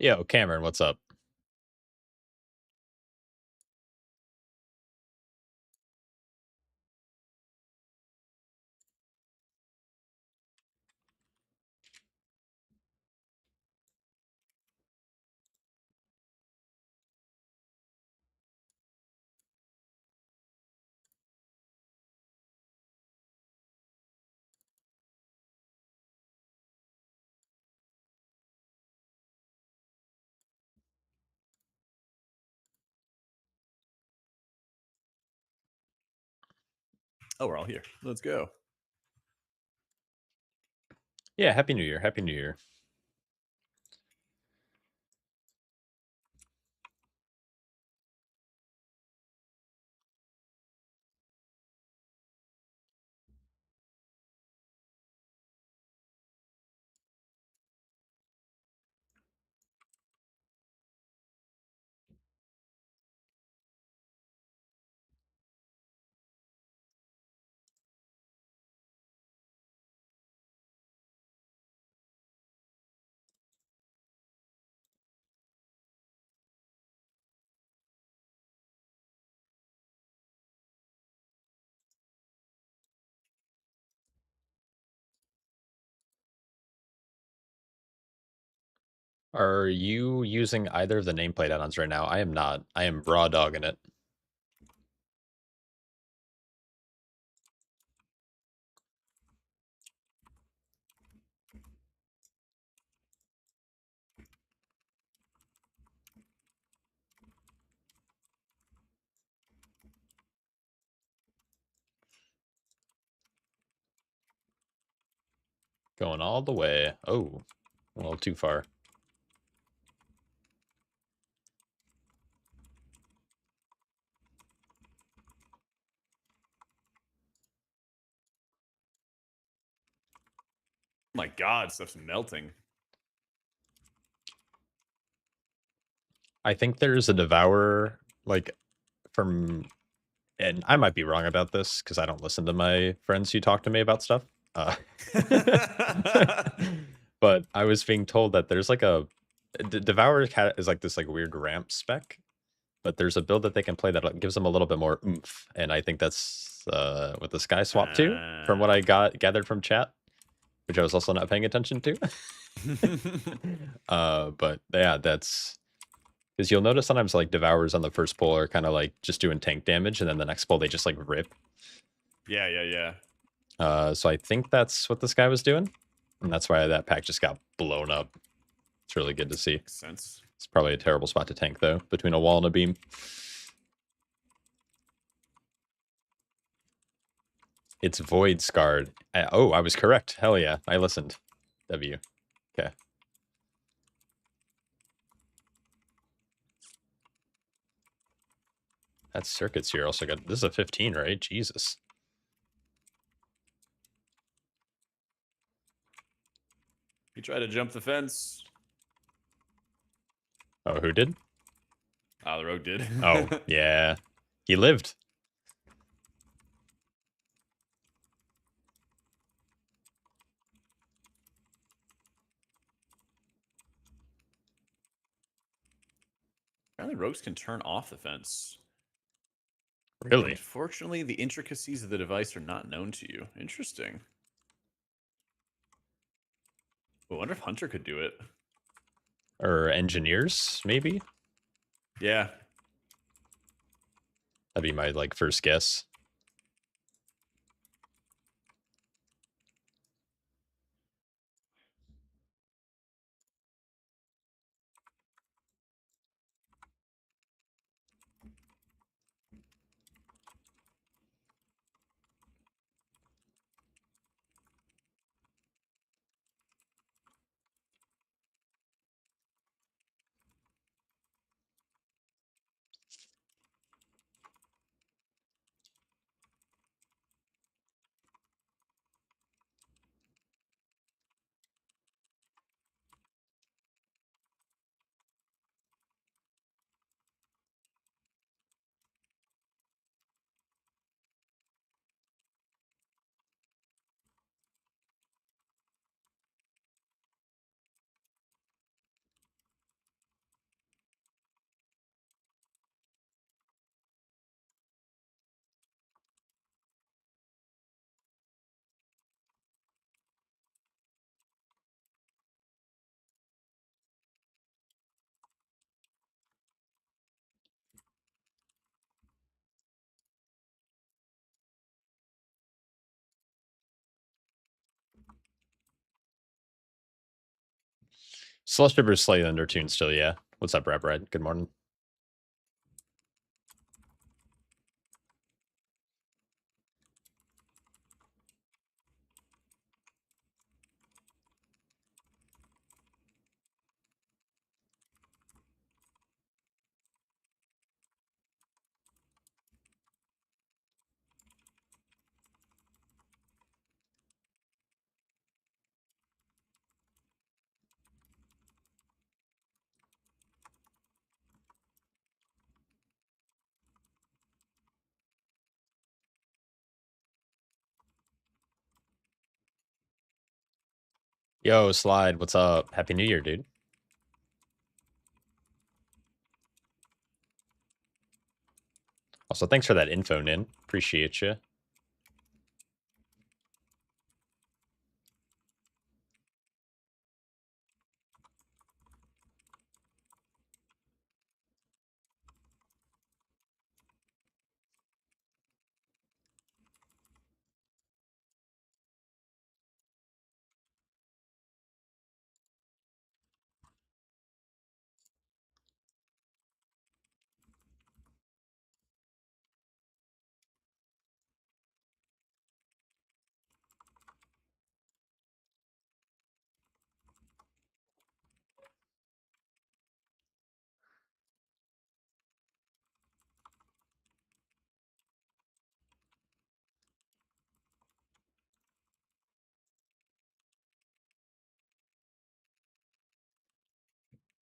Yo, Cameron, what's up? Oh, we're all here. Let's go. Yeah, Happy New Year. Happy New Year. Are you using either of the nameplate add-ons right now? I am not. I am raw dogging it. Going all the way. Oh, a little too far. Oh my God, stuff's melting. I think there's a Devourer, like, from... And I might be wrong about this, because I don't listen to my friends who talk to me about stuff. But I was being told that there's like a... Devourer is like this like weird ramp spec, but there's a build that they can play that gives them a little bit more oomph, and I think that's what the Sky Swap too, from what I gathered from chat, which I was also not paying attention to. But yeah, that's because you'll notice sometimes like Devourers on the first pull are kind of like just doing tank damage, and then the next pull they just like rip. Yeah. So I think that's what this guy was doing, and that's why that pack just got blown up. It's really good to see. Makes sense. It's probably a terrible spot to tank though, between a wall and a beam. It's void scarred. Oh, I was correct. Hell yeah, I listened. W. Okay. That circuits here also got... This is a 15, right? Jesus. He tried to jump the fence. Oh, who did? Ah, the rogue did. Oh, yeah. He lived. Apparently, rogues can turn off the fence. Really? Unfortunately, the intricacies of the device are not known to you. Interesting. I wonder if Hunter could do it. Or engineers, maybe? Yeah. That'd be my, like, first guess. Slush River's slightly undertuned still, yeah. What's up, Rap Red? Good morning. Yo, Slide, what's up? Happy New Year, dude. Also, thanks for that info, Nin. Appreciate you.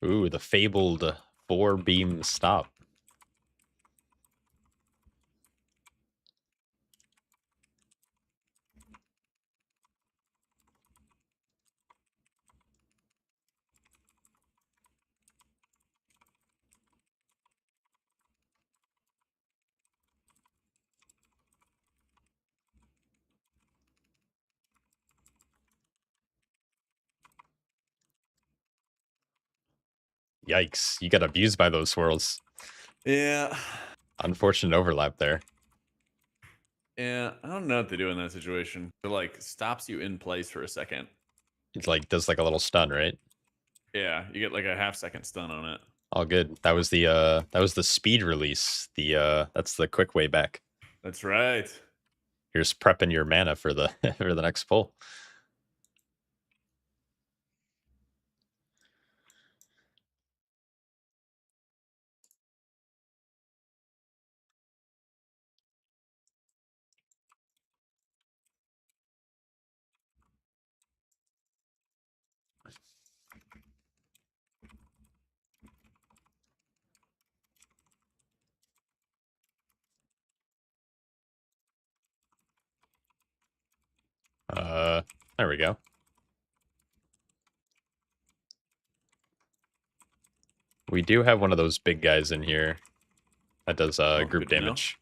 Ooh, the fabled 4-beam stop. Yikes, you got abused by those swirls. Yeah. Unfortunate overlap there. Yeah, I don't know what to do in that situation. It like stops you in place for a second. It like does like a little stun, right? Yeah, you get like a half-second stun on it. All good. That was the speed release. That's the quick way back. That's right. You're just prepping your mana for the for the next pull. There we go. We do have one of those big guys in here that does Oh, group good to know. damage.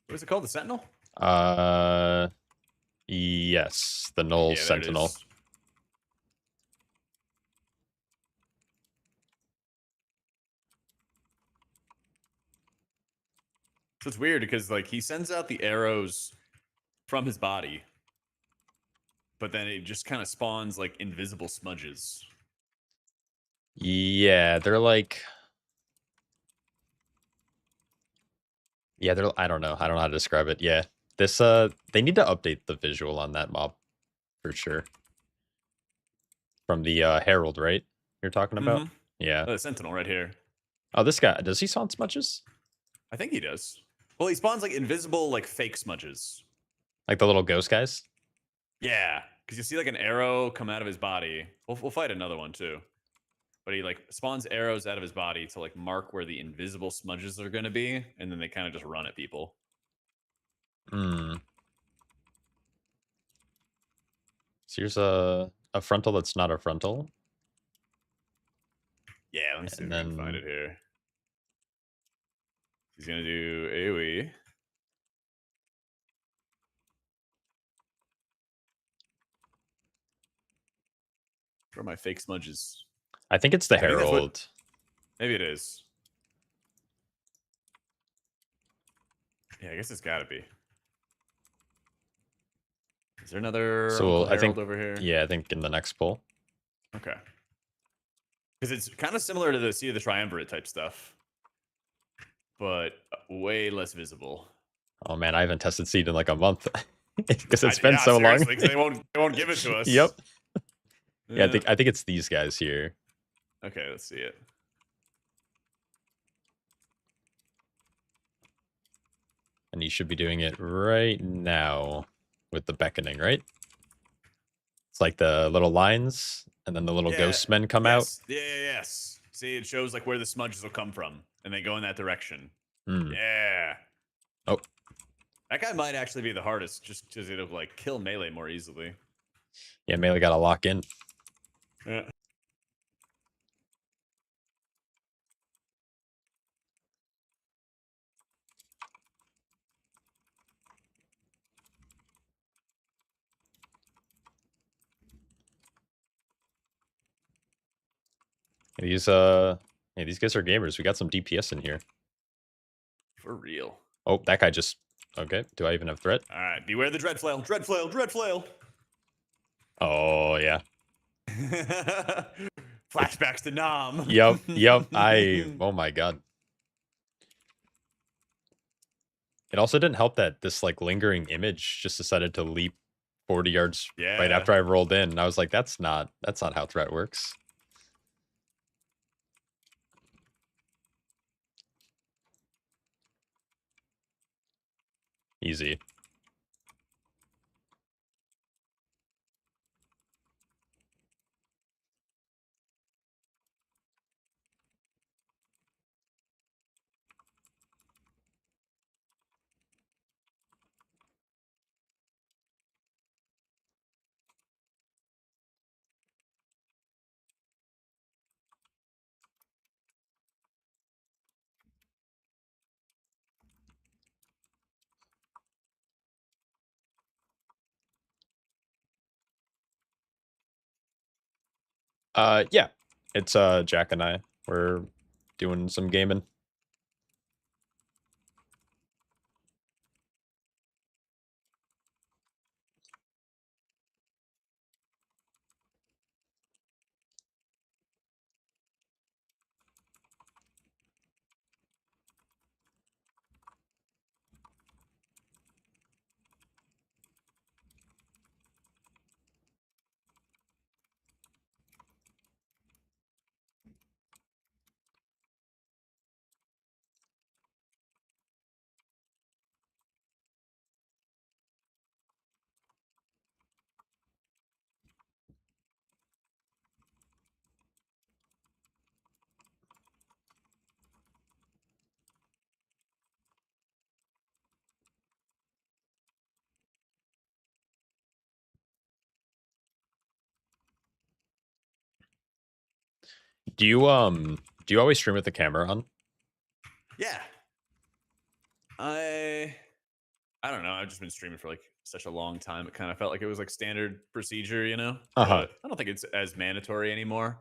What is it called? The Sentinel? Yes, the Null Yeah, there it Sentinel. is. So it's weird because like he sends out the arrows from his body, but then it just kind of spawns like invisible smudges. Yeah, they're like, yeah, they're. I don't know. I don't know how to describe it. Yeah, this they need to update the visual on that mob for sure. From the Herald, right? You're talking about? Mm-hmm. Yeah. The Sentinel right here. Oh, this guy does he spawn smudges? I think he does. Well, he spawns like invisible, like fake smudges. Like the little ghost guys? Yeah, because you see like an arrow come out of his body. We'll fight another one too. But he like spawns arrows out of his body to like mark where the invisible smudges are going to be, and then they kind of just run at people. Hmm. So here's a frontal that's not a frontal, Yeah, let me see and if we can find then it here. He's gonna do AoE. Where are my fake smudges? I think it's the I think that's what. Herald. Maybe it is. Yeah, I guess it's got to be. Is there another So Uncle I think, Harold over here? yeah, I think in the next pull. Okay. Because it's kind of similar to the Sea of the Triumvirate type stuff, but way less visible. Oh man, I haven't tested seed in like a month because it's been Yeah, so long. seriously, because they won't give it to us. Yep. Yeah, Yeah. I think it's these guys here. Okay, let's see it. And you should be doing it right now with the beckoning, right? It's like the little lines, and then the little Yeah. ghost men come out. Yes. Yeah, yes. See, it shows like where the smudges will come from, and they go in that direction. Hmm. Yeah. Oh, That guy might actually be the hardest, just because it'll like kill melee more easily. yeah, melee got to lock in. Yeah. These yeah, these guys are gamers. We got some DPS in here. For real. Oh, that guy just okay. Do I even have threat? All right, beware the dread flail. Dread flail. Dread flail. Oh yeah. Flashbacks to Nam. Yep. Oh my god. It also didn't help that this like lingering image just decided to leap 40 yards right Yeah. after I rolled in. And I was like, that's not how threat works. Easy. Yeah. It's Jack and I. We're doing some gaming. Do you always stream with the camera on? Yeah. I don't know. I've just been streaming for like such a long time. It kind of felt like it was like standard procedure, you know? Uh-huh. But I don't think it's as mandatory anymore.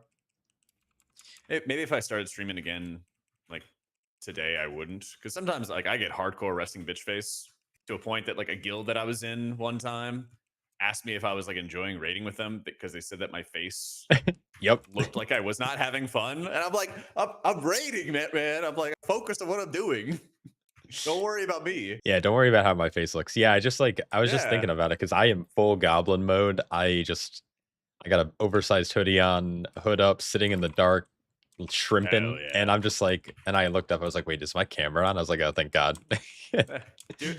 Maybe if I started streaming again, like today, I wouldn't. Because sometimes like I get hardcore resting bitch face to a point that like a guild that I was in one time asked me if I was like enjoying raiding with them because they said that my face Yep. looked like I was not having fun. And I'm like, I'm raiding, man. I'm like focused on what I'm doing. Don't worry about me. Yeah, don't worry about how my face looks. Yeah, I was just thinking Yeah. about it because I am full goblin mode. I got an oversized hoodie on, hood up, sitting in the dark, shrimping, Hell yeah. and I'm just like, and I looked up, I was like, wait, is my camera on? I was like, oh, thank God.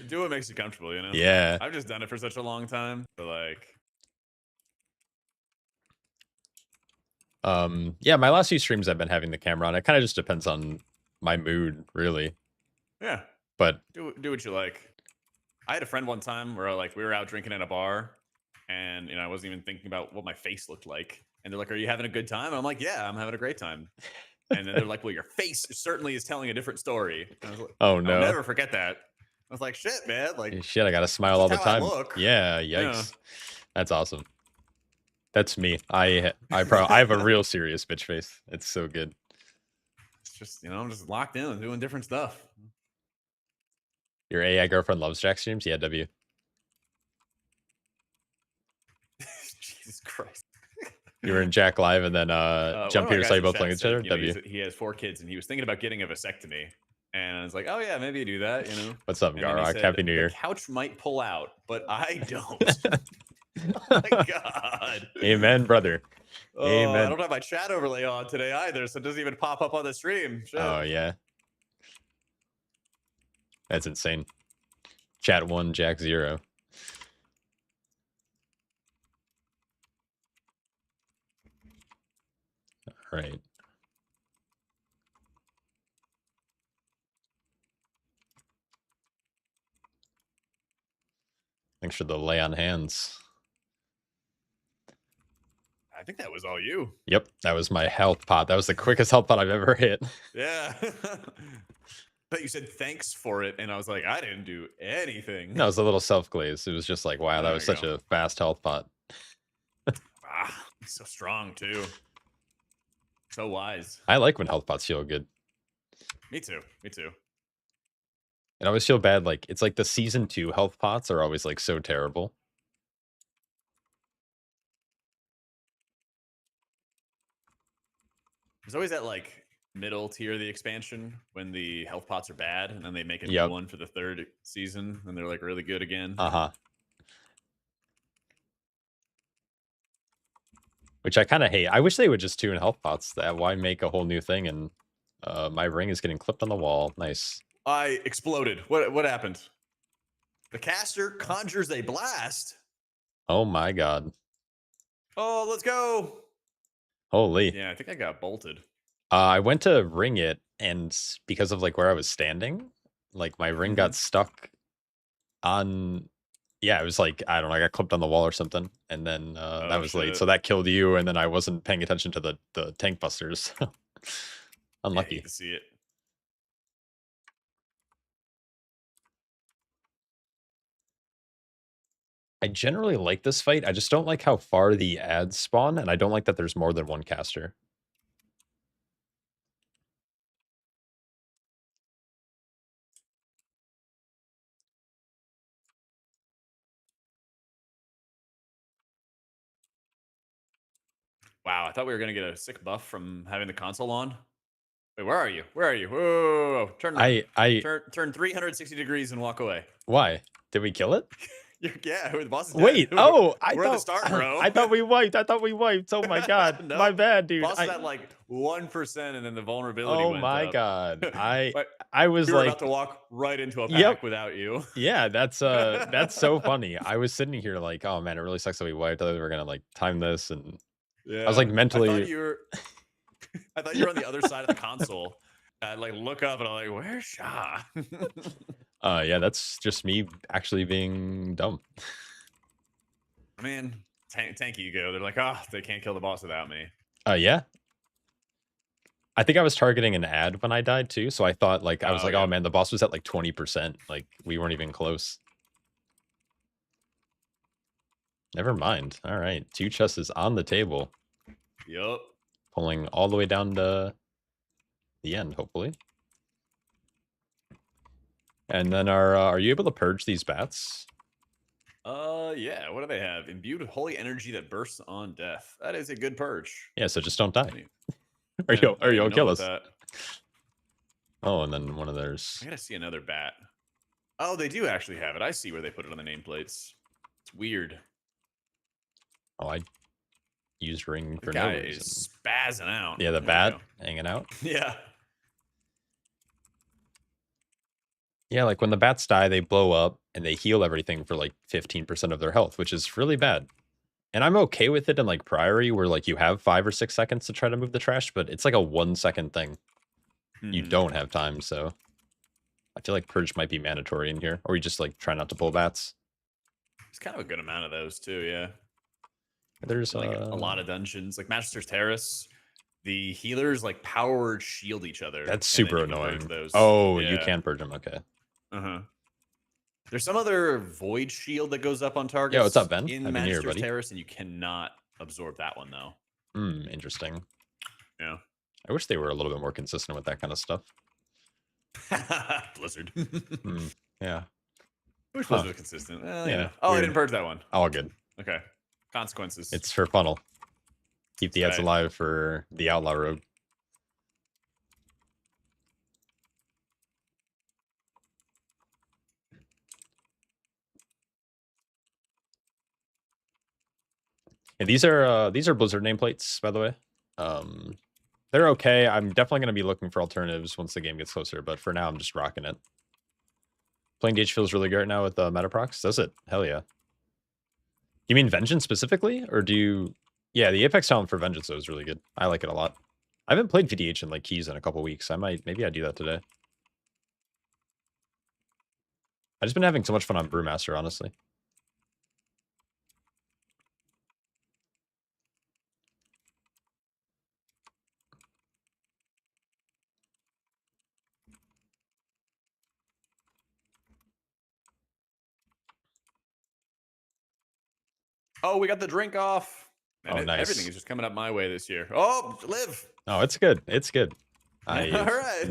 do what makes you comfortable, you know? Yeah. I've just done it for such a long time. But like, Yeah, my last few streams I've been having the camera on. It kind of just depends on my mood, really. yeah, But do what you like. I had a friend one time where like we were out drinking at a bar, and I wasn't even thinking about what my face looked like. And they're like, "Are you having a good time?" And I'm like, "Yeah, I'm having a great time." And then they're like, "Well, your face certainly is telling a different story." And I was like, oh "I'll no. never forget that." I was like, "Shit, man! Like, Shit, I gotta smile all the just how I time. look." Yeah, Yeah. yikes. That's awesome. That's me. I have a real serious bitch face. It's so good. It's just I'm just locked in and doing different stuff. Your AI girlfriend loves Jack streams? Yeah, W. Jesus Christ. You were in Jack Live, and then One Jump of my here guys saw you in both chat playing each said, other. W. he has 4 kids and he was thinking about getting a vasectomy. And I was like, oh yeah, maybe you do that, you know. What's up, And then he Garrock? said, Happy New the Year. couch might pull out, but I don't. Oh my god. Amen, brother. Oh, I Amen. don't have my chat overlay on today either, so it doesn't even pop up on the stream. Shit. Oh yeah, that's insane. Chat 1, Jack 0. All right. Thanks for the lay on hands. I think that was all you. Yep, that was my health pot. That was the quickest health pot I've ever hit. Yeah. But you said thanks for it, and I was like, I didn't do anything. No, it was a little self glaze. It was just like, wow, that There was you such go. a fast health pot. He's so strong too. So wise. I like when health pots feel good. Me too. Me too. And I always feel bad. Like it's like the season 2 health pots are always like so terrible. There's always that like middle tier of the expansion when the health pots are bad, and then they make a Yep. new one for the 3rd season, and they're like really good again. Which I kind of hate. I wish they would just tune health pots. That why make a whole new thing? And my ring is getting clipped on the wall. Nice. I exploded. What happened? The caster conjures a blast. Oh my god. Oh, let's go. Holy. Yeah, I think I got bolted. I went to ring it, and because of like where I was standing, like my ring got stuck on. Yeah, it was like, I don't know, I got clipped on the wall or something, and then that was late. shit. So that killed you, and then I wasn't paying attention to the tank busters. Unlucky. Yeah, you can see it. I generally like this fight. I just don't like how far the ads spawn, and I don't like that there's more than one caster. Wow, I thought we were gonna get a sick buff from having the console on. Wait, where are you? Where are you? Whoa, turn turn 360 degrees and walk away. Why? Did we kill it? Yeah, the boss is dead. Wait, We're I at thought the start, bro. I thought we wiped. Oh my god. No, My bad, dude. boss is at like 1%, and then the vulnerability Oh went my up. god. But I was we were like about to walk right into a pack Yep. without you. Yeah, that's so funny. I was sitting here like, oh man, it really sucks that we wiped. I thought we were gonna like time this, and Yeah. I was like mentally. I thought you were on the other side of the console. I'd like look up and I'm like, where's Shaw? Yeah, that's just me actually being dumb. Man, tank ego. They're like, oh, they can't kill the boss without me. Yeah. I think I was targeting an ad when I died too, so I thought like I was like, yeah. oh man, the boss was at like 20%. Like we weren't even close. Never mind. All right, 2 chests is on the table. Yup. Pulling all the way down to the end, hopefully. And then are you able to purge these bats? Yeah. What do they have? Imbued with holy energy that bursts on death. That is a good purge. Yeah, so just don't die. Yeah, or you'll kill us. That. Oh, and then one of theirs. I gotta see another bat. Oh, they do actually have it. I see where they put it on the nameplates. It's weird. Oh, I used ring for The no guy reason. is spazzing out. Yeah, the There bat we hanging out. go. Yeah. Yeah, like when the bats die, they blow up and they heal everything for like 15% of their health, which is really bad. And I'm okay with it in like Priory, where like you have 5 or 6 seconds to try to move the trash, but it's like a 1 second thing. You don't have time, so I feel like purge might be mandatory in here, or you just like try not to pull bats. It's kind of a good amount of those too. Yeah. There's Like a lot of dungeons, like Magister's Terrace. The healers like power word shield each other. That's and then super you can purge annoying. Those. Oh, you Yeah. can purge them. Okay. There's some other void shield that goes up on targets. Yeah, what's up, Ben? In I've been here, Magister's buddy. Terrace, and you cannot absorb that one though. Interesting. Yeah. I wish they were a little bit more consistent with that kind of stuff. Blizzard. Yeah. Wish Blizzard was consistent. Well, Yeah, yeah. Oh, weird. I didn't purge that one. All good. Okay. Consequences. It's for funnel. Keep the That's ads right. alive for the Outlaw Rogue. And these are Blizzard nameplates, by the way. They're okay. I'm definitely going to be looking for alternatives once the game gets closer, but for now, I'm just rocking it. Playing Gauge feels really good right now with Metaprox. Does it? Hell yeah. You mean Vengeance specifically? Or do you... Yeah, the Apex talent for Vengeance, though, is really good. I like it a lot. I haven't played VDH in, like, Keys in a couple weeks. Maybe I do that today. I've just been having so much fun on Brewmaster, honestly. Oh, we got the drink off. And Oh, everything nice. is just coming up my way this year. Oh, live. Oh, it's good. It's good. All I've right.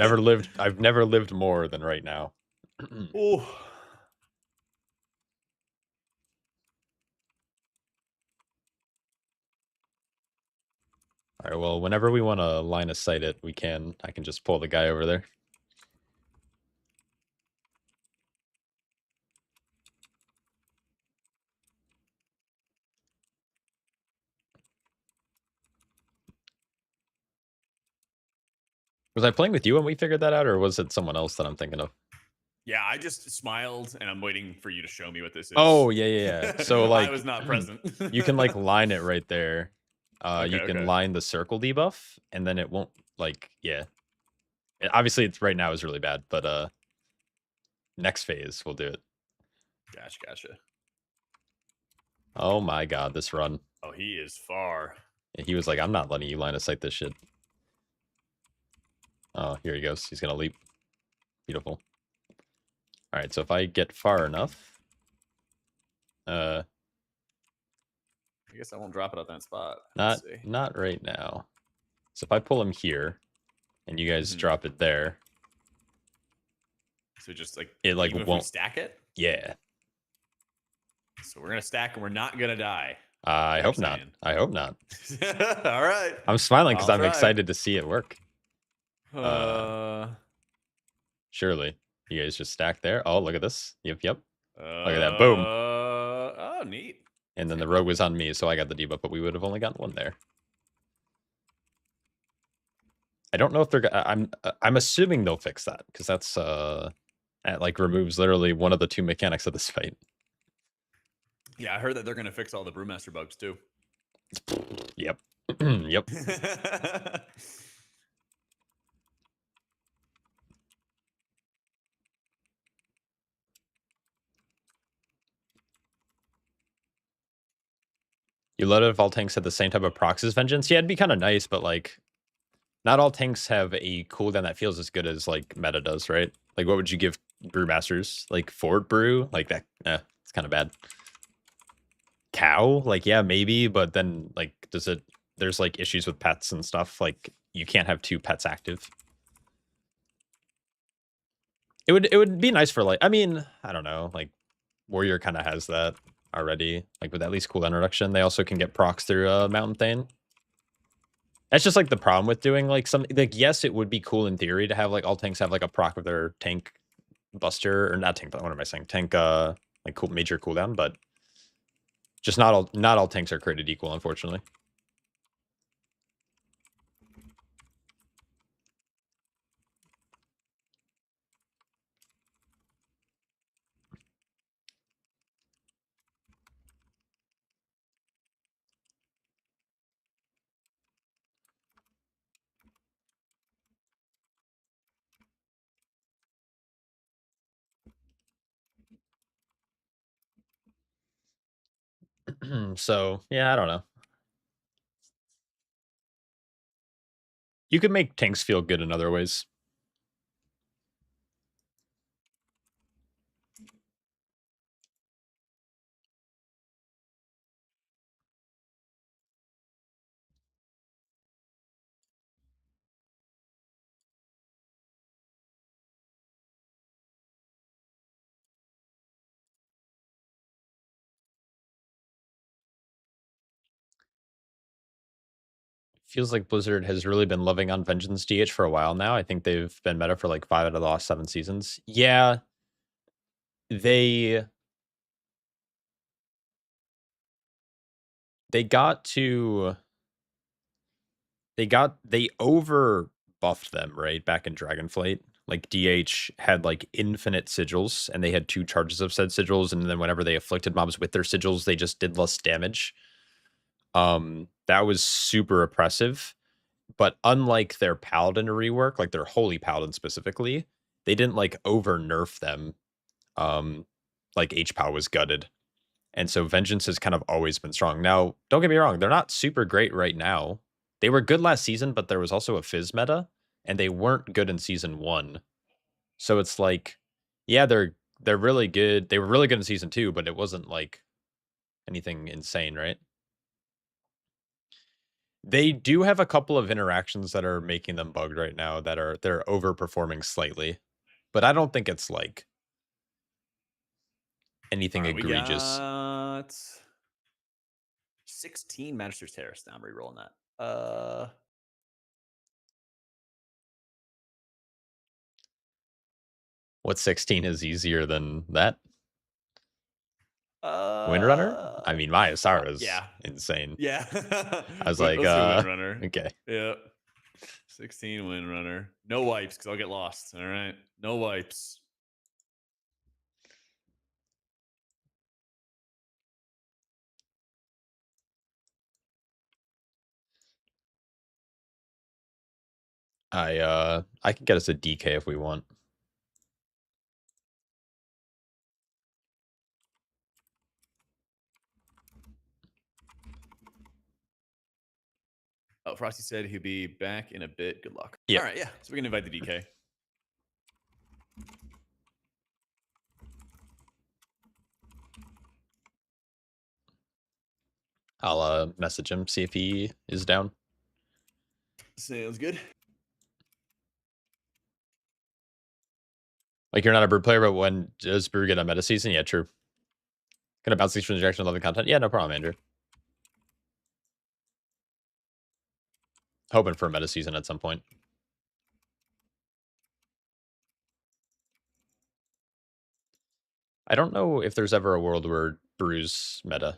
I've never lived more than right now. Ooh. All right, well, whenever we want to line of sight it, we can. I can just pull the guy over there. Was I playing with you when we figured that out, or was it someone else that I'm thinking of? Yeah, I just smiled and I'm waiting for you to show me what this is. Oh, yeah. So, like, I was not present. you can, like, line it right there. Okay, You can okay. line the circle debuff, and then it won't, like, yeah. Obviously, it's right now is really bad, but next phase we'll do it. Gotcha. Oh my god, this run. Oh, he is far. He was like, I'm not letting you line of sight this shit. Oh, here he goes. He's gonna leap. Beautiful. All right, so if I get far enough, I guess I won't drop it at that spot. not right now. So if I pull him here, and you guys drop it there, so just like it like even if we won't stack it. Yeah. So we're gonna stack and we're not gonna die. I hope not. I hope not. All right. I'm smiling because I'll I'm try. excited to see it work. Uh, Surely. You guys just stack there. Oh, look at this. Yep. Look at that. Boom. Oh, neat. And then the rogue was on me, so I got the debuff, but we would have only gotten one there. I don't know if they're. I'm assuming they'll fix that because that's that like removes literally one of the two mechanics of this fight. Yeah, I heard that they're gonna fix all the brewmaster bugs too. Yep. Yep. You let it if all tanks had the same type of procs as Vengeance. Yeah, it'd be kind of nice, but like, not all tanks have a cooldown that feels as good as like meta does, right? Like, what would you give Brewmasters? Like Fort Brew? Like that? It's kind of bad. Cow? Like, yeah, maybe, but then like, does it? There's like issues with pets and stuff. Like, you can't have two pets active. It would be nice for like, I mean, I don't know, like Warrior kind of has that already. Like with at least cooldown reduction, they also can get procs through Mountain Thane. That's just like the problem with doing like some like yes, it would be cool in theory to have like all tanks have like a proc of their tank buster or not tank. What am I saying? Tank like cool major cooldown, but just not all tanks are created equal, unfortunately. So yeah, I don't know. You could make tanks feel good in other ways. feels like Blizzard has really been loving on Vengeance DH for a while now. I think they've been meta for like 5 out of the last 7 seasons. Yeah, they got to they over buffed them, right? Back in Dragonflight. Like DH had like infinite sigils and they had 2 charges of said sigils, and then whenever they afflicted mobs with their sigils, they just did less damage. That was super oppressive. But unlike their Paladin rework, like their Holy Paladin specifically, they didn't like over nerf them. Like H-Pow was gutted. And so Vengeance has kind of always been strong. Now, don't get me wrong, they're not super great right now. They were good last season, but there was also a Fizz meta, and they weren't good in season 1. So it's like, yeah, they're really good. They were really good in season 2, but it wasn't like anything insane, right? They do have a couple of interactions that are making them bugged right now they're overperforming slightly. But I don't think it's like anything All right, egregious. we got 16 Magister's Terrace. Now I'm rerolling that. What 16 is easier than that? Windrunner? I mean, Maya Sara is yeah. insane. Yeah. I was like, let's do Windrunner. okay. Yep. 16 Windrunner. No wipes, because I'll get lost. All right. No wipes. I can get us a DK if we want. Oh, Frosty said he'll be back in a bit. Good luck. Yeah. All right, yeah. So we can invite the DK. I'll message him, see if he is down. Sounds good. Like, you're not a Brew player, but when does Brew get a meta season? Yeah, true. Gonna bounce these from the direction of loving content? Yeah, no problem, Andrew. Hoping for a meta season at some point. I don't know if there's ever a world where Brew's meta.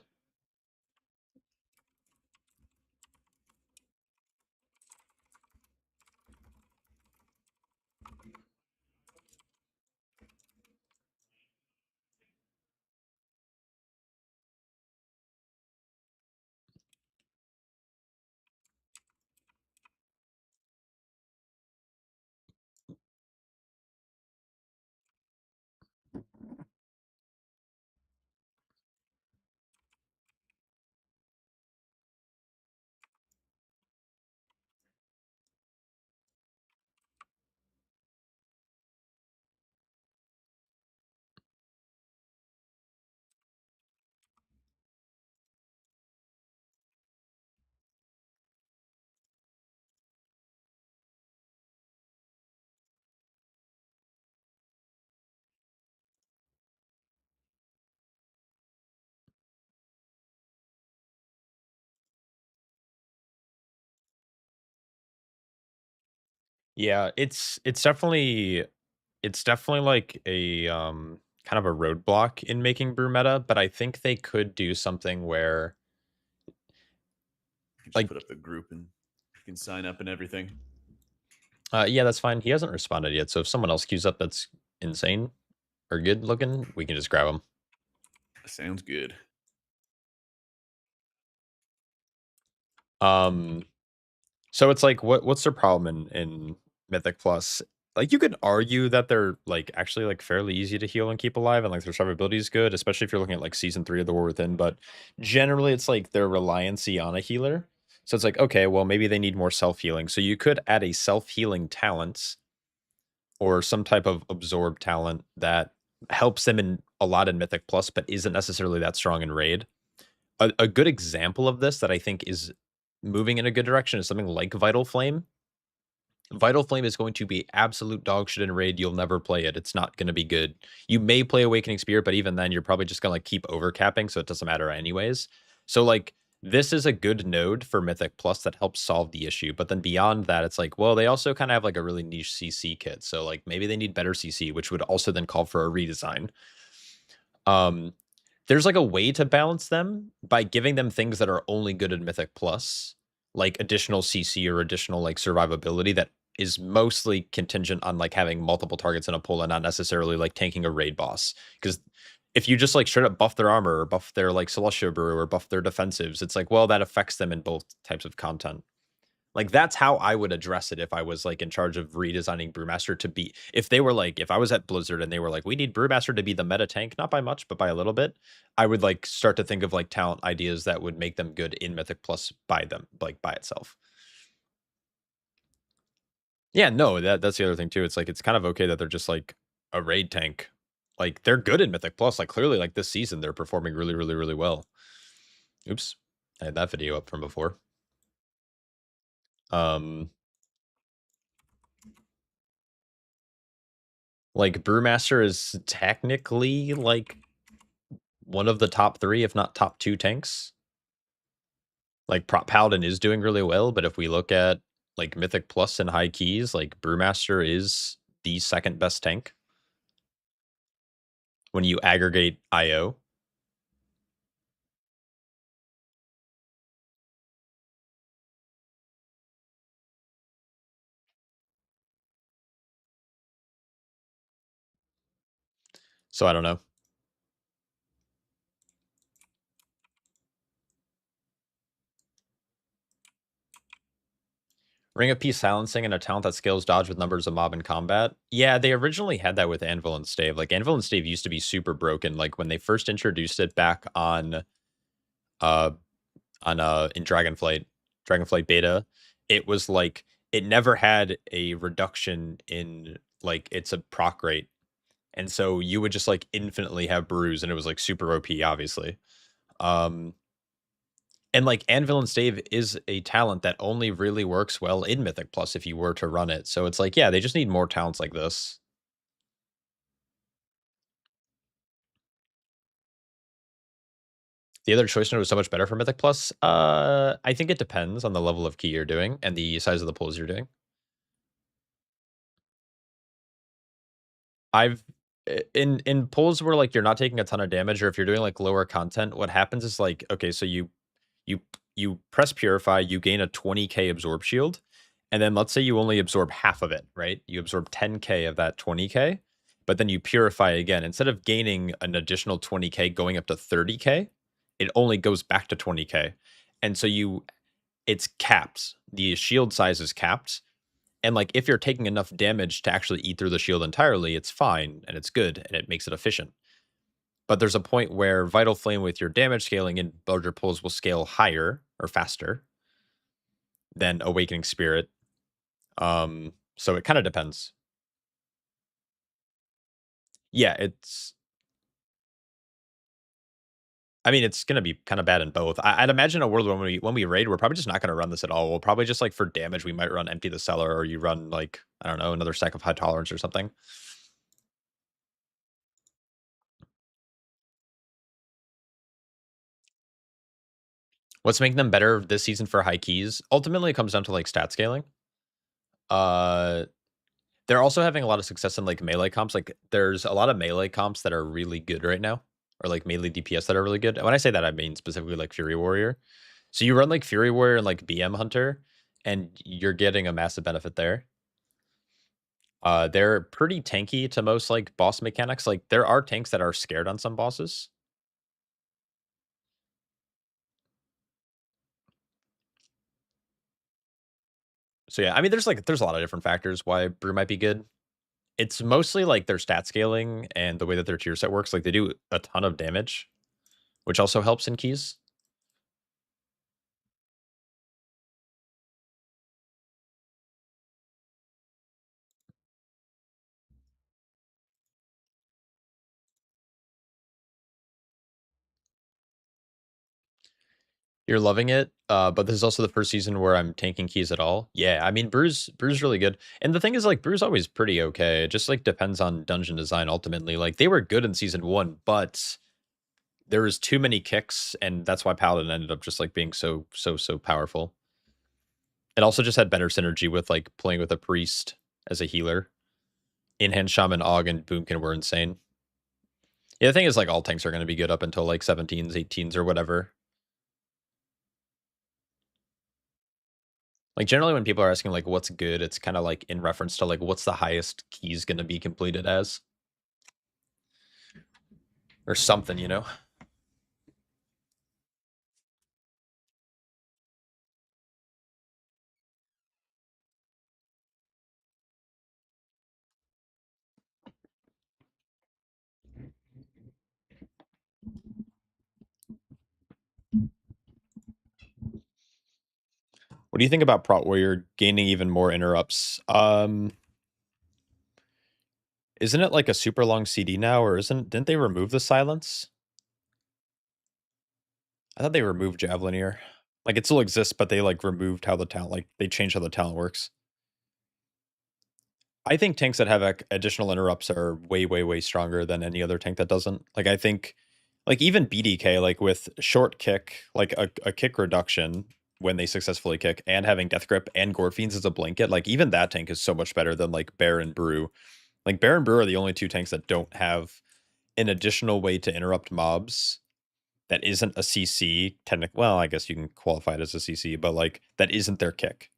Yeah, it's definitely like a kind of a roadblock in making Brew meta, but I think they could do something where You just like put up the group and you can sign up and everything. yeah, that's fine. He hasn't responded yet, so if someone else queues up that's insane or good looking, we can just grab him. Sounds good. So it's like, what's their problem in Mythic Plus? Like, you could argue that they're like actually like fairly easy to heal and keep alive, and like their survivability is good, especially if you're looking at like season 3 of the War Within. But generally, it's like their reliancy on a healer. So it's like, okay, well, maybe they need more self healing. So you could add a self healing talent or some type of absorb talent that helps them in a lot in Mythic Plus, but isn't necessarily that strong in Raid. A good example of this that I think is moving in a good direction is something like Vital Flame. Vital Flame is going to be absolute dog shit in Raid. You'll never play it. It's not going to be good. You may play Awakening Spirit, but even then, you're probably just going to like keep overcapping, so it doesn't matter anyways. So like this is a good node for Mythic Plus that helps solve the issue. But then beyond that, it's like, well, they also kind of have like a really niche CC kit. So like maybe they need better CC, which would also then call for a redesign. There's like a way to balance them by giving them things that are only good in Mythic Plus, like additional CC or additional like survivability that is mostly contingent on like having multiple targets in a pool and not necessarily like tanking a raid boss. Because if you just like straight up buff their armor or buff their like Celestial Brew or buff their defensives, it's like, well, that affects them in both types of content. Like that's how I would address it if I was like in charge of redesigning Brewmaster to be. If they were like, if I was at Blizzard and they were like, we need Brewmaster to be the meta tank, not by much, but by a little bit, I would like start to think of like talent ideas that would make them good in Mythic Plus by them, like by itself. Yeah, no, that's the other thing too. It's like it's kind of okay that they're just like a raid tank. Like they're good in Mythic Plus. Like clearly, like this season, they're performing really, really, really well. Oops, I had that video up from before. Like Brewmaster is technically like one of the top 3, if not top 2 tanks. Like Prop Paladin is doing really well, but if we look at like Mythic Plus and high keys, like Brewmaster is the second best tank when you aggregate IO. So I don't know. Ring of Peace silencing and a talent that scales dodge with numbers of mob in combat. Yeah, they originally had that with Anvil and Stave. Like Anvil and Stave used to be super broken. Like when they first introduced it back on in Dragonflight beta, it was like it never had a reduction in like it's a proc rate. And so you would just like infinitely have brews and it was like super OP, obviously. And like Anvil and Stave is a talent that only really works well in Mythic Plus if you were to run it. So it's like, yeah, they just need more talents like this. The other choice node was so much better for Mythic Plus. I think it depends on the level of key you're doing and the size of the pools you're doing. I've in pulls where like you're not taking a ton of damage, or if you're doing like lower content, what happens is like, okay, so you press Purify, you gain a 20k absorb shield, and then let's say you only absorb half of it, right? You absorb 10k of that 20k, but then you purify again. Instead of gaining an additional 20k going up to 30k, it only goes back to 20k. And so it's capped. The shield size is capped. And like if you're taking enough damage to actually eat through the shield entirely, it's fine and it's good and it makes it efficient. But there's a point where Vital Flame with your damage scaling in larger pulls will scale higher or faster than Awakening Spirit. So it kind of depends. Yeah, I mean, it's gonna be kind of bad in both. I'd imagine a world when we raid, we're probably just not gonna run this at all. We'll probably just like for damage, we might run Empty the Cellar, or you run like, I don't know, another stack of High Tolerance or something. What's making them better this season for high keys? Ultimately, it comes down to like stat scaling. They're also having a lot of success in like melee comps. Like there's a lot of melee comps that are really good right now, or like melee DPS that are really good. And when I say that, I mean specifically like Fury Warrior. So you run like Fury Warrior and like BM Hunter, and you're getting a massive benefit there. They're pretty tanky to most like boss mechanics. Like there are tanks that are scared on some bosses. So yeah, I mean, there's a lot of different factors why Brew might be good. It's mostly like their stat scaling and the way that their tier set works. Like they do a ton of damage, which also helps in keys. You're loving it, but this is also the first season where I'm tanking keys at all. Yeah, I mean, Brew's really good, and the thing is, like, Brew's always pretty okay. It just like depends on dungeon design ultimately. Like they were good in season 1, but there was too many kicks, and that's why Paladin ended up just like being so powerful. It also just had better synergy with like playing with a priest as a healer. In-hand Shaman, Og, and Boomkin were insane. Yeah, the thing is, like, all tanks are going to be good up until like 17s, 18s, or whatever. Like, generally, when people are asking like what's good, it's kind of like in reference to like what's the highest keys going to be completed as, or something, you know. What do you think about Prot Warrior gaining even more interrupts? Isn't it like a super long CD now, or didn't they remove the silence? I thought they removed Javelineer. Like, it still exists, but they like removed how the talent, like they changed how the talent works. I think tanks that have additional interrupts are way stronger than any other tank that doesn't. Like, I think, like, even BDK, like with short kick, like a kick reduction when they successfully kick, and having Death Grip and Gore Fiends as a blanket, like even that tank is so much better than like Bear and Brew. Like Bear and Brew are the only two tanks that don't have an additional way to interrupt mobs that isn't a CC. Technically, well, I guess you can qualify it as a CC, but like that isn't their kick.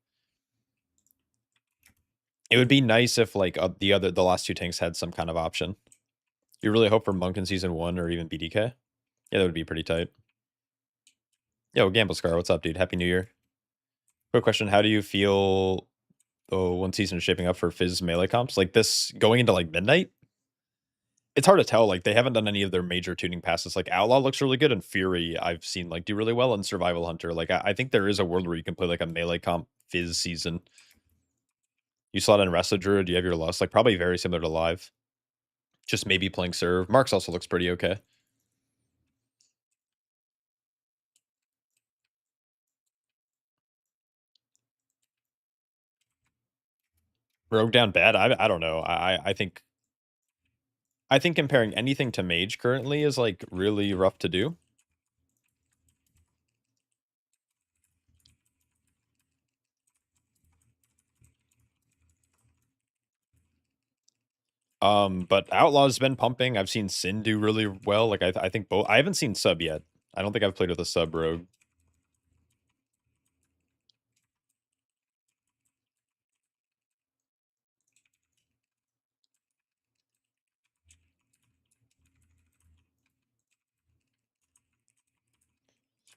It would be nice if like the last two tanks had some kind of option. You really hope for Monk in season 1 or even BDK? Yeah, that would be pretty tight. Yo, Gamble Scar, what's up, dude? Happy New Year. Quick question: how do you feel? Oh, one season is shaping up for Fizz melee comps like this going into like midnight. It's hard to tell. Like they haven't done any of their major tuning passes. Like Outlaw looks really good, and Fury I've seen like do really well in Survival Hunter. Like I think there is a world where you can play like a melee comp Fizz season. You slot in Wrestler Druid, you have your Lust, like probably very similar to Live. Just maybe playing Serve. Marks also looks pretty okay. Rogue down bad. I don't know. I think comparing anything to Mage currently is like really rough to do. But Outlaw's been pumping. I've seen Sin do really well. Like I think both. I haven't seen Sub yet. I don't think I've played with a Sub Rogue.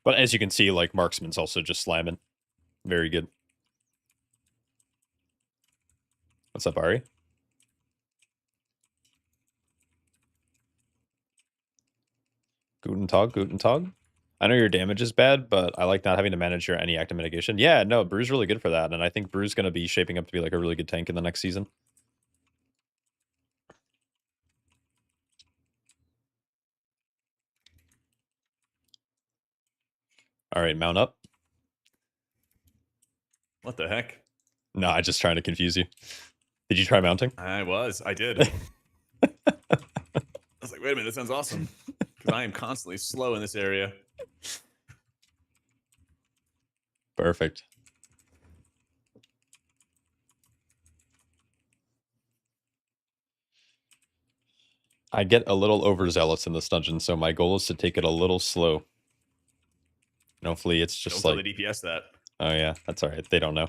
But as you can see, like Marksman's also just slamming. Very good. What's up, Ari? Guten Tag, Guten Tag. I know your damage is bad, but I like not having to manage your any active mitigation. Yeah, no, Brew's really good for that, and I think Brew's going to be shaping up to be like a really good tank in the next season. All right, mount up. What the heck? No, I'm just trying to confuse you. Did you try mounting? I did. I was like, wait a minute, that sounds awesome. Because I am constantly slow in this area. Perfect. I get a little overzealous in this dungeon, so my goal is to take it a little slow. And hopefully it's just Don't like... tell the DPS that. Oh yeah, that's all right. They don't know.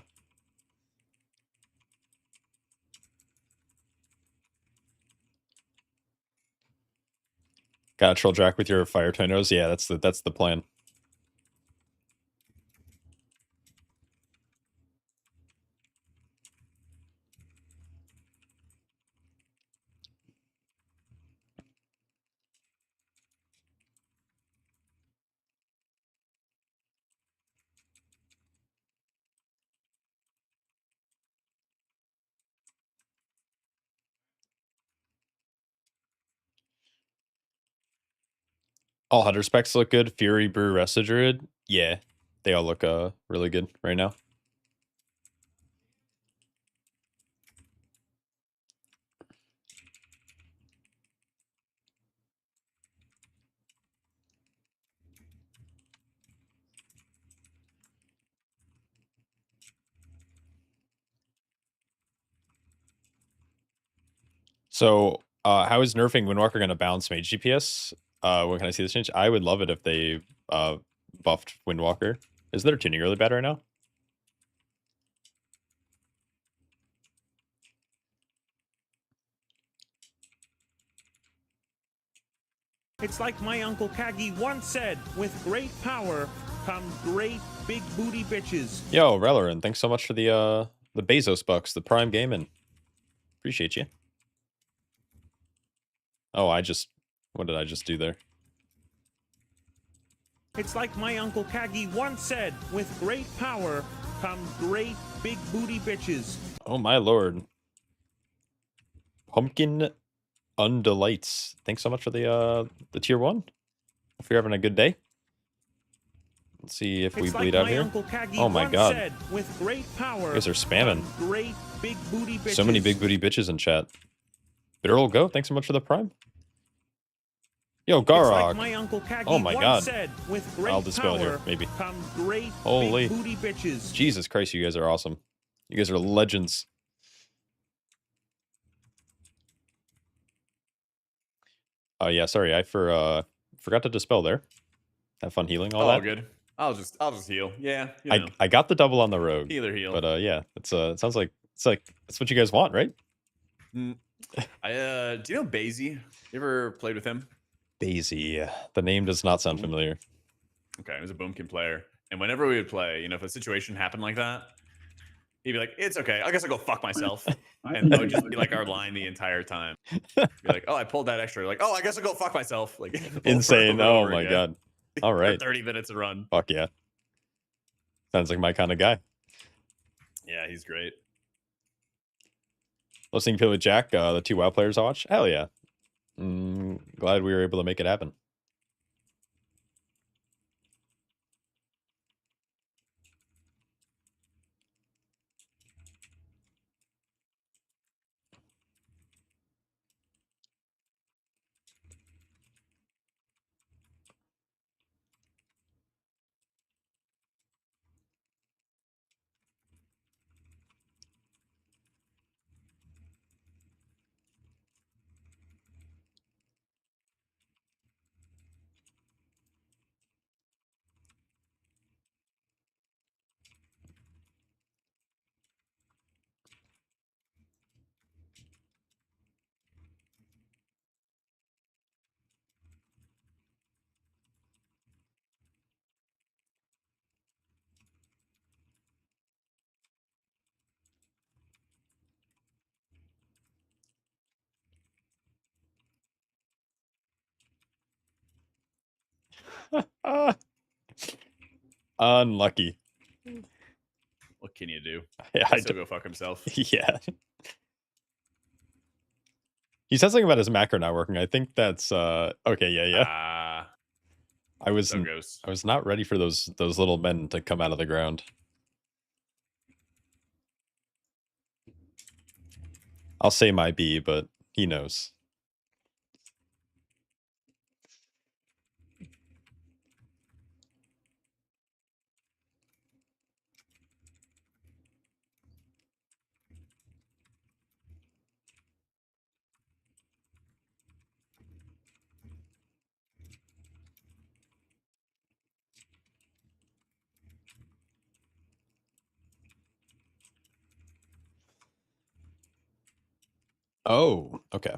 Gotta troll Drac with your fire tornadoes. Yeah, that's the plan. All Hunter specs look good. Fury, Brew, Resta Druid. Yeah, they all look really good right now. So, how is nerfing Windwalker going to balance mage DPS? When can I see this change? I would love it if they buffed Windwalker. Is their tuning really bad right now? It's like my Uncle Kagi once said, with great power comes great big booty bitches. Yo, Rellerin, thanks so much for the Bezos bucks, the Prime Gaming. Appreciate you. Oh, what did I just do there? It's like my Uncle Kagi once said, with great power comes great big booty bitches. Oh my lord. Pumpkin Undelights. Thanks so much for the tier 1. If you're having a good day. Let's see if we It's bleed like out my here. Uncle Kagi Oh my once god. said, with great power You guys are spamming. comes great big booty bitches. So many big booty bitches in chat. Bitterl Go, thanks so much for the Prime. Yo, It's like Garog. my Uncle Kagi Oh my once god. said, with great I'll dispel power here, maybe. comes great Holy. big booty bitches. Jesus Christ, you guys are awesome. You guys are legends. Oh yeah, sorry, I forgot to dispel there. Have fun healing all Oh, that. good. I'll just heal. Yeah, you I know. I got the double on the rogue. Healer heal. But yeah, it's it sounds like that's what you guys want, right? Do you know Basie? You ever played with him? Daisy. The name does not sound familiar. Okay, he was a Boomkin player. And whenever we would play, if a situation happened like that, he'd be like, "It's okay. I guess I'll go fuck myself." And that would just be like our line the entire time. Be like, "Oh, I pulled that extra." Like, "Oh, I guess I'll go fuck myself." Like Insane. over and Oh over my again god. All for right. 30 minutes of run. Fuck yeah. Sounds like my kind of guy. Yeah, he's great. Listening to with Jack, the 2 WoW players I watch. Hell yeah. Glad we were able to make it happen. Unlucky. What can you do? Yeah, He'll still go fuck himself. Yeah. He said something about his macro not working. I think that's okay, yeah. I was So gross. I was not ready for those little men to come out of the ground. I'll say my B, but he knows. Oh, okay.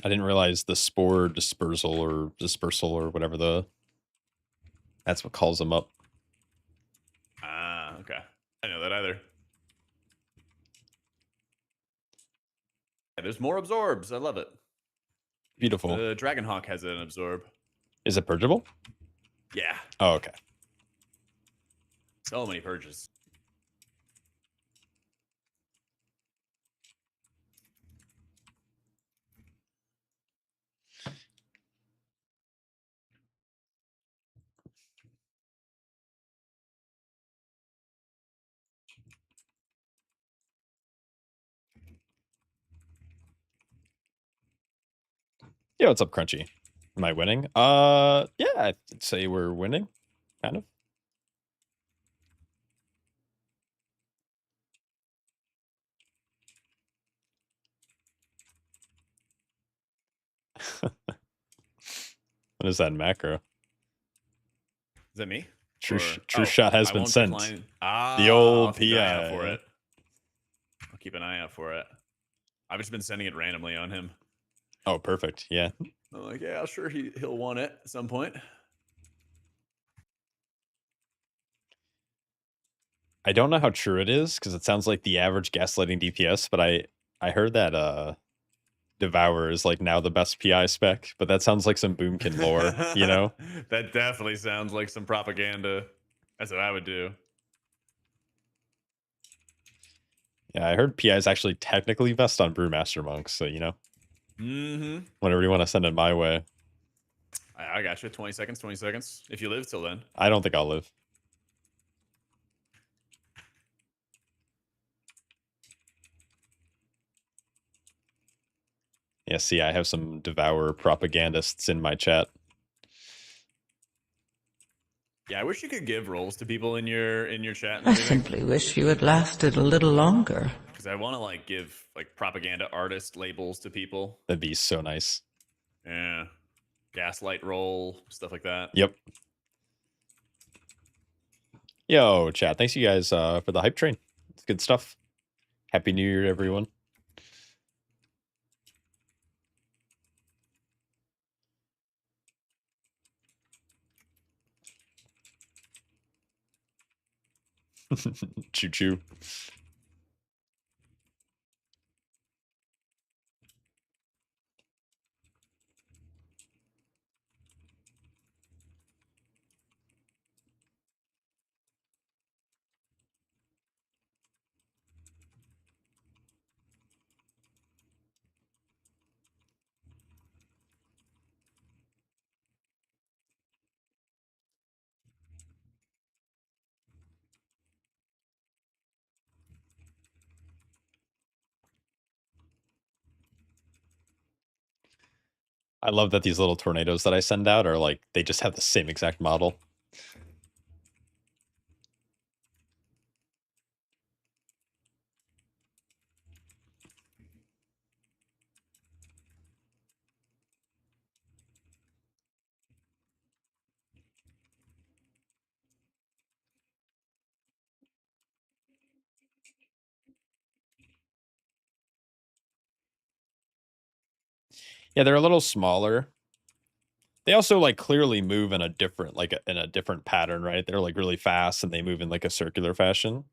I didn't realize the spore dispersal or whatever that's what calls them up. Okay. I didn't know that either. Yeah, there's more absorbs. I love it. Beautiful. The Dragonhawk has an absorb. Is it purgeable? Yeah. Oh, okay. So many purges. Yeah, what's up, Crunchy? Am I winning? Yeah, I'd say we're winning, kind of. What is that macro? Is that me? True Or- shot has I been won't sent. decline- Ah, The old I'll keep an eye out for PI. it. I'll keep an eye out for it. I've just been sending it randomly on him. Oh, perfect. Yeah. I'm like, yeah, sure, he'll want it at some point. I don't know how true it is because it sounds like the average gaslighting DPS, but I heard that Devour is like now the best PI spec, but that sounds like some Boomkin lore, you know? That definitely sounds like some propaganda. That's what I would do. Yeah, I heard PI is actually technically best on Brewmaster Monks, so you know, Mm-hmm. whenever you want to send it my way. I got you. 20 seconds, 20 seconds. If you live till then. I don't think I'll live. Yeah, see, I have some Devour propagandists in my chat. Yeah, I wish you could give roles to people in your chat and I everything. simply wish you had lasted a little longer. Because I want to like give like propaganda artist labels to people. That'd be so nice. Yeah. Gaslight role, stuff like that. Yep. Yo, chat. Thanks you guys for the hype train. It's good stuff. Happy New Year, everyone. Choo choo. I love that these little tornadoes that I send out are like, they just have the same exact model. Yeah, they're a little smaller. They also like clearly move in a different in a different pattern, right? They're like really fast and they move in like a circular fashion.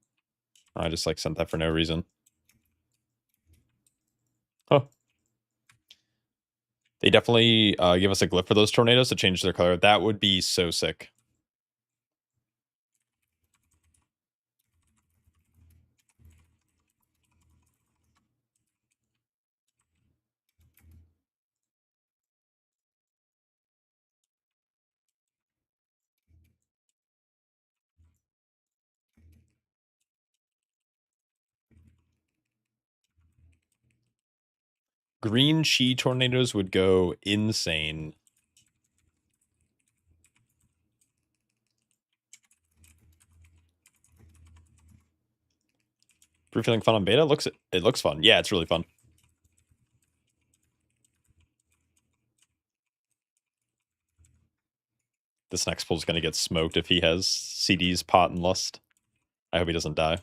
I just like sent that for no reason. Oh. They definitely give us a glyph for those tornadoes to change their color. That would be so sick. Green Chi tornadoes would go insane. Brew feeling fun on beta? It looks fun. Yeah, it's really fun. This next pull is going to get smoked if he has CD's Pot and Lust. I hope he doesn't die.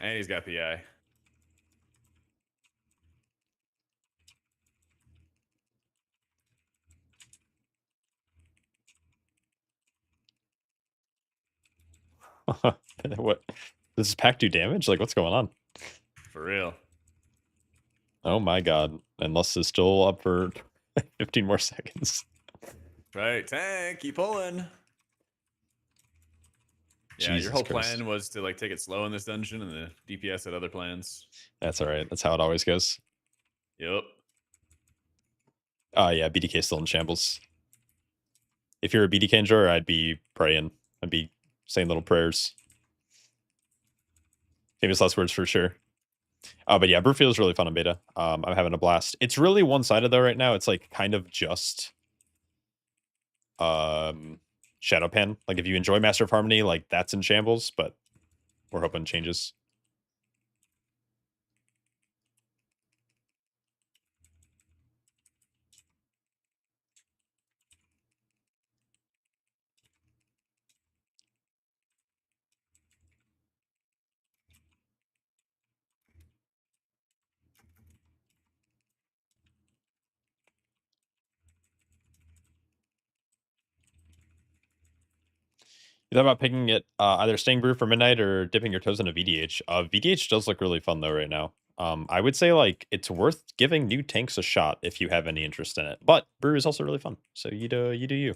And he's got PI. What? Does this pack do damage? Like, what's going on? For real. Oh my god. And Lust is still up for 15 more seconds. Right, tank, keep pulling. Yeah, Jesus your whole Christ. plan was to like take it slow in this dungeon, and the DPS had other plans. That's all right. That's how it always goes. Yep. Oh yeah, BDK still in shambles. If you're a BDK enjoyer, I'd be praying. I'd be saying little prayers. Famous last words for sure. But yeah, Brewfield is really fun on beta. I'm having a blast. It's really one-sided though right now. It's like kind of just Shadowpan. Like if you enjoy Master of Harmony, like that's in shambles, but we're hoping changes. You thought about picking it either staying brew for midnight or dipping your toes into VDH. VDH does look really fun though right now. I would say like it's worth giving new tanks a shot if you have any interest in it. But brew is also really fun, so you do you.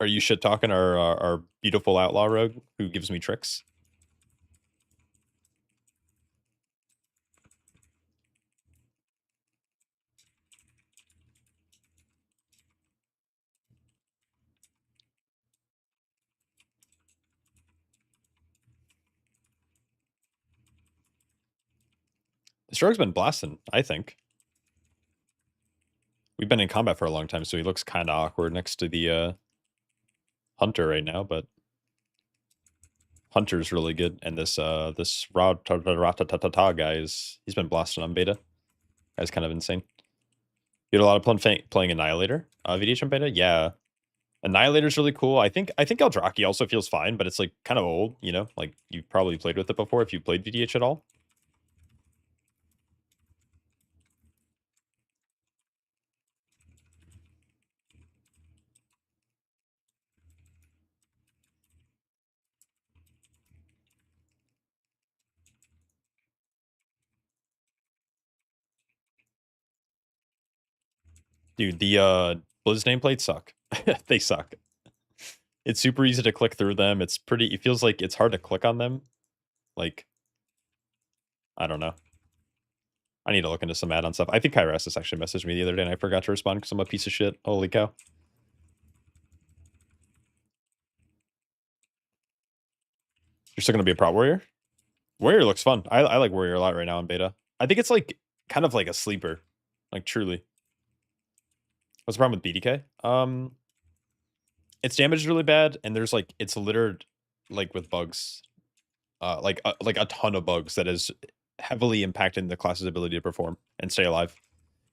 Are you shit talking our beautiful outlaw rogue who gives me tricks? This rogue's been blasting, I think. We've been in combat for a long time, so he looks kind of awkward next to the hunter right now, but hunter's really good. And this this Ratatata guy he's been blasting on beta. Guy's kind of insane. You had a lot of fun playing Annihilator. VDH on beta, yeah. Annihilator's really cool. I think Eldraki also feels fine, but it's like kind of old, you know? Like you've probably played with it before if you played VDH at all. Dude, the Blizz nameplates suck. They suck. It's super easy to click through them. It's pretty it feels like it's hard to click on them. Like I don't know. I need to look into some add-on stuff. I think Kyrasis actually messaged me the other day and I forgot to respond because I'm a piece of shit. Holy cow. You're still gonna be a prot warrior? Warrior looks fun. I like warrior a lot right now in beta. I think it's like kind of like a sleeper. Like truly. What's the problem with BDK? Its damage is really bad, and there's like it's littered like with bugs. Like a ton of bugs that is heavily impacting the class's ability to perform and stay alive.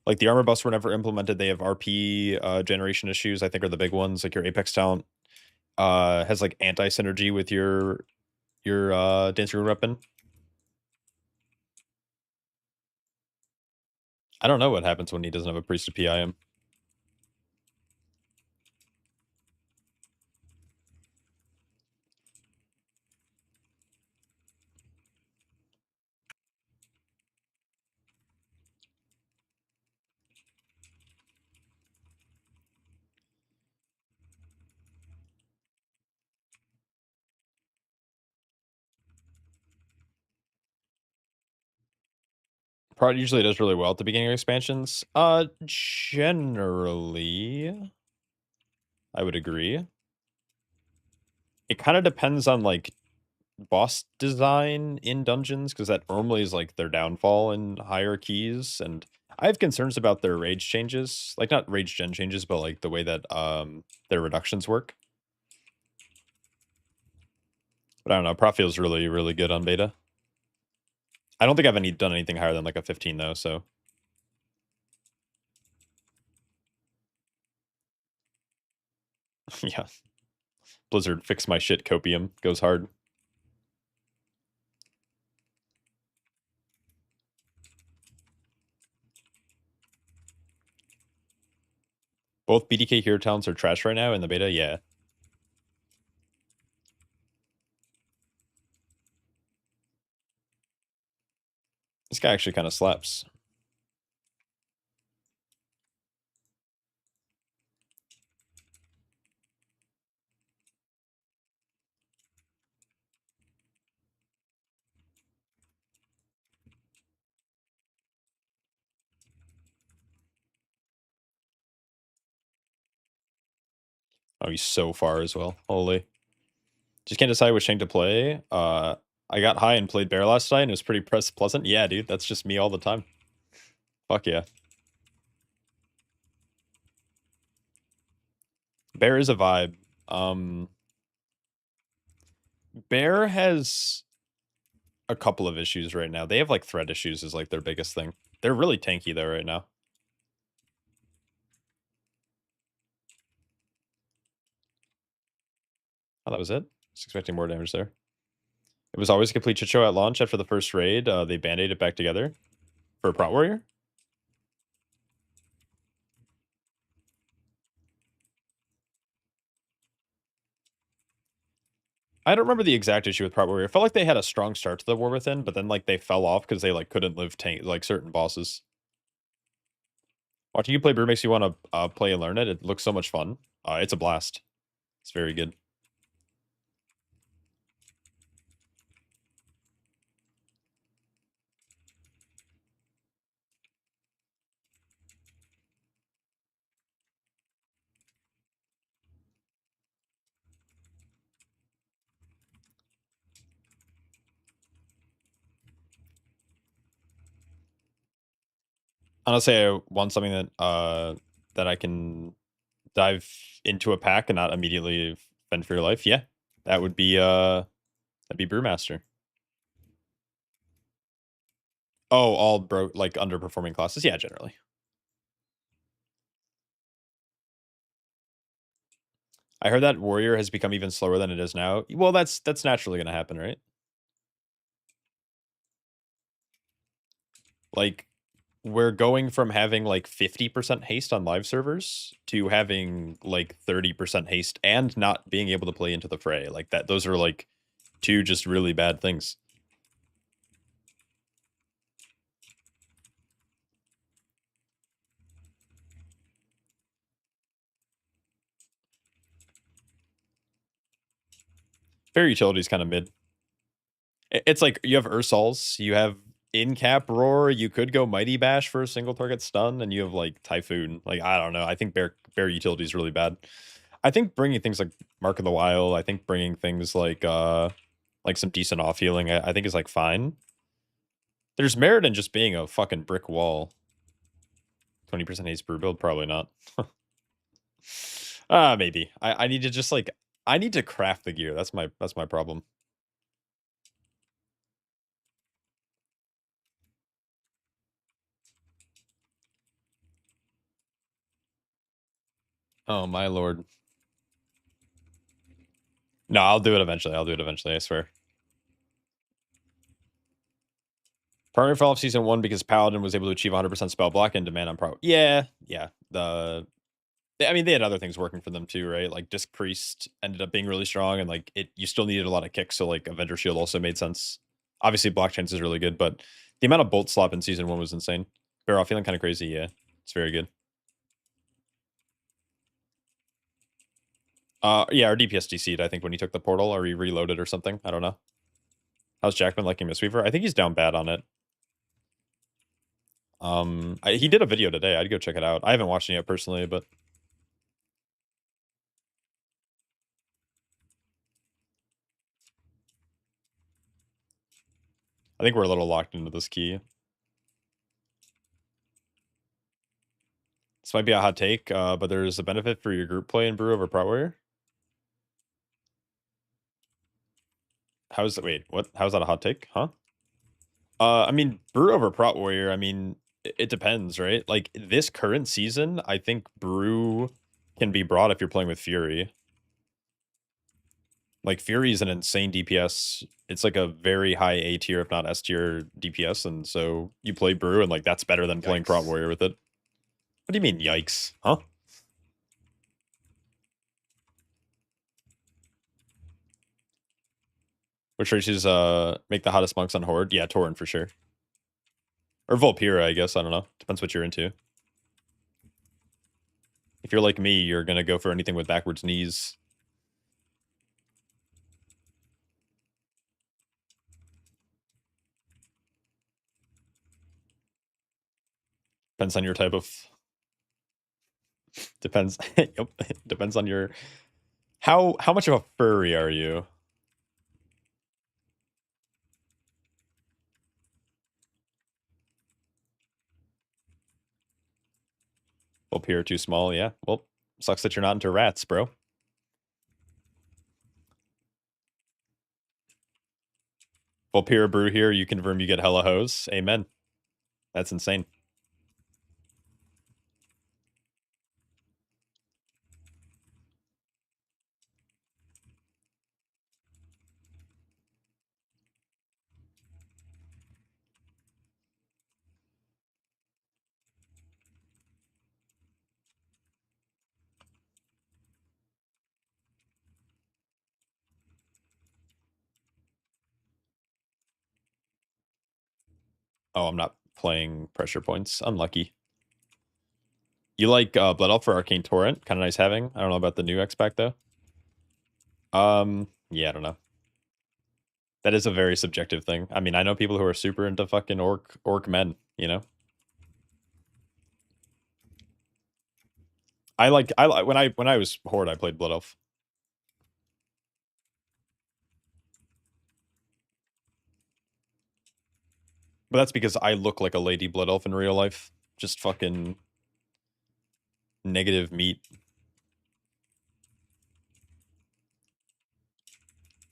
Like the armor buffs were never implemented. They have RP generation issues, I think are the big ones. Like your Apex talent has like anti-synergy with your Dancer Rune weapon. I don't know what happens when he doesn't have a priest to PI him. Prot usually does really well at the beginning of expansions. Generally, I would agree. It kind of depends on like boss design in dungeons because that normally is like their downfall in higher keys, and I have concerns about their rage changes, like not rage gen changes, but like the way that their reductions work. But I don't know. Prot feels really really good on beta. I don't think I've done anything higher than like a 15 though, so. Yeah. Blizzard, fix my shit, copium. Goes hard. Both BDK hero talents are trash right now in the beta, yeah. This guy actually kind of slaps. Oh, he's so far as well. Holy. Just can't decide which tank to play. I got high and played bear last night and it was pretty pleasant. Yeah, dude, that's just me all the time. Fuck yeah. Bear is a vibe. Bear has a couple of issues right now. They have like threat issues is like their biggest thing. They're really tanky though right now. Oh, that was it? Just expecting more damage there. It was always a complete shit show at launch after the first raid. They band-aided back together for a Prot Warrior. I don't remember the exact issue with Prot Warrior. I felt like they had a strong start to the War Within, but then like they fell off because they like couldn't live tank like certain bosses. Watching you play Brew makes you want to play and learn it. It looks so much fun. It's a blast. It's very good. Honestly, I want something that I can dive into a pack and not immediately fend for your life. Yeah, that'd be Brewmaster. Oh, all broke like underperforming classes. Yeah, generally. I heard that Warrior has become even slower than it is now. Well, that's naturally gonna happen, right? Like, we're going from having like 50% haste on live servers to having like 30% haste and not being able to play into the fray. Like that, those are like two just really bad things. Fair utility is kind of mid. It's like you have Ursals, you have in-cap Roar, you could go Mighty Bash for a single target stun, and you have like Typhoon. Like, I don't know. I think bear utility is really bad. I think bringing things like Mark of the Wild, I think bringing things like some decent off healing, I think is like fine. There's merit in just being a fucking brick wall. 20% haste brew build, probably not. Maybe. I need to just like I need to craft the gear. That's my problem. Oh my lord. No, I'll do it eventually. I'll do it eventually, I swear. Primary fell off season 1 because Paladin was able to achieve 100% spell block and demand on pro. Yeah. I mean, they had other things working for them too, right? Like Disc Priest ended up being really strong, and like you still needed a lot of kicks, so like Avenger Shield also made sense. Obviously, Block Chance is really good, but the amount of Bolt Slop in season 1 was insane. Barrel feeling kind of crazy, yeah. It's very good. Yeah, our DPS DC'd, I think, when he took the portal, or he reloaded or something. I don't know. How's Jackman liking Mistweaver? I think he's down bad on it. He did a video today. I'd go check it out. I haven't watched it yet personally, but I think we're a little locked into this key. This might be a hot take, but there's a benefit for your group play in Brew over Prot Warrior. Wait, what? How's that a hot take? Huh? I mean, Brew over Prot Warrior, I mean, it depends, right? Like, this current season, I think Brew can be brought if you're playing with Fury. Like, Fury is an insane DPS. It's like a very high A tier, if not S tier DPS, and so you play Brew, and like, that's better than playing Prot Warrior with it. What do you mean, yikes? Huh? Which races make the hottest monks on Horde? Yeah, Tauren for sure. Or Volpira, I guess. I don't know. Depends what you're into. If you're like me, you're gonna go for anything with backwards knees. Depends on your type of... Depends. Yep. Depends on your... How much of a furry are you? Volpir too small, yeah. Well, sucks that you're not into rats, bro. Volpir brew here, you confirm you get hella hose. Amen. That's insane. Oh, I'm not playing pressure points. Unlucky. You like Blood Elf for Arcane Torrent? Kind of nice having. I don't know about the new X pack though. Yeah, I don't know. That is a very subjective thing. I mean, I know people who are super into fucking orc men, you know? I like when I was Horde, I played Blood Elf. But that's because I look like a lady Blood Elf in real life. Just fucking negative meat.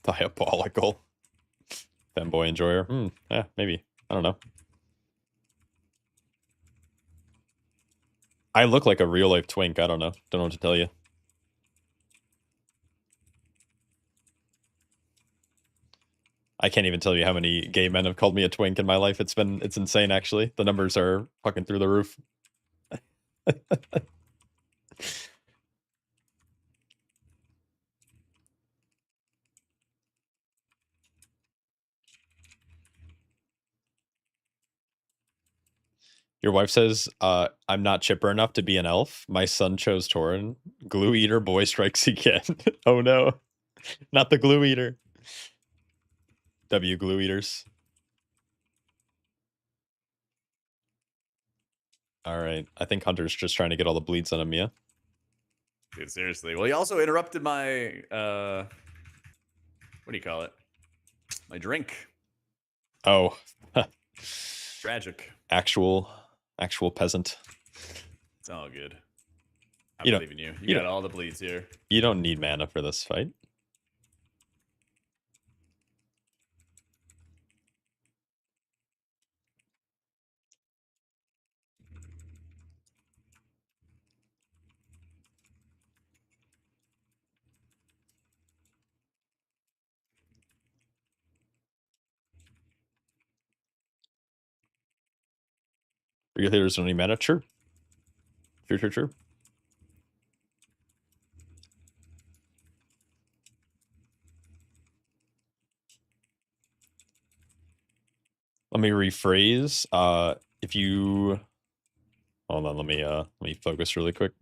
Diabolical. Femboy enjoyer. Yeah, maybe. I don't know. I look like a real life twink. I don't know. Don't know what to tell you. I can't even tell you how many gay men have called me a twink in my life. It's insane actually. The numbers are fucking through the roof. Your wife says, I'm not chipper enough to be an elf. My son chose Tauren. Glue eater boy strikes again. Oh no. Not the glue eater. W glue eaters. Alright. I think Hunter's just trying to get all the bleeds on him, yeah? Dude, seriously. Well, he also interrupted my what do you call it? My drink. Oh. Tragic. Actual peasant. It's all good. I You know- believe in you. you You got know- all the bleeds here. You don't need mana for this fight. Real healers don't need mana. True. True. Let me rephrase. If you hold on, let me focus really quick.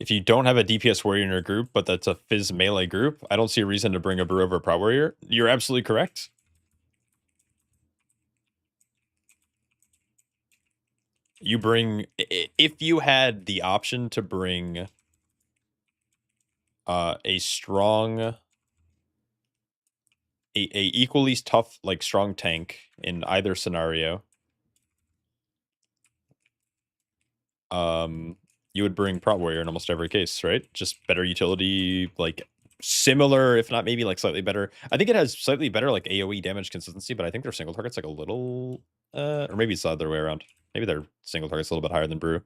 If you don't have a DPS warrior in your group, but that's a Fizz melee group, I don't see a reason to bring a brew over a Prot warrior. You're absolutely correct. You bring if you had the option to bring a strong a equally tough, like strong tank in either scenario, you would bring Prot warrior in almost every case, right? Just better utility, like similar, if not maybe like slightly better. I think it has slightly better like AoE damage consistency, but I think their single target's like a little or maybe it's the other way around. Maybe their single target's a little bit higher than brew.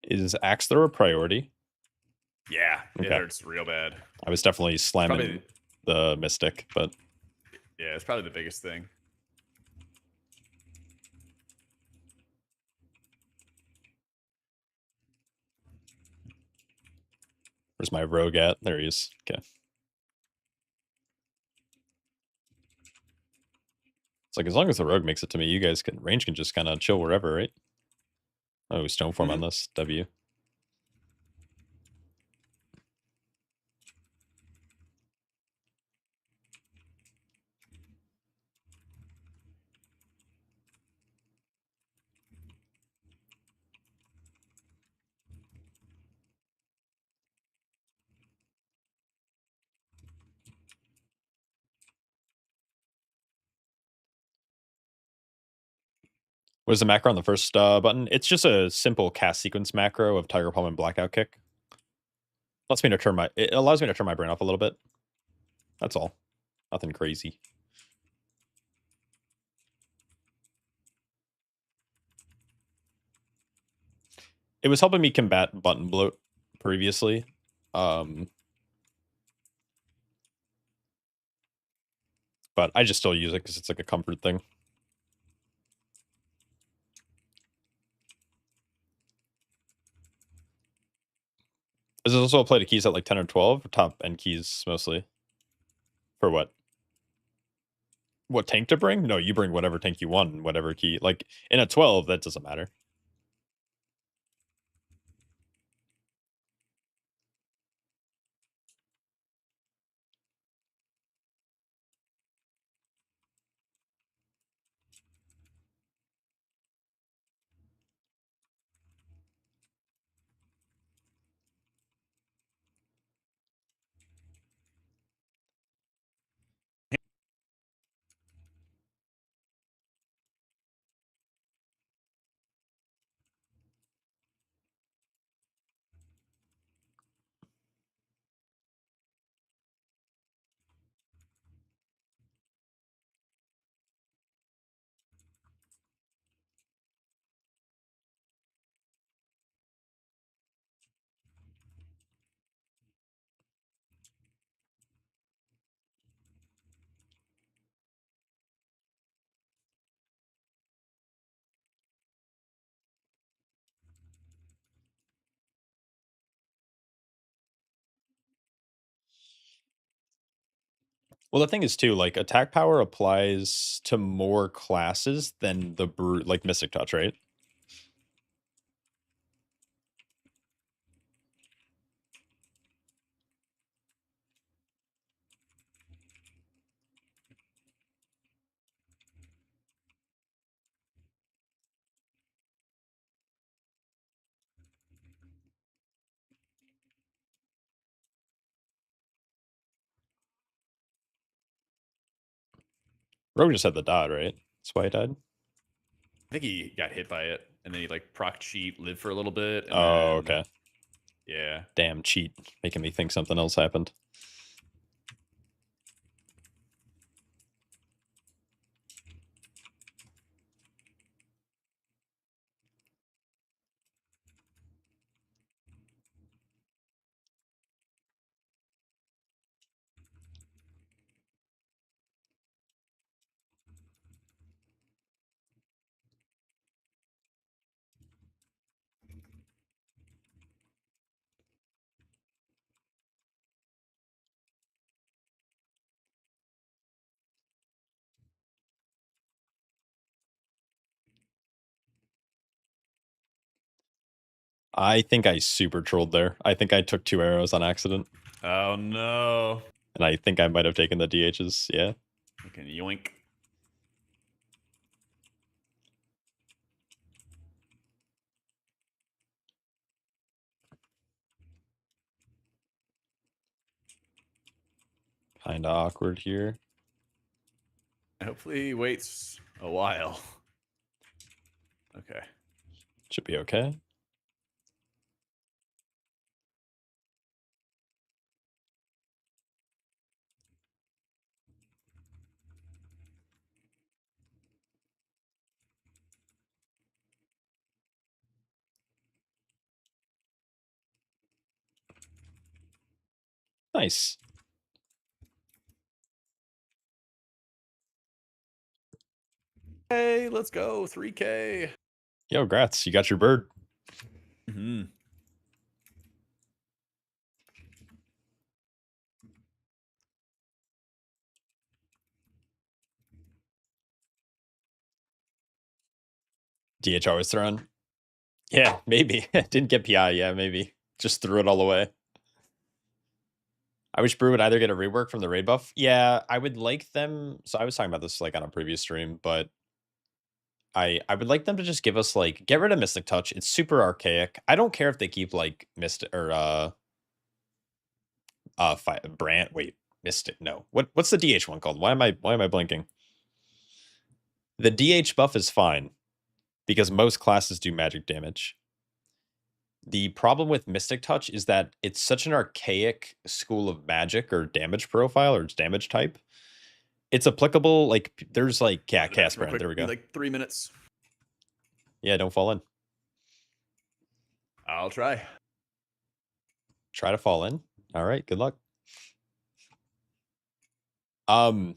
Is Axe Throw a priority? Yeah, it Okay. hurts real bad. I was definitely slamming Probably, the Mystic, but yeah, it's probably the biggest thing. where's my rogue at? There he is. Okay. It's like as long as the rogue makes it to me, you guys can range can just kind of chill wherever, right? Oh, Stoneform on this W. What is the macro on the first button? It's just a simple cast sequence macro of Tiger Palm and Blackout Kick. It allows me to turn my brain off a little bit. That's all. Nothing crazy. It was helping me combat button bloat previously. But I just still use it because it's like a comfort thing. Is it also a play to keys at like 10 or 12? Or top end keys mostly? For what? What tank to bring? No, you bring whatever tank you want, whatever key. Like in a 12, that doesn't matter. Well, the thing is too, like attack power applies to more classes than the brute, like Mystic Touch, right? Rogue just had the dot, right? That's why he died. I think he got hit by it, and then he like proc cheat, live for a little bit. And Oh, then, okay. Yeah. Damn cheat, making me think something else happened. I think I super trolled there. I think I took 2 arrows on accident, Oh no. and I think I might have taken the DHs. Yeah. Fucking yoink. Kind of awkward here. Hopefully he waits a while. Okay. Should be okay. Nice. Hey, let's go 3K. Yo, grats. You got your bird. Mm-hmm. DHR was thrown. Yeah, maybe. Didn't get PI. Yeah, maybe. Just threw it all away. I wish Brew would either get a rework from the raid buff. Yeah, I would like them. So I was talking about this like on a previous stream, but I would like them to just give us like get rid of Mystic Touch. It's super archaic. I don't care if they keep like Mystic or Brand. Wait, Mystic. No. What's the DH one called? Why am I blinking? The DH buff is fine because most classes do magic damage. The problem with Mystic Touch is that it's such an archaic school of magic or damage profile or damage type. It's applicable, like, there's like, yeah, Chaos Brand, there we go. Like 3 minutes. Yeah, don't fall in. I'll try. Try to fall in. All right, good luck. I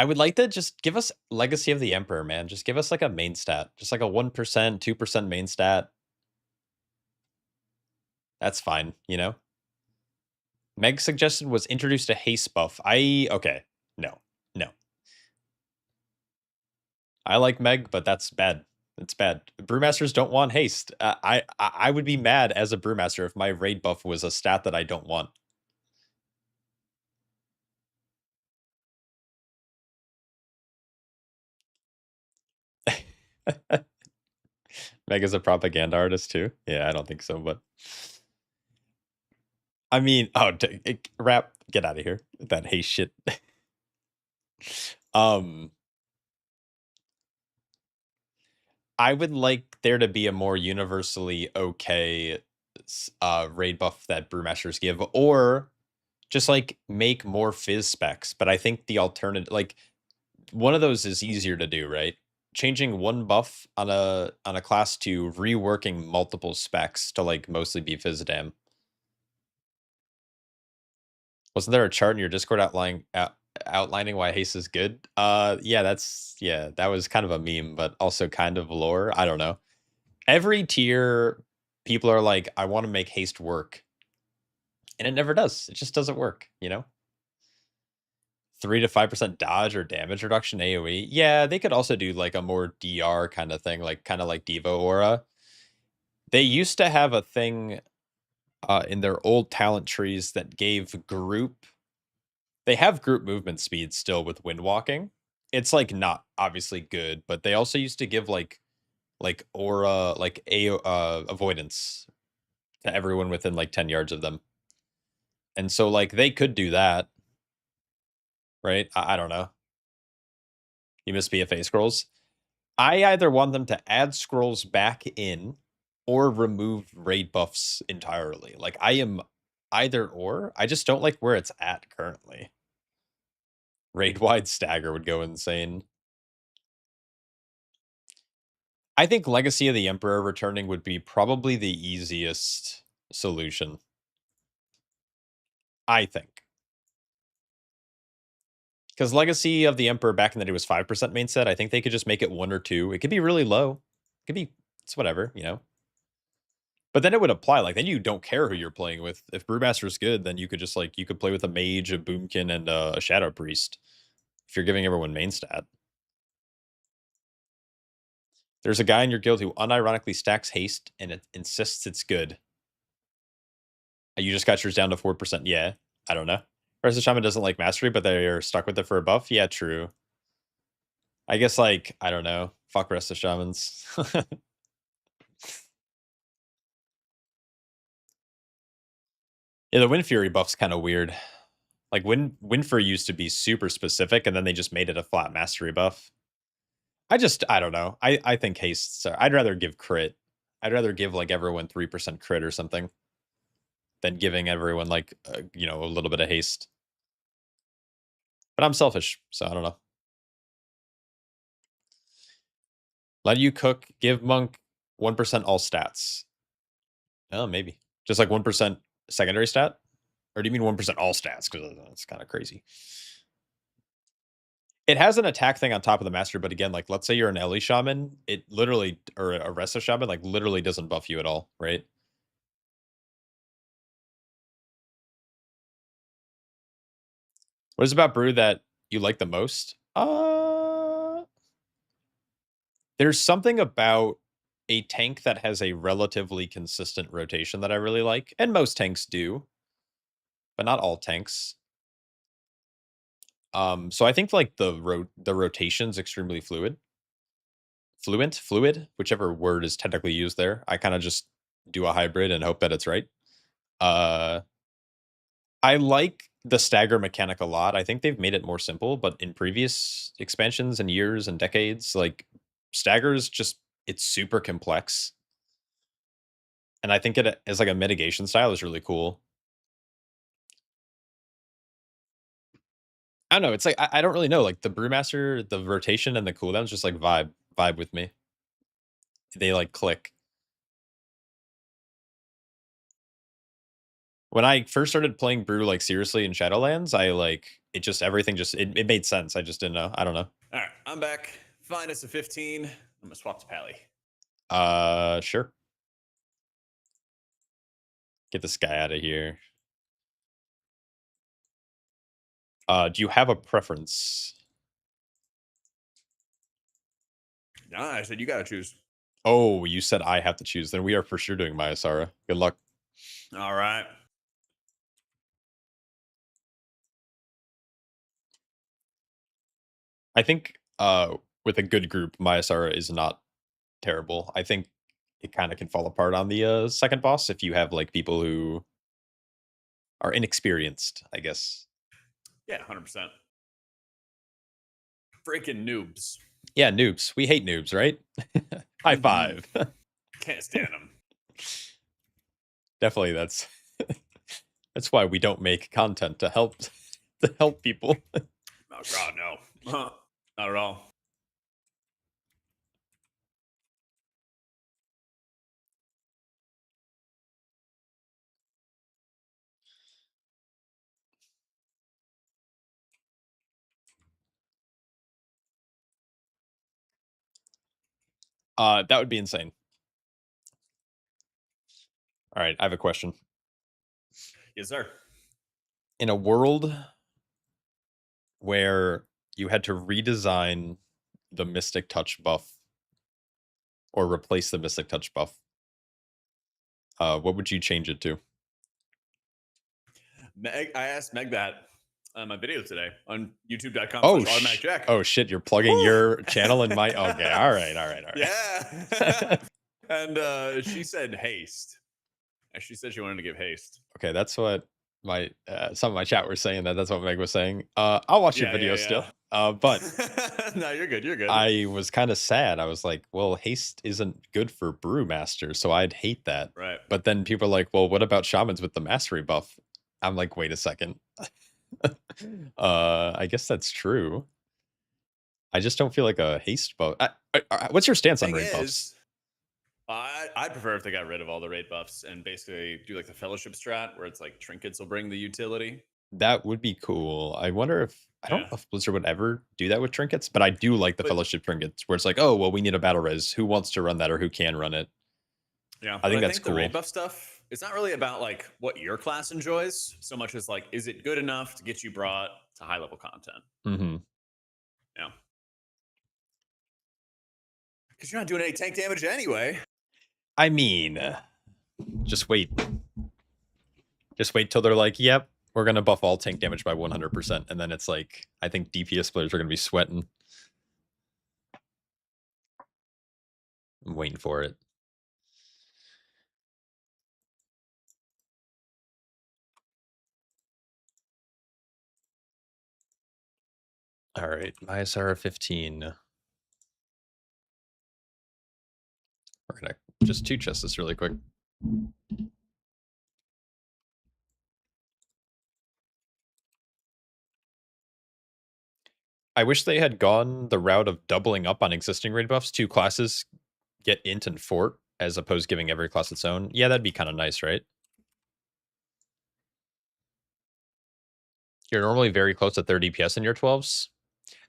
would like to just give us Legacy of the Emperor, man. Just give us like a main stat. Just like a 1%, 2% main stat. That's fine, you know? Meg suggested was introduced a haste buff. Okay. No. I like Meg, but that's bad. It's bad. Brewmasters don't want haste. I would be mad as a Brewmaster if my raid buff was a stat that I don't want. Meg is a propaganda artist too. Yeah, I don't think so, but I mean, rap, get out of here with that haste shit. I would like there to be a more universally okay raid buff that Brewmasters give, or just like make more fizz specs. But I think the alternative, like one of those is easier to do, right? Changing one buff on a class to reworking multiple specs to like mostly be Fizzadam. Wasn't there a chart in your Discord outlining why haste is good? Yeah, that was kind of a meme, but also kind of lore. I don't know. Every tier, people are like, I want to make haste work. And it never does. It just doesn't work, you know? 3 to 5% dodge or damage reduction AoE. Yeah, they could also do like a more DR kind of thing, like kind of like Devo Aura. They used to have a thing in their old talent trees that gave group. They have group movement speed still with wind walking. It's like not obviously good, but they also used to give like aura, like avoidance to everyone within like 10 yards of them. And so like they could do that. Right? I don't know. You miss BFA scrolls. I either want them to add scrolls back in or remove raid buffs entirely. Like I am either or. I just don't like where it's at currently. Raid wide stagger would go insane. I think Legacy of the Emperor returning would be probably the easiest solution. I think. Because Legacy of the Emperor back in the day was 5% main set. I think they could just make it 1 or 2. It could be really low. It could be, it's whatever, you know? But then it would apply, like, then you don't care who you're playing with. If Brewmaster's good, then you could just, like, you could play with a Mage, a Boomkin, and a Shadow Priest. If you're giving everyone main stat. There's a guy in your guild who unironically stacks haste and it insists it's good. You just got yours down to 4%. Yeah, I don't know. Rest of Shaman doesn't like mastery, but they're stuck with it for a buff. Yeah, true. I guess, like, I don't know. Fuck Rest of Shamans. Yeah, the Wind Fury buff's kind of weird. Like, Wind Fury used to be super specific, and then they just made it a flat mastery buff. I don't know. I think haste. I'd rather give crit. I'd rather give like everyone 3% crit or something than giving everyone like you know, a little bit of haste. But I'm selfish, so I don't know. Let you cook. Give monk 1% all stats. Oh, maybe just like 1% secondary stat. Or do you mean 1% all stats? Because that's kind of crazy. It has an attack thing on top of the master, but again, like let's say you're an Ellie shaman, it literally, or a Resta shaman, like literally doesn't buff you at all, right? What is about brew that you like the most? There's something about a tank that has a relatively consistent rotation that I really like, and most tanks do, but not all tanks. So I think like the rotation's extremely fluid, whichever word is technically used there. I kind of just do a hybrid and hope that it's right. I like the stagger mechanic a lot. I think they've made it more simple, but in previous expansions and years and decades, like staggers just, it's super complex. And I think it as like a mitigation style is really cool. I don't know. It's like I don't really know. Like the Brewmaster, the rotation and the cooldowns just like vibe with me. They like click. When I first started playing Brew like seriously in Shadowlands, I like it just everything just it made sense. I just didn't know. I don't know. All right, I'm back. Find us a 15. I'm gonna swap to Pally. Sure. Get this guy out of here. Do you have a preference? Nah, I said you gotta choose. Oh, you said I have to choose. Then we are for sure doing Maya Sara. Good luck. All right. I think with a good group, Maya Sara is not terrible. I think it kind of can fall apart on the second boss if you have like people who are inexperienced, I guess. Yeah, 100%. Freaking noobs. Yeah, noobs. We hate noobs, right? High five. Can't stand them. Definitely, that's that's why we don't make content to help people. Oh God, no. Not at all. That would be insane. All right, I have a question. Yes, sir. In a world where you had to redesign the Mystic Touch buff or replace the Mystic Touch buff, what would you change it to? Meg, I asked Meg that on my video today on youtube.com. Oh, Automatic Jack. oh shit, you're plugging your channel in my okay, all right. Yeah. And she said haste. And she said she wanted to give haste. Okay, that's what my some of my chat were saying that's what Meg was saying. I'll watch your Yeah, video yeah, still. But no, you're good. You're good. I was kind of sad. I was like, well, haste isn't good for Brewmaster, so I'd hate that. Right. But then people are like, well, what about shamans with the mastery buff? I'm like, wait a second. I guess that's true. I just don't feel like a haste buff. What's your stance on Thing raid buffs? is, I'd prefer if they got rid of all the raid buffs and basically do like the fellowship strat where it's like trinkets will bring the utility. That would be cool. I wonder if I don't Yeah. know if Blizzard would ever do that with trinkets, but I do like the But- fellowship trinkets where it's like, oh well, we need a battle res. Who wants to run that or who can run it? Yeah, I think but that's The raid cool. buff stuff, it's not really about like what your class enjoys so much as like, is it good enough to get you brought to high level content? Mm-hmm. Yeah. Because you're not doing any tank damage anyway. I mean, just wait. Just wait till they're like, yep, we're gonna buff all tank damage by 100%, and then it's like, I think DPS players are gonna be sweating. I'm waiting for it. All right, Myasara 15. We're gonna just two chest this really quick. I wish they had gone the route of doubling up on existing raid buffs. Two classes get int and fort as opposed to giving every class its own. Yeah, that'd be kind of nice, right? You're normally very close to 30 DPS in your 12s.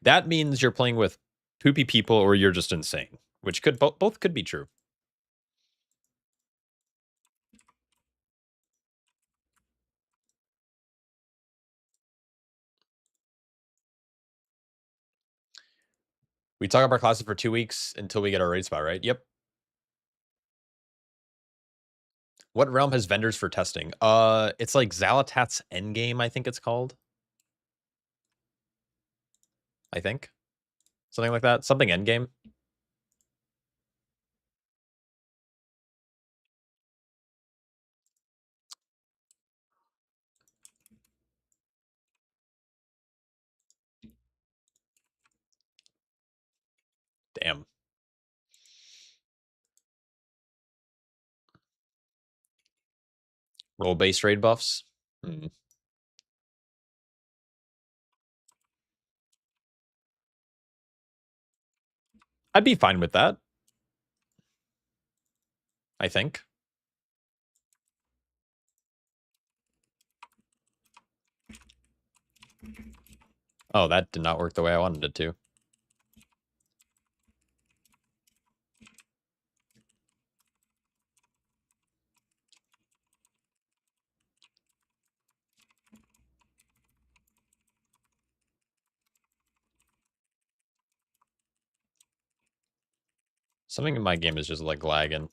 That means you're playing with poopy people or you're just insane, which could both could be true. We talk about classes for 2 weeks until we get our raid spot, right? Yep. What realm has vendors for testing? It's like Xalatat's Endgame, I think it's called. I think. Something like that. Something Endgame. Damn. Role-based raid buffs. I'd be fine with that. I think. Oh, that did not work the way I wanted it to. Something in my game is just like lagging.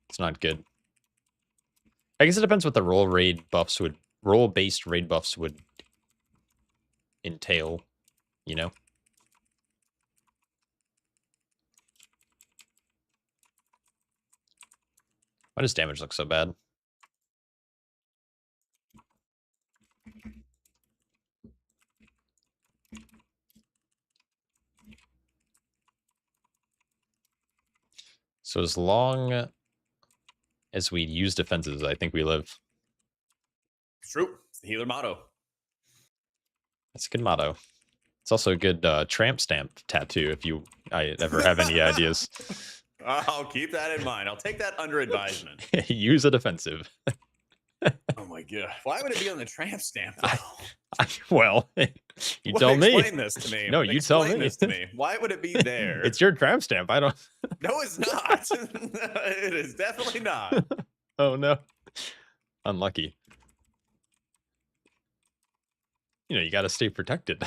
It's not good. I guess it depends what the role-based raid buffs would entail, you know? Why does damage look so bad? So as long as we use defenses, I think we live. It's true. It's the healer motto. That's a good motto. It's also a good tramp stamp tattoo if I ever have any ideas. I'll keep that in mind. I'll take that under advisement. Use a defensive. Oh my god. Why would it be on the tramp stamp? Well, you tell me. Explain this to me. No, you tell me. This to me. Why would it be there? It's your tramp stamp. I don't. No, it's not. It is definitely not. Oh no. Unlucky. You know, you got to stay protected.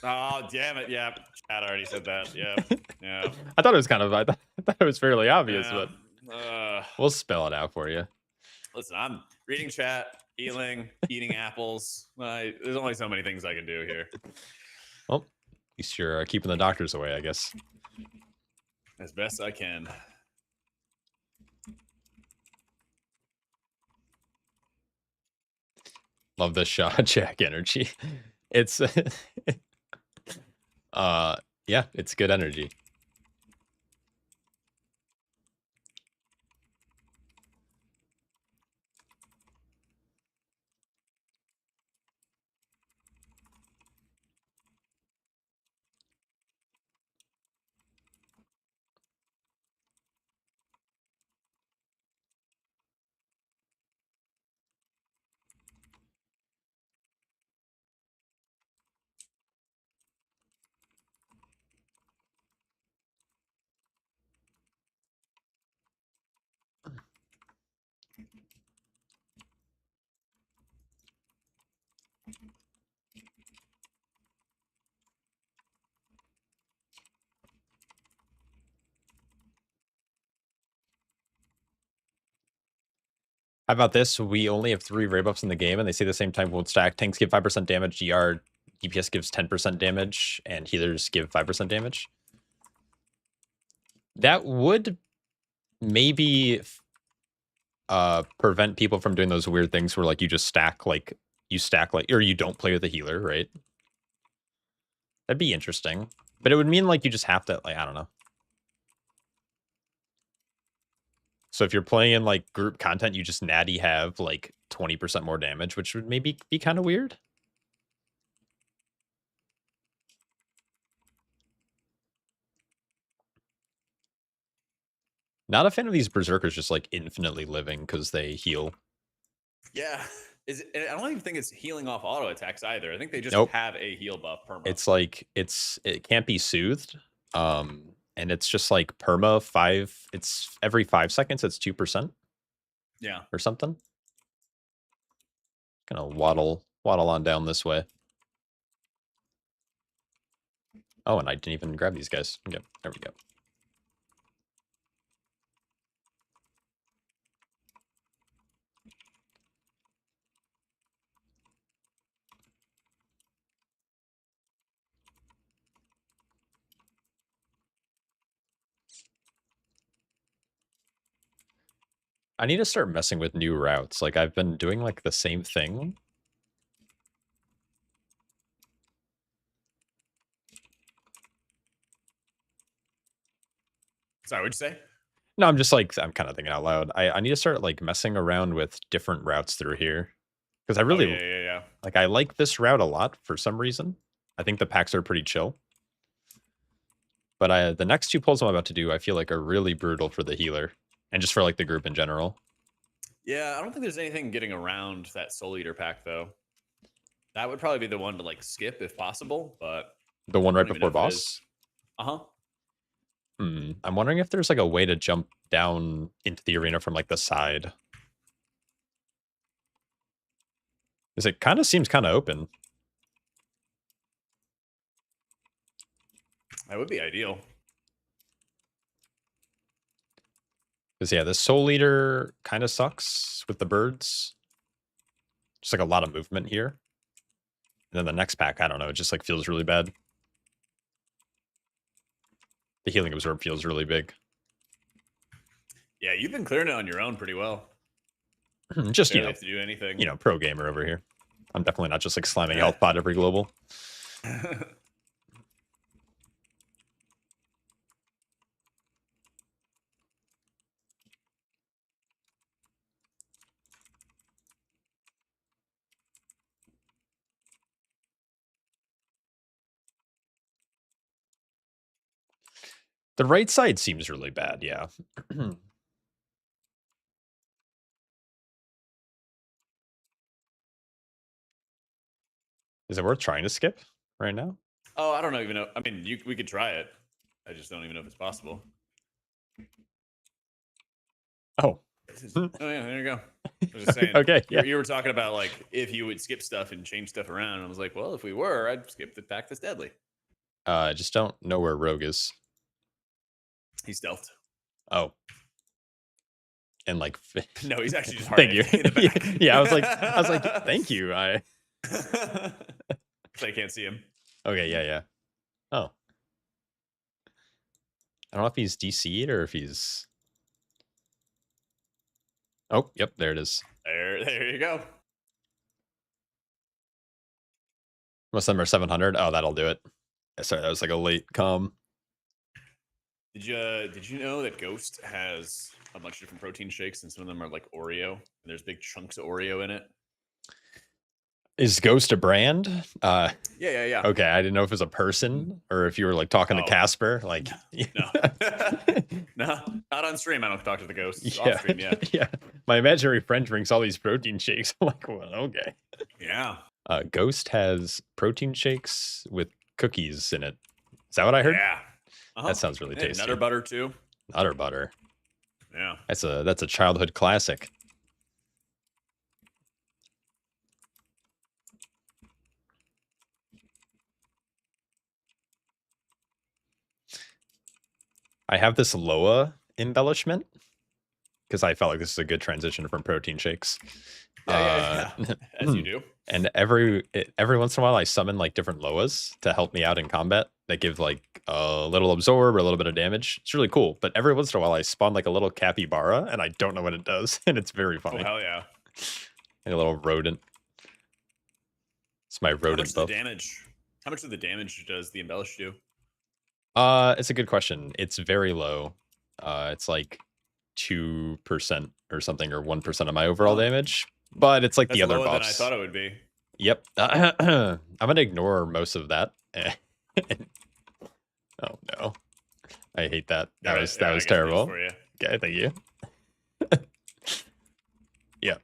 Oh, damn it. Yeah. Chad already said that. Yeah. Yeah. I thought it was I thought it was fairly obvious, Yeah. but we'll spell it out for you. Listen, I'm reading chat, healing, eating apples. There's only so many things I can do here. Well, at least you're keeping the doctors away, I guess. As best I can. Love the Shah Jack energy. It's yeah, it's good energy. How about this? We only have 3 raid buffs in the game, and they say the same time won't stack. Tanks give 5% damage, GR, DPS gives 10% damage, and healers give 5% damage. That would maybe prevent people from doing those weird things where like you just stack or you don't play with a healer, right? That'd be interesting. But it would mean like you just have to, like, I don't know. So if you're playing in like group content, you just natty have like 20% more damage, which would maybe be kind of weird. Not a fan of these berserkers just like infinitely living because they heal. Yeah. I don't even think it's healing off auto attacks either. I think they just Nope. have a heal buff perma. It's like it can't be soothed. And it's just like perma 5. It's every 5 seconds. It's 2% yeah. or something. Gonna waddle on down this way. Oh, and I didn't even grab these guys. Okay, there we go. I need to start messing with new routes. Like I've been doing like the same thing. Sorry, what'd you say? No, I'm just like, I'm kind of thinking out loud. I need to start like messing around with different routes through here. Because I really, yeah. like, I like this route a lot for some reason. I think the packs are pretty chill. But the next 2 pulls I'm about to do, I feel like are really brutal for the healer. And just for like the group in general. Yeah, I don't think there's anything getting around that Soul Eater pack though. That would probably be the one to like skip if possible, but The one I right don't even before know if it is. boss. Uh-huh. I'm wondering if there's like a way to jump down into the arena from like the side. Because it kind of seems kind of open. That would be ideal. Because yeah, this Soul Eater kind of sucks with the birds. Just like a lot of movement here. And then the next pack, I don't know, it just like feels really bad. The Healing Absorb feels really big. Yeah, you've been clearing it on your own pretty well. Just, Barely have to do anything. pro gamer over here. I'm definitely not just like slamming Yeah. health pot every global. The right side seems really bad, yeah. Is it worth trying to skip right now? Oh, I don't even know. I mean, we could try it. I just don't even know if it's possible. Oh. Oh yeah, there you go. I was just saying. Okay, You, yeah. you were talking about like if you would skip stuff and change stuff around. And I was like, well, if we were, I'd skip the pack that's deadly. I just don't know where Rogue is. He's stealthed. Oh. And like No, he's actually just hard thank you. in the back. Yeah, I was like, thank you. So I can't see him. Okay, yeah. Oh. I don't know if he's DC'd or if he's... Oh, yep, there it is. There you go. Most of them are 700. Oh, that'll do it. Sorry, that was like a late com. Did you know that Ghost has a bunch of different protein shakes and some of them are like Oreo and there's big chunks of Oreo in it? Is Ghost a brand? Yeah. Okay, I didn't know if it was a person or if you were like talking to Oh. Casper. Like, No. No, not on stream. I don't talk to the ghosts. yeah, Off stream, yeah. yeah. My imaginary friend drinks all these protein shakes. I'm like, well, okay. Yeah. Ghost has protein shakes with cookies in it. Is that what I heard? Yeah. Uh-huh. That sounds really Hey, tasty. Nutter butter too. Nutter butter. Yeah. That's a childhood classic. I have this Loa embellishment because I felt like this is a good transition from protein shakes. Yeah. As you do. And every once in a while, I summon like different Loas to help me out in combat. That give like a little absorb or a little bit of damage. It's really cool. But every once in a while, I spawn like a little capybara, and I don't know what it does, and it's very Oh funny. hell yeah. Like a little rodent. It's my How much rodent of the buff. damage? How much of the damage does the embellish do? It's a good question. It's very low. It's like 2% or something, or 1% of my overall Oh. damage. But it's like That's the other lower than I buffs. thought it would be. Yep. I'm gonna ignore most of that. Oh no. I hate that. That Alright, was yeah, I was guess it is terrible. for you. Okay, thank you. Yeah.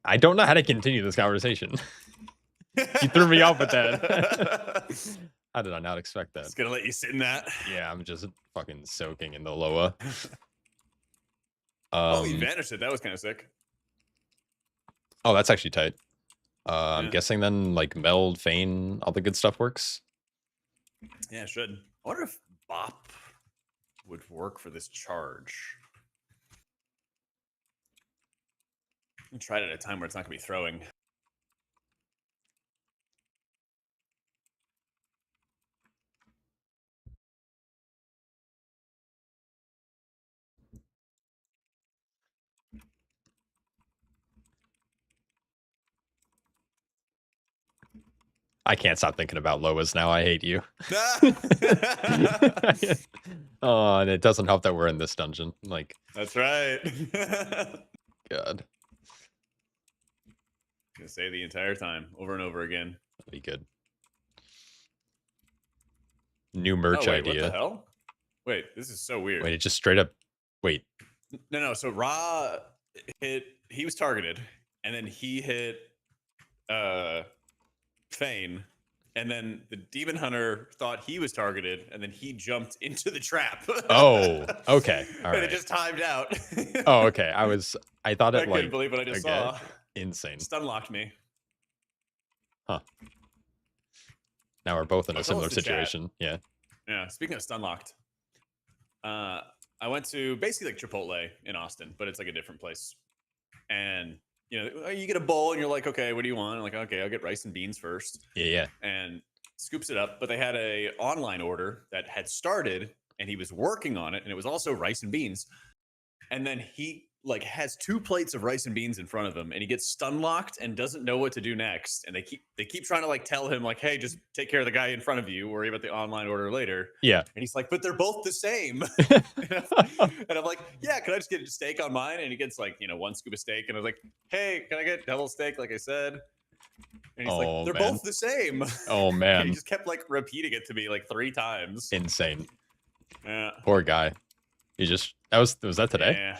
I don't know how to continue this conversation. You threw me off with that. How did I not expect that? Just gonna let you sit in that. Yeah, I'm just fucking soaking in the Loa. Oh, you vanished it. That was kind of sick. Oh, that's actually tight. I'm Yeah. guessing then like meld, feign, all the good stuff works. Yeah, it should. I wonder if Bop would work for this charge. Try it at a time where it's not gonna be throwing. I can't stop thinking about Loas now. I hate you. Oh, and it doesn't help that we're in this dungeon. Like, That's right. God, Gonna say the entire time, over and over again. that'd be good. New merch Oh, wait, idea. what the hell? Wait, this is so weird. Wait, it just straight up. Wait, No. So Ra hit. He was targeted, and then he hit Fane, and then the Demon Hunter thought he was targeted, and then he jumped into the trap. Oh, okay, all and right. it just timed out. Oh, okay. I thought I it couldn't like believe what I just okay. saw. Insane. Stun locked me. Huh. Now we're both in Oh, a tell us similar the chat. situation. Yeah. Yeah. Speaking of stun locked, I went to basically like Chipotle in Austin, but it's like a different place. And you know, you get a bowl and you're like, okay, what do you want? I'm like, okay, I'll get rice and beans first. Yeah. And scoops it up. But they had a online order that had started and he was working on it, and it was also rice and beans. And then he like has 2 plates of rice and beans in front of him, and he gets stun locked and doesn't know what to do next. And they keep trying to like tell him like, hey, just take care of the guy in front of you, worry about the online order later. Yeah. And he's like, but they're both the same. And I'm like, yeah, can I just get a steak on mine? And he gets like, 1 scoop of steak. And I was like, hey, can I get double steak like I said? And he's Oh, like, they're man. both the same. Oh And man. he just kept like repeating it to me like 3 times. Insane. Yeah. Poor guy. He just was that today?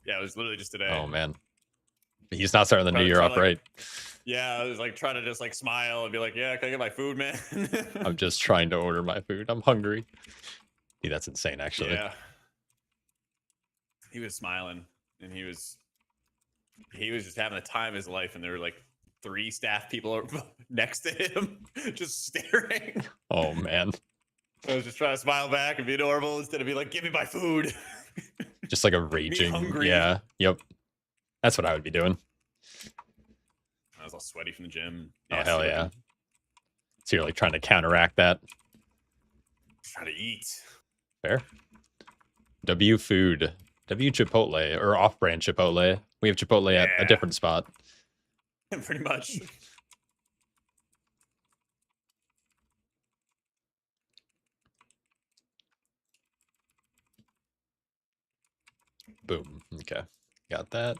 Yeah, it was literally just today. Oh man. He's not starting the new Try- year try, off like- right. Yeah, I was like trying to just like smile and be like, yeah, can I get my food, man? I'm just trying to order my food. I'm hungry. Dude, that's insane actually. Yeah. He was smiling and he was just having the time of his life, and there were like 3 staff people next to him just staring. Oh man. I was just trying to smile back and be adorable instead of be like, give me my food. Just like a raging. hungry. Yeah. Yep. That's what I would be doing. I was all sweaty from the gym. Oh hell sweaty. yeah. So you're like trying to counteract that. Trying to eat. Fair. W food. W Chipotle or off-brand Chipotle. We have Chipotle at a Yeah. different spot. Pretty much. Boom. Okay. Got that.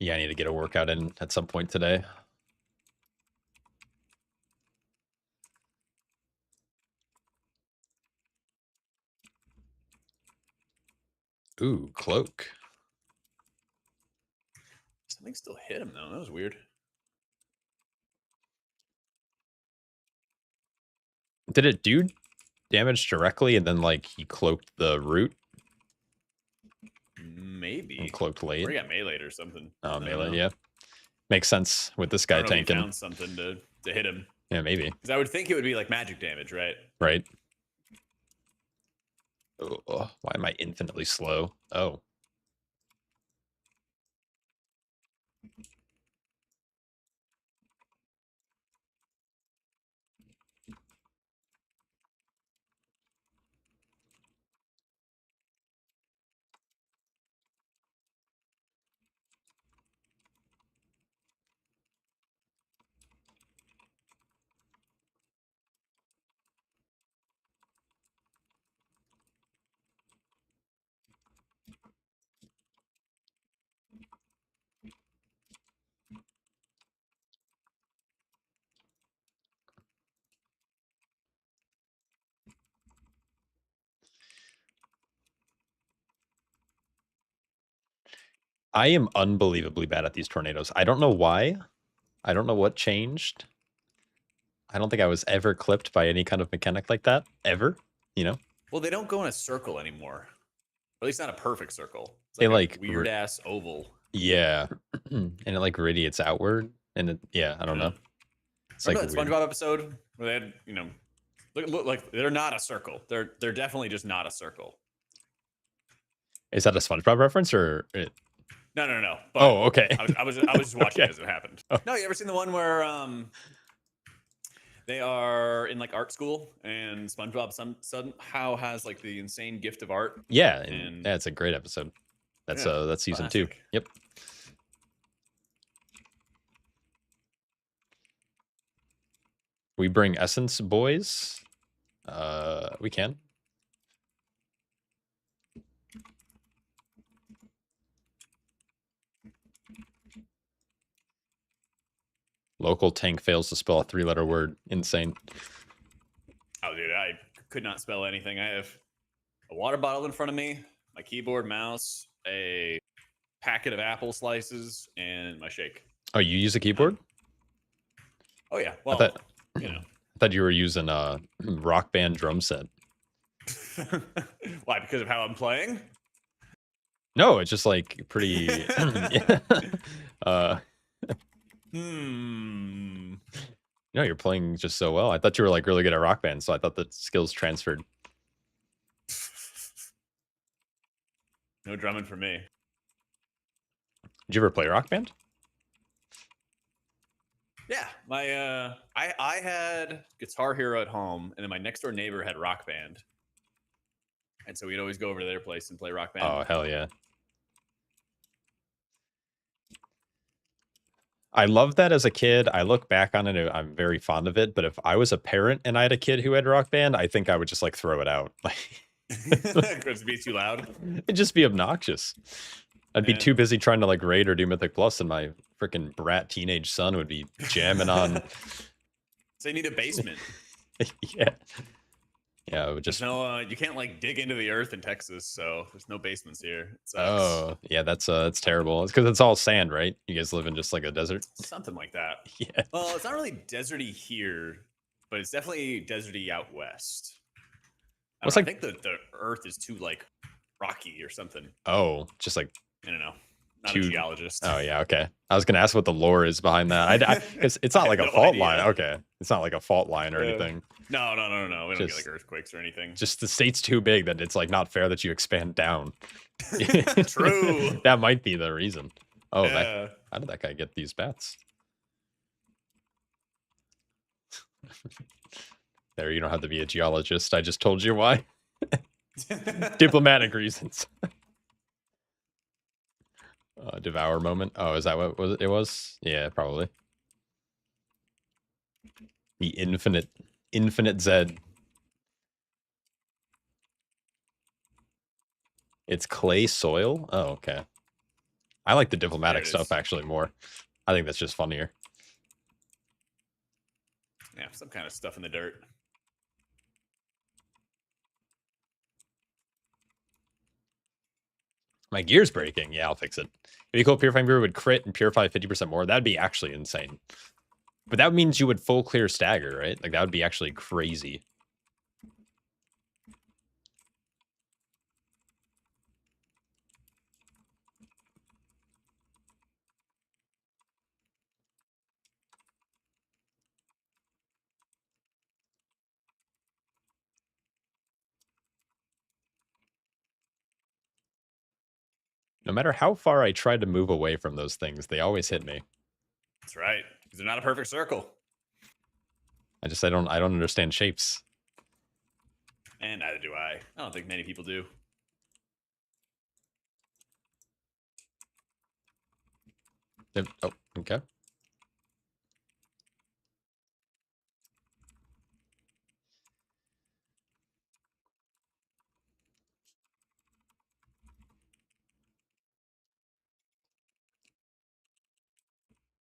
Yeah, I need to get a workout in at some point today. Ooh, cloak. Something still hit him though. That was weird. Did it do damage directly and then like he cloaked the root Maybe. and cloaked late? Or he got meleeed or something. I Oh, don't melee, know. yeah. Makes sense with this I guy don't know if he tanking. found something to hit him. Yeah, maybe. Because I would think it would be like magic damage, right? Right. Oh, why am I infinitely slow? Oh. I am unbelievably bad at these tornadoes. I don't know why. I don't know what changed. I don't think I was ever clipped by any kind of mechanic like that ever. You know, Well, they don't go in a circle anymore. Or at least not a perfect circle. It's They, a like, weird ass oval. yeah, and it like radiates outward, and yeah, I don't know. It's Remember like that weird. SpongeBob episode where they had, look like they're not a circle. They're definitely just not a circle. Is that a SpongeBob reference or? No. But Oh, okay. I was just watching Okay. it as it happened. Oh. No, you ever seen the one where they are in like art school and SpongeBob somehow has like the insane gift of art? Yeah, And- and that's a great episode. That's Yeah, that's season 2. classic. Yep. We bring essence, boys. We can. Local tank fails to spell a 3-letter word. Insane. Oh, dude, I could not spell anything. I have a water bottle in front of me, my keyboard, mouse, a packet of apple slices, and my shake. Oh, you use a keyboard? Oh yeah, I well, thought, you know. I thought you were using a Rock Band drum set. Why? Because of how I'm playing? No, it's just like pretty. Hmm. No, you're playing just so well. I thought you were like really good at Rock Band, so I thought the skills transferred. No drumming for me. Did you ever play Rock Band? Yeah, my I had Guitar Hero at home, and then my next door neighbor had Rock Band, and so we'd always go over to their place and play Rock Band. Oh, hell yeah. I love that as a kid. I look back on it, I'm very fond of it. But if I was a parent and I had a kid who had Rock Band, I think I would just like throw it out. Because it'd be too loud. It'd just be obnoxious. I'd be Yeah. too busy trying to like raid or do Mythic Plus, and my freaking brat teenage son would be jamming on. So you need a basement. Yeah. Yeah, it would There's just. no, you can't like dig into the earth in Texas, so there's no basements here. It sucks. Oh, yeah, that's terrible. It's because it's all sand, right? You guys live in just like a desert. Something like that. Yeah. Well, it's not really deserty here, but it's definitely deserty out west. I What's don't know, like- I think the earth is too like rocky or something. Oh, just like. I don't know. Not Too- a geologist. Oh yeah, okay. I was gonna ask what the lore is behind that. It's not I like a have no fault idea. line. Okay, it's not like a fault line or Yeah. anything. No. We don't get Just- like earthquakes or anything. Just the state's too big that it's like not fair that you expand down. True. That might be the reason. Oh, Yeah. how did that guy get these bats? There, you don't have to be a geologist. I just told you why. Diplomatic reasons. Devour moment. Oh, is that what it was? Yeah, probably. The infinite Zed. It's clay soil. Oh, okay. I like the diplomatic it stuff is. actually more. I think that's just funnier. Yeah, some kind of stuff in the dirt. My gear's breaking. Yeah, I'll fix it. It'd be cool if Purifying Brew would crit and purify 50% more. That'd be actually insane. But that means you would full clear stagger, right? Like that would be actually crazy. No matter how far I try to move away from those things, they always hit me. That's right. Because they're not a perfect circle. I don't understand shapes. And neither do I. I don't think many people do. Oh, okay.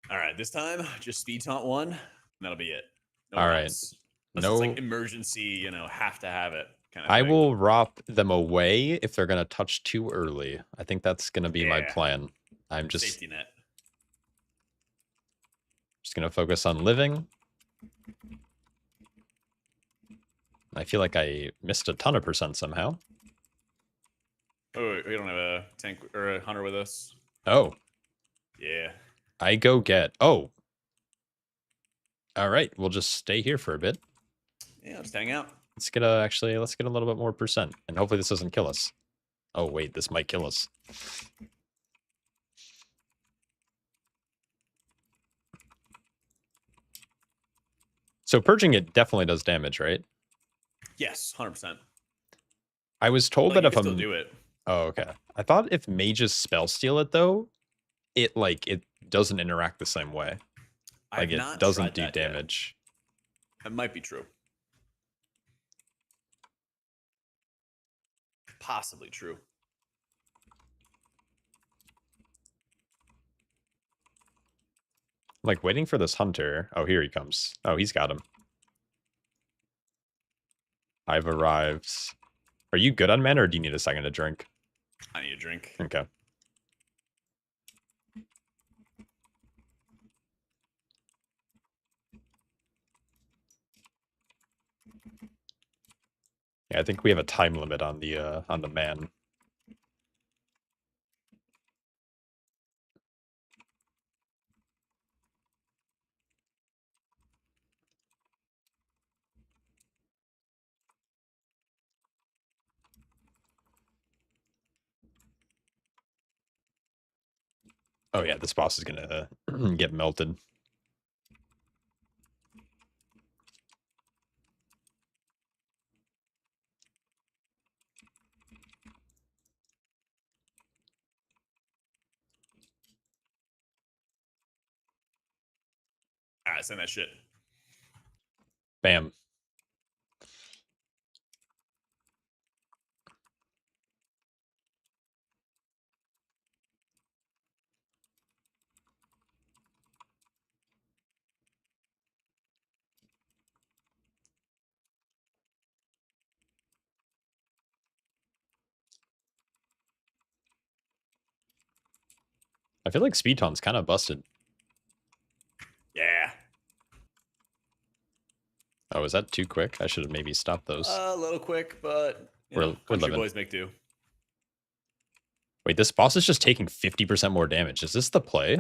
All right, this time just speed taunt one. And that'll be it. All right. else. Unless No- it's like emergency, have to have it kind of I thing. will rop them away if they're going to touch too early. I think that's going to be my Yeah. plan. I'm just Safety net. gonna focus on living. I feel like I missed a ton of percent somehow. Oh, wait, we don't have a tank or a hunter with us. Oh, Yeah. I go get. Oh. All right, we'll just stay here for a bit. Yeah, just hang out. Let's get let's get a little bit more percent, and hopefully this doesn't kill us. Oh wait, this might kill us. So purging it definitely does damage, right? Yes, 100%. I was told Like, that you if can a still do it. Oh, okay. I thought if mages spell steal it though, it doesn't interact the same way. I've Like not it doesn't tried do that yet. damage. That might be true. Possibly true. I'm like waiting for this hunter. Oh, here he comes. Oh, he's got him. I've arrived. Are you good on mana or do you need a second to drink? I need a drink. Okay. Yeah, I think we have a time limit on the man. Oh yeah, this boss is gonna get melted. Alright, send that shit. Bam. I feel like Speedton's kind of busted. Yeah. Oh, is that too quick? I should have maybe stopped those. A little quick, but We're country living. boys make do. Wait, this boss is just taking 50% more damage. Is this the play?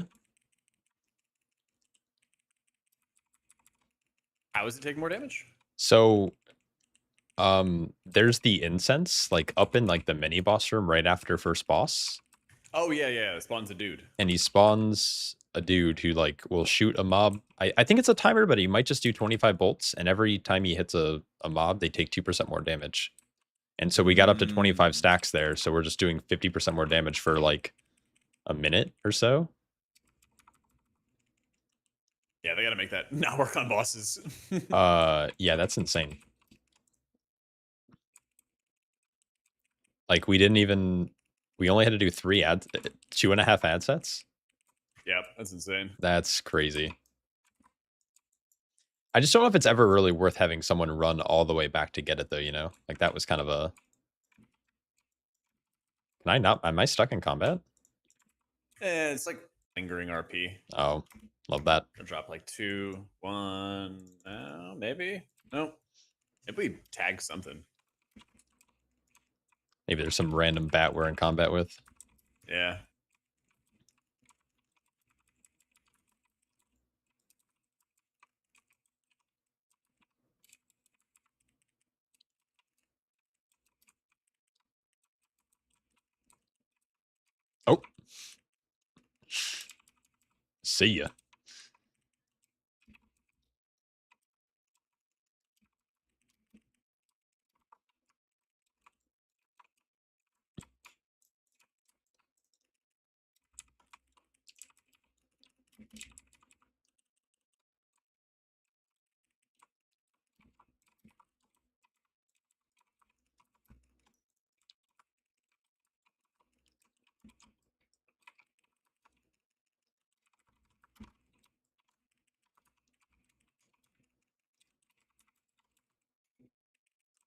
How is it taking more damage? So, there's the incense, like up in like the mini boss room right after first boss, Oh yeah, yeah. It spawns a dude. and he spawns a dude who like will shoot a mob. I think it's a timer, but he might just do 25 bolts, and every time he hits a mob, they take 2% more damage. And so we got up to 25 stacks there, so we're just doing 50% more damage for like a minute or so. Yeah, they gotta make that not work on bosses. Yeah, that's insane. Like we only had to do 2.5 ad sets. Yep, that's insane. That's crazy. I just don't know if it's ever really worth having someone run all the way back to get it though, you know? Like that was kind of a... Am I stuck in combat? It's like lingering RP. Oh, love that. I'll drop like 2, 1, maybe? No. Maybe we tag something. Maybe there's some random bat we're in combat with. Yeah. Oh. See ya.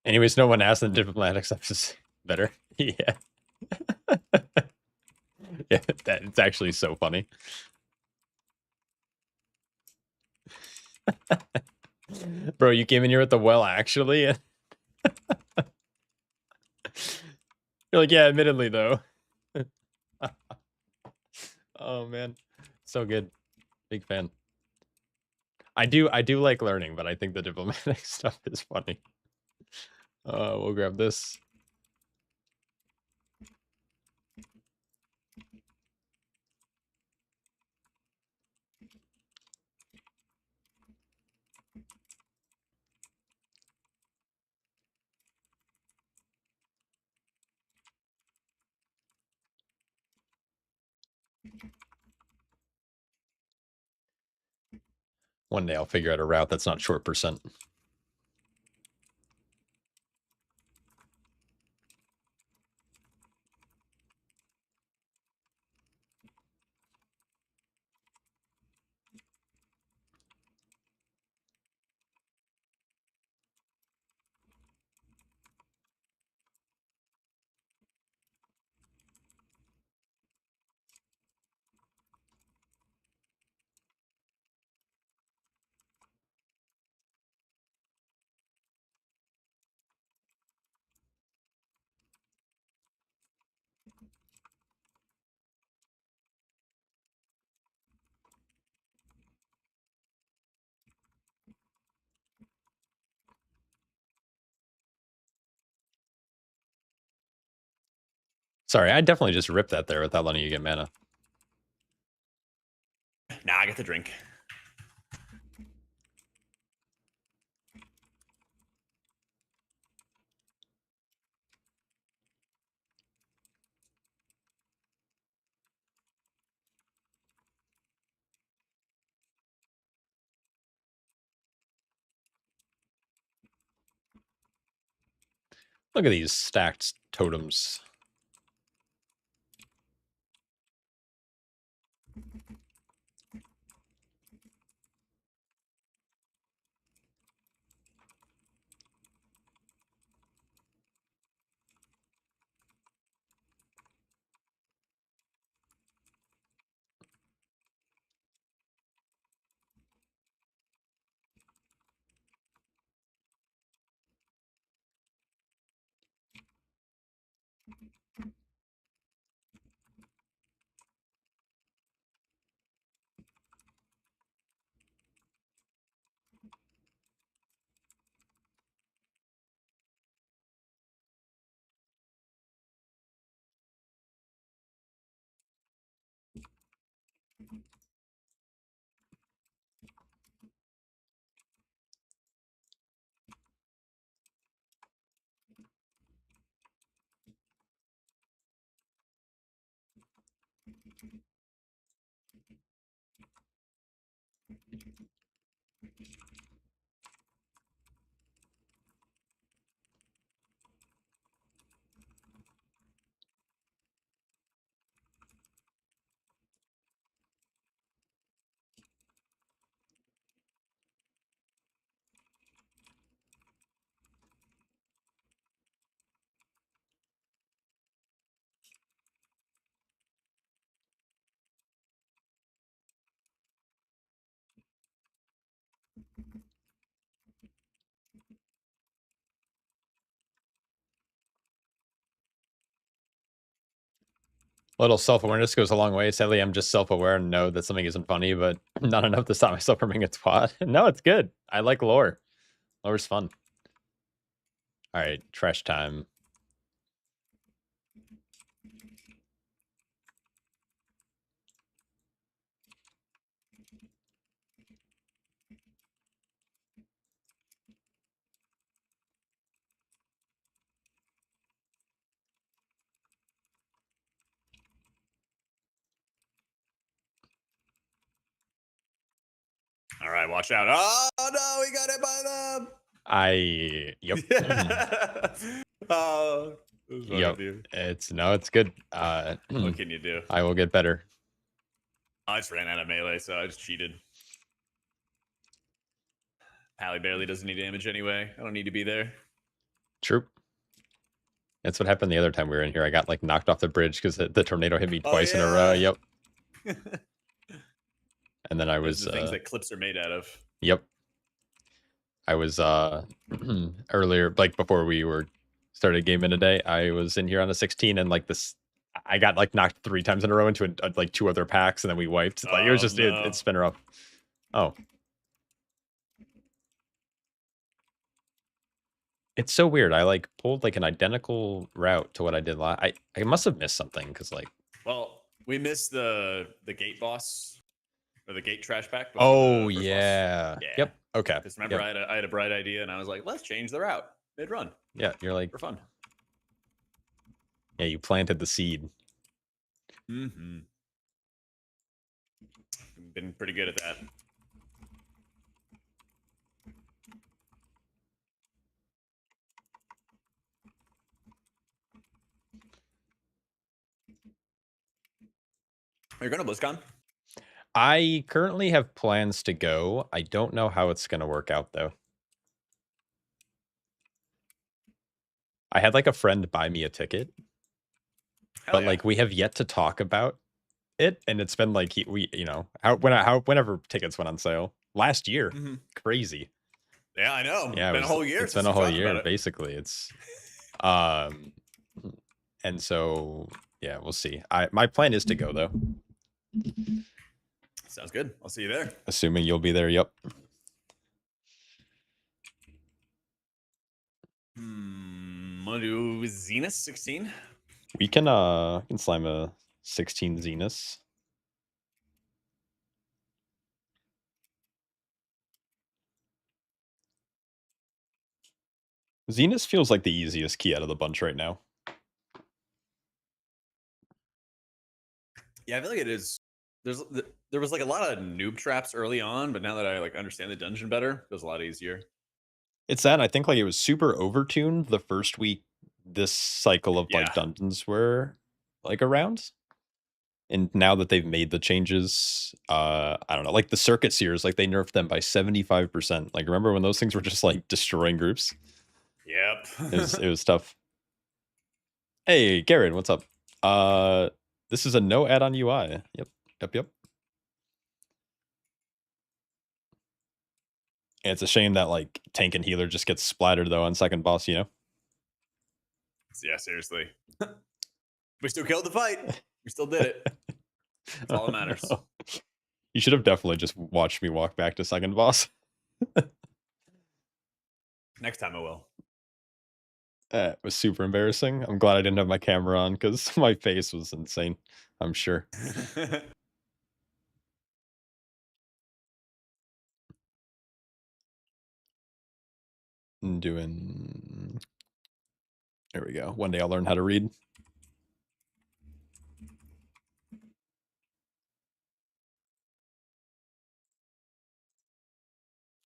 Anyways, no one asked, and diplomatic stuff is better. Yeah. Yeah, it's actually so funny. Bro, you came in here with the well, actually? You're like, yeah, admittedly, though. Oh, man. So good. Big fan. I do like learning, but I think the diplomatic stuff is funny. We'll grab this. One day I'll figure out a route that's not short percent. Sorry, I definitely just ripped that there without letting you get mana. Nah, I get the drink. Look at these stacked totems. Little self-awareness goes a long way. Sadly, I'm just self-aware and know that something isn't funny, but not enough to stop myself from being a twat. No, it's good. I like lore. Lore's fun. All right, trash time. All right, watch out. Oh, no, we got it by them. Yep. Oh, Yep. It's good. what can you do? I will get better. I just ran out of melee, so I just cheated. Pally barely does any damage anyway. I don't need to be there. True. That's what happened the other time we were in here. I got like knocked off the bridge because the tornado hit me Oh, twice in a row. yeah. Yep. And then I Those was are the things that clips are made out of. yep. I was earlier, like before we were started gaming today, I was in here on a 16 and like this I got like knocked 3 times in a row into like 2 other packs and then we wiped. Like it was Oh, just no. it spin her up. Oh. It's so weird. I like pulled like an identical route to what I did last. I must have missed something because like Well, we missed the gate boss or the gate trash pack. before oh the first boss. yeah. Yeah. Yep. Okay. Because remember, Yep. I had a bright idea, and I was like, let's change the route mid run Yeah. You're like for fun. yeah. You planted the seed. Mm-hmm. Been pretty good at that. Are you going to BlizzCon? I currently have plans to go. I don't know how it's gonna work out though. I had like a friend buy me a ticket, Hell but yeah. like we have yet to talk about it, and it's been like we you know whenever tickets went on sale last year, Mhm. crazy. Yeah, I know. Yeah, It's been a whole year. It's since been a we whole talked year about it. basically. It's and so yeah, we'll see. My plan is to go though, Sounds good. I'll see you there. assuming you'll be there. Yep. Want to do Zenith 16? We can slime a 16 Zenus. Zenus feels like the easiest key out of the bunch right now. Yeah, I feel like it is. There was like a lot of noob traps early on, but now that I like understand the dungeon better, it feels a lot easier. It's that I think like it was super overtuned the first week this cycle of like Yeah. dungeons were like around. And now that they've made the changes, I don't know, like the circuit seers, like they nerfed them by 75%. Like remember when those things were just like destroying groups? Yep. It was tough. Hey, Garrett, what's up? This is a no add-on UI. Yep. And it's a shame that like tank and healer just gets splattered though on second boss, you know? Yeah, seriously. We still killed the fight. We still did it. That's all that matters. You should have definitely just watched me walk back to second boss. Next time I will. It was super embarrassing. I'm glad I didn't have my camera on because my face was insane, I'm sure. Doing... There we go. One day I'll learn how to read.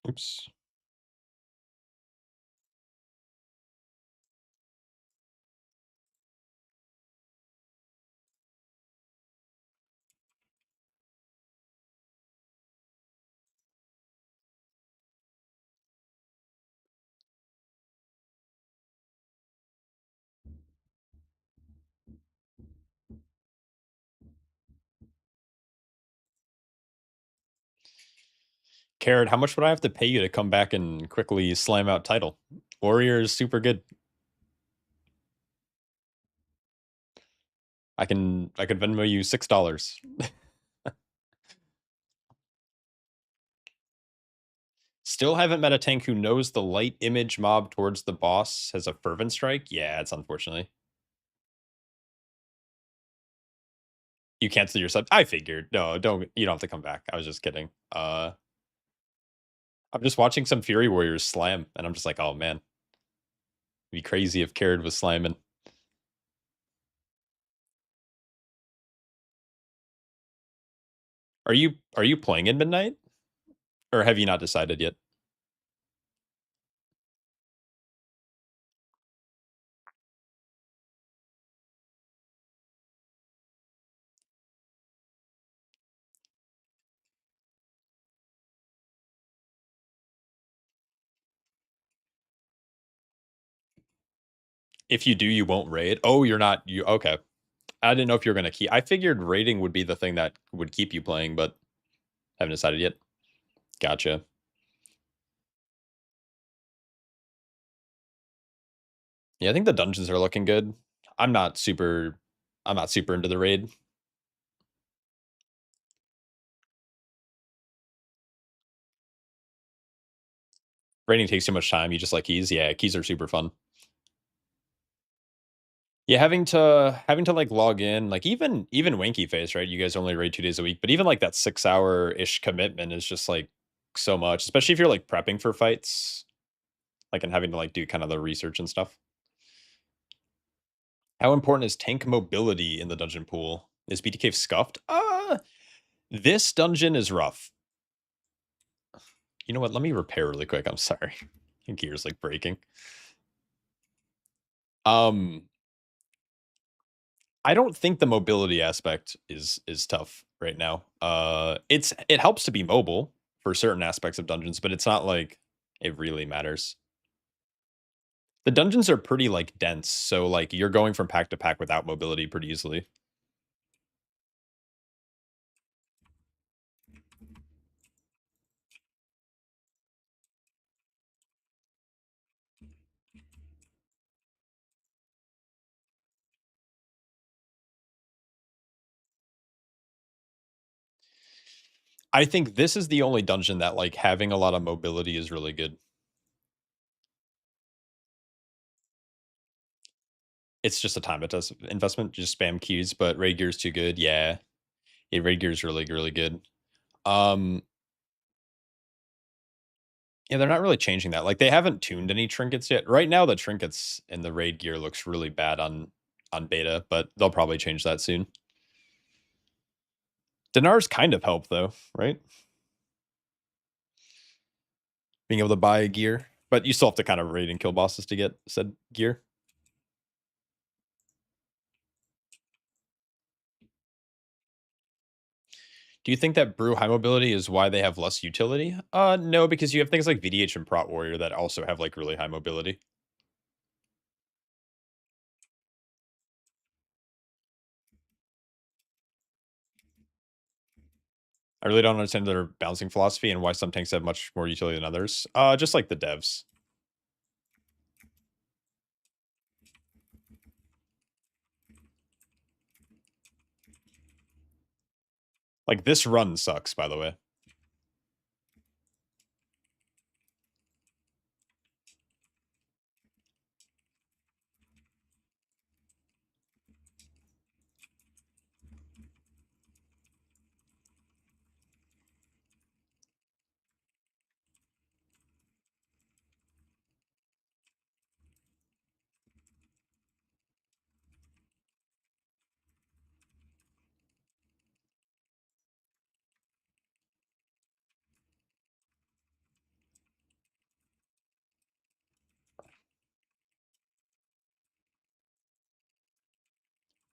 Oops. Carrot, how much would I have to pay you to come back and quickly slam out title? Warrior is super good. I could Venmo you $6. Still haven't met a tank who knows the light image mob towards the boss has a fervent strike. Yeah, it's unfortunately. You canceled your sub. I figured. No, you don't have to come back. I was just kidding. I'm just watching some Fury Warriors slam, and I'm just like, oh man. It'd be crazy if Carrot was slamming. Are you playing in Midnight? Or have you not decided yet? If you do, you won't raid. Oh, you're not. You okay? I didn't know if you were gonna keep. I figured raiding would be the thing that would keep you playing, but haven't decided yet. Gotcha. Yeah, I think the dungeons are looking good. I'm not super into the raid. Raiding takes too much time. You just like keys. Yeah, keys are super fun. Yeah, having to like log in, like even Winky Face, right? You guys only raid 2 days a week, but even like that 6 hour ish commitment is just like so much, especially if you're like prepping for fights, like and having to like do kind of the research and stuff. How important is tank mobility in the dungeon pool? Is BT Cave scuffed? This dungeon is rough. You know what? Let me repair really quick. I'm sorry. Gear's like breaking. I don't think the mobility aspect is tough right now. It helps to be mobile for certain aspects of dungeons, but it's not like it really matters. The dungeons are pretty like dense, so like you're going from pack to pack without mobility pretty easily. I think this is the only dungeon that like having a lot of mobility is really good. It's just a time investment. Just spam queues, but raid gear's too good. Yeah, raid gear's really good. Yeah, they're not really changing that. Like they haven't tuned any trinkets yet. Right now, the trinkets in the raid gear looks really bad on beta, but they'll probably change that soon. Dinars kind of help though, right? Being able to buy gear, but you still have to kind of raid and kill bosses to get said gear. Do you think that brew high mobility is why they have less utility? No, because you have things like VDH and Prot Warrior that also have like really high mobility. I really don't understand their balancing philosophy and why some tanks have much more utility than others. Just like the devs. Like this run sucks, by the way.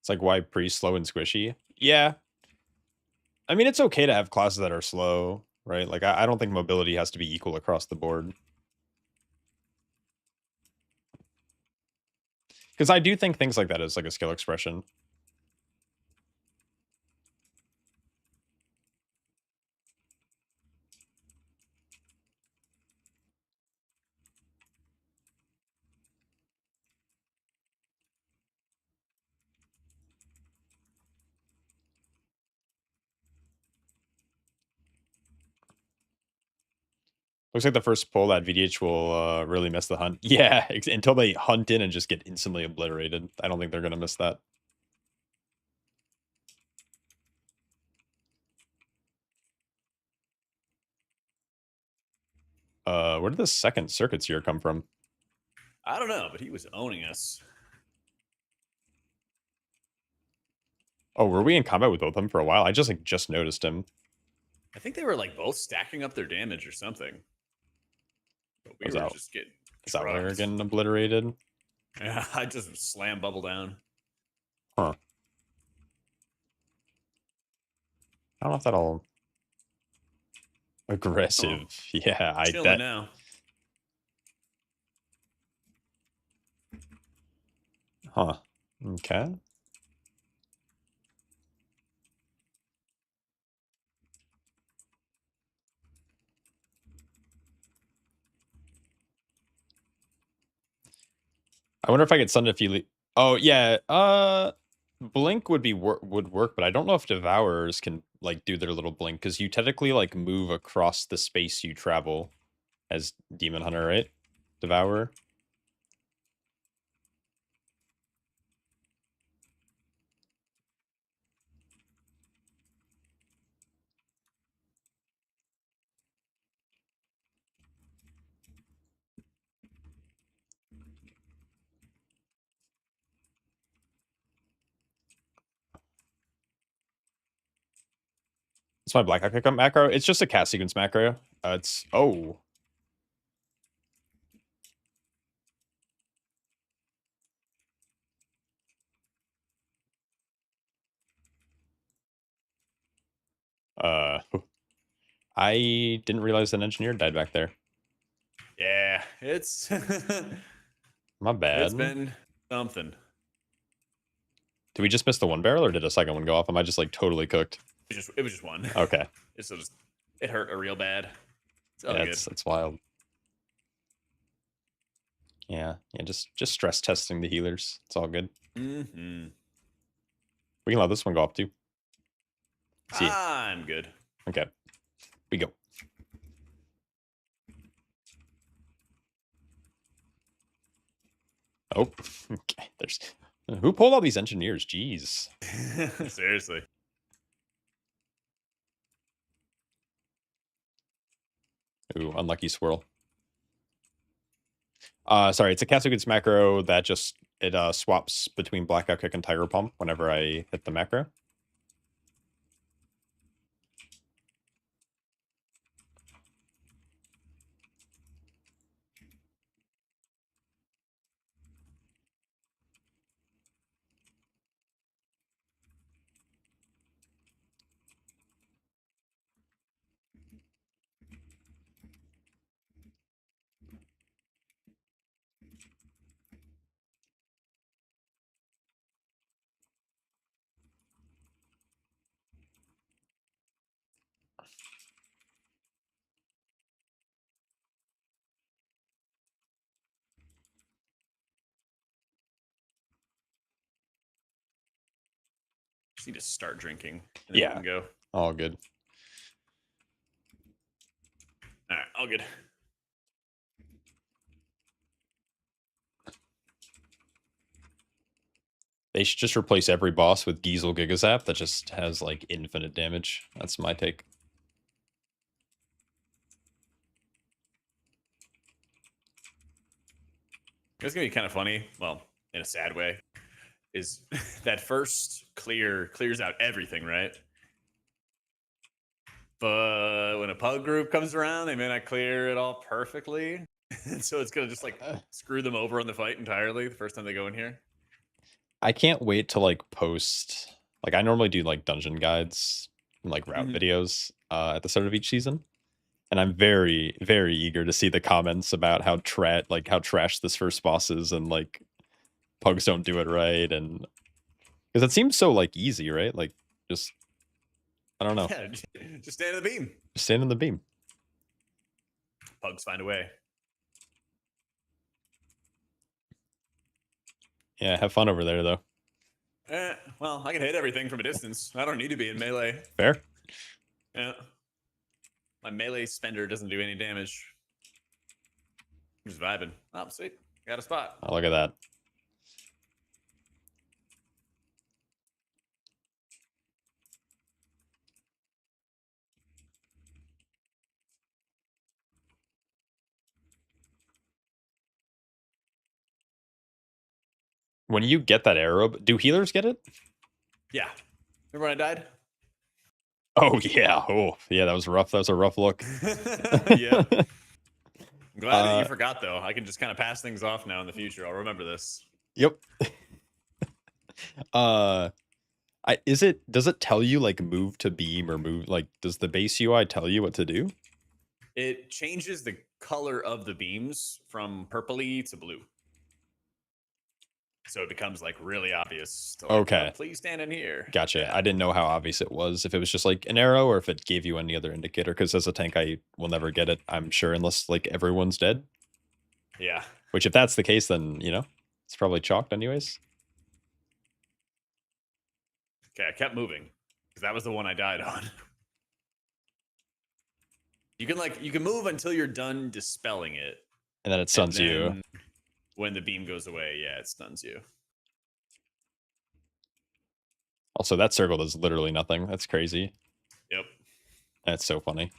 It's like why pretty slow and squishy. Yeah. I mean, it's okay to have classes that are slow, right? Like I don't think mobility has to be equal across the board. Because I do think things like that is like a skill expression. Looks like the first pull that VDH will really miss the hunt. Yeah, until they hunt in and just get instantly obliterated. I don't think they're going to miss that. Where did the second circuits here come from? I don't know, but he was owning us. Oh, were we in combat with both of them for a while? I just noticed him. I think they were like both stacking up their damage or something. But we Was were that- just getting. Is that why they're trucked. getting obliterated? Yeah, I just slam bubble down. Huh. I don't know if that'll aggressive. Yeah, Chilling now. Huh. Okay. I wonder if I could send if you. Oh yeah. Blink would be would work, but I don't know if Devourers can like do their little blink because you technically like move across the space you travel as Demon Hunter, right? Devourer. It's my Black Eye Pickup macro. It's just a cast sequence macro. It's oh. I didn't realize an engineer died back there. Yeah, it's My bad. it's been something. Did we just miss the one barrel, or did a second one go off? Am I just like totally cooked? It was just one. Okay. It hurt a real bad. It's all Yeah, good. it's wild. Yeah, just stress testing the healers. It's all good. Mm-hmm. We can let this one go up too. See. I'm good. Okay. We go. Oh, okay. There's who pulled all these engineers? Jeez. Seriously. Ooh, unlucky swirl. Sorry, it's a Castle macro that just it swaps between Blackout Kick and Tiger Pump whenever I hit the macro. Just need to start drinking. And then we Yeah. can go. All good. All right, all good. They should just replace every boss with Giesel Gigazap that just has like infinite damage. That's my take. It's gonna be kind of funny. Well, in a sad way, is that first clears out everything, right? But when a pug group comes around, they may not clear it all perfectly. And so it's gonna just like screw them over on the fight entirely the first time they go in here. I can't wait to like post. Like I normally do like dungeon guides and like route Mhm. videos at the start of each season, and I'm very very eager to see the comments about how trash this first boss is and like pugs don't do it right, and because it seems so like easy, right? Like just I don't know, Yeah, just stand in the beam. just stand in the beam. Pugs find a way. Yeah, have fun over there though. Well, I can hit everything from a distance. I don't need to be in melee. Fair. Yeah. My melee spender doesn't do any damage. I'm just vibing. Oh, sweet. Got a spot. Oh, look at that. When you get that arrow, do healers get it? Yeah. Remember when I died? Oh yeah. Oh yeah, that was rough. That was a rough look. Yeah. I'm glad that you forgot though. I can just kind of pass things off now in the future. I'll remember this. Yep. Does it tell you like move to beam or move like does the base UI tell you what to do? It changes the color of the beams from purpley to blue. So it becomes like really obvious. To, like, Okay. please stand in here. Gotcha. Yeah. I didn't know how obvious it was. If it was just like an arrow, or if it gave you any other indicator. Because as a tank, I will never get it. I'm sure, unless like everyone's dead. Yeah. Which, if that's the case, then it's probably chalked anyways. Okay, I kept moving because that was the one I died on. You can move until you're done dispelling it. And then it stuns you. then when the beam goes away, yeah, it stuns you. Also, that circle does literally nothing. That's crazy. Yep. That's so funny.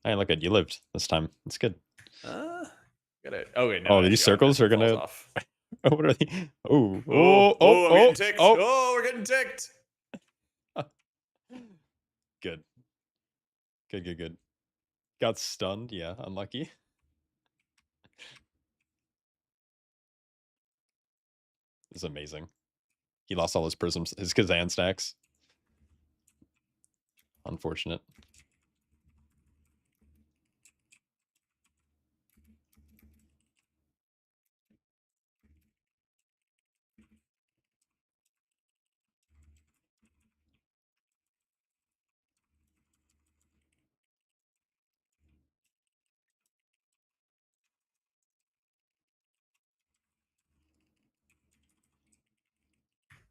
Hey, look at you lived this time. That's good. Got it. Okay, no. Oh, it these actually circles are automatically gonna. falls off. What are they? Oh, I'm getting ticked. Oh, we're getting ticked. Good. Good. Got stunned. Yeah, unlucky. This is amazing. He lost all his prisms, his Kazan stacks. Unfortunate.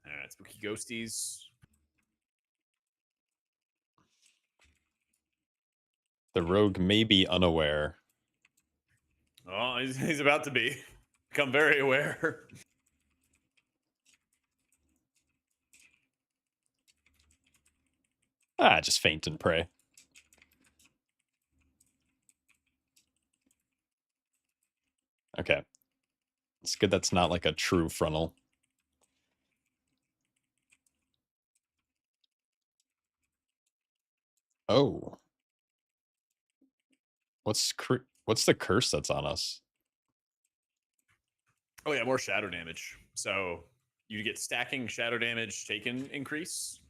All right, spooky ghosties. The rogue may be unaware. Oh, he's about to become very aware. Just faint and pray. Okay. It's good that's not like a true frontal. Oh. What's the curse that's on us? Oh yeah, more shadow damage. So you get stacking shadow damage taken increase,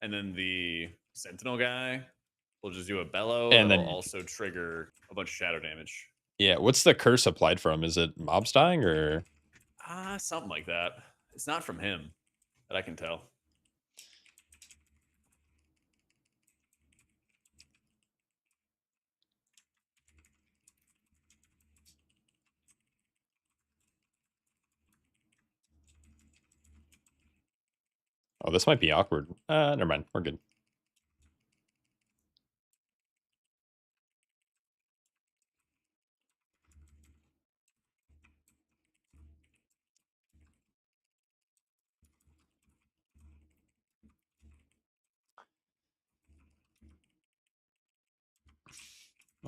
and then the sentinel guy will just do a bellow, And that'll then- also trigger a bunch of shadow damage. Yeah, what's the curse applied from? Is it mobs dying or? Something like that. It's not from him that I can tell. Oh, this might be awkward. Never mind. We're good.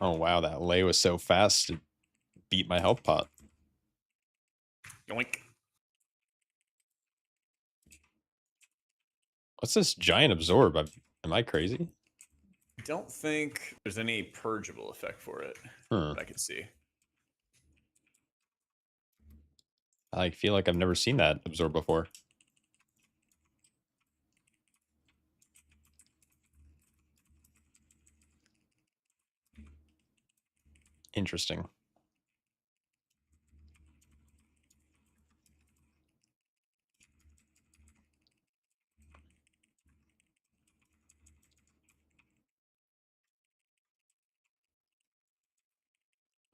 Oh, wow. That lay was so fast. It beat my health pot. Yoink. What's this giant absorb? Am I crazy? I don't think there's any purgeable effect for it Hmm. that I can see. I feel like I've never seen that absorb before. Interesting.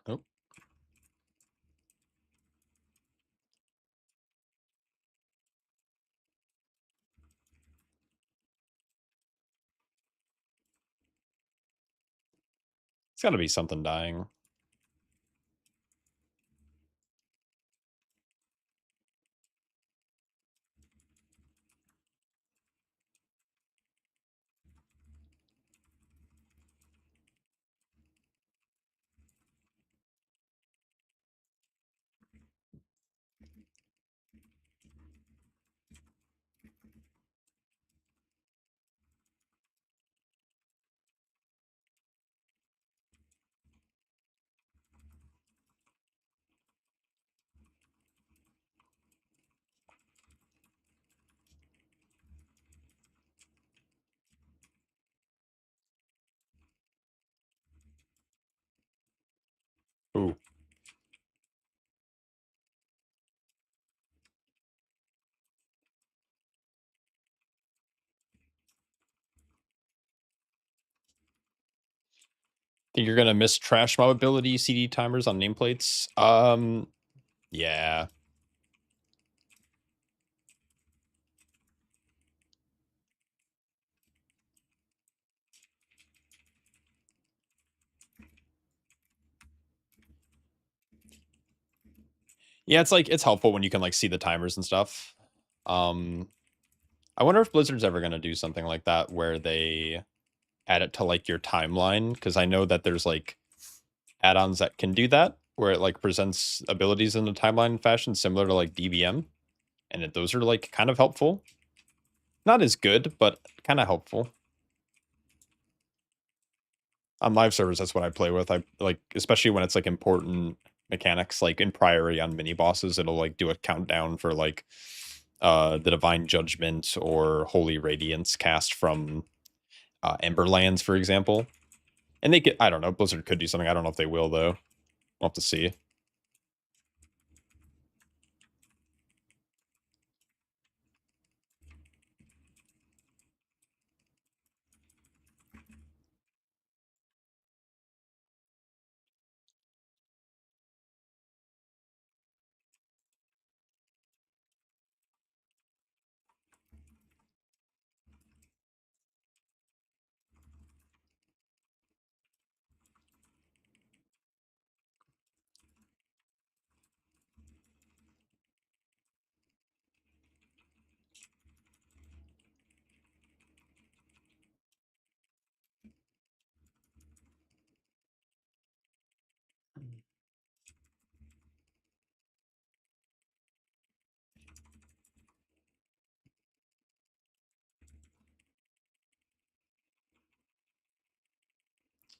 Oh. It's got to be something dying. Think you're gonna miss trash mobility CD timers on nameplates? Yeah. Yeah, it's like it's helpful when you can like see the timers and stuff. I wonder if Blizzard's ever gonna do something like that where they add it to like your timeline, because I know that there's like add-ons that can do that where it like presents abilities in a timeline fashion similar to like DBM, and those are like kind of helpful. Not as good, but kind of helpful. On live servers, that's what I play with. I like, especially when it's like important mechanics, like in Priory on mini bosses, it'll like do a countdown for like the Divine Judgment or Holy Radiance cast from Emberlands, for example. And they could, I don't know, Blizzard could do something. I don't know if they will though. We'll have to see.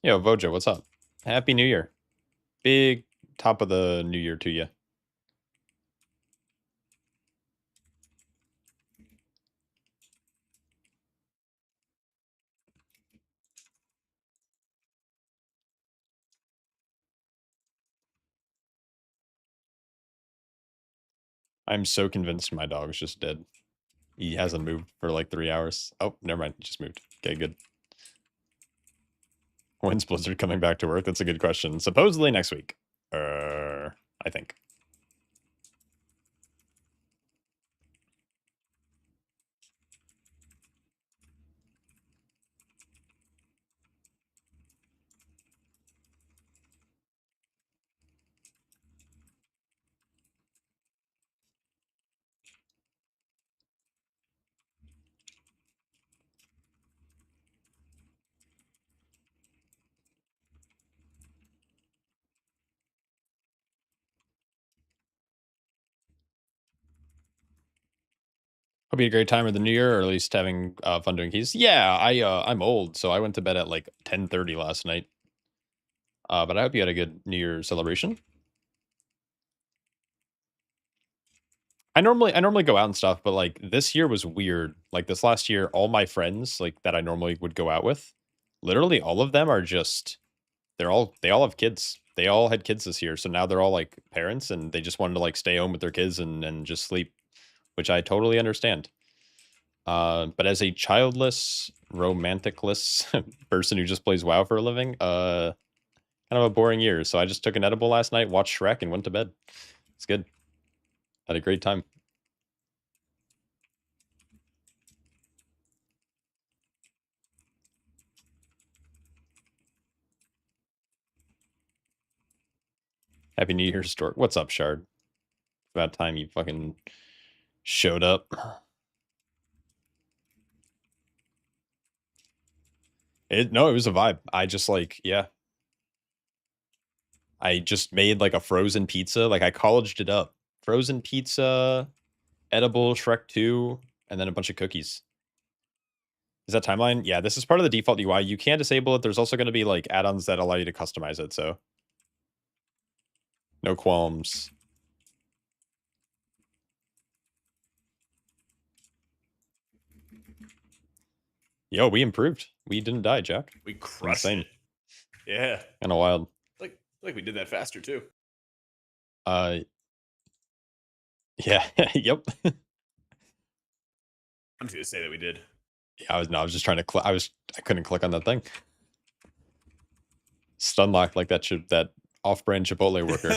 Yo, Vojo, what's up? Happy New Year. Big top of the new year to you. I'm so convinced my dog's just dead. He hasn't moved for like 3 hours. Oh, never mind. He just moved. Okay, good. When's Blizzard coming back to work? That's a good question. Supposedly next week. I think. Hope you had a great time with the new year, or at least having fun doing keys. Yeah, I'm old, so I went to bed at like 10:30 last night. But I hope you had a good New Year celebration. I normally go out and stuff, but like this year was weird. Like this last year, all my friends like that I normally would go out with, literally all of them are just they all have kids. They all had kids this year, so now they're all like parents and they just wanted to like stay home with their kids and just sleep, which I totally understand. But as a childless, romanticless person who just plays WoW for a living, kind of a boring year. So I just took an edible last night, watched Shrek, and went to bed. It's good. Had a great time. Happy New Year's, Stork. What's up, Shard? About time you fucking showed up. No, it was a vibe. I just like, yeah. I just made like a frozen pizza. Like I colleged it up. Frozen pizza, edible Shrek 2, and then a bunch of cookies. Is that timeline? Yeah, this is part of the default UI. You can disable it. There's also going to be like add-ons that allow you to customize it. So no qualms. Yo, we improved. We didn't die, Jack. We crushed Insane. it. Yeah. Kind of wild. Like we did that faster too. Yeah. Yep. I'm just gonna say that we did. Yeah, I was just trying to I couldn't click on that thing. Stun locked like that off-brand Chipotle worker.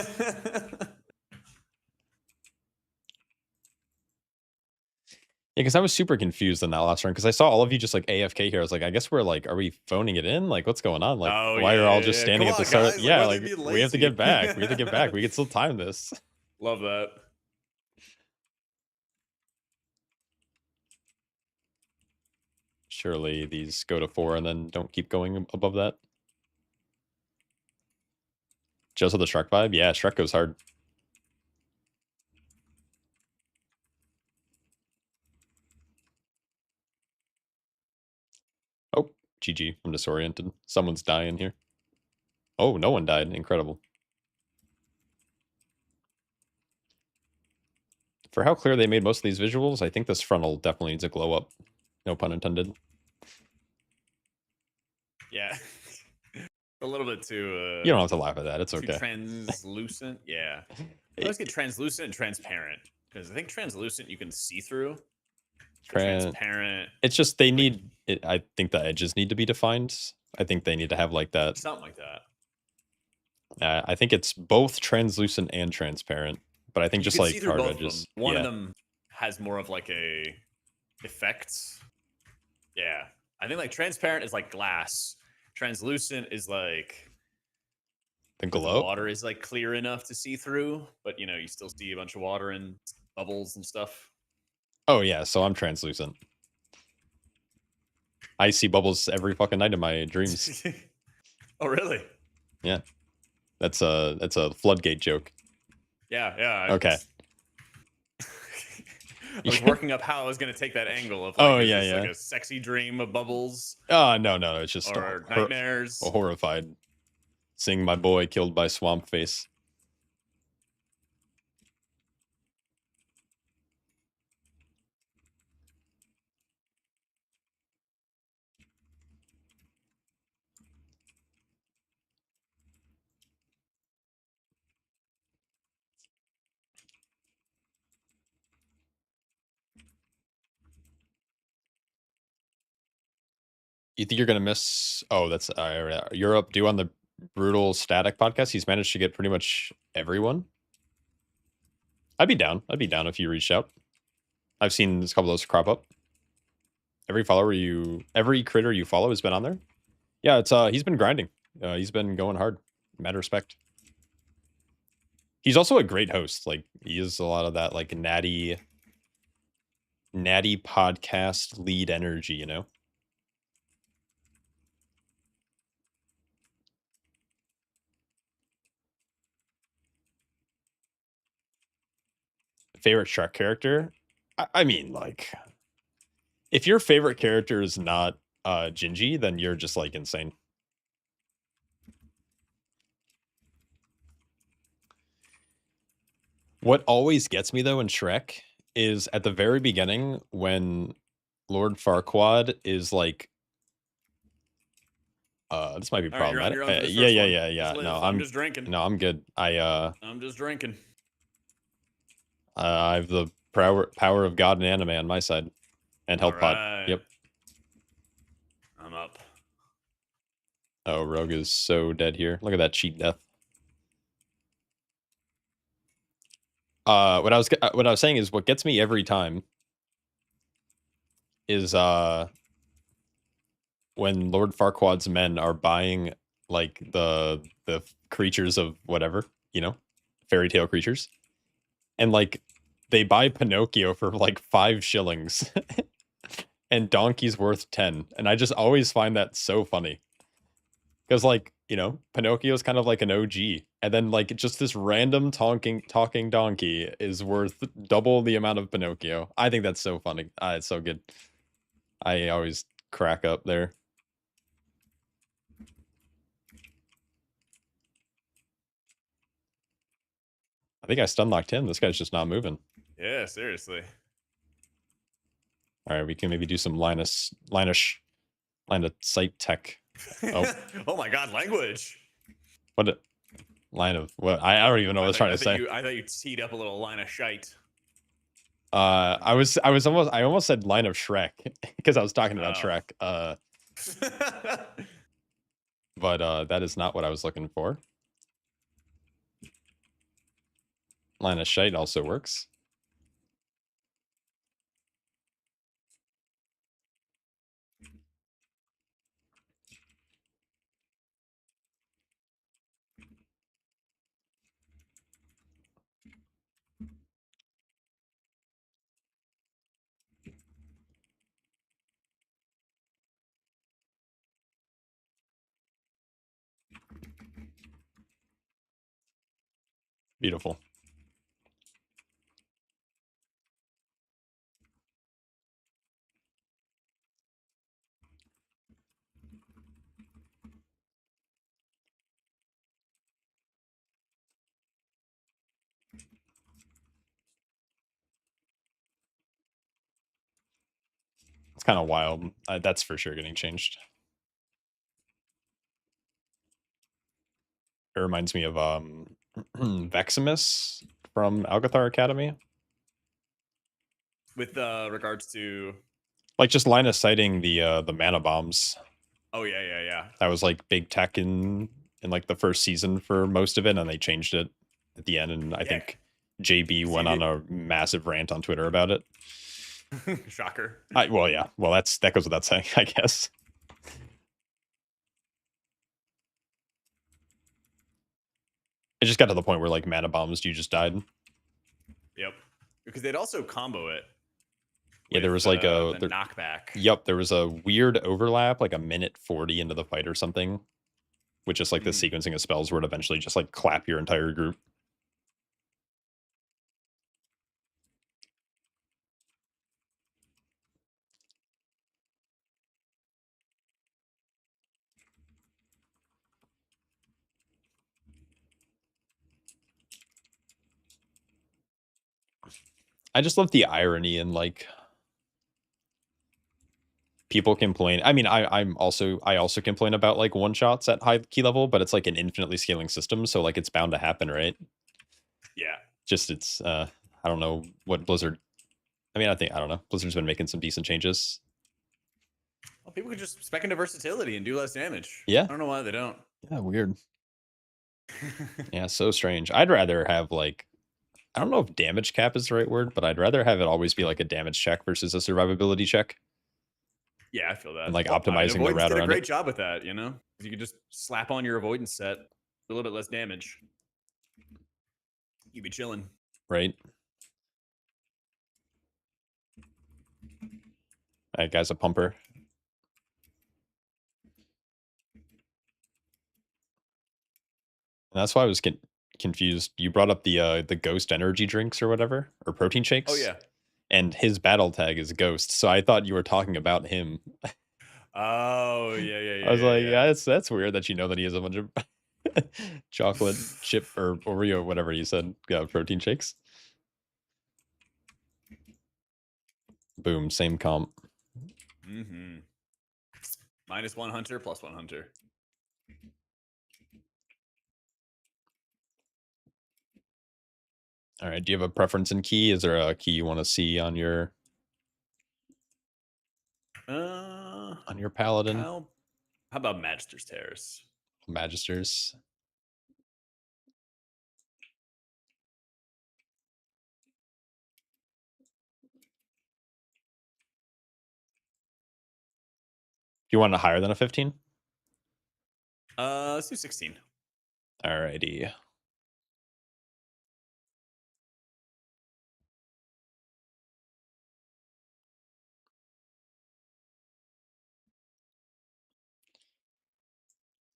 Yeah, because I was super confused in that last round because I saw all of you just like AFK here. I was like, I guess we're like, are we phoning it in? Like, what's going on? Like, Oh, why yeah, are all yeah, just yeah. standing Come at the on, start? guys, like, Yeah, why are like they being we have to lazy? get back. We have to get back. We can still time this. Love that. Surely these go to 4 and then don't keep going above that. Just with the Shrek vibe? Yeah, Shrek goes hard. Oh, GG. I'm disoriented. Someone's dying here. Oh, no one died. Incredible. For how clear they made most of these visuals, I think this frontal definitely needs a glow up. No pun intended. Yeah. A little bit too You don't have to laugh at that. It's too okay. translucent. Yeah. I always get translucent and transparent. Because I think translucent you can see through. Transparent. It's just they need it. I think the edges need to be defined. I think they need to have like that. Something like that. I think it's both translucent and transparent, but I think You just can like see through hard both of edges. them. One Yeah. of them has more of like a effect. Yeah. I think like transparent is like glass. Translucent is like The the glow. water is like clear enough to see through, but you know, you still see a bunch of water and bubbles and stuff. Oh yeah, so I'm translucent. I see bubbles every fucking night in my dreams. Oh really? Yeah. That's a floodgate joke. Yeah, yeah. Okay. I was working up how I was gonna take that angle of like, Oh, is yeah, this yeah. like a sexy dream of bubbles No, it's just or nightmares. horrified seeing my boy killed by Swamp Face. You think you're gonna miss? Oh, that's Europe. Do on the Brutal Static podcast. He's managed to get pretty much everyone. I'd be down. I'd be down if you reached out. I've seen a couple of those crop up. Every critter you follow has been on there. Yeah, it's he's been grinding. He's been going hard. Mad respect. He's also a great host. Like he is a lot of that like natty podcast lead energy, you know. Favorite Shrek character? I mean, like, if your favorite character is not Gingy, then you're just like insane. What always gets me though in Shrek is at the very beginning when Lord Farquaad is like, this might be All right, you're on problematic. for this Yeah. first one. Yeah. Just live. No, I'm just drinking. No, I'm good. I'm just drinking. I have the power of God and anime on my side, and health pod. Alright. Yep. I'm up. Oh, Rogue is so dead here. Look at that cheat death. What I was saying is what gets me every time is when Lord Farquaad's men are buying like the creatures of whatever, you know, fairy tale creatures. And like they buy Pinocchio for like 5 shillings and Donkey's worth 10. And I just always find that so funny. Because like, you know, Pinocchio's kind of like an OG. And then like just this random talking donkey is worth double the amount of Pinocchio. I think that's so funny. It's so good. I always crack up there. I think I stun locked him. This guy's just not moving. Yeah, seriously. All right, we can maybe do some line of sight tech. Oh. Oh my god, language. What line of what? I don't even know what I was trying to say. I thought you teed up a little line of shite. I almost said line of Shrek because I was talking about Oh. Shrek. but that is not what I was looking for. Line of Sight also works. Beautiful. It's kind of wild. That's for sure getting changed. It reminds me of Veximus from Algathar Academy. With regards to, Like just line of sighting the mana bombs. oh yeah. That was like big tech in like the first season for most of it, and they changed it at the end. And I Yeah. think JB went on a massive rant on Twitter about it. Shocker. Well, yeah. Well, that goes without saying, I guess. It just got to the point where like mana bombs, you just died. Yep. Because they'd also combo it. Yeah, there with, was like the there, knockback. Yep, there was a weird overlap, like a minute 40 into the fight or something, with just like the Mm. sequencing of spells where it eventually just like clap your entire group. I just love the irony in like people complain. I mean, I also complain about like one shots at high key level, but it's like an infinitely scaling system, so like it's bound to happen, right? Yeah. Just it's I don't know what Blizzard. I mean, I don't know. Blizzard's been making some decent changes. Well, people could just spec into versatility and do less damage. Yeah. I don't know why they don't. Yeah, weird. Yeah, so strange. I'd rather have like I don't know if damage cap is the right word, but I'd rather have it always be like a damage check versus a survivability check. Yeah, I feel that. And like Well, optimizing the Avoidance route did a around great it. job with that, you know? You could just slap on your avoidance set, do a little bit less damage. You'd be chilling. Right. That guy's a pumper. And that's why I was confused. You brought up the ghost energy drinks or whatever, or protein shakes. Oh yeah. And his battle tag is ghost, so I thought you were talking about him. Oh yeah. I was like, yeah, that's weird that you know that he has a bunch of chocolate chip or Oreo, whatever you said, protein shakes. Boom, same comp. Mm-hmm. -1 hunter, +1 hunter. All right. Do you have a preference in key? Is there a key you want to see on your paladin? How about Magister's Terrace? Magisters. Do you want it higher than a 15? Let's do 16. Alrighty.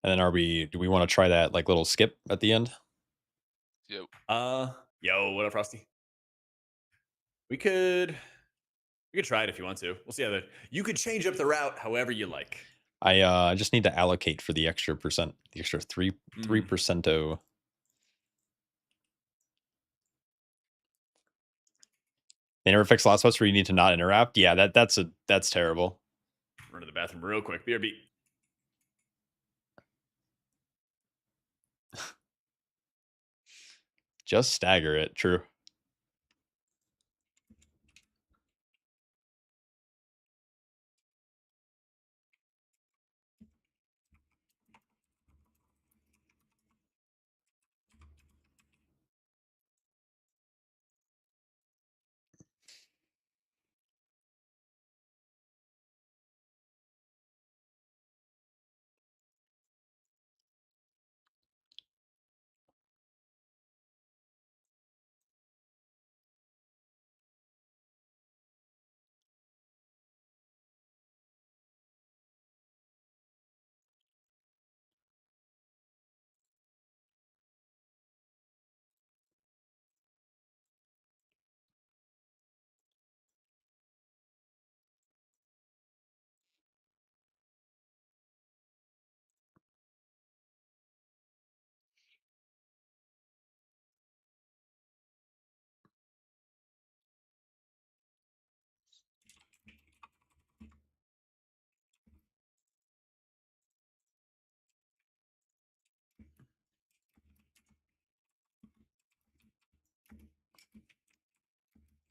And then do we want to try that like little skip at the end? Yep. Yo, what up, Frosty? We could try it if you want to. We'll see how you could change up the route however you like. I just need to allocate for the extra percent, the extra 3%. They never fix lot spots where you need to not interrupt. Yeah, that's terrible. Run to the bathroom real quick. BRB. Just stagger it. True.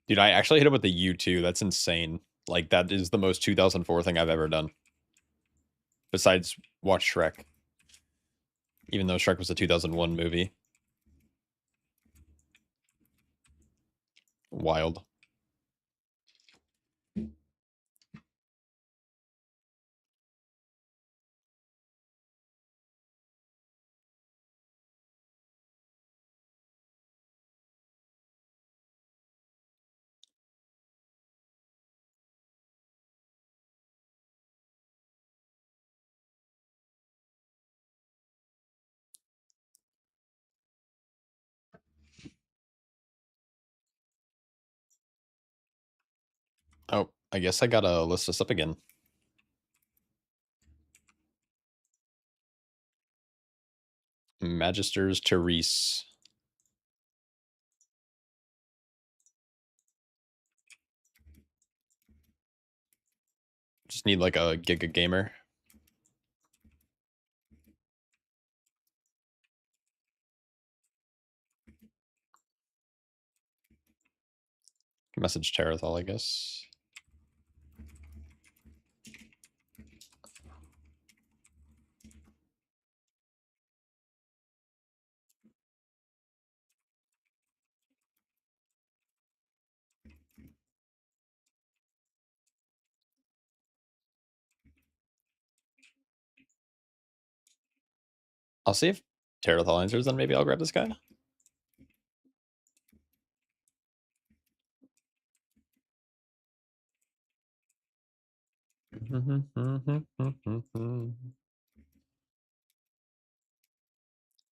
Dude, I actually hit it with the U2. That's insane. Like, that is the most 2004 thing I've ever done. Besides watch Shrek. Even though Shrek was a 2001 movie. Wild. Oh, I guess I gotta list this up again. Magisters Therese. Just need like a Giga Gamer. Message Terathal, I guess. I'll see if Terathal answers, then maybe I'll grab this guy.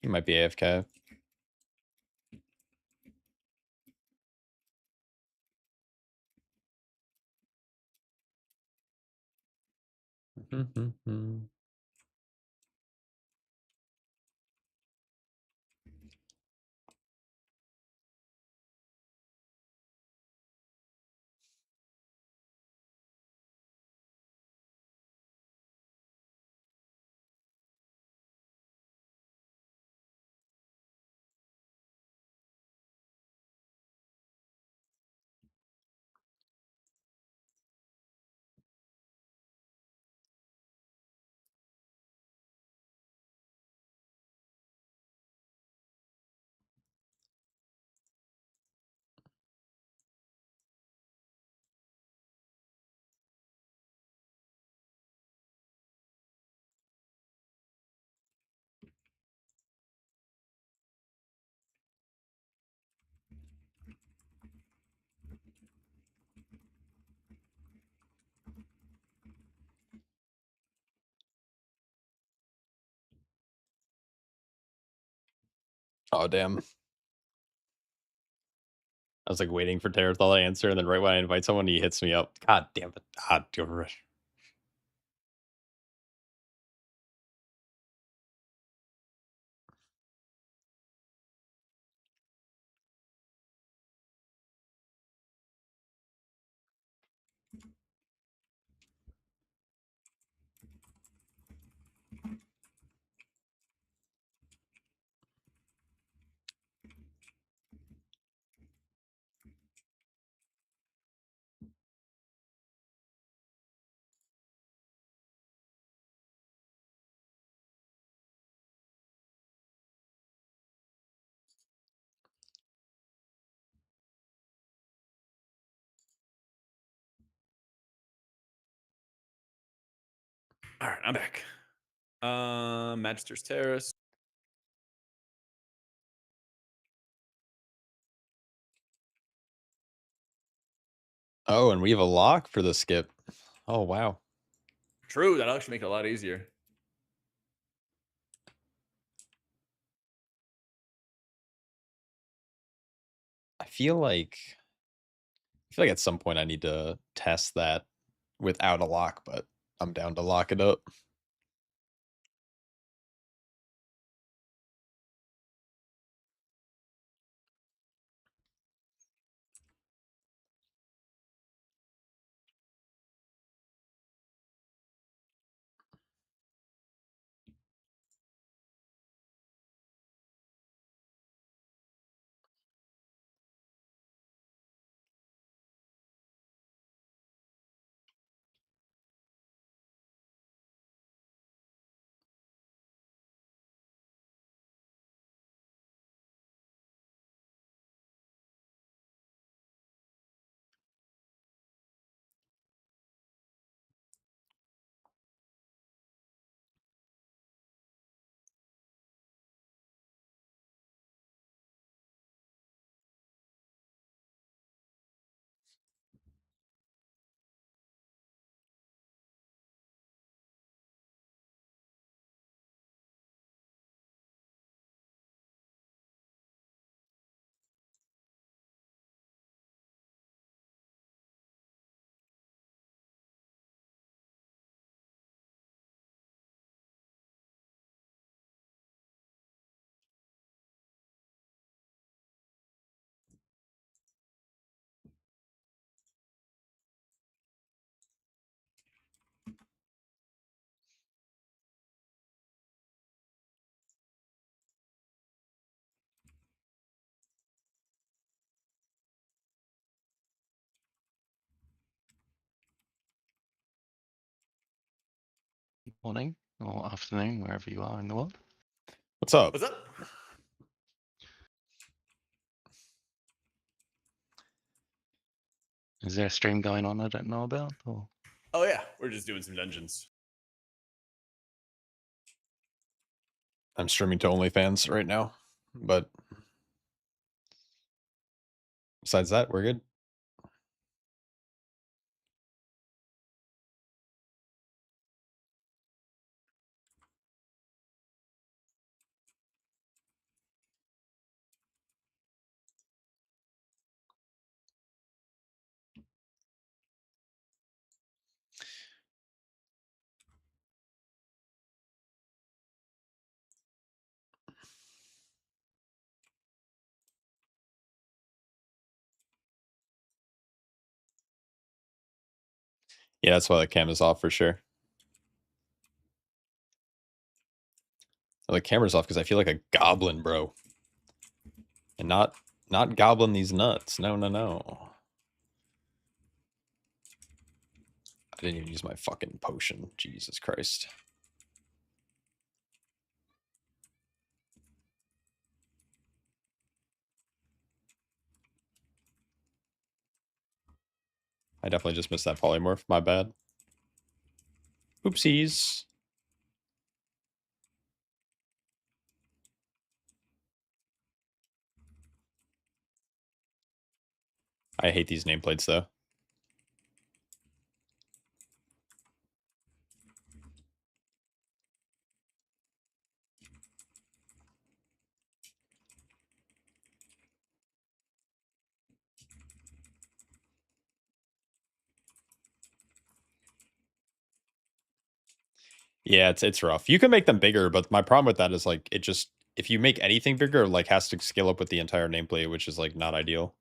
He might be AFK. Oh, damn. I was like waiting for Terathal to answer, and then right when I invite someone, he hits me up. God damn it. Ah, All right, I'm back. Magister's Terrace. Oh, and we have a lock for the skip. Oh, wow. True, that'll actually make it a lot easier. I feel like at some point I need to test that without a lock, but I'm down to lock it up. morning or afternoon, wherever you are in the world. What's up? What's up? Is there a stream going on I don't know about? Or Oh yeah, we're just doing some dungeons. I'm streaming to OnlyFans right now, but besides that, we're good. Yeah, that's why the cam is off for sure. The camera's off because I feel like a goblin, bro. And not goblin these nuts. No, no, no. I didn't even use my fucking potion. Jesus Christ. I definitely just missed that polymorph. My bad. Oopsies. I hate these nameplates though. Yeah, it's rough. You can make them bigger, but my problem with that is like it just if you make anything bigger, it, like has to scale up with the entire nameplate, which is like not ideal.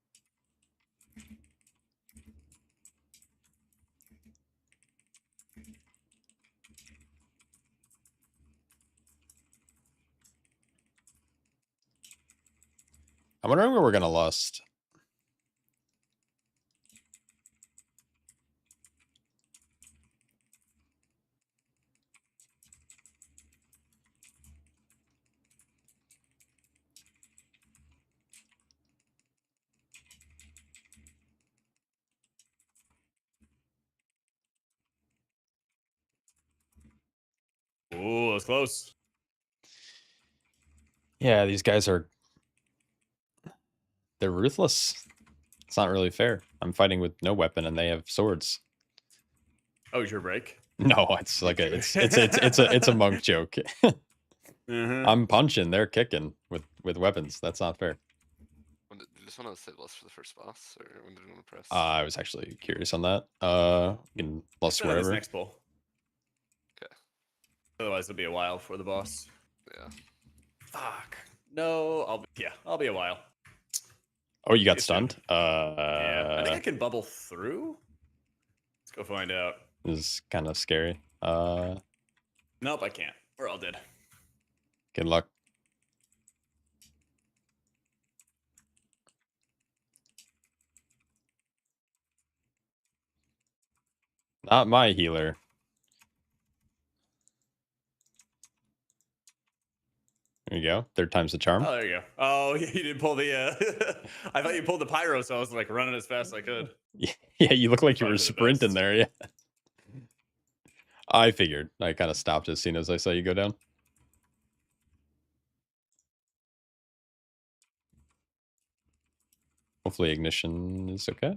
I'm wondering where we're gonna lust. Ooh, that's close. Yeah, these guys are they're ruthless. It's not really fair. I'm fighting with no weapon and they have swords. Oh, it's your break. No, it's like a it's a monk joke. Mhm. I'm punching, they're kicking with weapons. That's not fair. When did you just want to say lust for the first boss, or when did you want to press? I was actually curious on that. You can lust Let's try this wherever. next pull. Okay. Otherwise, it'll be a while for the boss. Yeah. Fuck. No, I'll be a while. Oh, you got See you soon. stunned? Yeah, I think I can bubble through. Let's go find out. This is kind of scary. Nope, I can't. We're all dead. Good luck. Not my healer. There you go. Third time's the charm. Oh, there you go. Oh, you didn't pull the. I thought you pulled the pyro, so I was like running as fast as I could. Yeah, you look like you Probably were for the sprinting best. there. Yeah. I figured. I kind of stopped as soon as I saw you go down. Hopefully ignition is okay.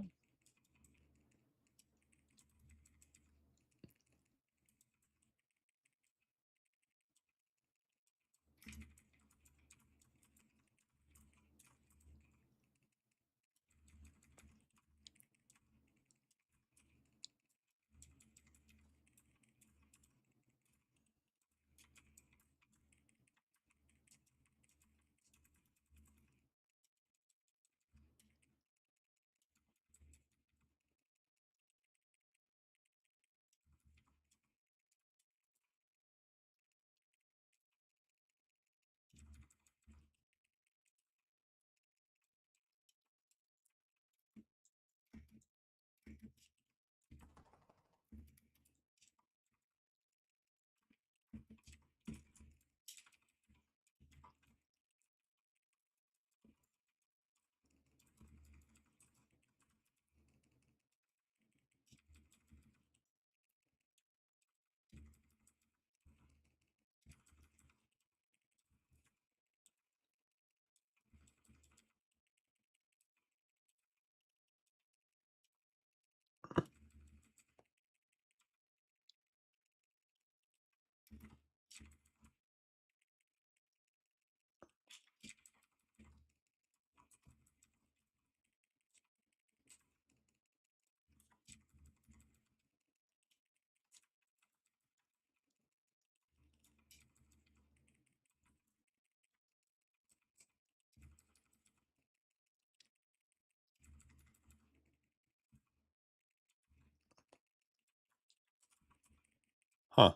Huh.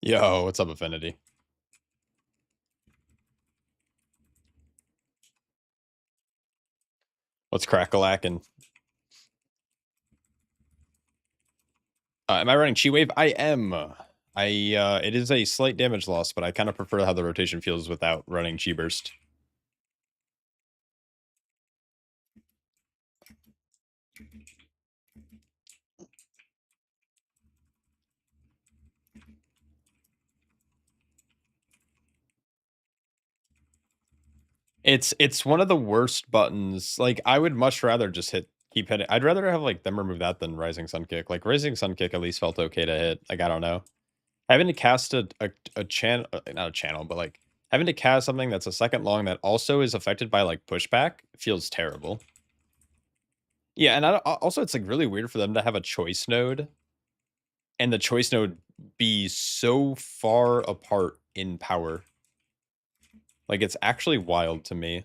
Yo, what's up, Affinity? What's crack-a-lackin'? Am I running Chi Wave? I am. It is a slight damage loss, but I kind of prefer how the rotation feels without running Chi Burst. It's one of the worst buttons. Like, I would much rather just keep hitting. I'd rather have like them remove that than Rising Sun Kick. Like, Rising Sun Kick at least felt okay to hit. Like, I don't know. Having to cast a channel, not a channel, but like having to cast something that's a second long that also is affected by like pushback feels terrible. Yeah, and also it's like really weird for them to have a choice node and the choice node be so far apart in power. Like, it's actually wild to me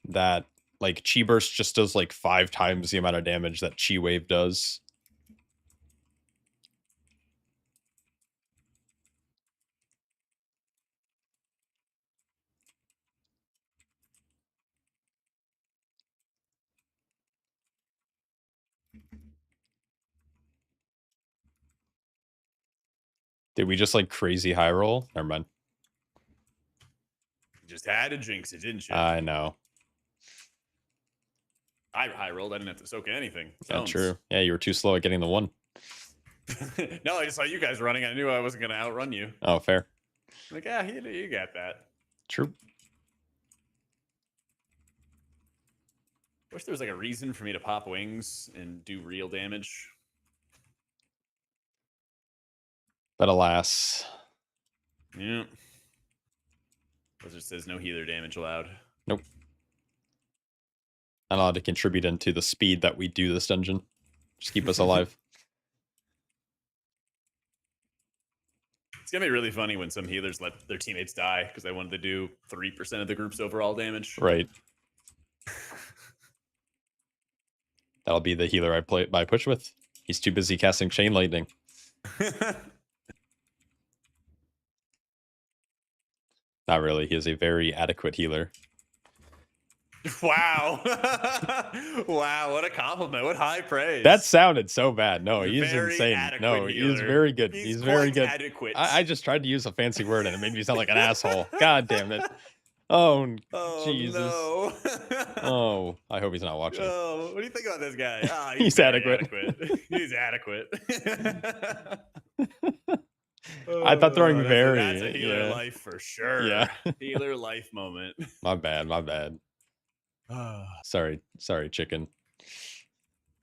that like Chi Burst just does like 5 times the amount of damage that Chi Wave does. Did we just like crazy high roll? Never mind. You just had to jinx it, didn't you? I know. I high rolled. I didn't have to soak anything. Yeah, true. Yeah, you were too slow at getting the 1. No, I just saw you guys running. I knew I wasn't going to outrun you. Oh, fair. Like, yeah, you got that. True. Wish there was like a reason for me to pop wings and do real damage. But alas. Yeah. Blizzard says no healer damage allowed. Nope. Not allowed to contribute into the speed that we do this dungeon. Just keep us alive. It's gonna be really funny when some healers let their teammates die because they wanted to do 3% of the group's overall damage. Right. That'll be the healer I push with. He's too busy casting Chain Lightning. Not really. He is a very adequate healer. Wow. Wow, what a compliment. What high praise. That sounded so bad. No, He's a he's very insane. adequate No, he is healer. very good. He's He's very quite good. adequate. I just tried to use a fancy word and it made me sound like an asshole. God damn it. Oh, Jesus. No. Oh, I hope he's not watching. Oh, what do you think about this guy? Ah, He's very adequate. He's adequate. I thought throwing That's very. a healer Yeah. life for sure. Yeah. Healer life moment. My bad. My bad. Sorry. Sorry, chicken.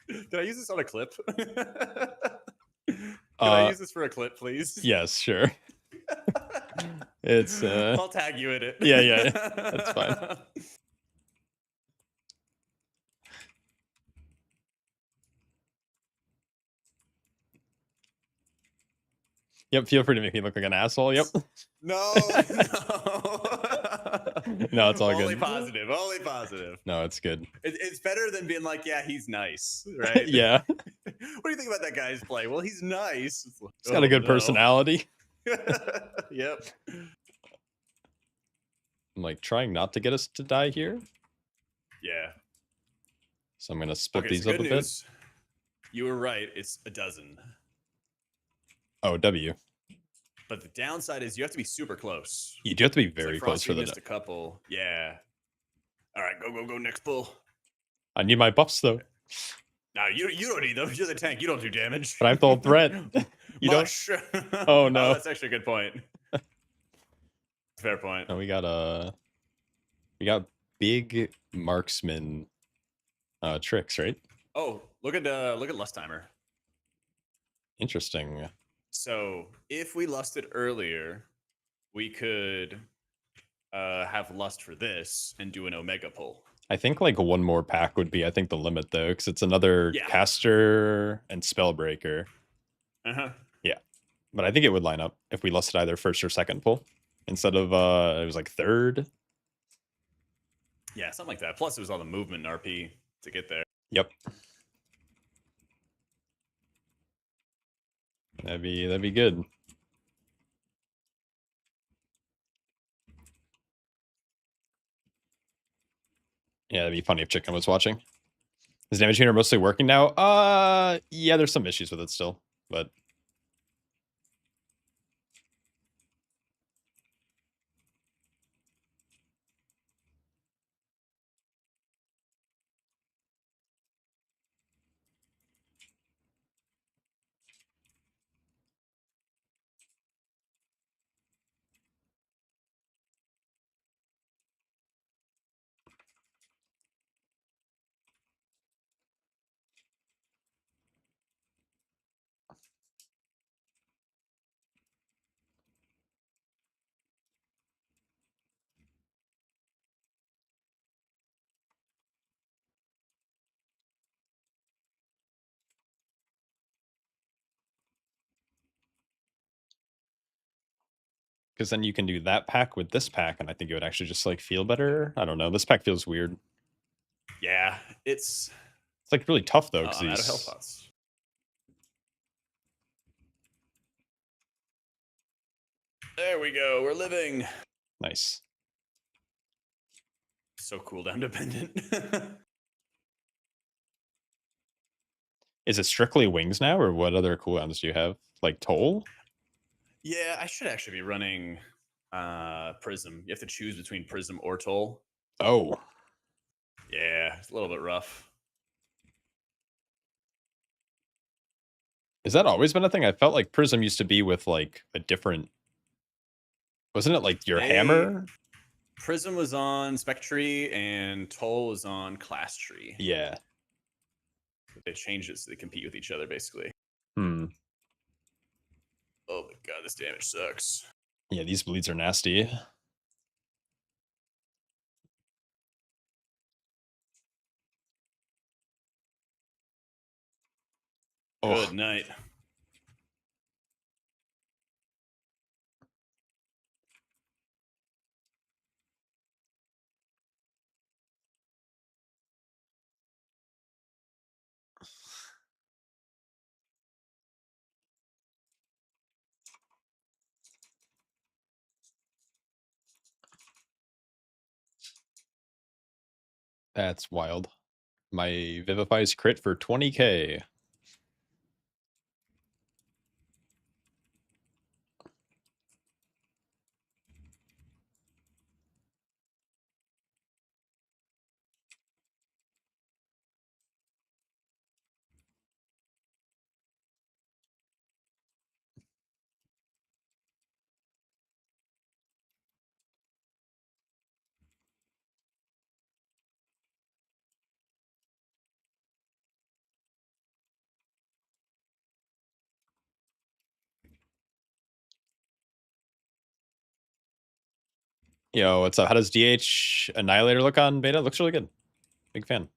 Did I use this on a clip? Can I use this for a clip, please? Yes, sure. It's I'll tag you in it. yeah, that's fine. Yep, feel free to make me look like an asshole. Yep. No, No, it's all only good. positive. Only positive. No, it's good. It's better than being like, yeah, he's nice, right? Yeah. What do you think about that guy's play? Well, he's nice. It's like, He's got a oh, good no. personality. Yep. I'm like trying not to get us to die here. Yeah. So I'm gonna split Okay, these so up good a bit. news. You were right. It's a dozen. Oh, W. But the downside is you have to be super close. You do have to be It's very like close Frosty for the. missed a couple. Yeah. All right, go, next pull. I need my buffs though, No, you don't need them. You're the tank. You don't do damage. but I have the whole threat. You don't. Mush. Oh, no. That's actually a good point. Fair point. No, we got big marksman tricks, right? Oh, look at Lust Timer. Interesting. So if we lusted earlier, we could have lust for this and do an Omega pull. I think like one more pack would be, I think, the limit though, because it's another Yeah. caster and spellbreaker. Uh-huh. But I think it would line up if we lusted either first or second pull instead of it was like third. Yeah, something like that. Plus, it was all the movement in RP to get there. Yep. That'd be good. Yeah, that'd be funny if Chicken was watching. Is Damage Tuner mostly working now? Yeah, there's some issues with it still, but because then you can do that pack with this pack, and I think it would actually just like feel better. I don't know. This pack feels weird. Yeah, it's It's like really tough though, oh, because I'm out of these. health pots. There we go. We're living. Nice. So cooldown dependent. Is it strictly wings now, or what other cooldowns do you have? Like Toll? Yeah, I should actually be running Prism. You have to choose between Prism or Toll. Oh, Yeah, it's a little bit rough. is that always been a thing? I felt like Prism used to be with like a different. Wasn't it like your They- hammer? Prism was on Spectree and Toll was on Class Tree. Yeah. They changed it so they compete with each other, basically. Hmm. Oh my god, this damage sucks. Yeah, these bleeds are nasty. Good Oh, night. that's wild. My Vivify's crit for 20k. Yo, what's up? How does DH Annihilator look on beta? Looks really good. Big fan.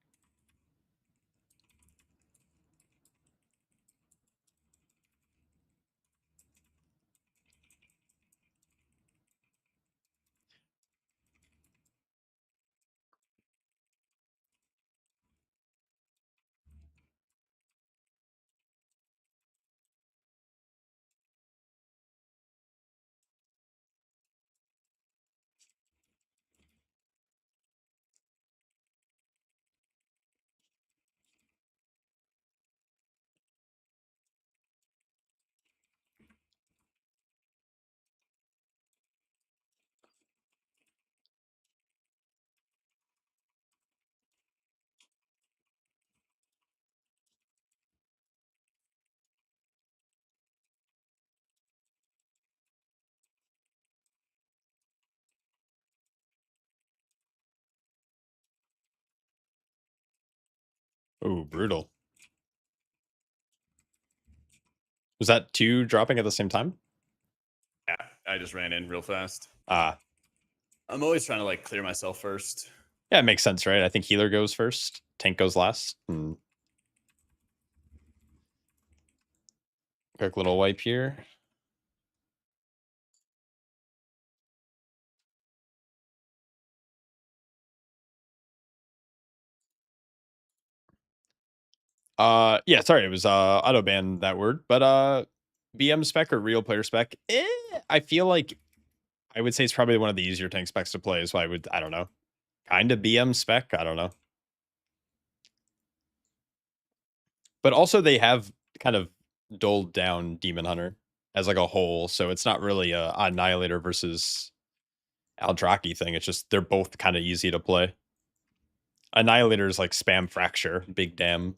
Ooh, brutal. Was that 2 dropping at the same time? Yeah, I just ran in real fast. Ah, I'm always trying to like clear myself first. yeah, it makes sense, right? I think healer goes first, tank goes last. Quick little wipe here. Yeah, sorry, it was auto ban that word, but BM spec or real player spec. I feel like I would say it's probably one of the easier tank specs to play, so I don't know. Kind of BM spec, I don't know. But also they have kind of doled down Demon Hunter as like a whole, so it's not really a Annihilator versus Aldraki thing. It's just they're both kind of easy to play. Annihilator is like spam fracture, big damn.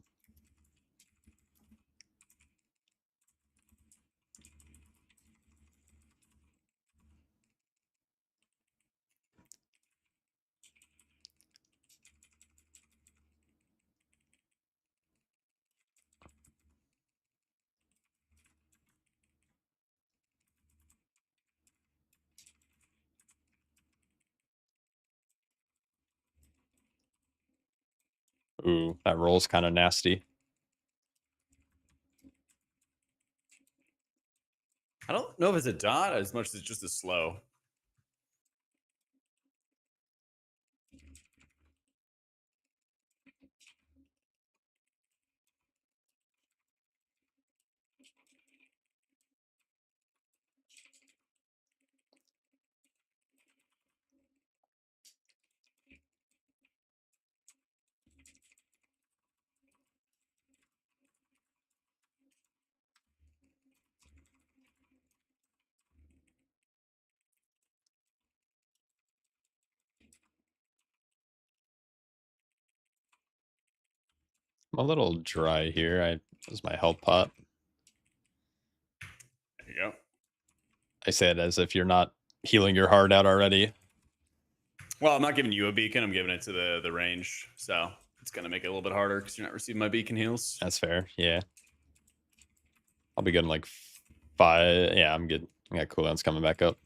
Ooh, that roll's kind of nasty. I don't know if it's a dot as much as it's just a slow. I'm a little dry here. This is my health pot. There you go. I say it as if you're not healing your heart out already. Well, I'm not giving you a beacon. I'm giving it to the range, so it's gonna make it a little bit harder because you're not receiving my beacon heals. That's fair. Yeah. I'll be good in like 5. Yeah, I'm good. I got cooldowns coming back up.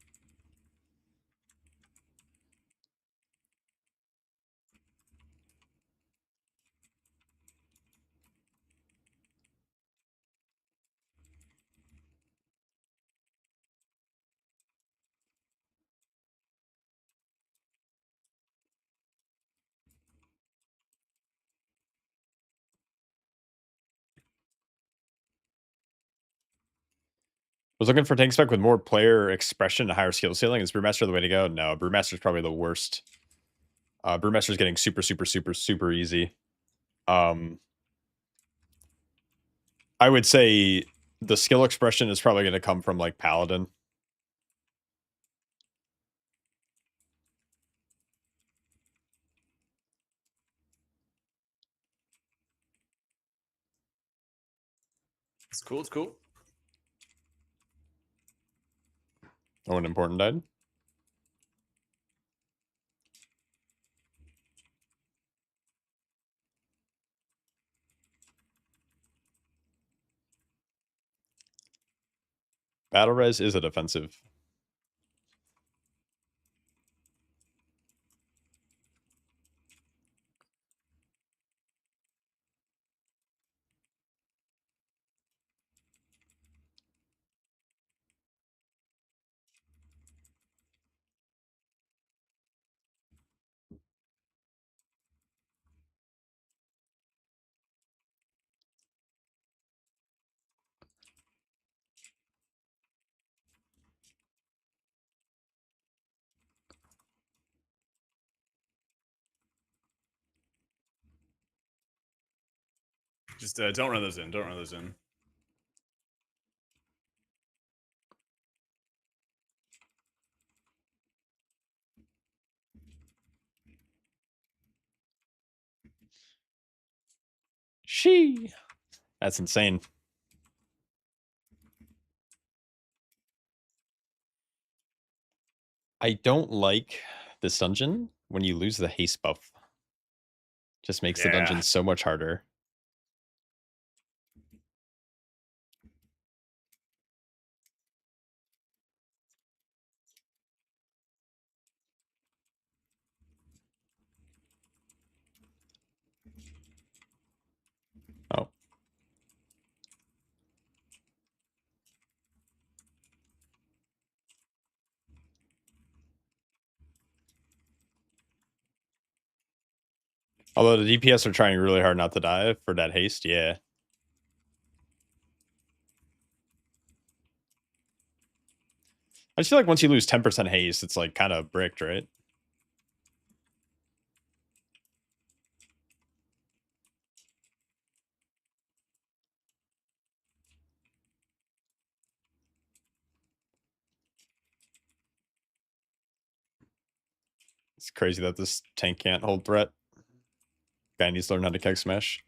Was looking for tank spec with more player expression and higher skill ceiling. Is Brewmaster the way to go? No, Brewmaster's probably the worst. Brewmaster's getting super easy. I would say the skill expression is probably going to come from like Paladin. It's cool. It's cool. Oh, an important died. Battle res is a defensive. Just don't run those in. Don't run those in. She. That's insane. I don't like this dungeon when you lose the haste buff. Just makes the dungeon Yeah. so much harder. Oh. Although the DPS are trying really hard not to die for that haste, yeah. I just feel like once you lose 10% haste, it's like kind of bricked, right? It's crazy that this tank can't hold threat. Guy needs to learn how to keg smash.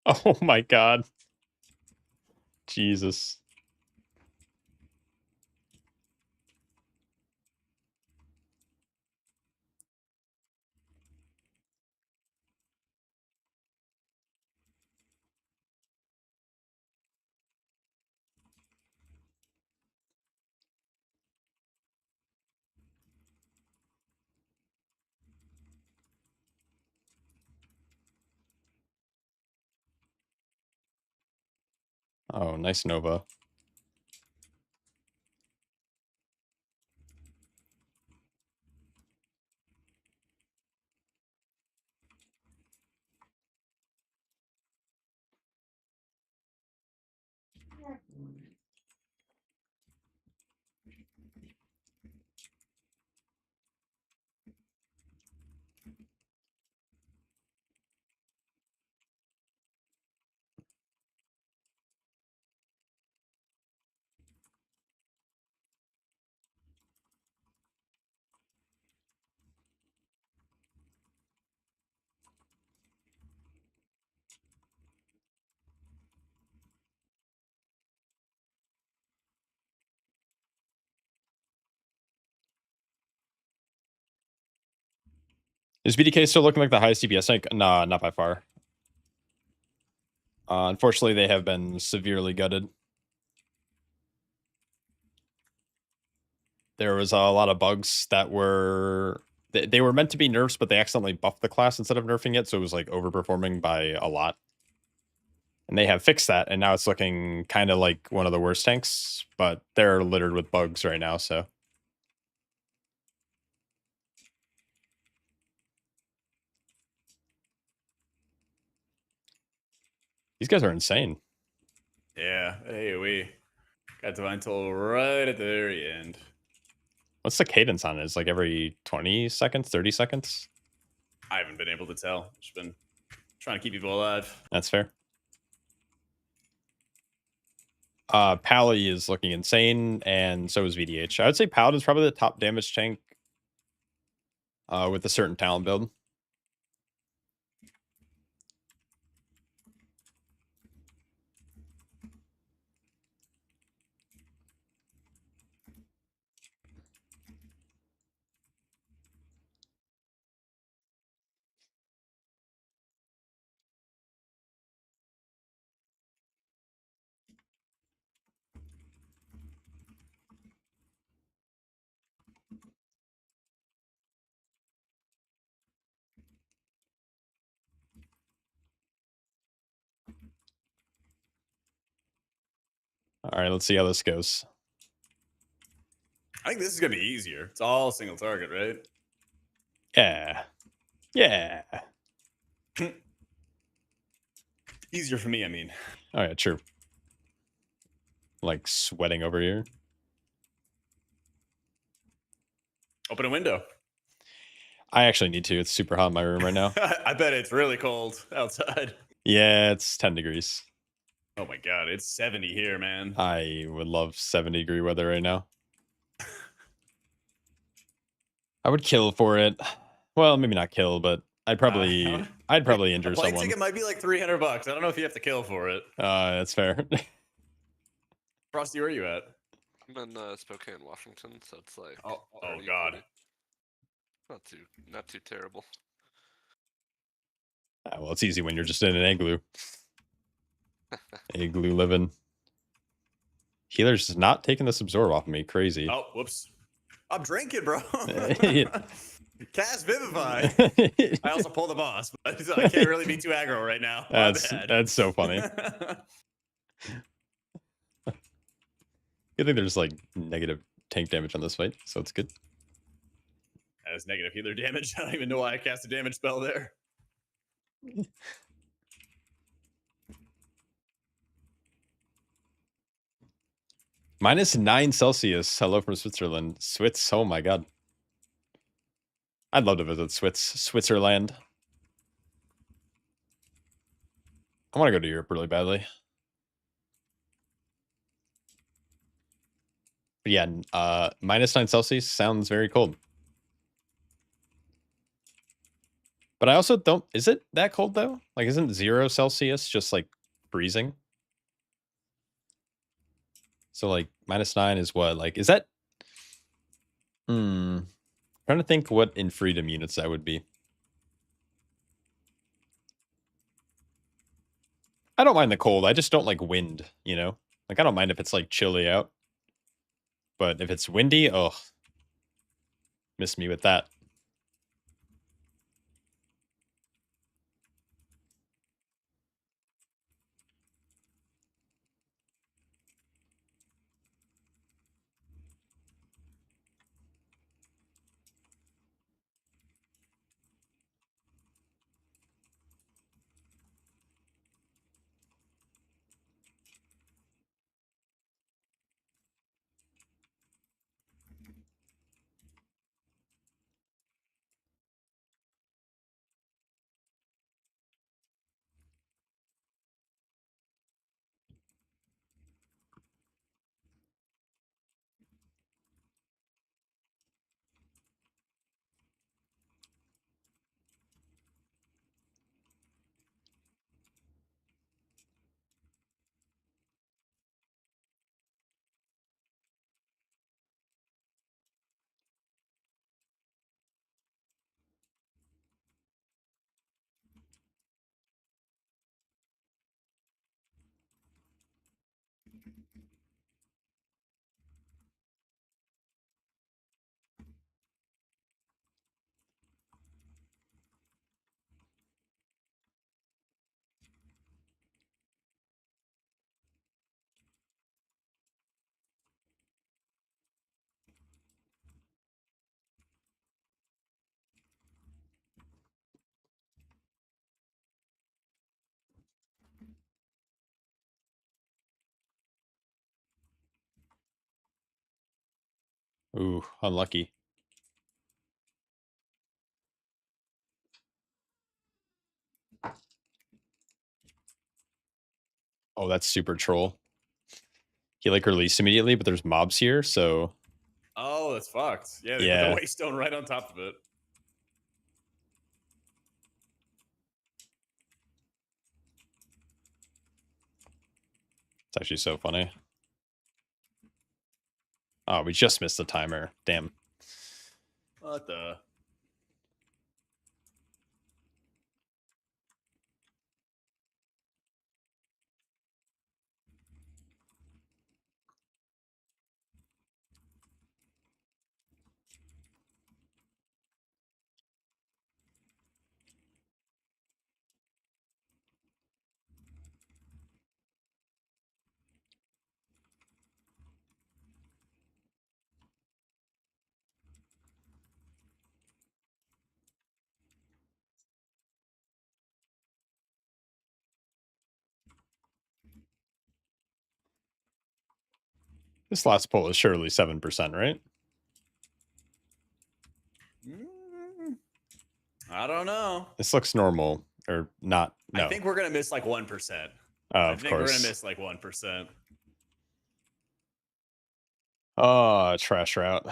Oh my god. Jesus. Oh, nice Nova. Is BDK still looking like the highest DPS tank? Nah, not by far. Unfortunately, they have been severely gutted. There was a lot of bugs that were... They were meant to be nerfs, but they accidentally buffed the class instead of nerfing it, so it was like overperforming by a lot. And they have fixed that, and now it's looking kind of like one of the worst tanks, but they're littered with bugs right now, so... These guys are insane. Yeah. Hey, we got Divine Toll right at the very end. What's the cadence on it? It's like every 20 seconds, 30 seconds? I haven't been able to tell. Just been trying to keep people alive. That's fair. Pally is looking insane, and so is VDH. I would say Paladin's probably the top damage tank with a certain talent build. All right, let's see how this goes. I think this is gonna be easier. It's all single target, right? Yeah. Yeah. Easier for me, I mean. All right, sure. Like sweating over here. Open a window. I actually need to. It's super hot in my room right now. I bet it's really cold outside. Yeah, it's 10 degrees. Oh my god, it's 70 here, man. I would love 70-degree weather right now. I would kill for it. Well, maybe not kill, but I'd probably injure A plane someone. ticket might be like $300. I don't know if you have to kill for it. That's fair. Frosty, where are you at? I'm in Spokane, Washington, so it's like. Oh 30, god. 40. Not too terrible. Well, it's easy when you're just in an igloo. Igloo living. Healer's just not taking this absorb off of me. Crazy. Oh, whoops. I'm drinking, bro. Cast Vivify. I also pull the boss, but I can't really be too aggro right now. My bad. That's so funny. Good thing there's like negative tank damage on this fight, so it's good. That's negative healer damage. I don't even know why I cast a damage spell there. -9 Celsius. Hello from Switzerland. Switz. Oh my god. I'd love to visit Switzerland. I want to go to Europe really badly. But yeah, -9 Celsius sounds very cold. But I also don't. Is it that cold though? Like, isn't 0 Celsius just like freezing? So like -9 is what? Like, is that? Trying to think what in freedom units that would be. I don't mind the cold. I just don't like wind, you know? Like, I don't mind if it's like chilly out. But if it's windy, oh, miss me with that. Ooh, unlucky. Oh, that's super troll. he like released immediately, but there's mobs here, so Oh, that's fucked. Yeah, they put Yeah. the waystone right on top of it. it's actually so funny. Oh, we just missed the timer. Damn. What the? This last poll is surely 7%, right? I don't know. This looks normal or not. No. I think we're gonna miss like 1%. Oh, I of think we're course. gonna miss like 1%. Oh, trash route.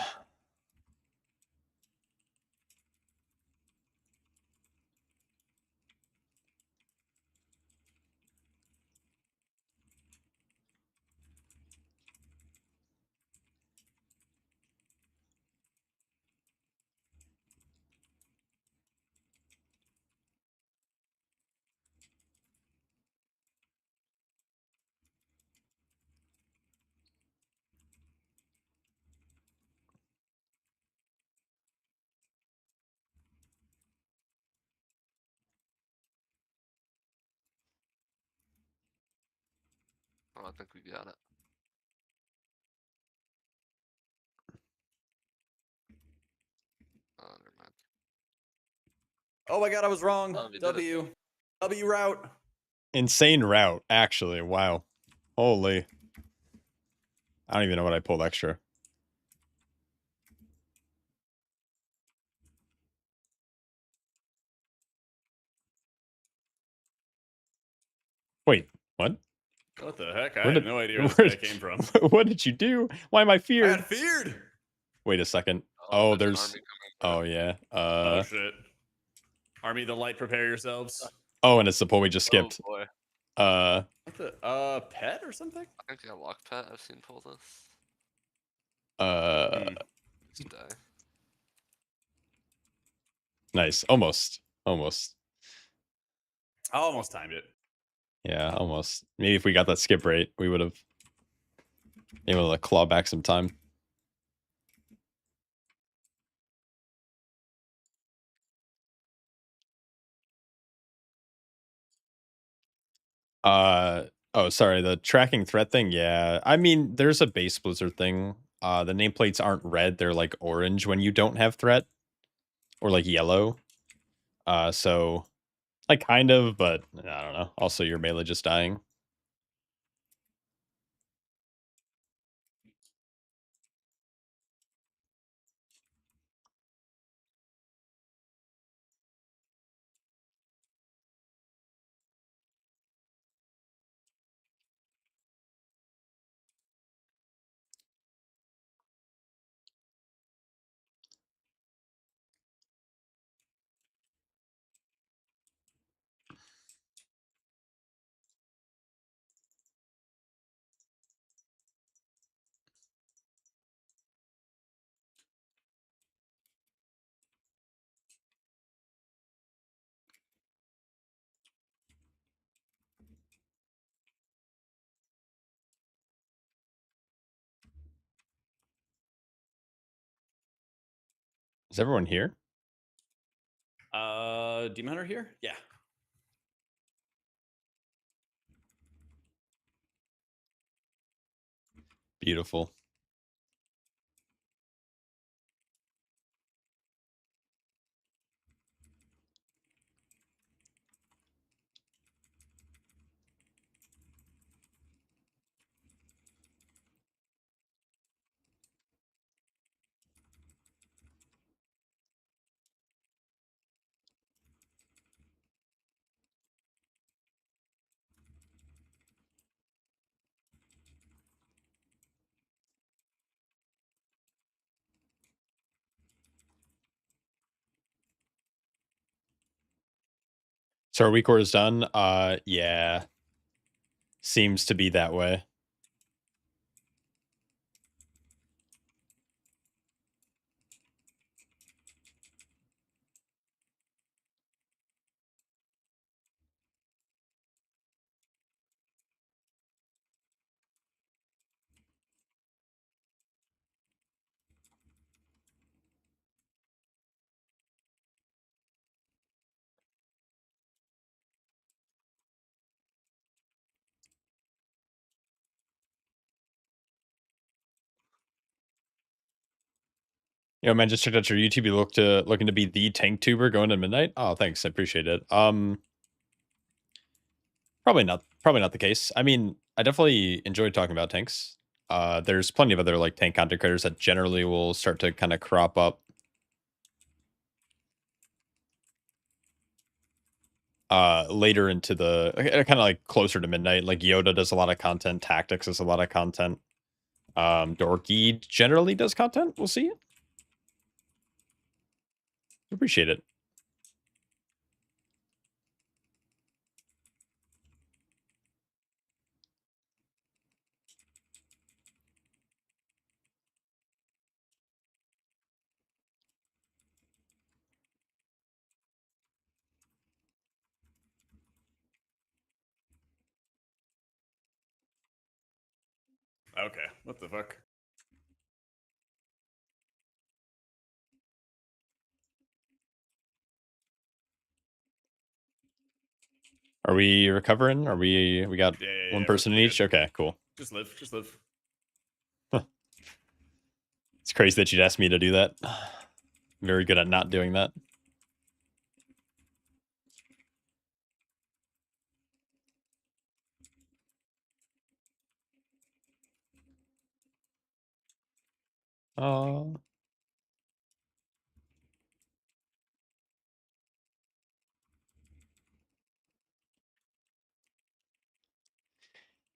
Oh, I think we got it. Oh, never mind. Oh my god, I was wrong. Oh, we did it. W route. Insane route, actually. Wow. Holy. I don't even know what I pulled extra. Wait, what? What the heck? I Where have did- no idea where where this guy came from. What did you do? Why am I I feared? got feared. Wait a second. Oh, Oh, there's an there's. army coming. Oh yeah. Oh shit. Army of the light, prepare yourselves. Oh, and it's the poll we just Oh skipped. boy. What the? Pet or something? I think I lock pet. I've seen pull this. Hmm. Just die. Nice. Almost. Almost. I almost timed it. Yeah, almost. Maybe if we got that skip rate, we would have been able to claw back some time. Oh, sorry, the tracking threat thing. Yeah, I mean, there's a base Blizzard thing. The nameplates aren't red; they're like orange when you don't have threat, or like yellow. So like kind of, but I don't know. Also, your melee just dying. Is everyone here? Demon Hunter here? Yeah. Beautiful. So our week order is done. Yeah. Seems to be that way. Yo, man, just checked out your YouTube. You looking to be the tank tuber going to midnight. Oh, thanks. I appreciate it. Probably not the case. I mean, I definitely enjoy talking about tanks. There's plenty of other like tank content creators that generally will start to kind of crop up. Later into the kind of like closer to midnight. Like Yoda does a lot of content. Tactics does a lot of content. Dorky generally does content. We'll see. Appreciate it. Okay, what the fuck? Are we recovering? We got one person in we're each? good. Okay, cool. Just live, just live. It's crazy that you'd ask me to do that. Very good at not doing that.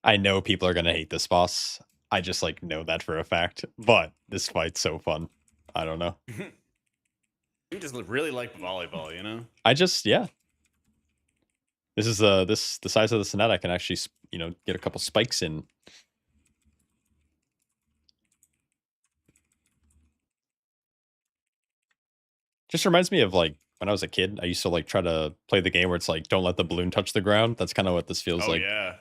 I know people are gonna hate this boss. I just like know that for a fact. But this fight's so fun. I don't know. You just really like volleyball, you know? Yeah. This is the size of the Sonata. I can actually get a couple spikes in. Just reminds me of like when I was a kid. I used to like try to play the game where it's like don't let the balloon touch the ground. That's kind of what this feels Oh like. yeah.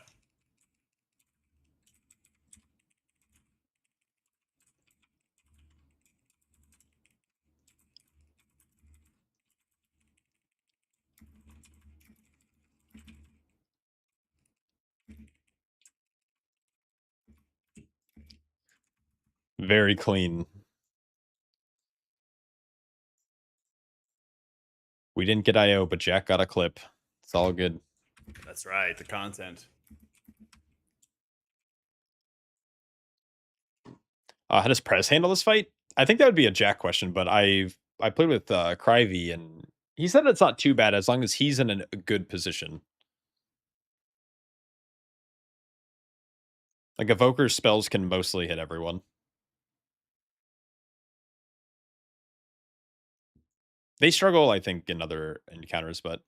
Very clean. We didn't get IO, but Jack got a clip. It's all good. That's right, the content. How does Prez handle this fight? I think that would be a Jack question, but I played with Kryvy and he said it's not too bad as long as he's in a good position. Like Evoker's spells can mostly hit everyone. They struggle, I think, in other encounters, but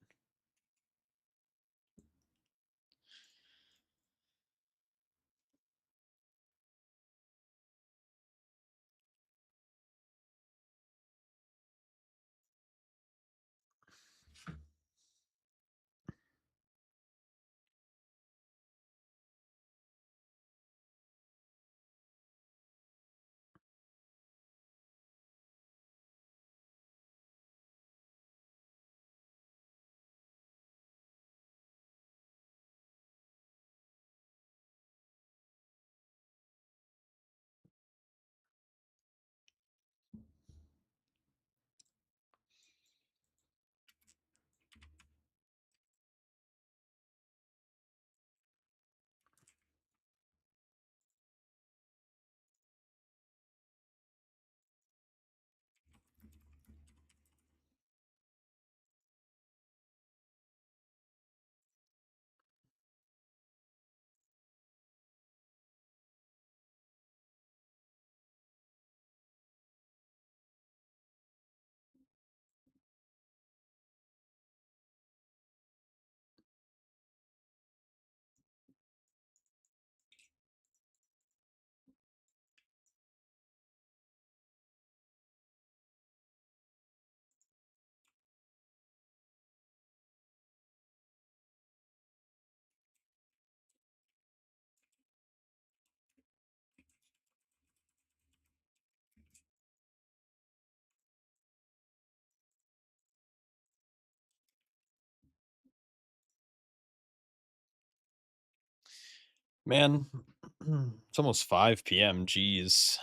Man, it's almost 5 p.m. Jeez.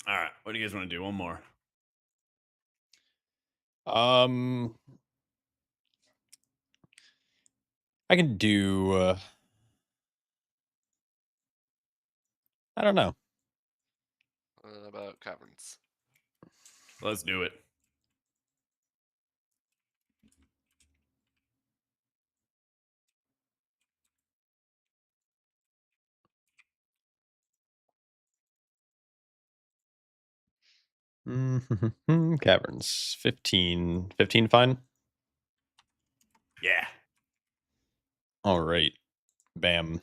All right. What do you guys want to do? One more. Um, I can do. I don't know. About caverns. Let's do it. Caverns. 15. 15 fine. Yeah. All right. Bam.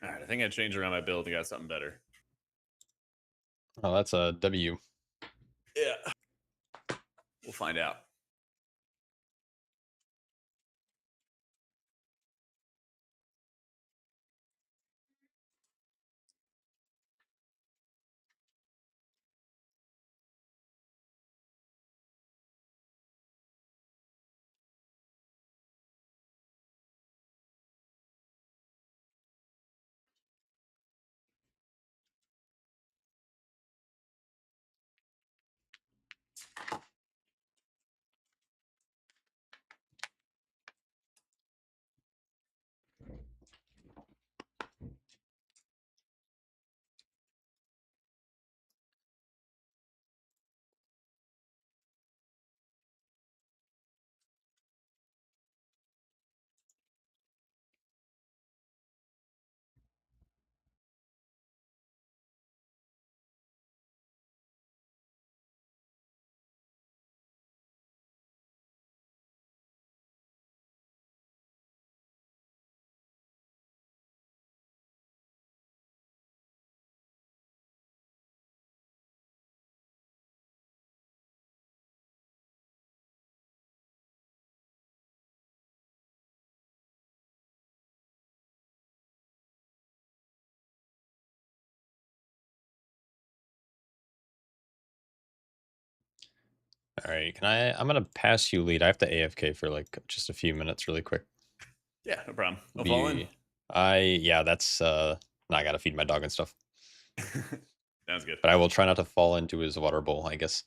All right. I think I changed around my build and got something better. Oh, that's a W. Yeah. We'll find out. All right, I'm gonna pass you lead. I have to AFK for like just a few minutes, really quick. Yeah, no problem. I'll fall in. Yeah, that's no, I gotta feed my dog and stuff. Sounds good. But I will try not to fall into his water bowl, I guess.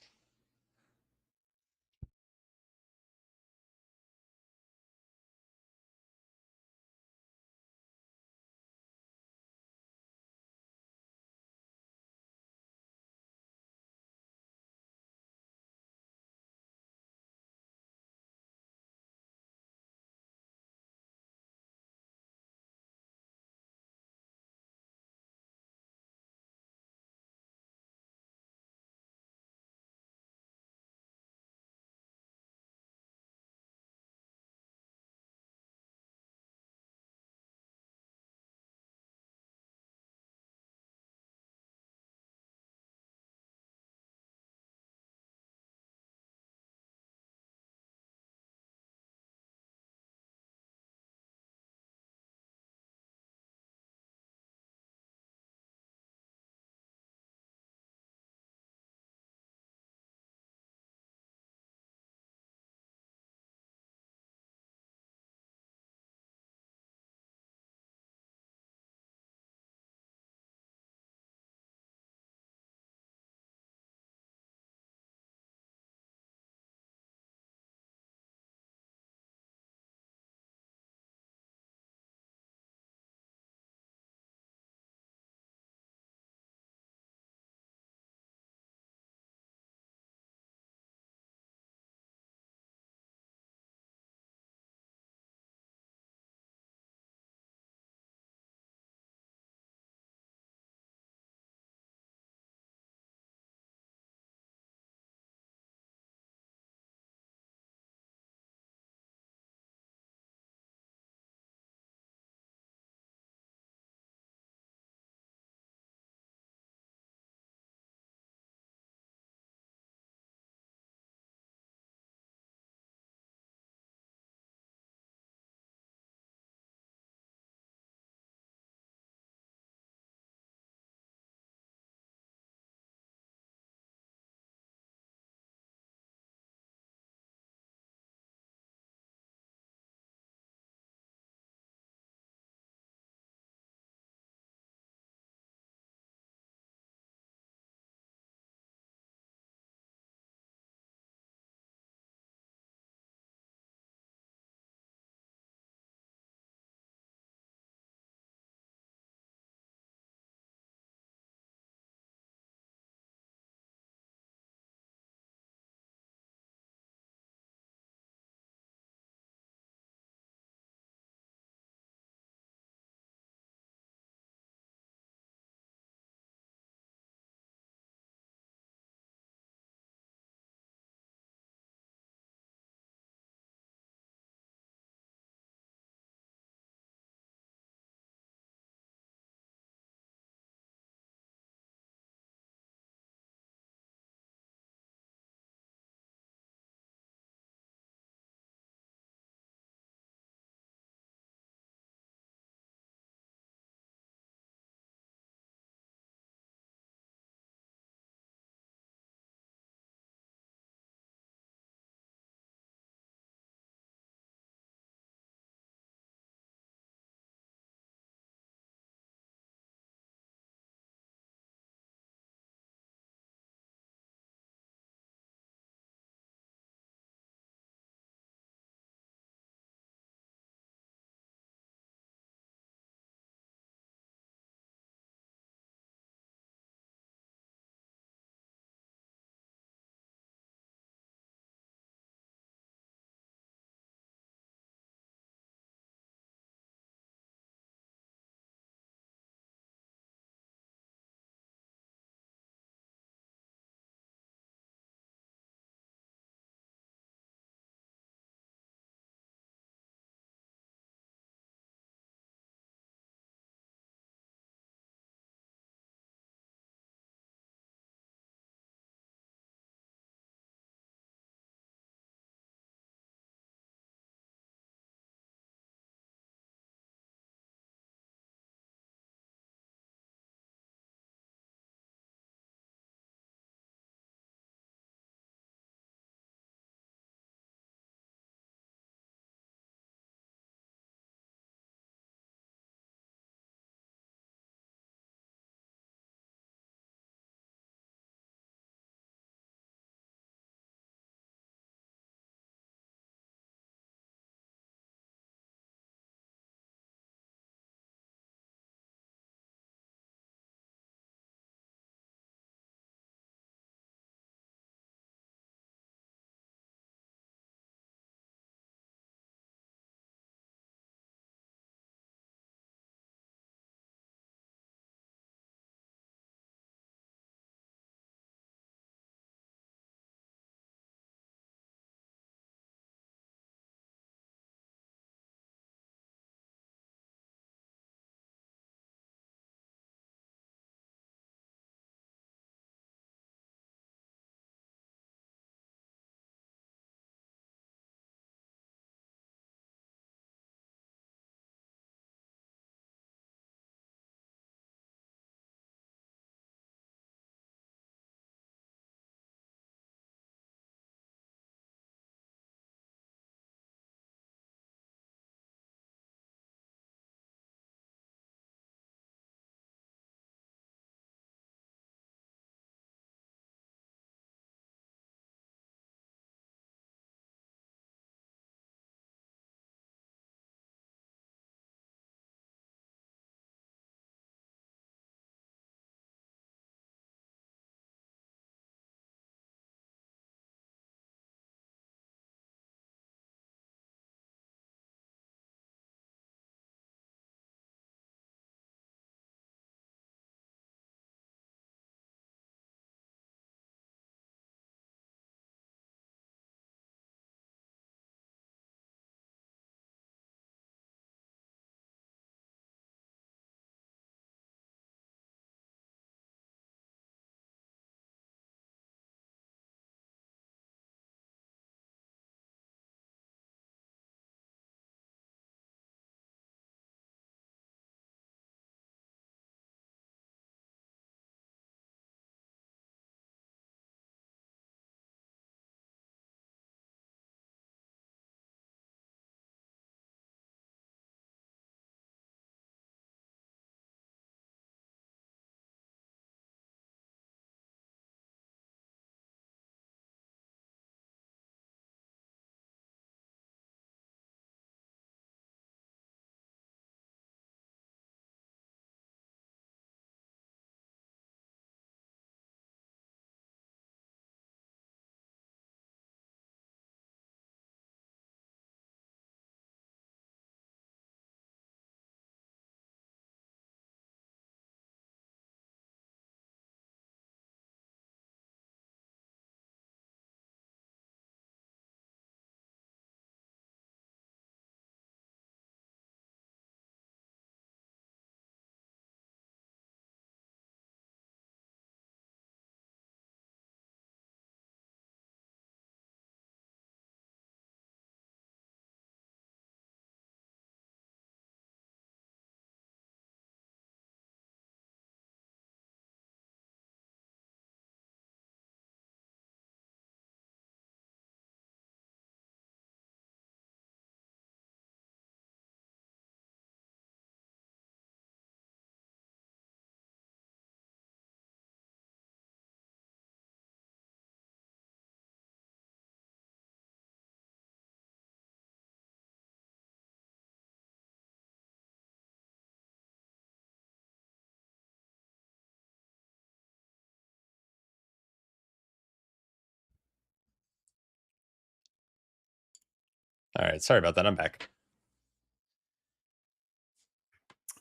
All right, sorry about that. I'm back.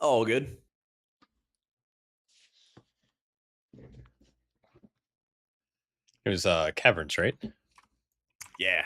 All good. It was caverns, right? Yeah.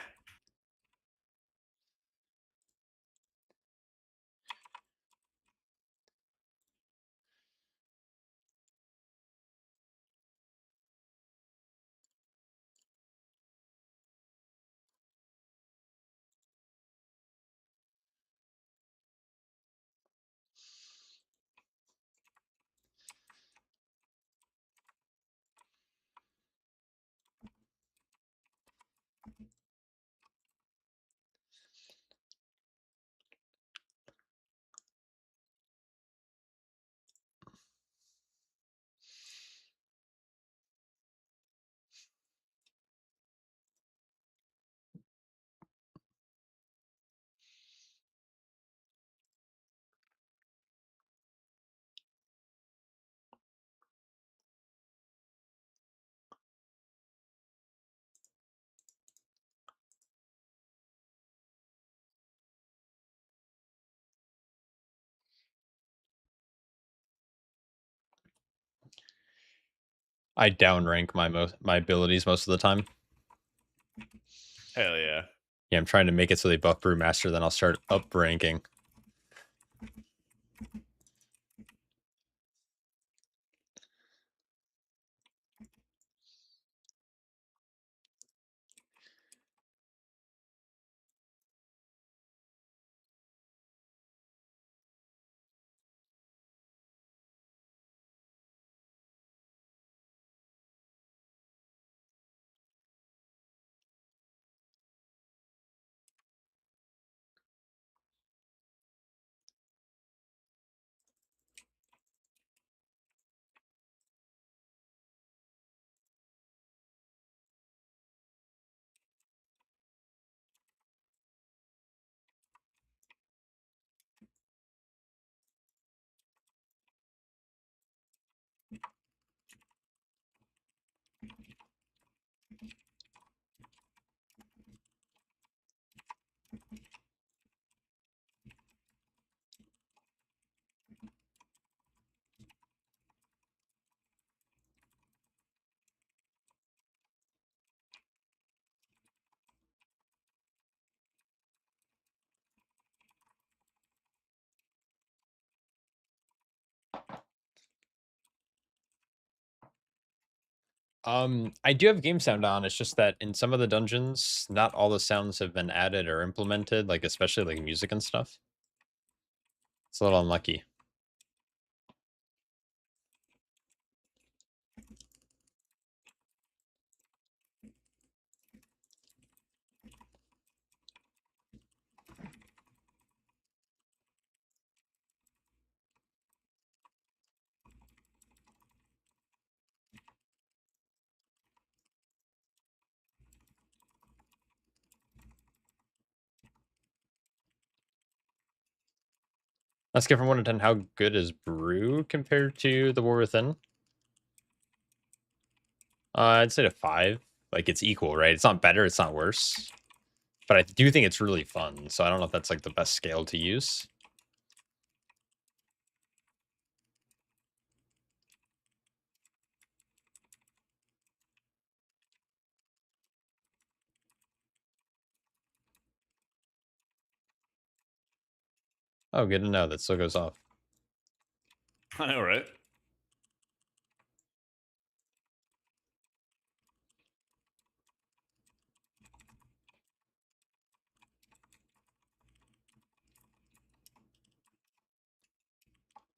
I downrank my abilities most of the time. Hell yeah. Yeah, I'm trying to make it so they buff Brewmaster, then I'll start up ranking. I do have game sound on. It's just that in some of the dungeons, not all the sounds have been added or implemented, like especially like music and stuff. It's a little unlucky. Let's get from 1 to 10. How good is Brew compared to the War Within? I'd say a 5. Like it's equal, right? It's not better, it's not worse. But I do think it's really fun, so I don't know if that's like the best scale to use. Oh, good to know. That still goes off. I know, right?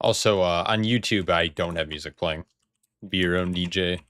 Also, on YouTube, I don't have music playing. Be your own DJ.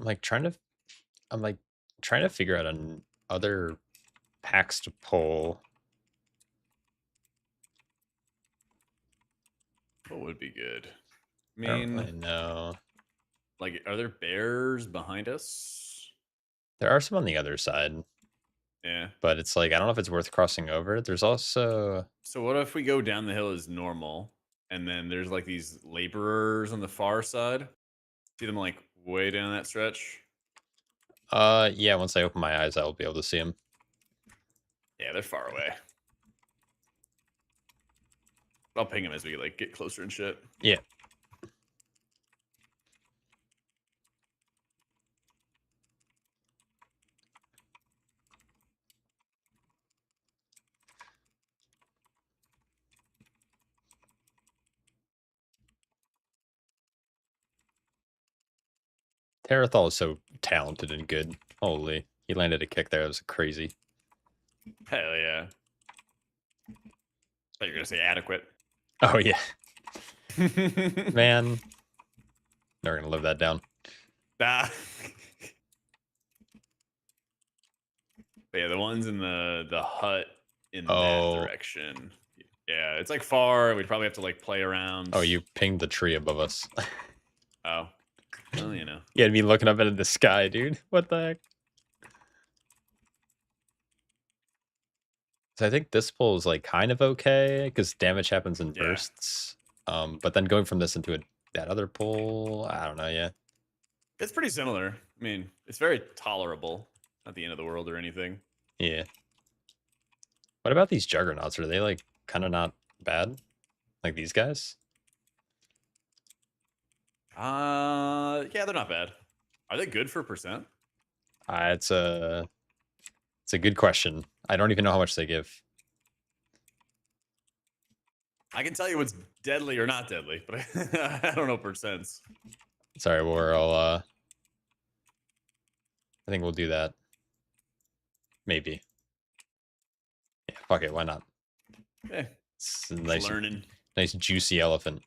like I'm like trying to figure out other packs to pull. What would be good? I I don't mean, really know. like, are there bears behind us? There are some on the other side, Yeah. but it's like I don't know if it's worth crossing over. There's also So what if we go down the hill as normal, and then there's like these laborers on the far side? See them like way down that stretch? yeah, once I open my eyes I'll be able to see them. Yeah, they're far away. I'll ping them as we like get closer and shit. Yeah. Terathal is so talented and good. Holy, he landed a kick there. That was crazy. Hell yeah. Thought you were gonna say adequate. Oh yeah, man. Never gonna live that down. Ah. But yeah, the ones in the hut in Oh. that direction. Yeah, it's like far. We'd probably have to like play around. Oh, you pinged the tree above us. Oh. Well, you know. You had me looking up into the sky, dude. What the heck? So I think this pull is like kind of okay because damage happens in Yeah. bursts. But then going from this into that other pull, I don't know. Yeah, It's pretty similar. I mean, it's very tolerable. Not the end of the world or anything. yeah. What about these juggernauts? Are they like kind of not bad? Like these guys? Yeah, they're not bad. Are they good for percent? It's a good question. I don't even know how much they give. I can tell you what's deadly or not deadly, but I don't know percents. Sorry, I think we'll do that. Maybe. Yeah, fuck it. Why not? Yeah, It's a nice, learning. nice juicy elephant.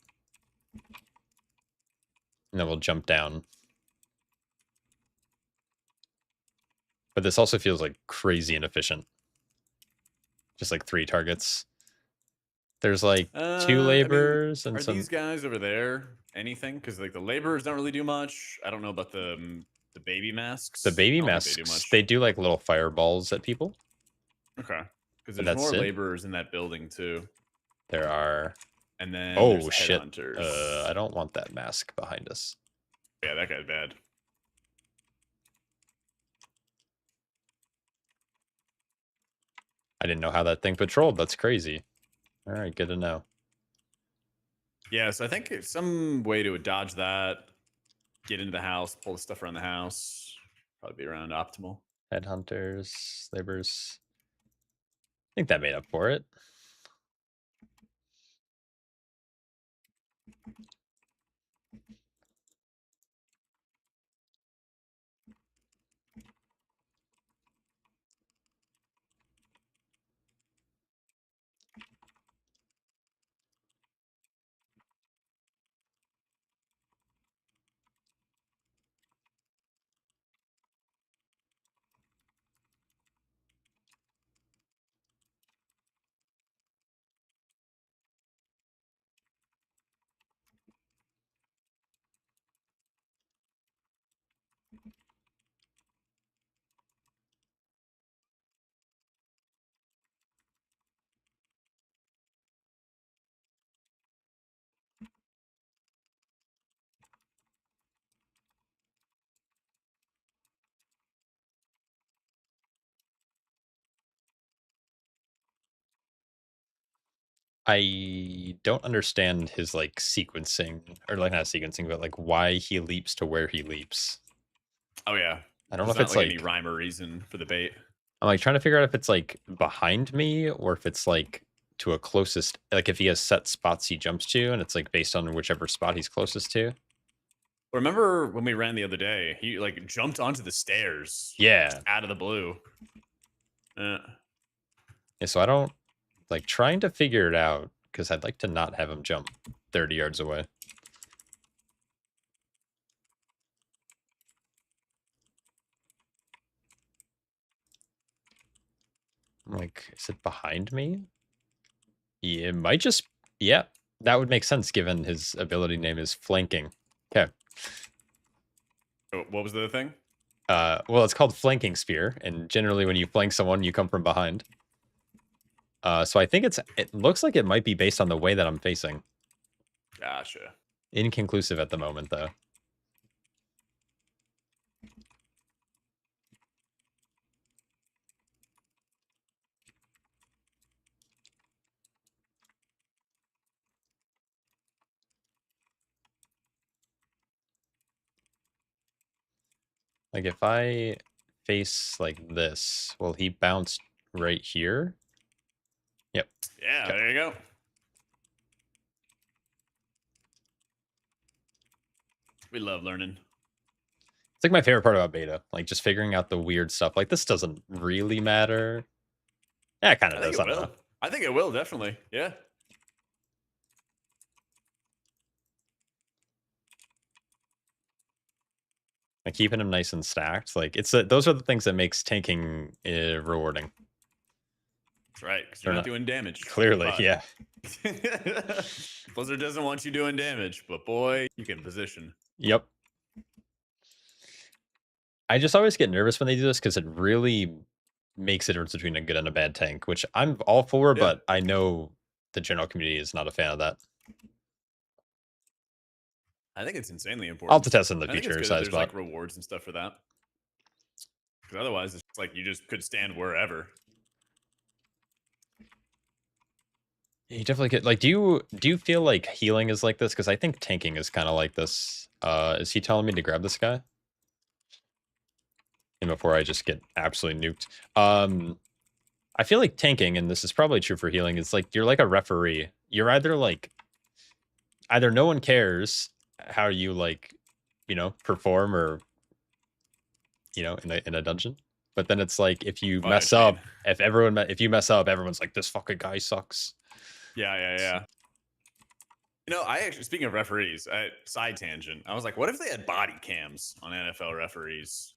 And then we'll jump down. But this also feels like crazy inefficient. Just like 3 targets. There's like 2 I mean, laborers and Are some. these guys over there anything? Because like the laborers don't really do much. I don't know about the baby masks. The baby I don't think masks, They do much. they do like little fireballs at people. Okay. Because But there's that's more it. laborers in that building too. There are. And then Oh there's shit! headhunters. I don't want that mask behind us. Yeah, that guy's bad. I didn't know how that thing patrolled. That's crazy. All right, good to know. Yeah, so I think it's some way to dodge that, get into the house, pull the stuff around the house, probably be around optimal. Headhunters, laborers. I think that made up for it. I don't understand his like sequencing, or like not sequencing, but like why he leaps to where he leaps. Oh yeah. I don't know There's if it's not like any rhyme or reason for the bait. I'm like trying to figure out if it's like behind me or if it's like to a closest, like if he has set spots he jumps to and it's like based on whichever spot he's closest to. Remember when we ran the other day? He like jumped onto the stairs Yeah. out of the blue. Yeah, so I don't like trying to figure it out because I'd like to not have him jump 30 yards away. Like, is it behind me? Yeah, it might just. Yeah, that would make sense given his ability name is flanking. Okay. Oh, what was the other thing? Well, it's called flanking spear, and generally when you flank someone, you come from behind. So I think it looks like it might be based on the way that I'm facing. Gotcha. Inconclusive at the moment, though. Like if I face like this, will he bounce right here? Yep. Yeah, Okay. there you go. We love learning. It's like my favorite part about beta, like just figuring out the weird stuff. Like this doesn't really matter. Yeah, it kind I of think does. it I don't will. know. I think it will, definitely. Yeah. Like keeping him nice and stacked. Like it's those are the things that makes tanking rewarding. That's right, because you're Or not not. doing damage. Clearly, But- yeah. Blizzard doesn't want you doing damage, but boy, you can position. Yep. I just always get nervous when they do this because it really makes a difference between a good and a bad tank, which I'm all for, Yeah. but I know the general community is not a fan of that. I think it's insanely important. I'll have to test in the I think it's future good that size there's spot. like rewards and stuff for that. Because otherwise, it's like you just could stand wherever. You definitely get like. Do you feel like healing is like this? Because I think tanking is kind of like this. Is he telling me to grab this guy? And before I just get absolutely nuked. I feel like tanking, and this is probably true for healing, is like you're like a referee. You're either like either no one cares how you like, perform or in a dungeon. But then it's like if you Fire mess chain. up, if you mess up, everyone's like, this fucking guy sucks. Yeah. I actually, speaking of referees, side tangent. I was like, what if they had body cams on NFL referees?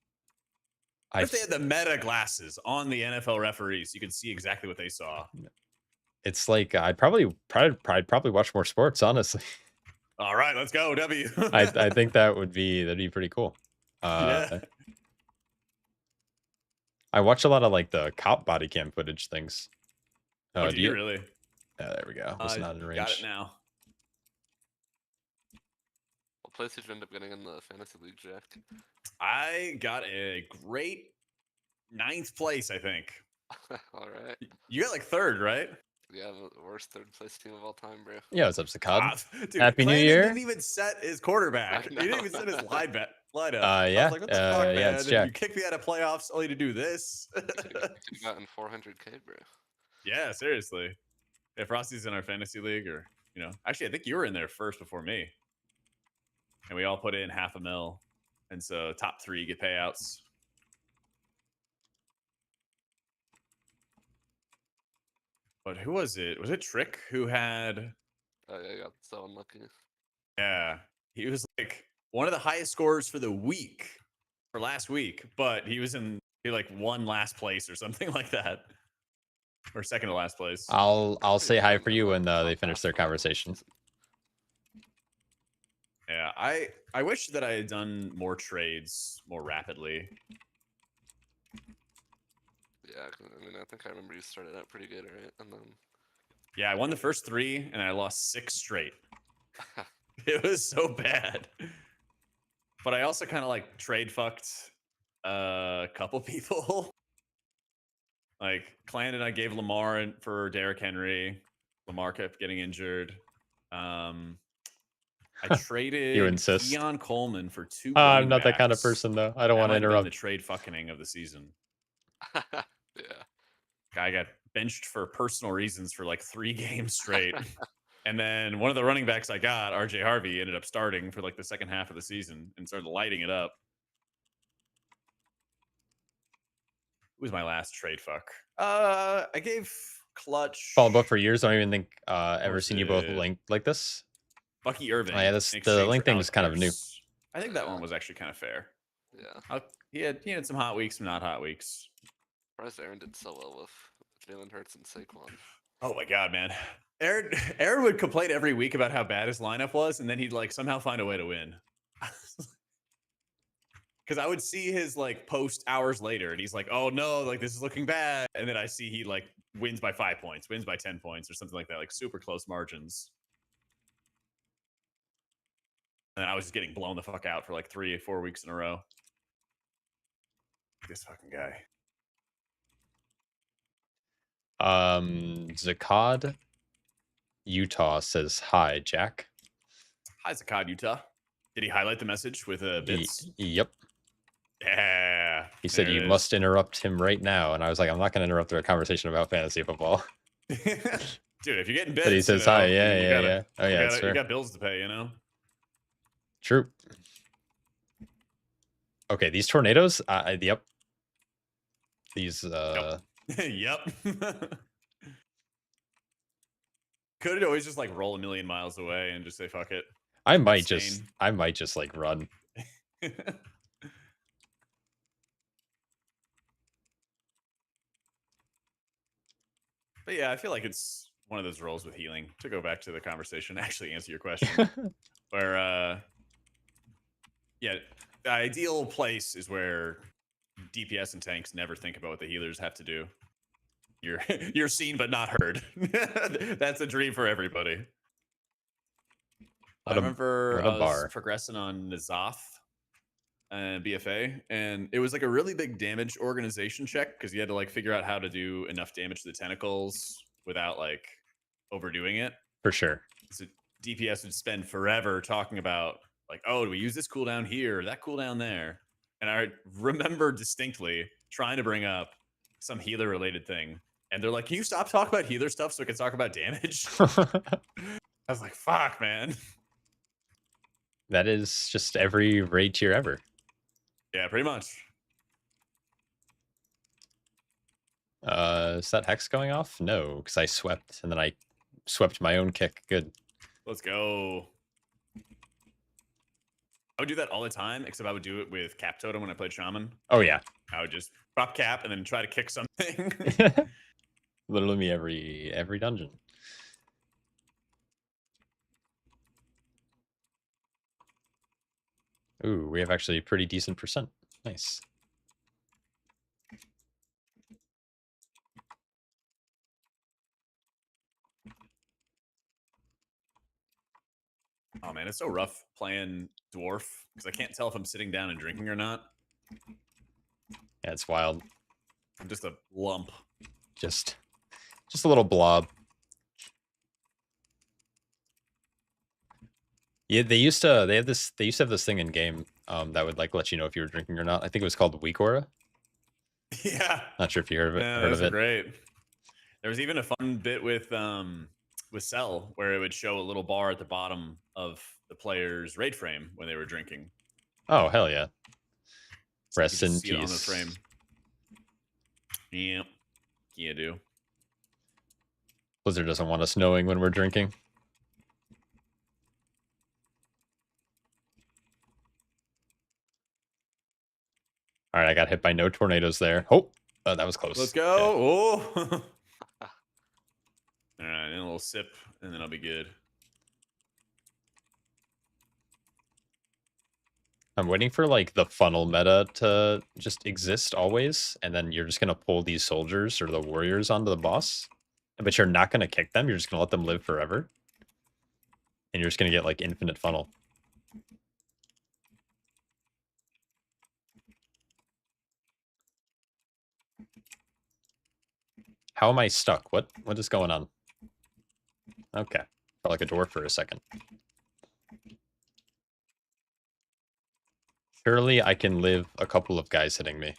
What if they had the meta glasses on the NFL referees? So you could see exactly what they saw. It's like I'd probably watch more sports, honestly. All right, let's go, W. I think that'd be pretty cool. Yeah. I watch a lot of like the cop body cam footage things. Oh, do do you really? Yeah, there we go. It's not in range. Got it now. What place did you end up getting in the fantasy league, Jack? I got a great 9th place, I think. All right. You got like 3rd, right? Yeah, the worst third place team of all time, bro. Yeah, what's up, Sakad? Dude, Happy New Clandon Year. Didn't even set his quarterback. He didn't even set his lineup. I Yeah, was like, what the fuck, man? yeah, it's And Jack. you kicked me out of playoffs only to do this. You could have gotten 400K, bro. Yeah, seriously. If Frosty's in our fantasy league, or actually, I think you were in there first before me, and we all put in $500,000, and so top 3 get payouts. But who was it? Was it Trick who had? Oh yeah, I got so unlucky. Yeah, he was like one of the highest scorers for the week, for last week, but he like won last place or something like that, or second to last place. I'll say hi for you when they finish their conversation. Yeah, I wish that I had done more trades more rapidly. Yeah, I mean, I think I remember you started out pretty good, right? And then Yeah, I won the first 3 and I lost 6 straight. It was so bad. But I also kind of like trade fucked a couple people. Like Clandon, I gave Lamar for Derrick Henry. Lamar kept getting injured. I traded You insist. Keon Coleman for 2. I'm not that kind of backs. person, though. I don't That want to might have been interrupt. the trade fucking of the season. yeah. Guy got benched for personal reasons for like 3 games straight. And then one of the running backs I got, RJ Harvey, ended up starting for like the second half of the season and started lighting it up. Who was my last trade fuck? I gave Clutch. Followed book for years. Don't even think ever was seen you both it? linked like this. Bucky Irving. yeah, in the exchange link for thing Alec was kind of new. Pierce. I think that one was actually kind of fair. Yeah. He had some hot weeks, some not hot weeks. Surprised Aaron did so well with Jalen Hurts and Saquon. Oh my god, man. Aaron would complain every week about how bad his lineup was, and then he'd like somehow find a way to win. Because I would see his like post hours later, and he's like, "Oh no, like this is looking bad," and then I see he like wins by 5 points, wins by 10 points, or something like that, like super close margins. And I was just getting blown the fuck out for like 3 or 4 weeks in a row. This fucking guy. Zakad Utah says hi, Jack. Hi, Zakad, Utah. Did he highlight the message with bits? Yep. Yeah. He said there you it must interrupt him right now, and I was like, I'm not going to interrupt their conversation about fantasy football. is. Dude, if you're getting bits, But he says hi. Yeah, yeah. Oh yeah, that's you fair. got bills to pay, you know. True. Okay, these tornadoes. Yep. These. Yep. Could always just like roll a million miles away and just say fuck it. I might Insane. just like run. But yeah, I feel like it's one of those roles with healing. To go back to the conversation, actually answer your question, where yeah, the ideal place is where DPS and tanks never think about what the healers have to do. You're seen but not heard. That's a dream for everybody. I remember what I a was bar. progressing on Nazoth and BFA, and it was like a really big damage organization check because you had to like figure out how to do enough damage to the tentacles without like overdoing it. For sure. So DPS would spend forever talking about like, oh, do we use this cooldown here or that cooldown there? And I remember distinctly trying to bring up some healer related thing. And they're like, can you stop talking about healer stuff so we can talk about damage? I was like, fuck, man. That is just every raid tier ever. Yeah, pretty much. Is that hex going off? No, because I swept and then I swept my own kick. Good. Let's go. I would do that all the time, except I would do it with Cap Totem when I played Shaman. Oh yeah. I would just drop Cap and then try to kick something. Literally me every dungeon. Ooh, we have actually a pretty decent percent. Nice. Oh man, it's so rough playing Dwarf because I can't tell if I'm sitting down and drinking or not. Yeah, it's wild. I'm just a lump. Just a little blob. Yeah, they used to have this thing in game that would like let you know if you were drinking or not. I think it was called Weak Aura. Yeah. Not sure if you heard of it. Yeah, Heard those of are it. great. There was even a fun bit with Cell where it would show a little bar at the bottom of the player's raid frame when they were drinking. Oh hell yeah. So you Rest could just in see it on the peace. frame. Yep. Yeah, do. Blizzard doesn't want us knowing when we're drinking. All right, I got hit by no tornadoes there. Oh, that was close. Let's Okay. go. Oh. All right, and a little sip, and then I'll be good. I'm waiting for like the funnel meta to just exist always, and then you're just gonna pull these soldiers or the warriors onto the boss, but you're not gonna kick them. You're just gonna let them live forever, and you're just gonna get like infinite funnel. How am I stuck? What is going on? Okay, felt like a dwarf for a second. Surely I can live a couple of guys hitting me.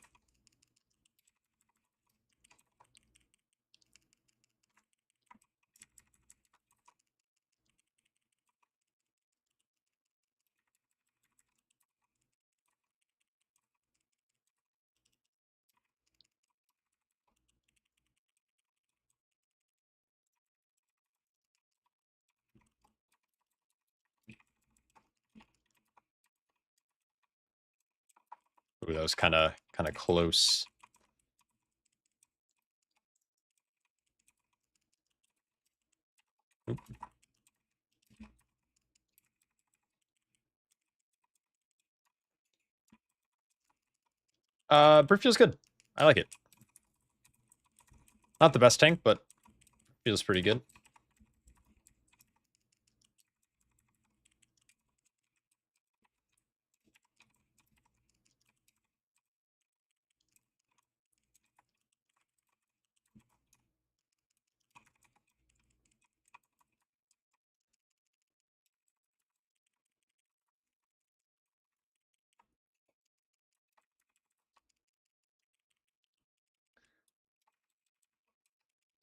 Ooh, that was kind of close. Brew feels good. I like it. Not the best tank, but feels pretty good.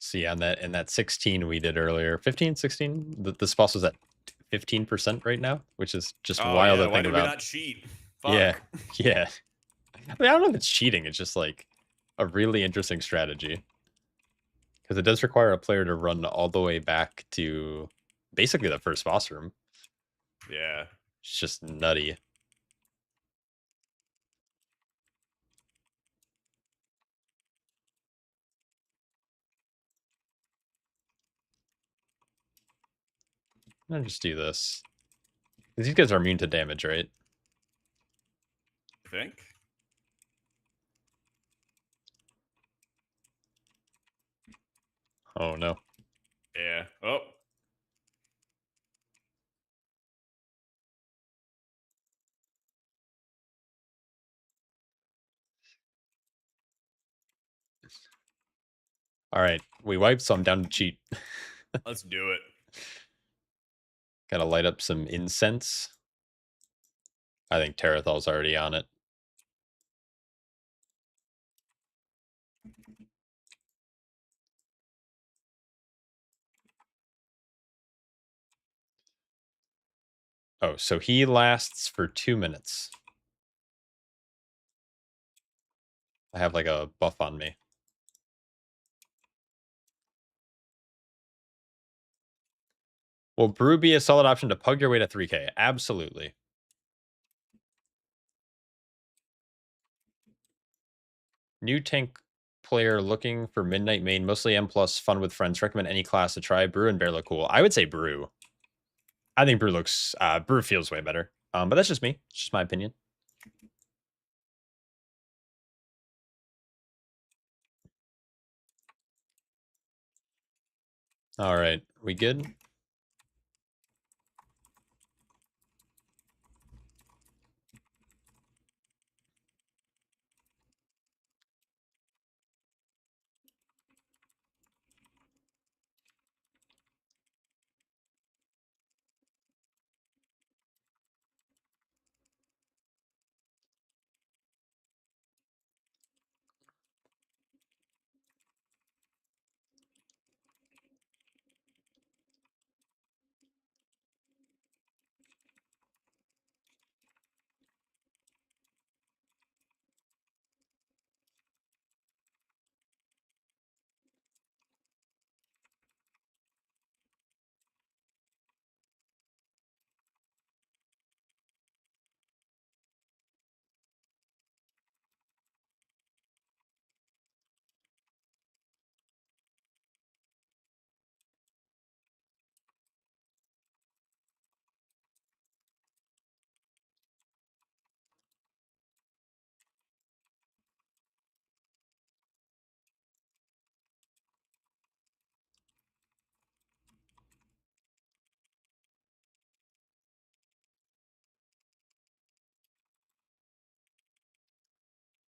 See, on that in that 16 we did earlier, 15, 16, this boss was at 15% right now, which is just Oh, wild yeah, to why think did we about. not cheat? Fuck. Yeah, yeah. I mean, I don't know if it's cheating. It's just like a really interesting strategy. Because it does require a player to run all the way back to basically the first boss room. Yeah. It's just nutty. I'll just do this. 'Cause these guys are immune to damage, right? I think. Oh no. Yeah. Oh. All right, we wiped, so I'm down to cheat. Let's do it. Gotta light up some incense. I think Terathal's already on it. Oh, so he lasts for 2 minutes. I have like a buff on me. Will Brew be a solid option to pug your way to 3K? Absolutely. New tank player looking for Midnight main, mostly M+, fun with friends. Recommend any class to try. Brew and Bear look cool. I would say Brew. I think Brew looks, Brew feels way better. But that's just me. It's just my opinion. All right, we good?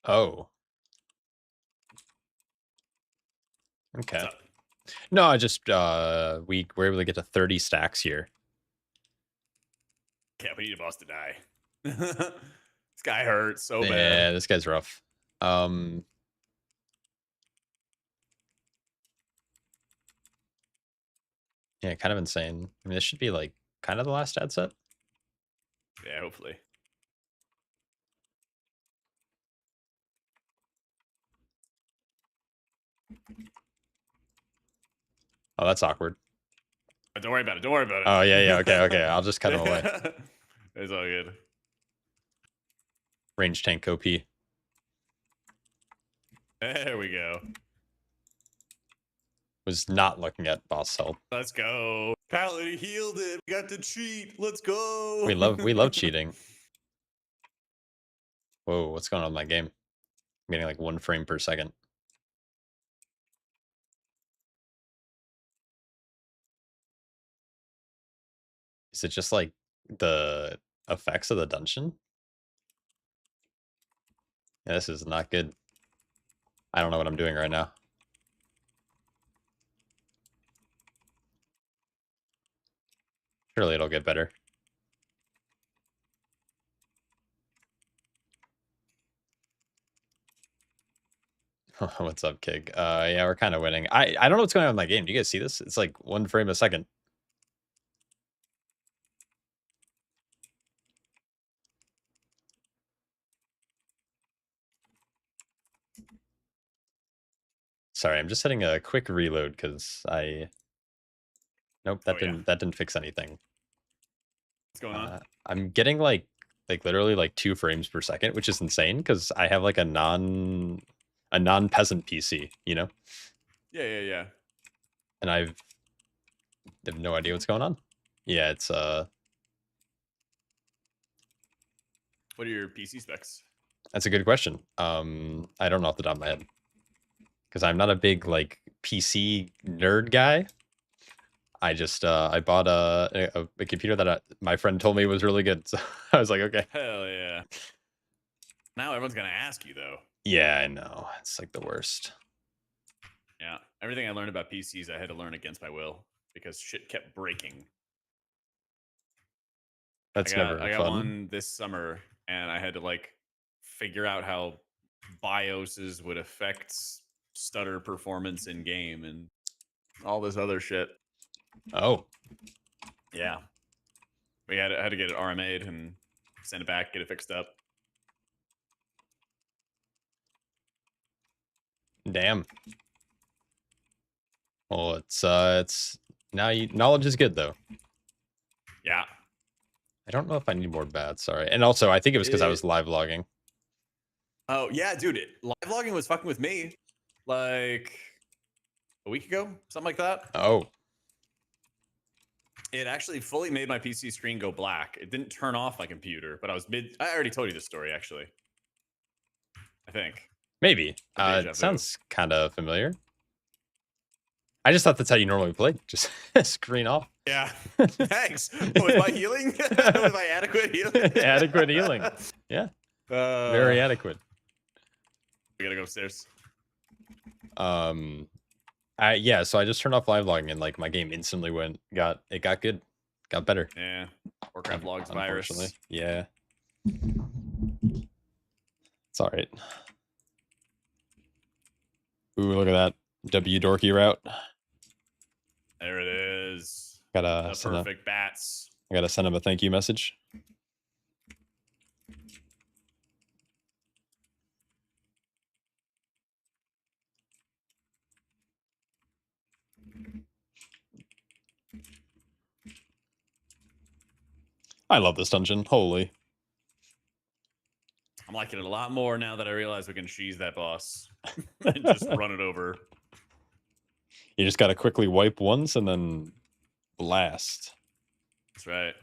Oh. Okay. What's up? No, I just we were able to get to 30 stacks here. Yeah, we need a boss to die. This guy hurts so Yeah, bad. this guy's rough. Yeah, kind of insane. I mean, this should be like kind of the last ad set. Yeah, hopefully. Oh, that's awkward. But don't worry about it. Don't worry about it. Oh, yeah, yeah. Okay, okay. I'll just cut him away. It's all good. Range tank OP. There we go. Was not looking at boss health. Let's go. Paladin healed it. We got to cheat. Let's go. We love cheating. Whoa, what's going on in my game? I'm getting like 1 frame per second. Is it just like the effects of the dungeon? Yeah, this is not good. I don't know what I'm doing right now. Surely it'll get better. What's up, Kig? Yeah, we're kind of winning. I don't know what's going on in my game. Do you guys see this? It's like 1 frame a second. Sorry, I'm just hitting a quick reload because I. Nope, that Oh, yeah. didn't fix anything. What's going on? I'm getting like literally like 2 frames per second, which is insane because I have like a non peasant PC, you know, Yeah. and I have no idea what's going on. Yeah, it's What are your PC specs? that's a good question. I don't know off the top of my head because I'm not a big like PC nerd guy. I just I bought a computer that my friend told me was really good, so I was like, okay. Hell yeah. Now everyone's gonna ask you though. Yeah, I know. It's like the worst. Yeah. Everything I learned about PCs, I had to learn against my will because shit kept breaking. That's never I got fun. one this summer, and I had to like figure out how BIOSes would affect stutter performance in game and all this other shit. Oh, Yeah, I had to get it RMA'd and send it back, get it fixed up. damn. Well, it's now knowledge is good though. Yeah, I don't know if I need more bats. Sorry, and also I think it was because I It- was live logging. oh yeah, dude, live logging was fucking with me like a week ago, something like that. Oh, It actually fully made my PC screen go black. It didn't turn off my computer, but I was mid. I already told you this story, actually. I think. maybe. Deja vu. It sounds kind of familiar. I just thought that's how you normally play. Just screen off. Yeah. Thanks. Was my healing? Was my adequate healing? Adequate healing. Yeah, very adequate. We gotta go upstairs. Yeah. So I just turned off live logging and like my game instantly got good, got better. Yeah. Warcraft logs virus. Unfortunately. Yeah. It's all right. Ooh, look at that W dorky route. There it is. Gotta The send perfect bats. I gotta send him a thank you message. I love this dungeon. Holy. I'm liking it a lot more now that I realize we can cheese that boss and just run it over. You just gotta quickly wipe once and then blast. That's right.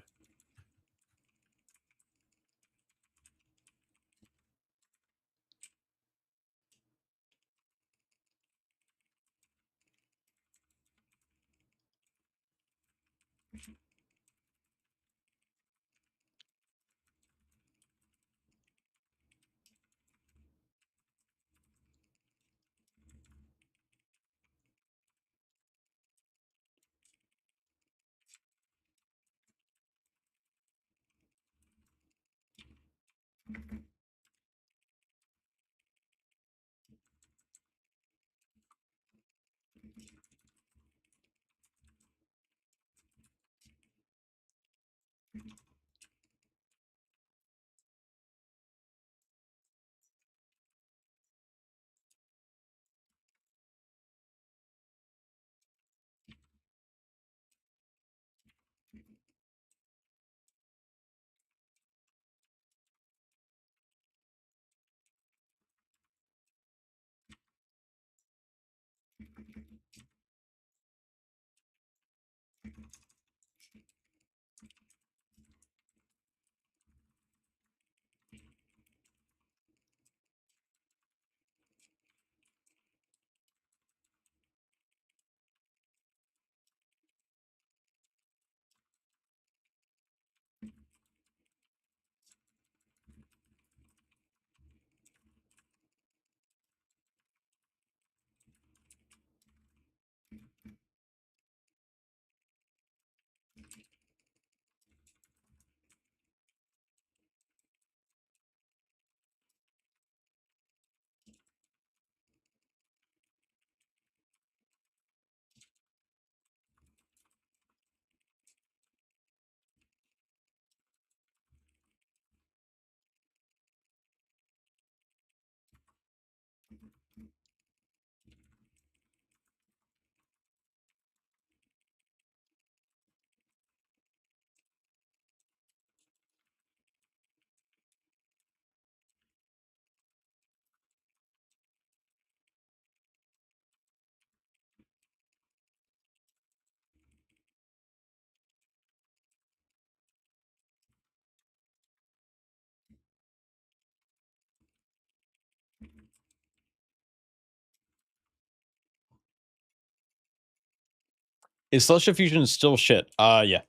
Is Celestial Fusion still shit? Yeah.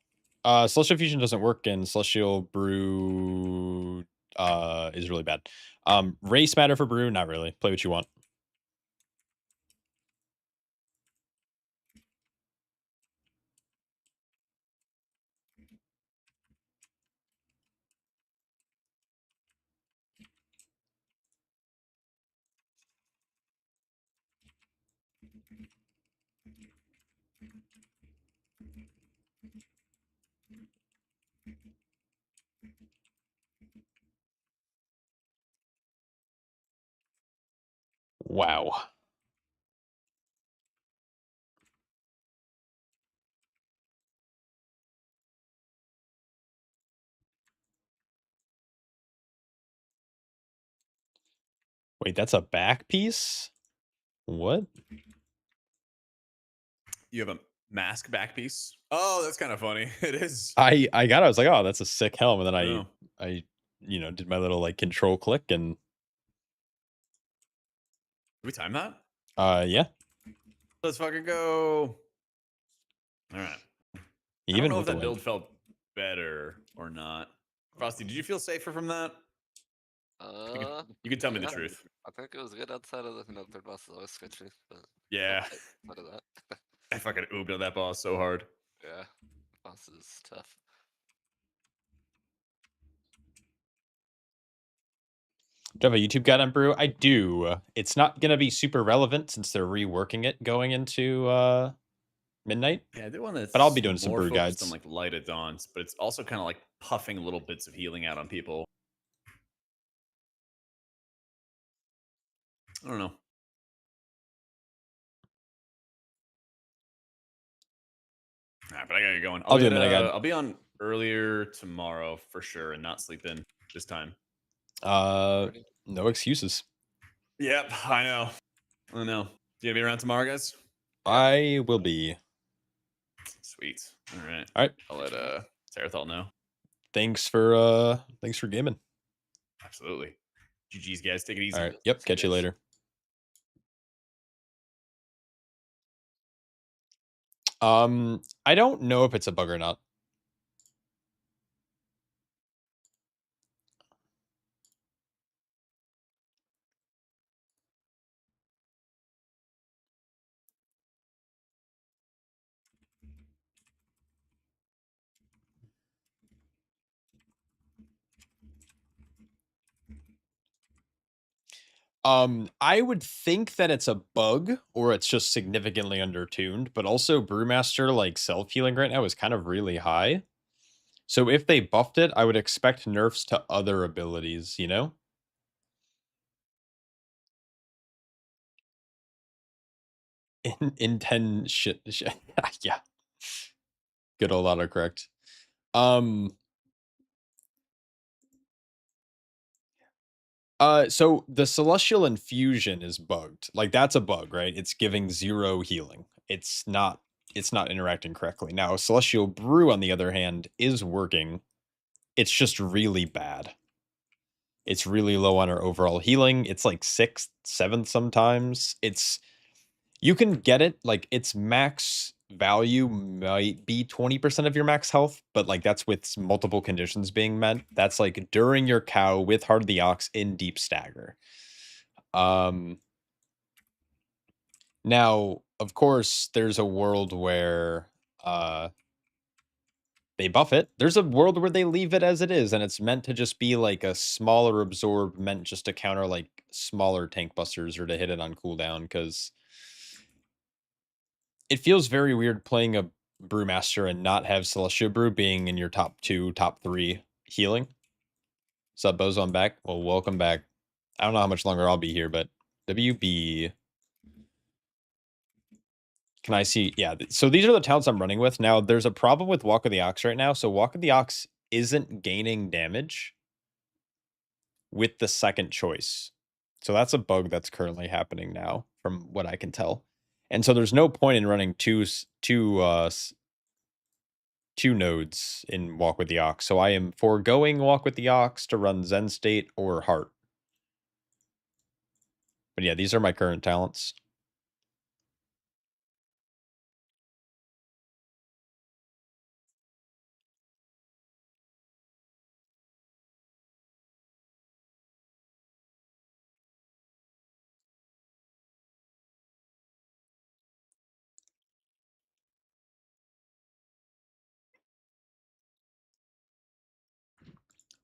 Celestial Fusion doesn't work, and Celestial Brew is really bad. Race matter for Brew? Not really. Play what you want. Wow. Wait, that's a back piece? What? You have a mask back piece. Oh, that's kind of funny. It is. I got it. I was like, oh, that's a sick helm. And then Oh. I did my little like control click and Did we time that? yeah. Let's fucking go. All right. I Even don't know with if the that build win. felt better or not. Frosty, did you feel safer from that? You can tell me the yeah, truth. I think it was good outside of the third boss is always sketchy, but Yeah. outside of that, I fucking oobed on that boss so hard. yeah, boss is tough. Do you have a YouTube guide on Brew? I do. It's not gonna be super relevant since they're reworking it going into midnight. Yeah, I did one that's But I'll be doing some more brew focused guides. on like light at dawns, but it's also kind of like puffing little bits of healing out on people. I don't know. All right, but I gotta get going. I'll do a minute guide. I'll be on earlier tomorrow for sure and not sleep in this time. No excuses. Yep, I know. I know. You gonna be around tomorrow, guys? I will be. Sweet. All right. All right. I'll let Sarathal know. Thanks for gaming. Absolutely. GG's, guys. Take it easy. All right. Yep. See you Catch you guys. later. I don't know if it's a bug or not. I would think that it's a bug or it's just significantly undertuned, but also Brewmaster like self-healing right now is kind of really high. So if they buffed it, I would expect nerfs to other abilities, you know? In 10 shit. Yeah. Good old autocorrect. So the Celestial Infusion is bugged. Like that's a bug, right? It's giving 0 healing. It's not interacting correctly. Now, Celestial Brew, on the other hand, is working. It's just really bad. It's really low on our overall healing. It's like 6th, 7th sometimes. You can get it, like its max value might be 20% of your max health, but like that's with multiple conditions being met. That's like during your cow with Heart of the Ox in deep stagger. Now, of course, there's a world where they buff it. There's a world where they leave it as it is, and it's meant to just be like a smaller absorb, meant just to counter like smaller tank busters or to hit it on cooldown, because it feels very weird playing a Brewmaster and not have Celestial Brew being in your top 2, top 3 healing. Sup, Bozo, I'm back. Well, welcome back. I don't know how much longer I'll be here, but WB. Can I see? Yeah, so these are the talents I'm running with. Now, there's a problem with Walk of the Ox right now. So Walk of the Ox isn't gaining damage with the second choice. So that's a bug that's currently happening now, from what I can tell. And so there's no point in running two nodes in Walk with the Ox. So I am foregoing Walk with the Ox to run Zen State or Heart. But yeah, these are my current talents.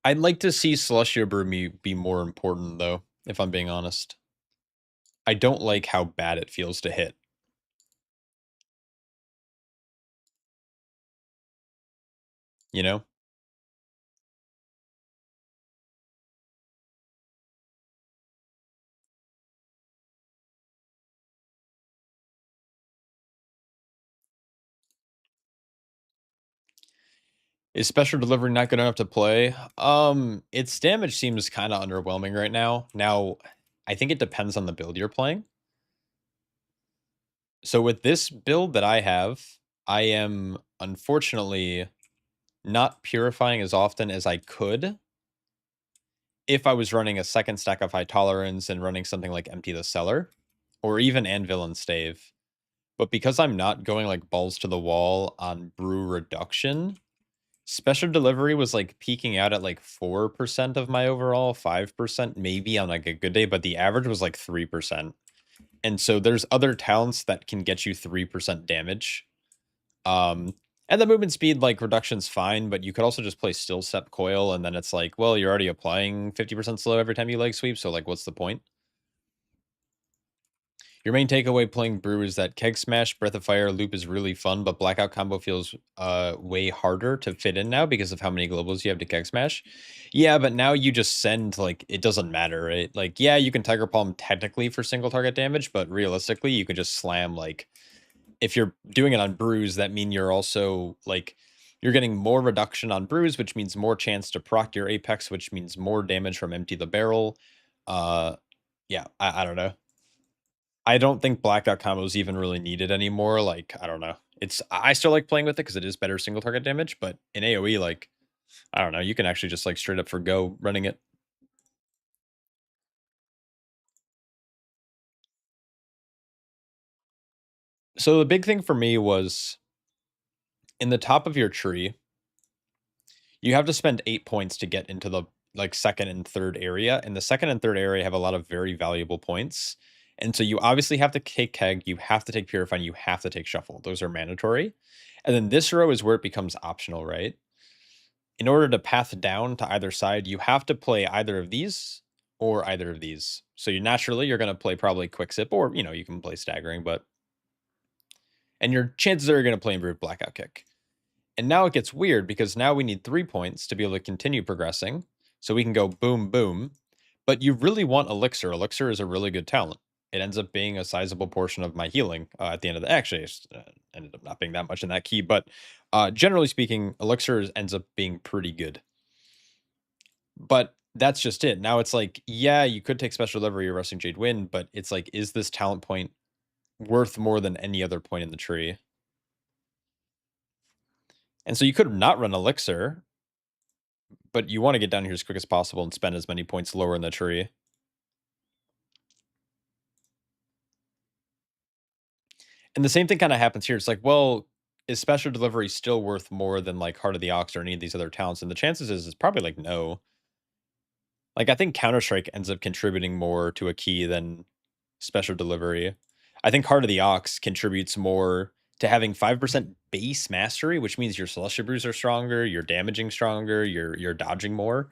I'd like to see Celestial Brew be more important, though, if I'm being honest. I don't like how bad it feels to hit. You know? Is special delivery not good enough to play? Its damage seems kind of underwhelming right now. Now, I think it depends on the build you're playing. So with this build that I have, I am unfortunately not purifying as often as I could if I was running a second stack of High Tolerance and running something like Empty the Cellar, or even Anvil and Stave. But because I'm not going like balls to the wall on brew reduction, special delivery was like peaking out at like 4% of my overall, 5% maybe on like a good day, but the average was like 3%. And so there's other talents that can get you 3% damage. And the movement speed like reduction's fine, but you could also just play still step coil, and then it's like, well, you're already applying 50% slow every time you leg sweep, so like what's the point? Your main takeaway playing brew is that keg smash, breath of fire, loop is really fun, but blackout combo feels way harder to fit in now because of how many globals you have to keg smash. Yeah, but now you just send like it doesn't matter, right? Like, yeah, you can Tiger Palm technically for single target damage, but realistically, you could just slam like if you're doing it on brews, that mean you're also like you're getting more reduction on brews, which means more chance to proc your apex, which means more damage from empty the barrel. Yeah, I don't know. I don't think blackout combo is even really needed anymore. Like, I don't know. I still like playing with it because it is better single target damage, but in AoE, like, I don't know, you can actually just like straight up forgo running it. So the big thing for me was in the top of your tree, you have to spend 8 points to get into the like second and third area, and the second and third area have a lot of very valuable points. And so you obviously have to take keg, you have to take purify, and you have to take shuffle. Those are mandatory. And then this row is where it becomes optional, right? In order to path down to either side, you have to play either of these or either of these. So you naturally you're going to play probably quick sip, or you know, you can play staggering, but and your chances are you're going to play improved blackout kick. And now it gets weird because now we need 3 points to be able to continue progressing. So we can go boom, boom. But you really want Elixir. Elixir is a really good talent. It ends up being a sizable portion of my healing at the end of the... Actually, it ended up not being that much in that key. But generally speaking, Elixir ends up being pretty good. But that's just it. Now it's like, yeah, you could take Special Delivery or Rusting Jade Wind, but it's like, is this talent point worth more than any other point in the tree? And so you could not run Elixir, but you want to get down here as quick as possible and spend as many points lower in the tree. And the same thing kind of happens here. It's like, well, is Special Delivery still worth more than like Heart of the Ox or any of these other talents? And the chances is it's probably like no. Like, I think Counter-Strike ends up contributing more to a key than Special Delivery. I think Heart of the Ox contributes more to having 5% base mastery, which means your Celestial Brews are stronger, you're damaging stronger, you're dodging more.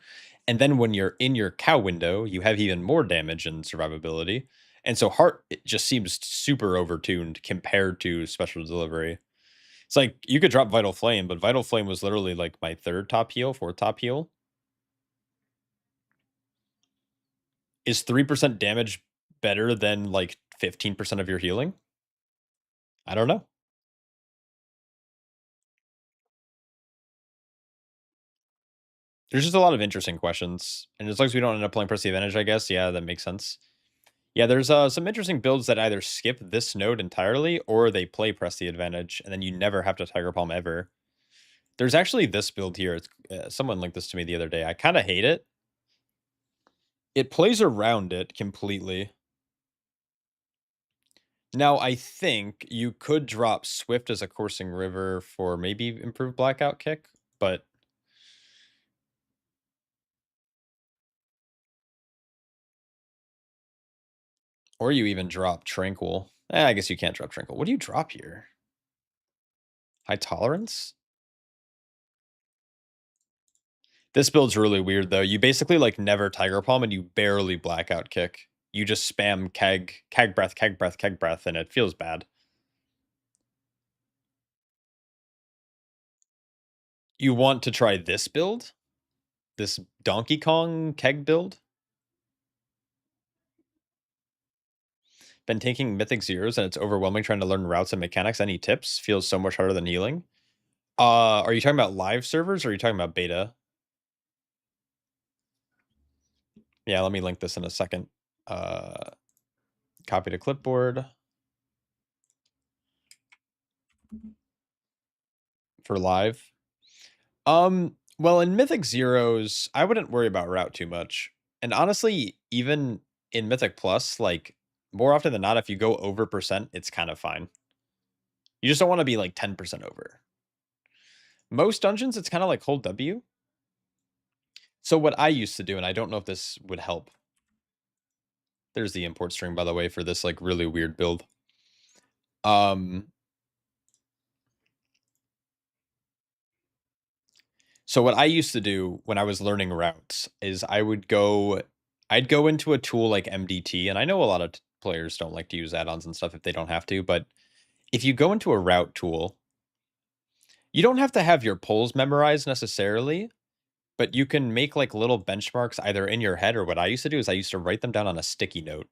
And then when you're in your cow window, you have even more damage and survivability. And so Heart, it just seems super overtuned compared to Special Delivery. It's like you could drop Vital Flame, but Vital Flame was literally like my third top heal, fourth top heal. Is 3% damage better than like 15% of your healing? I don't know. There's just a lot of interesting questions. And as long as we don't end up playing Press the Advantage, I guess, yeah, that makes sense. Yeah, there's some interesting builds that either skip this node entirely or they play Press the Advantage, and then you never have to Tiger Palm ever. There's actually this build here. It's, someone linked this to me the other day. I kind of hate it. It plays around it completely. Now, I think you could drop Swift as a Coursing River for maybe improved Blackout Kick, but... Or you even drop Tranquil. I guess you can't drop Tranquil. What do you drop here? High Tolerance? This build's really weird though. You basically like never Tiger Palm and you barely blackout kick. You just spam keg breath, keg breath, keg breath, and it feels bad. You want to try this build? This Donkey Kong keg build? Been taking Mythic Zeros and it's overwhelming trying to learn routes and mechanics. Any tips? Feels so much harder than healing. Are you talking about live servers or are you talking about beta? Yeah, let me link this in a second. Copy to clipboard. For live. Well, in Mythic Zeros, I wouldn't worry about route too much. And honestly, even in Mythic Plus, like more often than not, if you go over %, it's kind of fine. You just don't want to be like 10% over. Most dungeons, it's kind of like hold W. So what I used to do, and I don't know if this would help. There's the import string, by the way, for this like really weird build. So what I used to do when I was learning routes is I'd go into a tool like MDT, and I know a lot of players don't like to use add-ons and stuff if they don't have to, but if you go into a route tool, you don't have to have your polls memorized necessarily, but you can make like little benchmarks either in your head, or what I used to do is I used to write them down on a sticky note.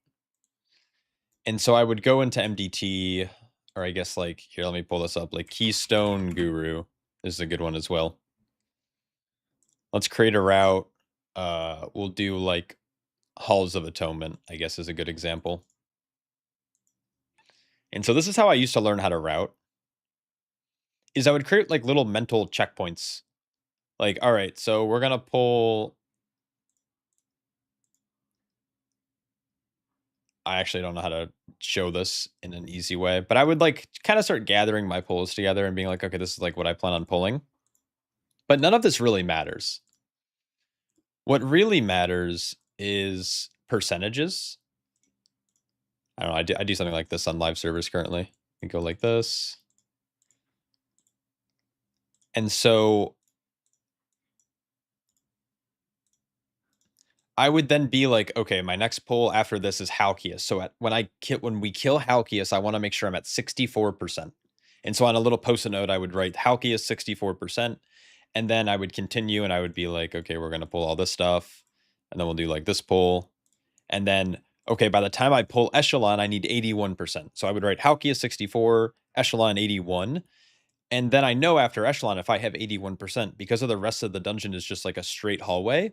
And so I would go into MDT, or I guess like, here, let me pull this up, like Keystone Guru is a good one as well. Let's create a route. We'll do like Halls of Atonement, I guess is a good example. And so this is how I used to learn how to route. Is I would create like little mental checkpoints. Like, all right, so we're going to pull. I actually don't know how to show this in an easy way, but I would like kind of start gathering my pulls together and being like, okay, this is like what I plan on pulling. But none of this really matters. What really matters is percentages. I don't know. I do something like this on live servers currently. We go like this. And so I would then be like, okay, my next pull after this is Halkias. So when we kill Halkias, I want to make sure I'm at 64%. And so on a little post-it note, I would write Halkias 64%. And then I would continue and I would be like, okay, we're going to pull all this stuff. And then we'll do like this pull. And then, okay, by the time I pull Echelon, I need 81%. So I would write Halkias 64, Echelon 81. And then I know after Echelon, if I have 81%, because of the rest of the dungeon is just like a straight hallway,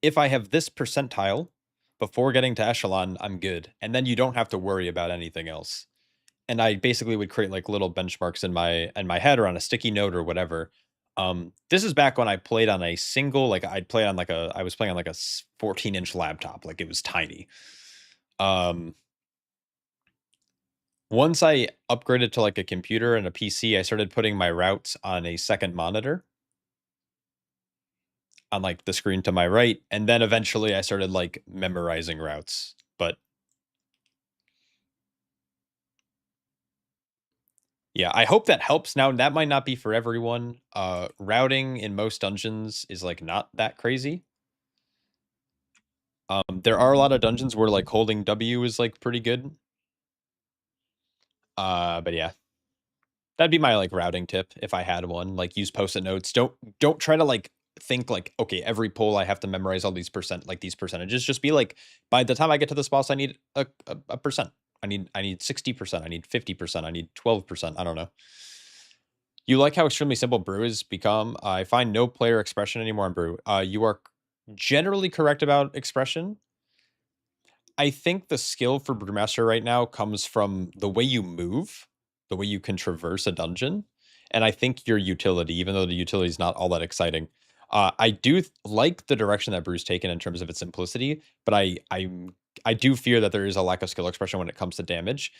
if I have this percentile before getting to Echelon, I'm good. And then you don't have to worry about anything else. And I basically would create like little benchmarks in my head or on a sticky note or whatever. This is back when I played on a single, like I was playing on like a 14-inch laptop, like it was tiny. Once I upgraded to like a computer and a PC, I started putting my routes on a second monitor on like the screen to my right. And then eventually I started like memorizing routes, but yeah, I hope that helps. Now that might not be for everyone. Routing in most dungeons is like not that crazy. There are a lot of dungeons where like holding W is like pretty good. But yeah, that'd be my like routing tip if I had one. Like use post-it notes. Don't try to like think like, okay, every poll I have to memorize all these these percentages. Just be like, by the time I get to this boss, I need a percent. I need 60%. I need 50%. I need 12%. I don't know. You like how extremely simple Brew has become? I find no player expression anymore in Brew. You are generally correct about expression. I think the skill for Brewmaster right now comes from the way you move, the way you can traverse a dungeon, and I think your utility, even though the utility is not all that exciting. I do like the direction that Brew's taken in terms of its simplicity, but I do fear that there is a lack of skill expression when it comes to damage.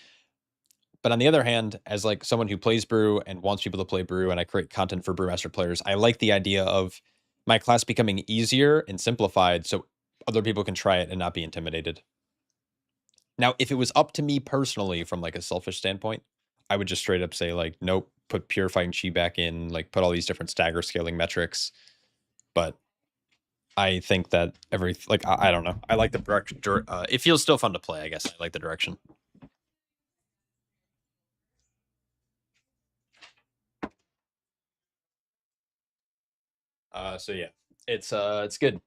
But on the other hand, as like someone who plays Brew and wants people to play Brew, and I create content for Brewmaster players, I like the idea of my class becoming easier and simplified so other people can try it and not be intimidated. Now, if it was up to me personally from like a selfish standpoint, I would just straight up say like, nope, put Purifying Chi back in, like put all these different stagger scaling metrics. But I think that I don't know. I like the direction. It feels still fun to play. I guess I like the direction. So yeah, it's good.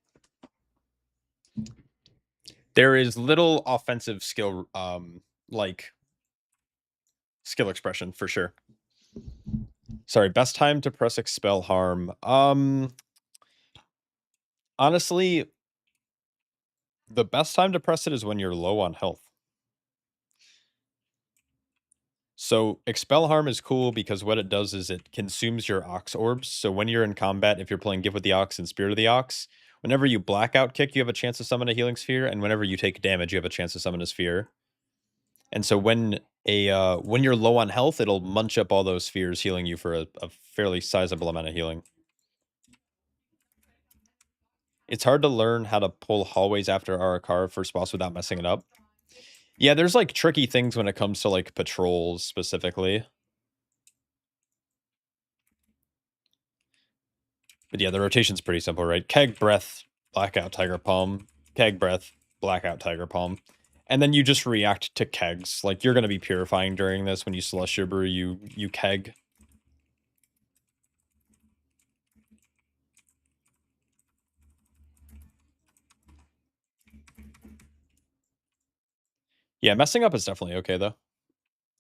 There is little offensive skill, like skill expression for sure. Sorry, best time to press expel harm. Honestly, the best time to press it is when you're low on health. So expel harm is cool because what it does is it consumes your ox orbs. So when you're in combat, if you're playing Gift with the Ox and Spirit of the Ox, whenever you blackout kick, you have a chance to summon a healing sphere, and whenever you take damage, you have a chance to summon a sphere. And so when you're low on health, it'll munch up all those spheres, healing you for a fairly sizable amount of healing. It's hard to learn how to pull hallways after Arakara first boss without messing it up. Yeah, there's like tricky things when it comes to like patrols specifically. But yeah, the rotation's pretty simple, right? Keg, Breath, Blackout, Tiger Palm, Keg, Breath, Blackout, Tiger Palm. And then you just react to kegs. Like, you're going to be purifying during this. When you Celestial Brew, you keg. Yeah, messing up is definitely okay, though.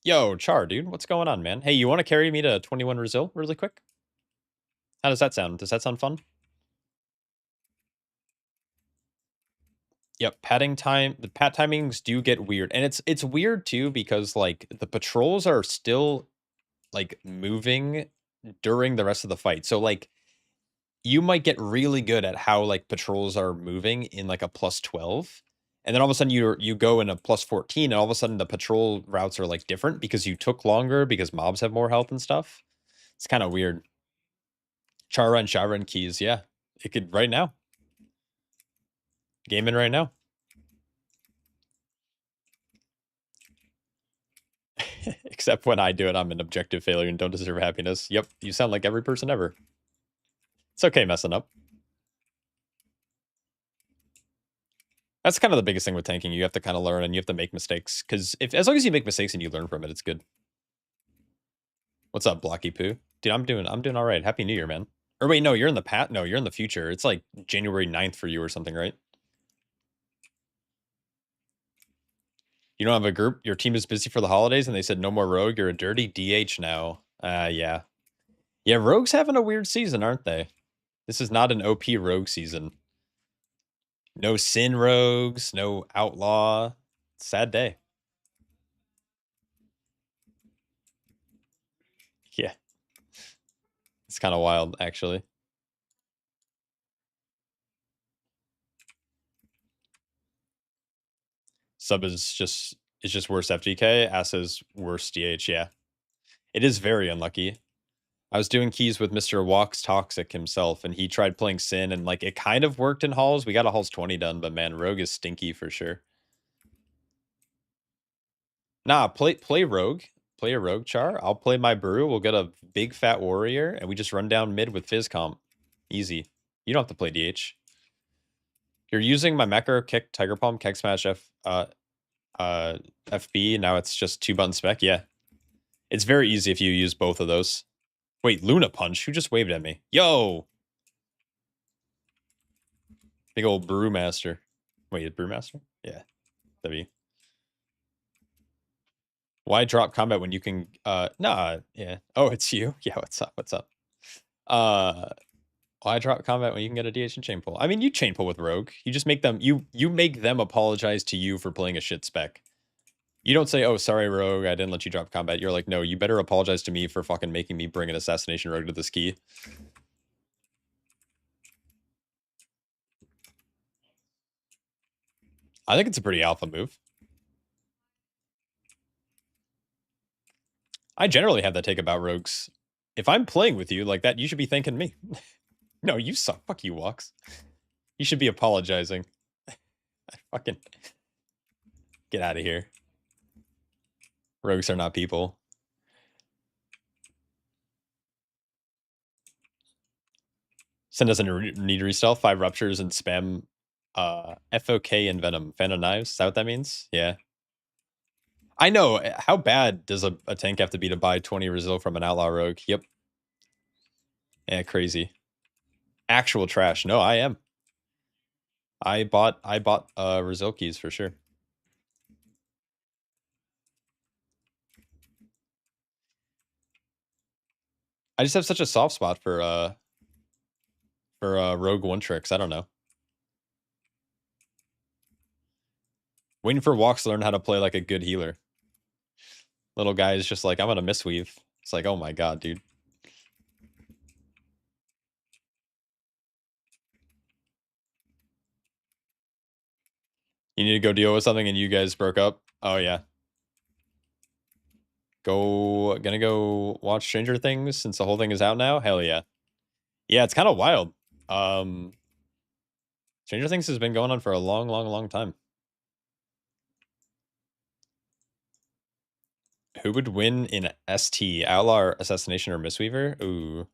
Yo, Char, dude, what's going on, man? Hey, you want to carry me to 21 Brazil really quick? How does that sound? Does that sound fun? Yep, patting time. The pat timings do get weird, and it's weird too because like the patrols are still like moving during the rest of the fight. So like you might get really good at how like patrols are moving in like a +12, and then all of a sudden you go in a +14, and all of a sudden the patrol routes are like different because you took longer because mobs have more health and stuff. It's kind of weird. Chara and Shavran keys, yeah, it could right now. Game in right now. Except when I do it, I'm an objective failure and don't deserve happiness. Yep, you sound like every person ever. It's okay messing up. That's kind of the biggest thing with tanking. You have to kind of learn and you have to make mistakes. Because as long as you make mistakes and you learn from it, it's good. What's up, Blocky Poo? Dude, I'm doing all right. Happy New Year, man. Or wait, no, you're in the no, you're in the future. It's like January 9th for you or something, right? You don't have a group? Your team is busy for the holidays and they said no more rogue. You're a dirty DH now. Yeah. Yeah, rogues having a weird season, aren't they? This is not an OP rogue season. No sin rogues, no outlaw. Sad day. Yeah. It's kind of wild, actually. Sub is just worse FGK. Ass is worse DH, yeah. It is very unlucky. I was doing keys with Mr. Walks Toxic himself, and he tried playing Sin, and like it kind of worked in Halls. We got a Halls 20 done, but man, Rogue is stinky for sure. Nah, play Rogue. Play a Rogue Char. I'll play my Brew. We'll get a big fat warrior, and we just run down mid with Fizz comp. Easy. You don't have to play DH. You're using my Macro Kick, Tiger Palm, Keg Smash, FB. Now it's just 2-button spec. Yeah. It's very easy if you use both of those. Wait, Luna Punch? Who just waved at me? Yo! Big old Brewmaster. Wait, Brewmaster? Yeah. W. Why drop combat when you can nah, yeah. Oh, it's you? Yeah, what's up? What's up? Why drop combat when you can get a DH and chain pull? I mean, you chain pull with Rogue. You just make them you make them apologize to you for playing a shit spec. You don't say, "Oh, sorry, Rogue, I didn't let you drop combat." You're like, "No, you better apologize to me for fucking making me bring an Assassination Rogue to this key." I think it's a pretty alpha move. I generally have that take about rogues. If I'm playing with you like that, you should be thanking me. No, you suck. Fuck you, Walks. You should be apologizing. Fucking get out of here. Rogues are not people. Sen doesn't need restealth, 5 ruptures and spam FOK and Venom. Fan of Knives, is that what that means? Yeah. I know. How bad does a tank have to be to buy 20 Resil from an Outlaw Rogue? Yep. Yeah, crazy. Actual trash. No, I am. I bought Resil keys for sure. I just have such a soft spot for Rogue one tricks. I don't know. Waiting for Walks to learn how to play like a good healer. Little guy is just like, I'm gonna misweave. It's like, oh my god, dude. You need to go deal with something and you guys broke up? Oh yeah. Gonna go watch Stranger Things since the whole thing is out now? Hell yeah. Yeah, it's kind of wild. Stranger Things has been going on for a long time. Who would win in ST? Outlaw or Assassination or Mistweaver? Ooh.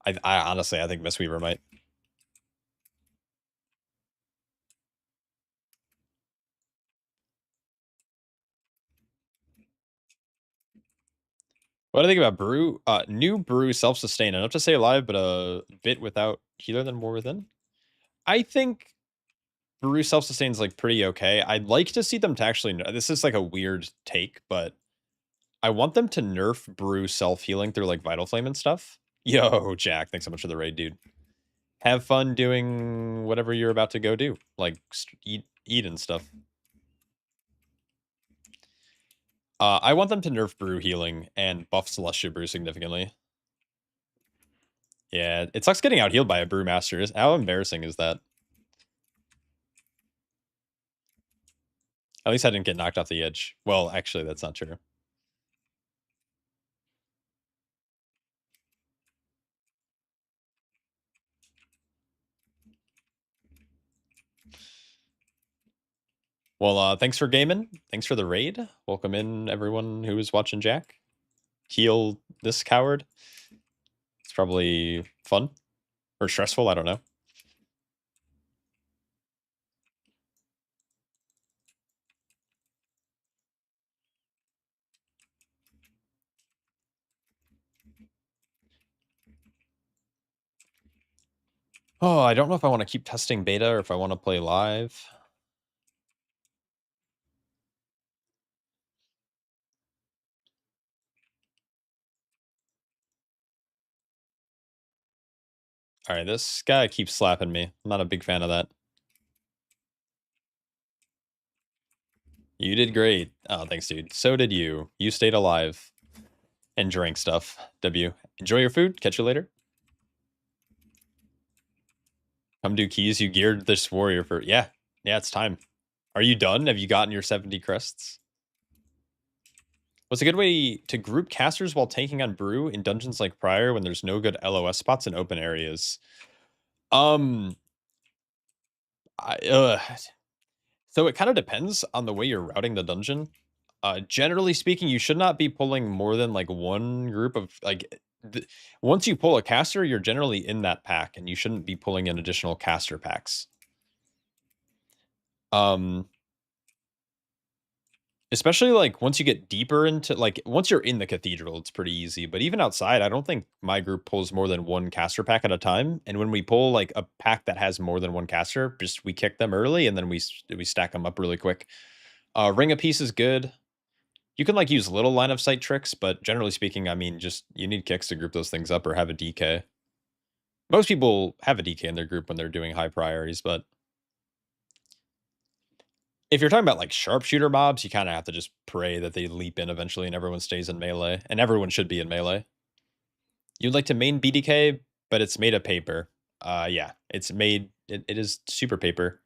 I honestly, I think Mistweaver might. What do I think about Brew? New Brew self-sustain. Enough to stay alive, but a bit without healer than more within. I think Brew self-sustain's like pretty okay. I'd like to see them to actually. This is like a weird take, but I want them to nerf Brew self-healing through like Vital Flame and stuff. Yo, Jack, thanks so much for the raid, dude. Have fun doing whatever you're about to go do, like eat and stuff. I want them to nerf Brew healing and buff Celestial Brew significantly. Yeah, it sucks getting out healed by a Brewmaster. How embarrassing is that? At least I didn't get knocked off the edge. Well, actually, that's not true. Well, thanks for gaming. Thanks for the raid. Welcome in everyone who is watching Jack. Heal this coward. It's probably fun or stressful. I don't know. Oh, I don't know if I want to keep testing beta or if I want to play live. All right, this guy keeps slapping me. I'm not a big fan of that. You did great. Oh, thanks, dude. So did you. You stayed alive and drank stuff. W. Enjoy your food. Catch you later. Come do keys. You geared this warrior for... Yeah. Yeah, it's time. Are you done? Have you gotten your 70 crests? What's a good way to group casters while tanking on Brew in dungeons like Prior when there's no good LOS spots in open areas? So it kind of depends on the way you're routing the dungeon. Generally speaking, you should not be pulling more than like one group of like... once you pull a caster, you're generally in that pack, and you shouldn't be pulling in additional caster packs. Especially like once you get deeper into like once you're in the cathedral, it's pretty easy. But even outside, I don't think my group pulls more than one caster pack at a time. And when we pull like a pack that has more than one caster, just we kick them early and then we stack them up really quick. Ring a piece is good. You can like use little line of sight tricks, but generally speaking, I mean, just you need kicks to group those things up or have a DK. Most people have a DK in their group when they're doing high priorities, but if you're talking about like sharpshooter mobs, you kind of have to just pray that they leap in eventually and everyone stays in melee. And everyone should be in melee. You'd like to main BDK, but it's made of paper. Yeah, it's made, it is super paper.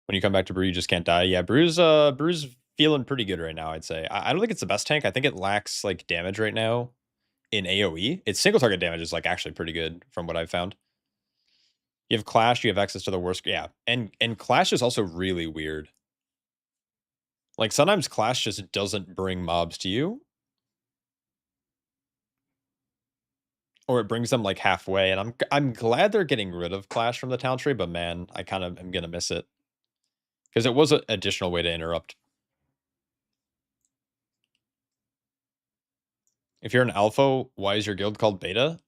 When you come back to Brew, you just can't die. Yeah, Brew's feeling pretty good right now, I'd say. I don't think it's the best tank. I think it lacks like damage right now in AoE. Its single target damage is like actually pretty good from what I've found. You have Clash, you have access to the worst. Yeah, and Clash is also really weird. Like sometimes Clash just doesn't bring mobs to you. or it brings them like halfway. And I'm glad they're getting rid of Clash from the talent tree, but man, I kind of am gonna miss it because it was an additional way to interrupt. If you're an alpha, why is your guild called beta?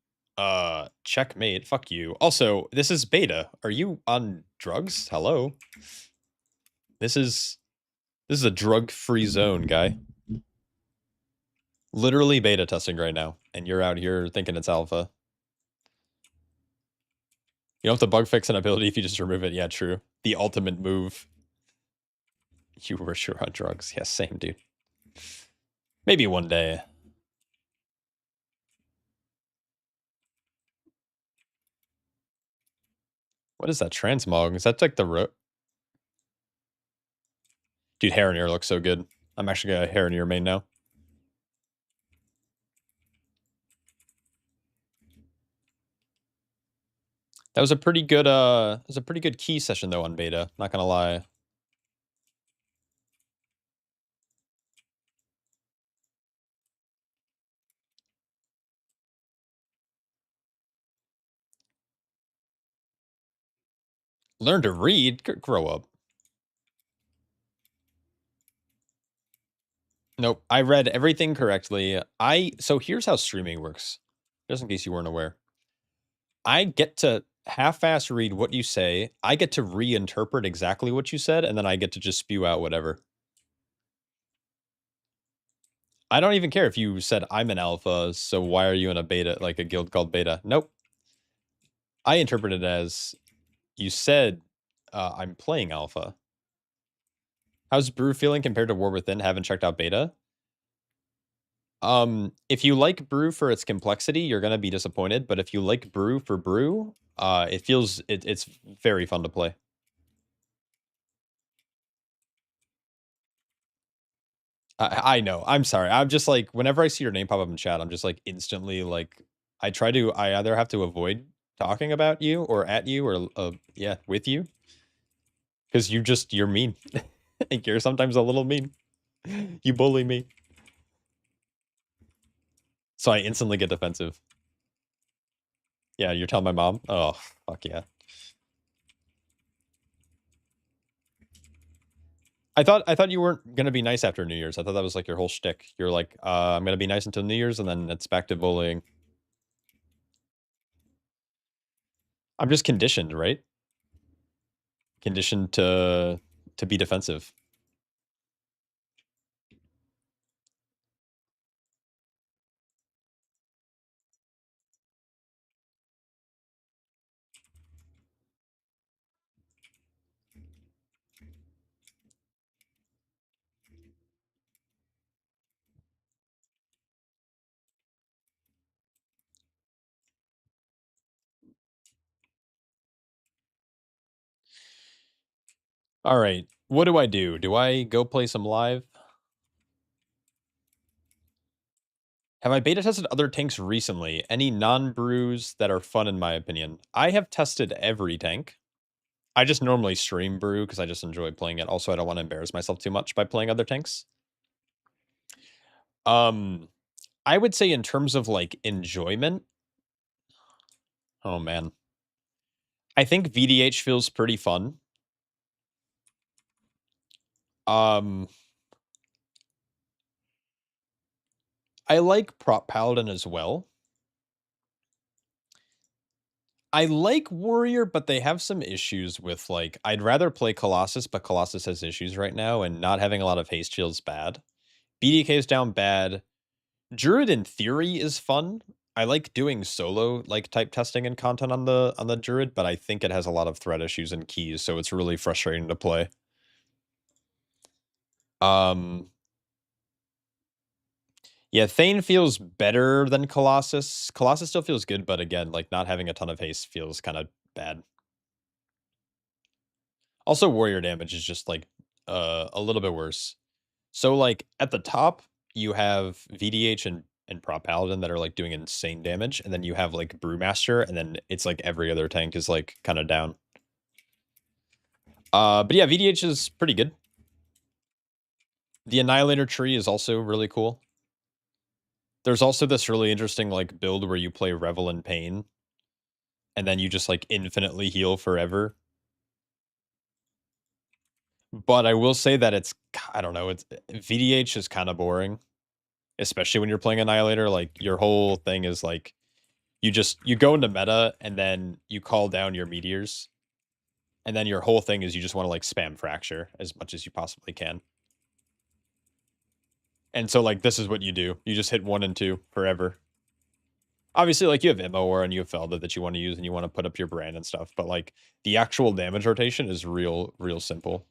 Checkmate. Fuck you. Also, this is beta. Are you on drugs? Hello. This is a drug-free zone, guy. Literally beta testing right now, and you're out here thinking it's alpha. You don't have to bug fix an ability if you just remove it. Yeah, true. The ultimate move. You were sure on drugs. Yes, same, dude. Maybe one day. What is that transmog? Is that like the Dude, Harroneer looks so good. I'm actually gonna Harroneer main now. That was a pretty good key session though on beta, not gonna lie. Learn to read? Grow up. Nope, I read everything correctly. So here's how streaming works, just in case you weren't aware. I get to half-ass read what you say, I get to reinterpret exactly what you said, and then I get to just spew out whatever. I don't even care if you said I'm an alpha, so why are you in a beta, like a guild called beta? Nope. I interpret it as, you said I'm playing alpha. How's Brew feeling compared to War Within? Haven't checked out beta. If you like Brew for its complexity, you're gonna be disappointed. But if you like Brew for Brew, it's very fun to play. I know. I'm sorry. I'm just like, whenever I see your name pop up in chat, I'm just like instantly like, I either have to avoid talking about you or at you or yeah, with you. Because you're mean. You're sometimes a little mean. You bully me. So I instantly get defensive. Yeah, you're telling my mom? Oh, fuck yeah. I thought you weren't gonna be nice after New Year's. I thought that was like your whole shtick. You're like, I'm gonna be nice until New Year's, and then it's back to bullying. I'm just conditioned, right? Conditioned to be defensive. All right, what do I do? Do I go play some live? Have I beta tested other tanks recently? Any non-brews that are fun in my opinion? I have tested every tank. I just normally stream brew because I just enjoy playing it. Also, I don't want to embarrass myself too much by playing other tanks. I would say in terms of like enjoyment. Oh man. I think VDH feels pretty fun. I like Prop Paladin as well. I like Warrior, but they have some issues with like, I'd rather play Colossus, but Colossus has issues right now, and not having a lot of haste shield's bad. BDK is down bad. Druid in theory is fun. I like doing solo like type testing and content on the Druid, but I think it has a lot of threat issues and keys, so it's really frustrating to play. Yeah, Thane feels better than Colossus. Colossus still feels good, but again, like not having a ton of haste feels kind of bad. Also, warrior damage is just like a little bit worse. So like at the top, you have VDH and Prop Paladin that are like doing insane damage, and then you have like Brewmaster, and then it's like every other tank is like kind of down. But yeah, VDH is pretty good. The Annihilator tree is also really cool. There's also this really interesting like build where you play Revel in Pain, and then you just like infinitely heal forever. But I will say that I don't know, it's VDH is kind of boring, especially when you're playing Annihilator. Like your whole thing is like you go into meta and then you call down your meteors, and then your whole thing is you just want to like spam Fracture as much as you possibly can. And so like this is what you do. You just hit 1 and 2 forever. Obviously, like you have MOR and you have Felda that you want to use and you want to put up your brand and stuff, but like the actual damage rotation is real simple.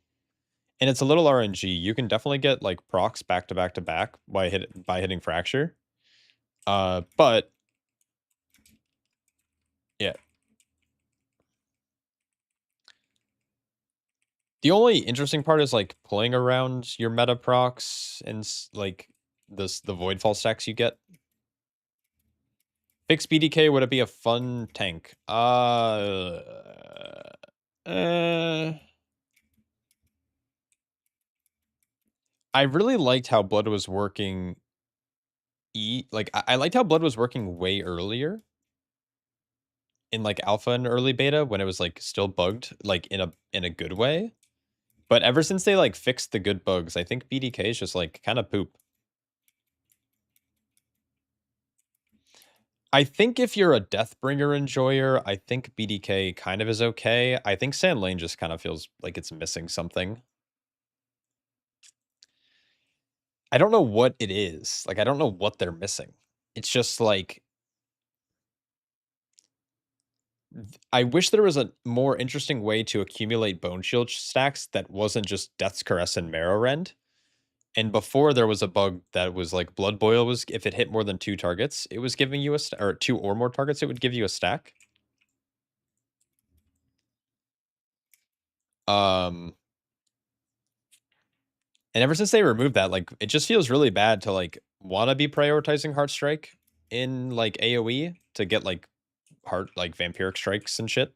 And it's a little RNG. You can definitely get like procs back to back to back by hitting Fracture. But yeah. The only interesting part is like playing around your meta procs and like the Voidfall stacks you get. Fix BDK, would it be a fun tank? I really liked how Blood was working. I liked how Blood was working way earlier in like alpha and early beta when it was like still bugged, like in a good way. But ever since they like fixed the good bugs, I think BDK is just like kind of poop. I think if you're a Deathbringer enjoyer, I think BDK kind of is okay. I think Sand Lane just kind of feels like it's missing something. I don't know what it is. Like, I don't know what they're missing. It's just like... I wish there was a more interesting way to accumulate Bone Shield stacks that wasn't just Death's Caress and Marrow Rend. And before there was a bug that was like Blood Boil was, if it hit more than 2 targets, it was giving you or 2 or more targets, it would give you a stack. And ever since they removed that, like, it just feels really bad to like want to be prioritizing Heartstrike in like AoE to get like Vampiric Strikes and shit.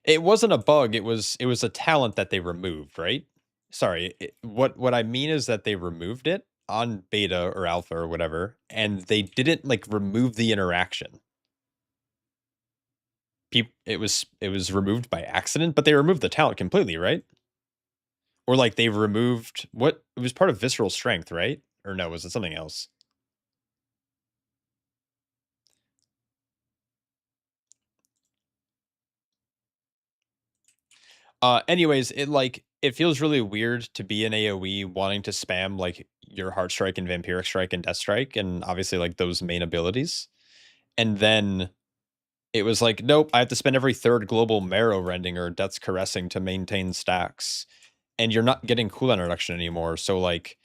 It wasn't a bug, it was a talent that they removed, right? Sorry, what I mean is that they removed it on beta or alpha or whatever, and they didn't like remove the interaction. It was removed by accident, but they removed the talent completely, right? Or like they removed what? It was part of Visceral Strength, right? Or no, was it something else? Anyways, it feels really weird to be in AoE wanting to spam like your Heartstrike and Vampiric Strike and Death Strike and obviously like those main abilities. And then it was like, nope, I have to spend every third global Marrow Rending or Death's Caressing to maintain stacks. And you're not getting cooldown reduction anymore. So like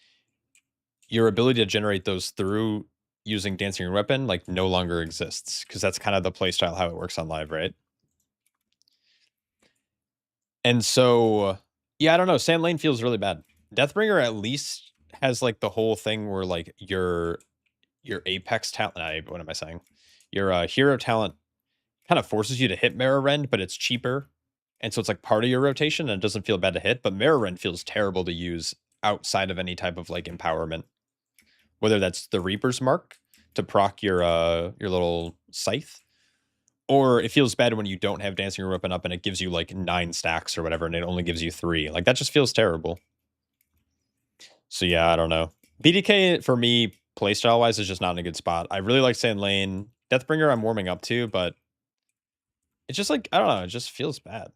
your ability to generate those through using Dancing Weapon like no longer exists. Because that's kind of the playstyle how it works on live, right? And so, yeah, I don't know. Sand Lane feels really bad. Deathbringer at least has like the whole thing where like your Apex talent. What am I saying? Your hero talent kind of forces you to hit Marrow Rend, but it's cheaper. And so it's like part of your rotation and it doesn't feel bad to hit. But Marrow Rend feels terrible to use outside of any type of like empowerment. Whether that's the Reaper's Mark to proc your little scythe, or it feels bad when you don't have Dancing Weapon up and it gives you like 9 stacks or whatever, and it only gives you 3. Like that just feels terrible. So yeah, I don't know. BDK for me, playstyle wise, is just not in a good spot. I really like Sand Lane. Deathbringer I'm warming up to, but it's just like, I don't know, it just feels bad.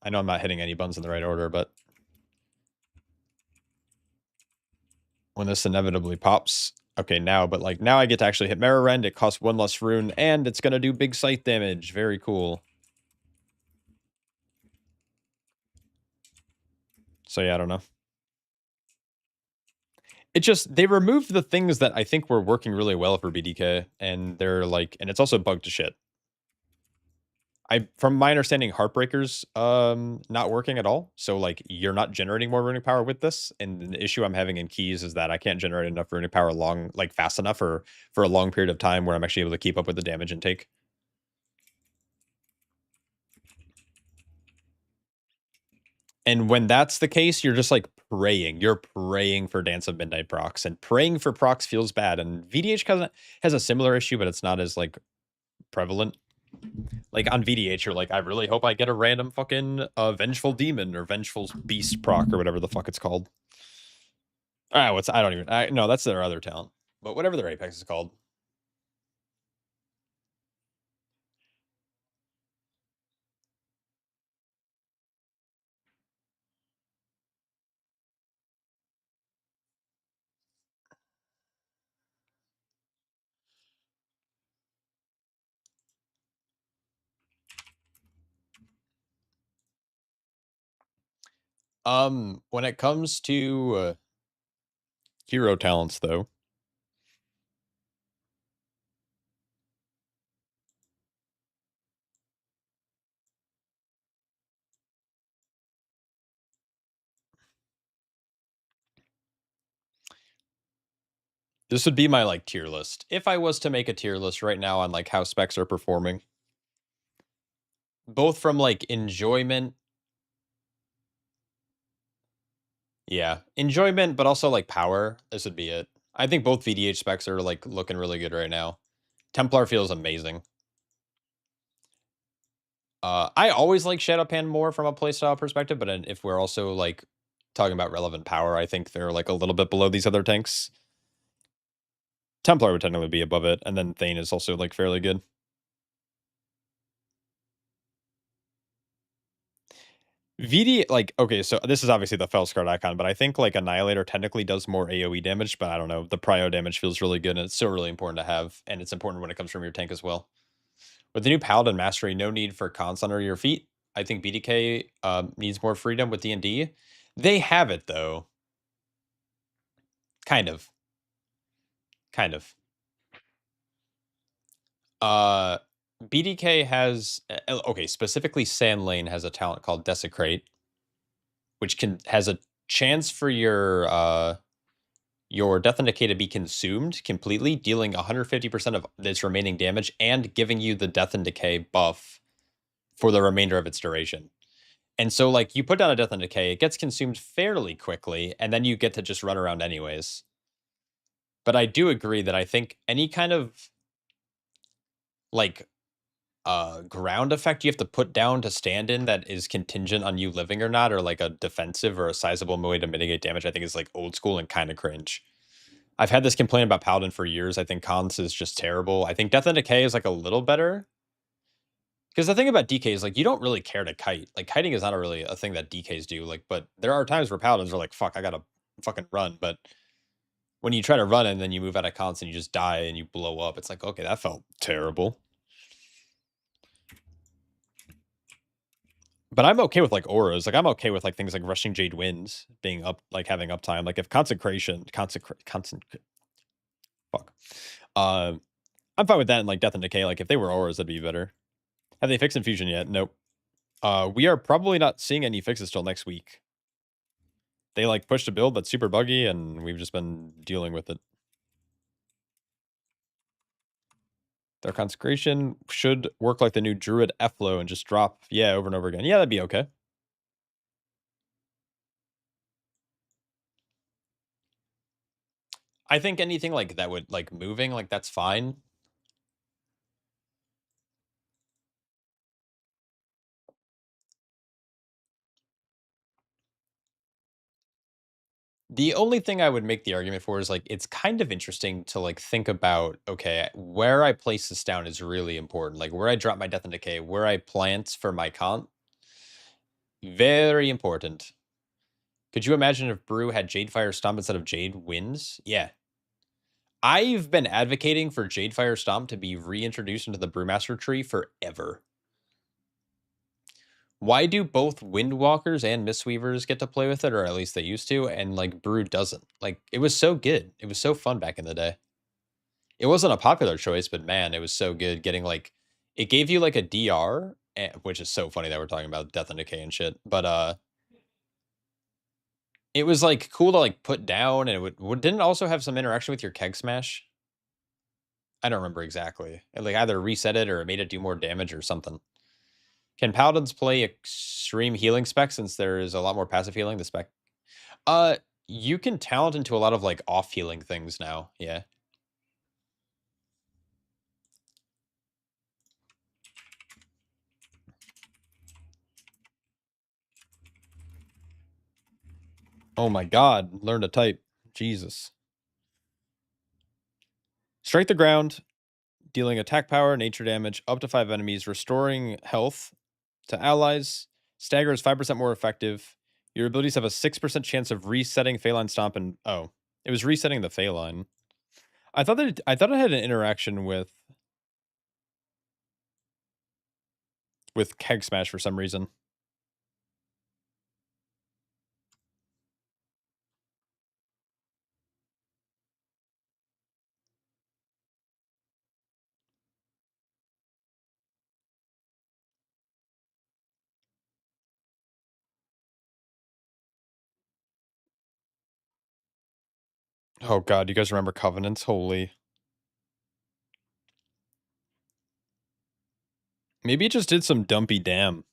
I know I'm not hitting any buttons in the right order, but when this inevitably pops, okay, now I get to actually hit Marrow Rend. It costs 1 less rune, and it's going to do big scythe damage. Very cool. So yeah, I don't know. It just, they removed the things that I think were working really well for BDK, and they're like, and it's also bugged to shit. From my understanding, Heartbreaker's not working at all. So like you're not generating more runic power with this. And the issue I'm having in keys is that I can't generate enough runic power fast enough for a long period of time where I'm actually able to keep up with the damage intake. And when that's the case, you're just like praying. You're praying for Dance of Midnight procs, and praying for procs feels bad. And VDH has a similar issue, but it's not as like prevalent. Like on VDH, you're like, I really hope I get a random fucking Vengeful Demon or Vengeful Beast proc or whatever the fuck it's called. I don't even. No, that's their other talent. But whatever their Apex is called. When it comes to hero talents, though, this would be my like tier list. If I was to make a tier list right now on like how specs are performing, both from like enjoyment, enjoyment, but also like power, this would be it. I think both VDH specs are like looking really good right now. Templar feels amazing. I always like Shadowpan more from a playstyle perspective, but if we're also like talking about relevant power, I think they're like a little bit below these other tanks. Templar would technically be above it, and then Thane is also like fairly good. VD, like, okay, so this is obviously the Felskard icon, but I think like Annihilator technically does more AoE damage, but I don't know. The prio damage feels really good, and it's still really important to have, and it's important when it comes from your tank as well. With the new Paladin Mastery, no need for cons under your feet. I think BDK needs more freedom with D&D. They have it, though. Kind of. BDK has... okay, specifically Sand Lane has a talent called Desecrate, which has a chance for your Death and Decay to be consumed completely, dealing 150% of its remaining damage and giving you the Death and Decay buff for the remainder of its duration. And so, like, you put down a Death and Decay, it gets consumed fairly quickly, and then you get to just run around anyways. But I do agree that I think any kind of, like, ground effect you have to put down to stand in that is contingent on you living or not, or like a defensive or a sizable way to mitigate damage, I think is like old school and kind of cringe. I've had this complaint about Paladin for years. I think Cons is just terrible. I think Death and Decay is like a little better. Because the thing about DK is like you don't really care to kite. Like kiting is not really a thing that DKs do. Like, but there are times where Paladins are like, fuck, I gotta fucking run. But when you try to run and then you move out of Cons and you just die and you blow up, it's like, okay, that felt terrible. But I'm okay with like auras. Like I'm okay with like things like Rushing Jade Winds being up, like having uptime. Like if fuck. I'm fine with that. And like Death and Decay, like if they were auras, that'd be better. Have they fixed Infusion yet? Nope. We are probably not seeing any fixes till next week. They like pushed a build that's super buggy, and we've just been dealing with it. Their Consecration should work like the new Druid Efflow and just drop, over and over again. Yeah, that'd be okay. I think anything like that would, like moving, like that's fine. The only thing I would make the argument for is like it's kind of interesting to like think about, okay, where I place this down is really important. Like where I drop my Death and Decay, where I plant for my Con. Very important. Could you imagine if Brew had Jadefire Stomp instead of Jade Winds? Yeah. I've been advocating for Jadefire Stomp to be reintroduced into the Brewmaster tree forever. Why do both Windwalkers and Mistweavers get to play with it, or at least they used to, and like Brew doesn't? Like it was so good. It was so fun back in the day. It wasn't a popular choice, but man, it was so good getting like it gave you like a DR, which is so funny that we're talking about Death and Decay and shit. But it was like cool to like put down, and it didn't it also have some interaction with your Keg Smash? I don't remember exactly. It like either reset it or it made it do more damage or something. Can paladins play extreme healing spec since there is a lot more passive healing? The spec, you can talent into a lot of like off healing things now. Yeah. Oh my god, learn to type. Jesus. Strike the ground, dealing attack power, nature damage, up to 5 enemies, restoring health to allies. Stagger is 5% more effective. Your abilities have a 6% chance of resetting Phaline Stomp and oh, it was resetting the Phaline. I thought it had an interaction with Keg Smash for some reason. Oh god, you guys remember Covenants? Holy. Maybe it just did some dumpy dam.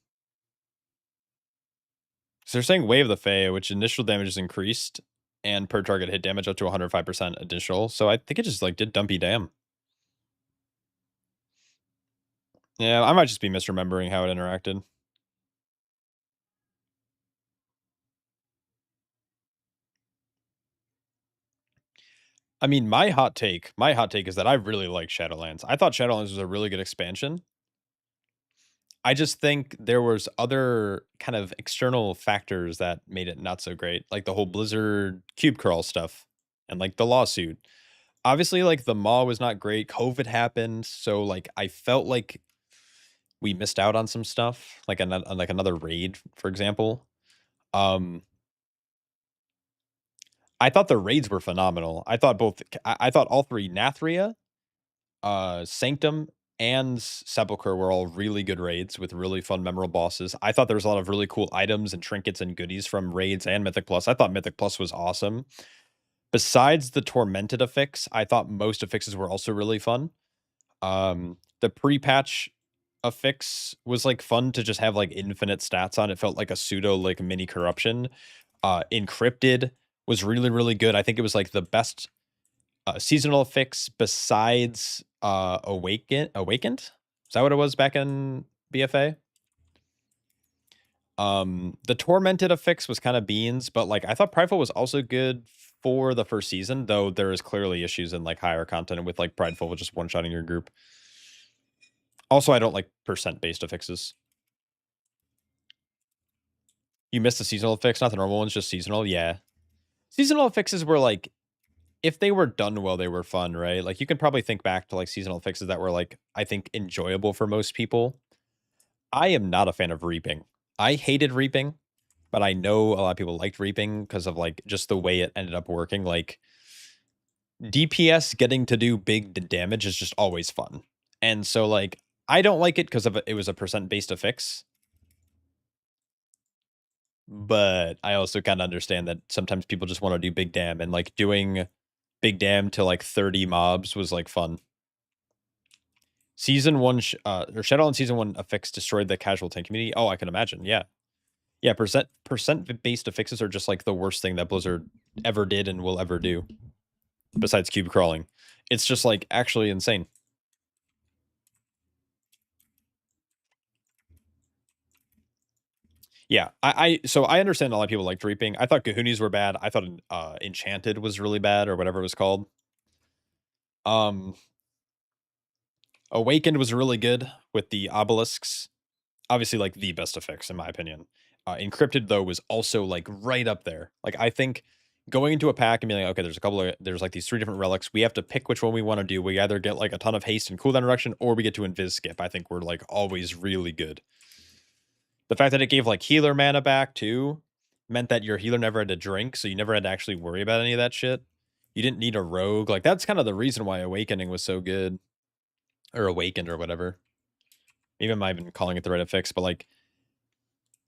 So they're saying Wave the Fae, which initial damage is increased, and per target hit damage up to 105% additional. So I think it just like did dumpy dam. Yeah, I might just be misremembering how it interacted. I mean, my hot take is that I really like Shadowlands. I thought Shadowlands was a really good expansion. I just think there was other kind of external factors that made it not so great, like the whole Blizzard cube crawl stuff and like the lawsuit. Obviously, like the Maw was not great. COVID happened, so like I felt like we missed out on some stuff, like another raid, for example. I thought the raids were phenomenal. I thought I thought all three, Nathria, Sanctum, and Sepulchre were all really good raids with really fun, memorable bosses. I thought there was a lot of really cool items and trinkets and goodies from raids and Mythic Plus. I thought Mythic Plus was awesome. Besides the Tormented affix, I thought most affixes were also really fun. The pre-patch affix was like fun to just have like infinite stats on. It felt like a pseudo like mini corruption. Encrypted was really, really good. I think it was like the best seasonal affix besides Awakened. Is that what it was back in BFA? The Tormented affix was kind of beans, but like I thought Prideful was also good for the first season, though there is clearly issues in like higher content with like Prideful just one-shotting your group. Also, I don't like percent-based affixes. You missed the seasonal affix, not the normal ones, just seasonal. Yeah. Seasonal affixes were like, if they were done well, they were fun, right? Like you can probably think back to like seasonal fixes that were like, I think enjoyable for most people. I am not a fan of reaping. I hated reaping, but I know a lot of people liked reaping because of like just the way it ended up working. Like DPS getting to do big damage is just always fun. And so like, I don't like it because of it was a percent-based affix. But I also kind of understand that sometimes people just want to do big dam, and like doing big dam to like 30 mobs was like fun. Season 1 or Shadowlands Season 1 affix destroyed the casual tank community. Oh, I can imagine. Yeah. Yeah, percent based affixes are just like the worst thing that Blizzard ever did and will ever do. Besides cube crawling. It's just like actually insane. Yeah, so I understand a lot of people liked reaping. I thought Kahunis were bad. I thought Enchanted was really bad, or whatever it was called. Awakened was really good with the obelisks. Obviously, like the best affix in my opinion. Encrypted though was also like right up there. Like I think going into a pack and being like, okay, there's like these 3 different relics. We have to pick which one we want to do. We either get like a ton of haste and cooldown reduction, or we get to invis skip. I think we're like always really good. The fact that it gave like healer mana back too meant that your healer never had to drink, so you never had to actually worry about any of that shit. You didn't need a rogue. Like that's kind of the reason why Awakening was so good. Or Awakened or whatever. Maybe I might have been calling it the right affix, but like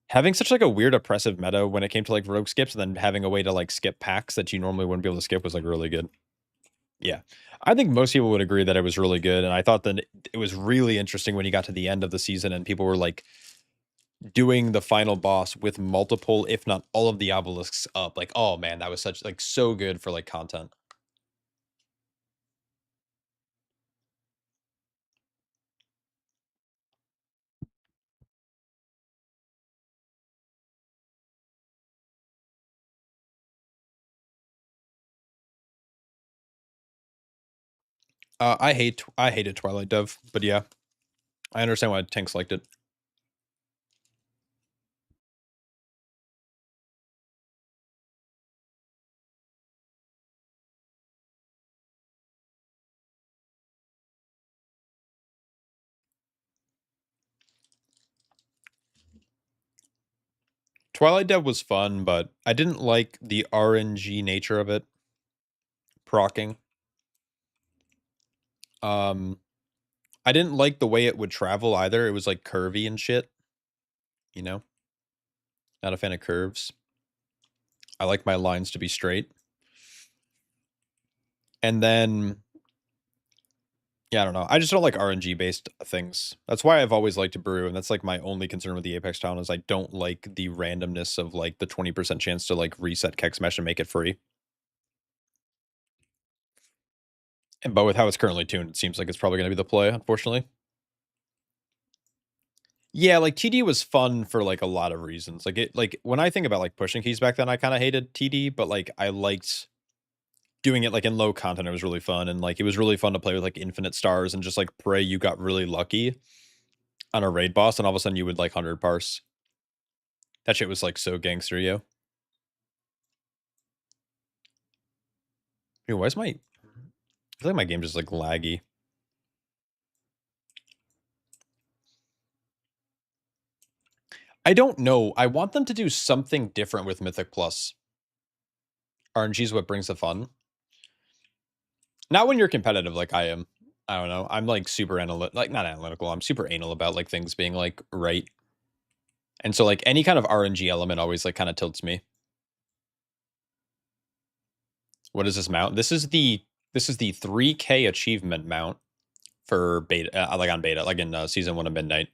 having such like a weird oppressive meta when it came to like rogue skips, and then having a way to like skip packs that you normally wouldn't be able to skip was like really good. Yeah. I think most people would agree that it was really good, and I thought that it was really interesting when you got to the end of the season and people were like doing the final boss with multiple, if not all of the obelisks up. Like, oh man, that was such like so good for like content. I hated Twilight Dove, but yeah, I understand why Tanks liked it. Twilight Dev was fun, but I didn't like the RNG nature of it. Procking. I didn't like the way it would travel either. It was like curvy and shit. You know? Not a fan of curves. I like my lines to be straight. And then, yeah, I don't know. I just don't like RNG based things. That's why I've always liked to brew, and that's like my only concern with the Apex Town is I don't like the randomness of like the 20% chance to like reset Keg Smash and make it free. But with how it's currently tuned, it seems like it's probably going to be the play, unfortunately. Yeah, like TD was fun for like a lot of reasons. Like when I think about like pushing keys back then, I kind of hated TD, but like I liked doing it like in low content. It was really fun, and like it was really fun to play with like infinite stars and just like pray you got really lucky on a raid boss, and all of a sudden you would like 100 parse. That shit was like so gangster, yo. Dude, why is my? I feel like my game just like laggy. I don't know. I want them to do something different with Mythic Plus. RNG is what brings the fun. Not when you're competitive like I am. I don't know. I'm like super not analytical. I'm super anal about like things being like right. And so like any kind of RNG element always like kind of tilts me. What is this mount? This is the 3K achievement mount for beta, like on beta, like in season 1 of Midnight.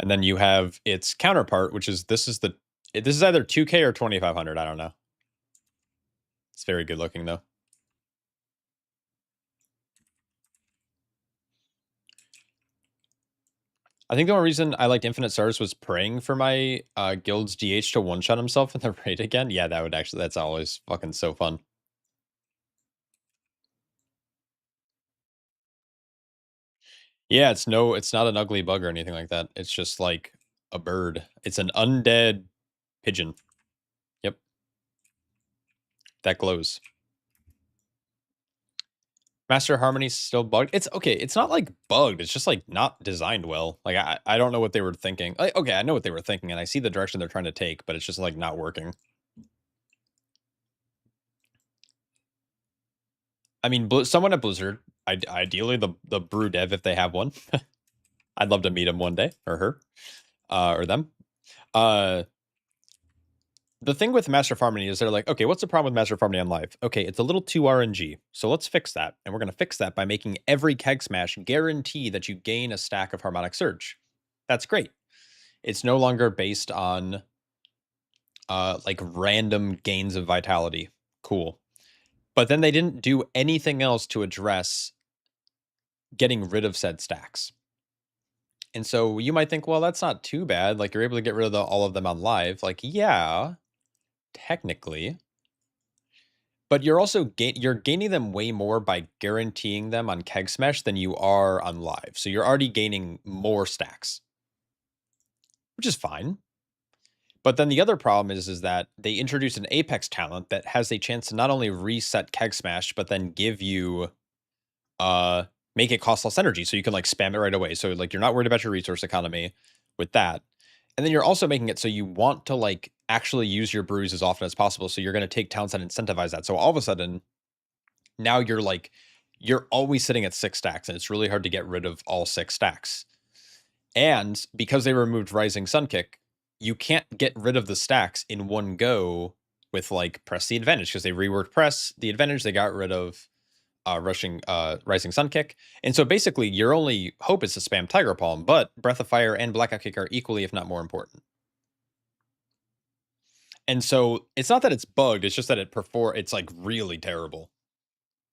And then you have its counterpart, which is this is either 2K or 2500. I don't know. It's very good looking though. I think the only reason I liked Infinite Stars was praying for my guild's DH to one-shot himself in the raid again. Yeah, that's always fucking so fun. Yeah, it's not an ugly bug or anything like that. It's just like a bird. It's an undead pigeon. Yep. That glows. Master Harmony's still bugged. It's okay. It's not like bugged. It's just like not designed well. Like I don't know what they were thinking. Like, okay, I know what they were thinking, and I see the direction they're trying to take, but it's just like not working. I mean, someone at Blizzard, ideally the brew dev if they have one. I'd love to meet him one day, or her, or them. The thing with Master of Harmony is they're like, okay, what's the problem with Master of Harmony on live? Okay, it's a little too RNG. So let's fix that. And we're going to fix that by making every Keg Smash guarantee that you gain a stack of Harmonic Surge. That's great. It's no longer based on like random gains of vitality. Cool. But then they didn't do anything else to address getting rid of said stacks. And so you might think, well, that's not too bad. Like you're able to get rid of all of them on live. Like, yeah, technically. But you're also you're gaining them way more by guaranteeing them on Keg Smash than you are on live. So you're already gaining more stacks, which is fine. But then the other problem is that they introduced an Apex talent that has a chance to not only reset Keg Smash, but then give you make it cost less energy, so you can like spam it right away. So like you're not worried about your resource economy with that. And then you're also making it so you want to like actually use your brews as often as possible. So you're going to take towns that incentivize that. So all of a sudden, now you're always sitting at 6 stacks, and it's really hard to get rid of all 6 stacks. And because they removed Rising Sun Kick, you can't get rid of the stacks in one go with like Press the Advantage, because they reworked Press the Advantage. They got rid of Rising Sun Kick. And so basically your only hope is to spam Tiger Palm, but Breath of Fire and Blackout Kick are equally, if not more important. And so it's not that it's bugged, it's just that it's like really terrible.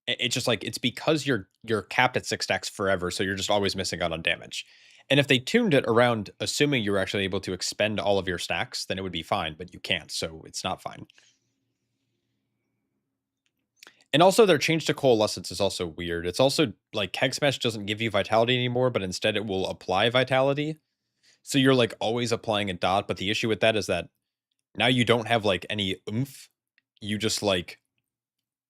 It's just like, it's because you're capped at 6 stacks forever, so you're just always missing out on damage. And if they tuned it around assuming you were actually able to expend all of your stacks, then it would be fine, but you can't, so it's not fine. And also their change to Coalescence is also weird. It's also like Keg Smash doesn't give you Vitality anymore, but instead it will apply Vitality. So you're like always applying a dot, but the issue with that is that now you don't have like any oomph. You just like,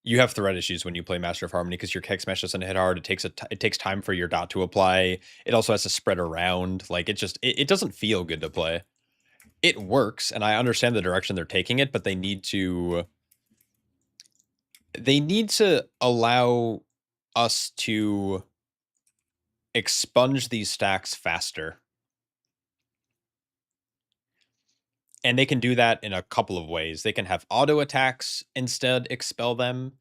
you have thread issues when you play Master of Harmony because your Keg Smash doesn't hit hard. It takes time for your dot to apply. It also has to spread around. Like it doesn't feel good to play. It works, and I understand the direction they're taking it, but they need to allow us to expunge these stacks faster. And they can do that in a couple of ways. They can have auto attacks instead expel them.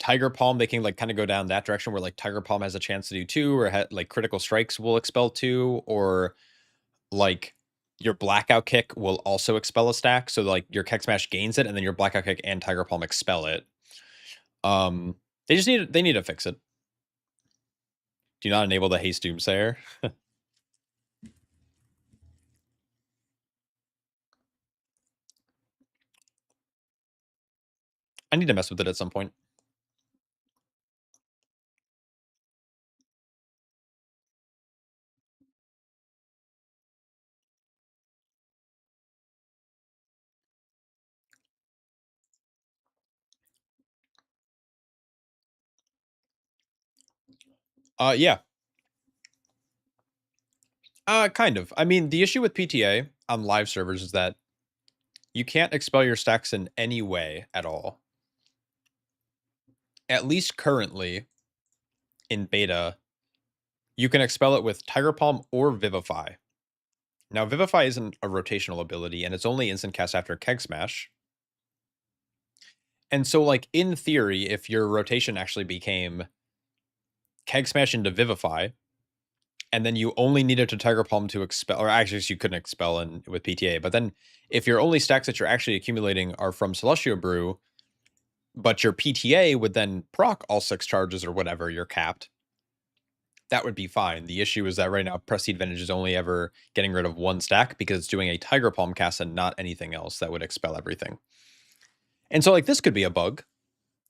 Tiger Palm, they can like kind of go down that direction where like Tiger Palm has a chance to do 2, or like critical strikes will expel 2, or like your Blackout Kick will also expel a stack. So like your Keg Smash gains it, and then your Blackout Kick and Tiger Palm expel it. They need to fix it. Do not enable the Haste Doomsayer. I need to mess with it at some point. Yeah. Kind of. I mean, the issue with PTA on live servers is that you can't expel your stacks in any way at all. At least currently, in beta, you can expel it with Tiger Palm or Vivify. Now, Vivify isn't a rotational ability, and it's only instant cast after Keg Smash. And so, like, in theory, if your rotation actually became Keg Smash into Vivify, and then you only needed to Tiger Palm to expel, or actually you couldn't expel with PTA, but then if your only stacks that you're actually accumulating are from Celestial Brew, but your PTA would then proc all 6 charges or whatever, you're capped, that would be fine. The issue is that right now Prestige Vintage is only ever getting rid of 1 stack because it's doing a Tiger Palm cast and not anything else that would expel everything. And so like this could be a bug.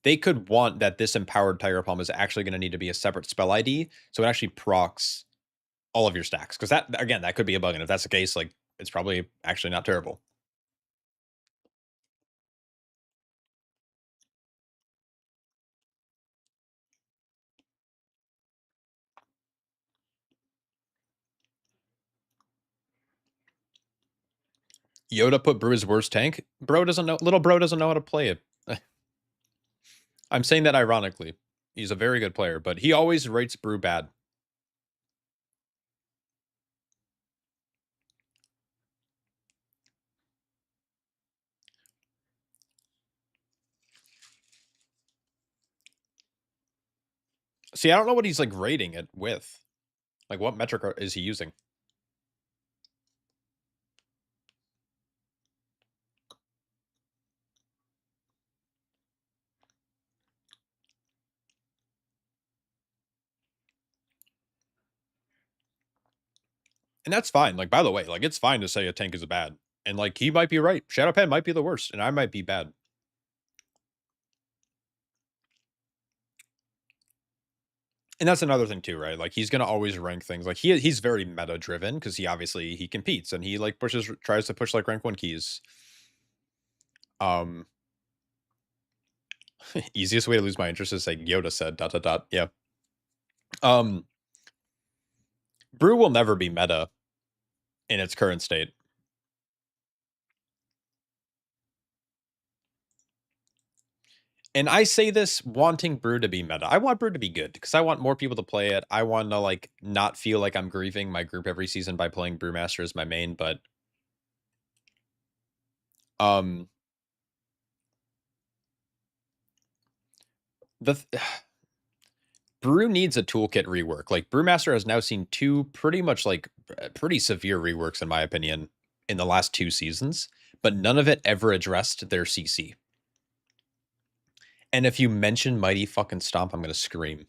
They could want that this empowered Tiger Palm is actually going to need to be a separate spell ID, so it actually procs all of your stacks. Because that, again, that could be a bug, and if that's the case, like, it's probably actually not terrible. Yoda put Brew his worst tank. Little bro doesn't know how to play it. I'm saying that ironically. He's a very good player, but he always rates Brew bad. See, I don't know what he's like rating it with. Like, what metric is he using? And that's fine. Like, by the way, like, it's fine to say a tank is bad. And, like, he might be right. Shadowpan might be the worst, and I might be bad. And that's another thing too, right? Like, he's gonna always rank things. Like, he's very meta driven because he competes and he like tries to push like rank 1 keys. Easiest way to lose my interest is like Yoda said ... Yeah. Brew will never be meta in its current state. And I say this wanting Brew to be meta. I want Brew to be good because I want more people to play it. I want to like not feel like I'm grieving my group every season by playing Brewmaster as my main, but Brew needs a toolkit rework. Like Brewmaster has now seen 2 pretty much like pretty severe reworks in my opinion in the last 2 seasons, but none of it ever addressed their CC. And if you mention Mighty fucking Stomp, I'm gonna scream.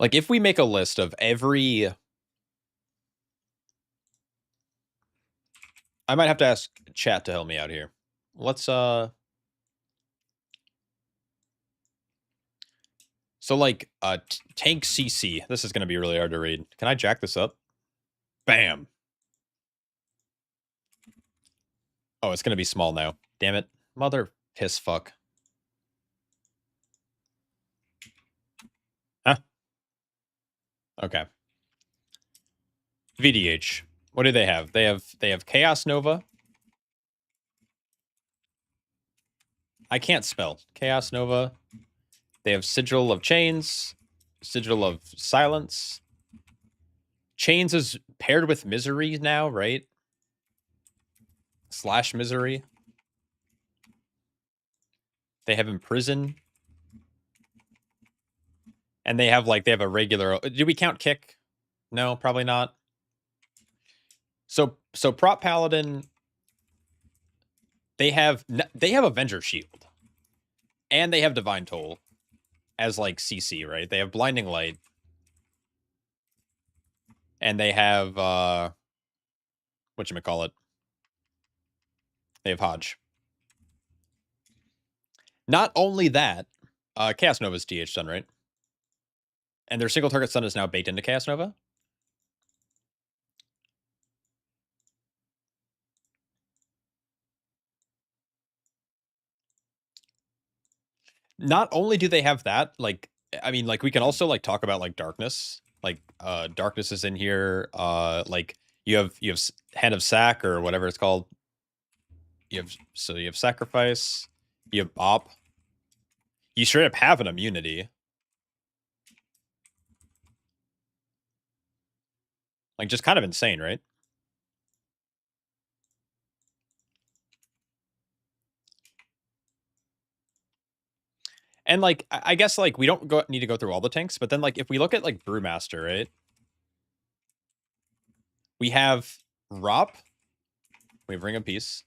Like if we make a list of every, I might have to ask chat to help me out here. Let's so like tank CC. This is gonna be really hard to read. Can I jack this up? Bam. Oh, it's gonna be small now. Damn it. Mother piss fuck. Huh? Okay. VDH. What do they have? They have Chaos Nova. I can't spell. Chaos Nova. They have Sigil of Chains, Sigil of Silence. Chains is paired with Misery now, right? / Misery. They have Imprison. And they have like, they have a regular, do we count Kick? No, probably not. So Prop Paladin, they have Avenger Shield. And they have Divine Toll as like CC, right? They have Blinding Light. And they have whatchamacallit? They have Hodge. Not only that, Chaos Nova's TH stun, right? And their single target stun is now baked into Chaos Nova. Not only do they have that, like, I mean, like, we can also, like, talk about, like, Darkness. Like, Darkness is in here. Like, you have Hand of Sack, or whatever it's called. You have Sacrifice. You have Bop. You straight up have an immunity. Like, just kind of insane, right? And like, I guess like we don't need to go through all the tanks, but then like if we look at like Brewmaster, right? We have Rop, we have Ring of Peace,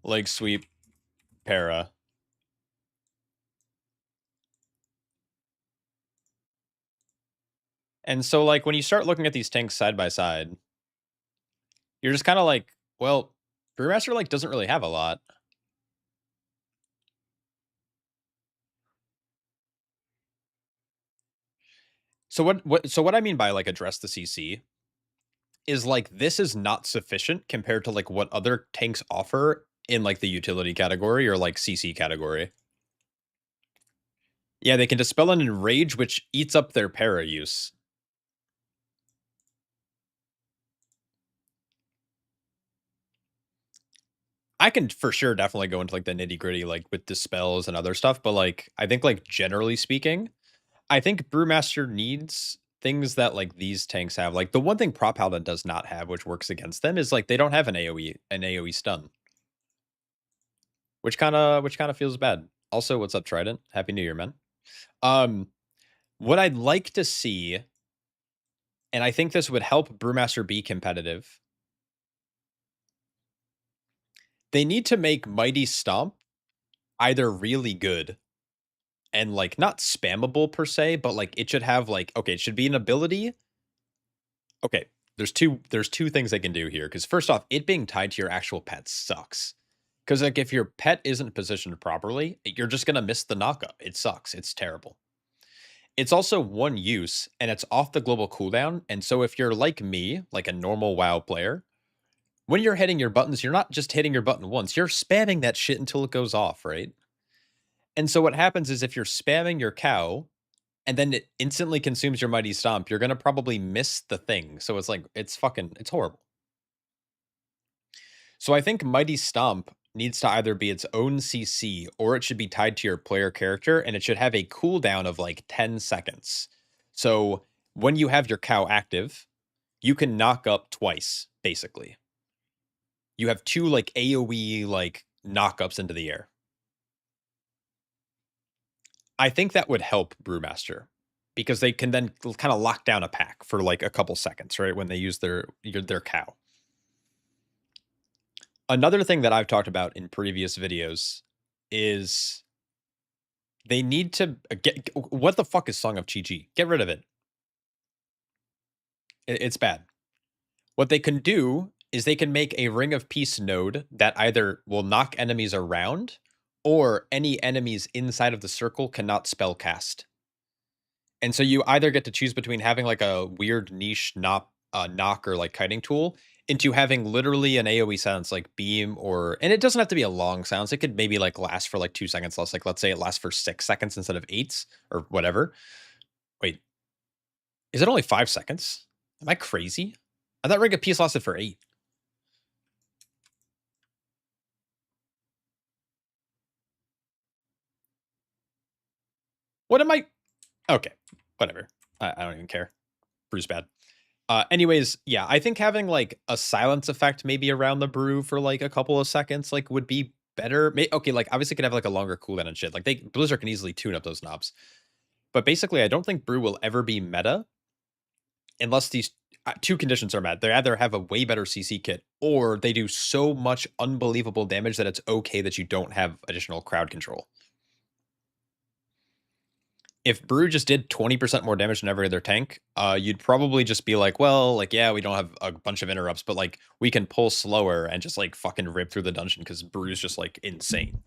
Leg Sweep, Para. And so like when you start looking at these tanks side by side, you're just kind of like, well, Brewmaster like doesn't really have a lot. So what I mean by like address the CC is like this is not sufficient compared to like what other tanks offer in like the utility category or like CC category. Yeah, they can dispel an enrage, which eats up their para use. I can for sure definitely go into like the nitty gritty, like with dispels and other stuff, but like I think like generally speaking, I think Brewmaster needs things that like these tanks have. Like the one thing Prop Paladin does not have, which works against them, is like they don't have an AoE stun. Which kinda feels bad. Also, what's up, Trident? Happy New Year, man. What I'd like to see, and I think this would help Brewmaster be competitive. They need to make Mighty Stomp either really good and like not spammable per se, but like it should have like, okay, it should be an ability. Okay, there's two things they can do here. Because first off, it being tied to your actual pet sucks. Because like if your pet isn't positioned properly, you're just gonna miss the knockup. It sucks. It's terrible. It's also one use and it's off the global cooldown. And so if you're like me, like a normal WoW player, when you're hitting your buttons, you're not just hitting your button once, you're spamming that shit until it goes off, right? And so what happens is if you're spamming your cow and then it instantly consumes your Mighty Stomp, you're going to probably miss the thing. So it's like, it's horrible. So I think Mighty Stomp needs to either be its own CC or it should be tied to your player character and it should have a cooldown of like 10 seconds. So when you have your cow active, you can knock up twice, basically. You have 2 like AoE like knockups into the air. I think that would help Brewmaster because they can then kind of lock down a pack for like a couple seconds, right? When they use their cow. Another thing that I've talked about in previous videos is they need to get, what the fuck is Song of Chi-Chi? Get rid of it. It's bad. What they can do is they can make a Ring of Peace node that either will knock enemies around or any enemies inside of the circle cannot spell cast. And so you either get to choose between having like a weird niche knock or like kiting tool into having literally an AoE silence like beam or, and it doesn't have to be a long silence. It could maybe like last for like 2 seconds less. Like let's say it lasts for 6 seconds instead of 8s or whatever. Wait, is it only 5 seconds? Am I crazy? I thought Ring of Peace lasted for 8. What am I? Okay, whatever. I don't even care. Brew's bad. Anyways, yeah, I think having like a silence effect maybe around the brew for like a couple of seconds like would be better. Okay, like obviously could have like a longer cooldown and shit. Like Blizzard can easily tune up those knobs. But basically, I don't think brew will ever be meta unless these 2 conditions are met. They either have a way better CC kit or they do so much unbelievable damage that it's okay that you don't have additional crowd control. If Brew just did 20% more damage than every other tank, you'd probably just be like, well, like, yeah, we don't have a bunch of interrupts, but like we can pull slower and just like fucking rip through the dungeon because Brew's just like insane.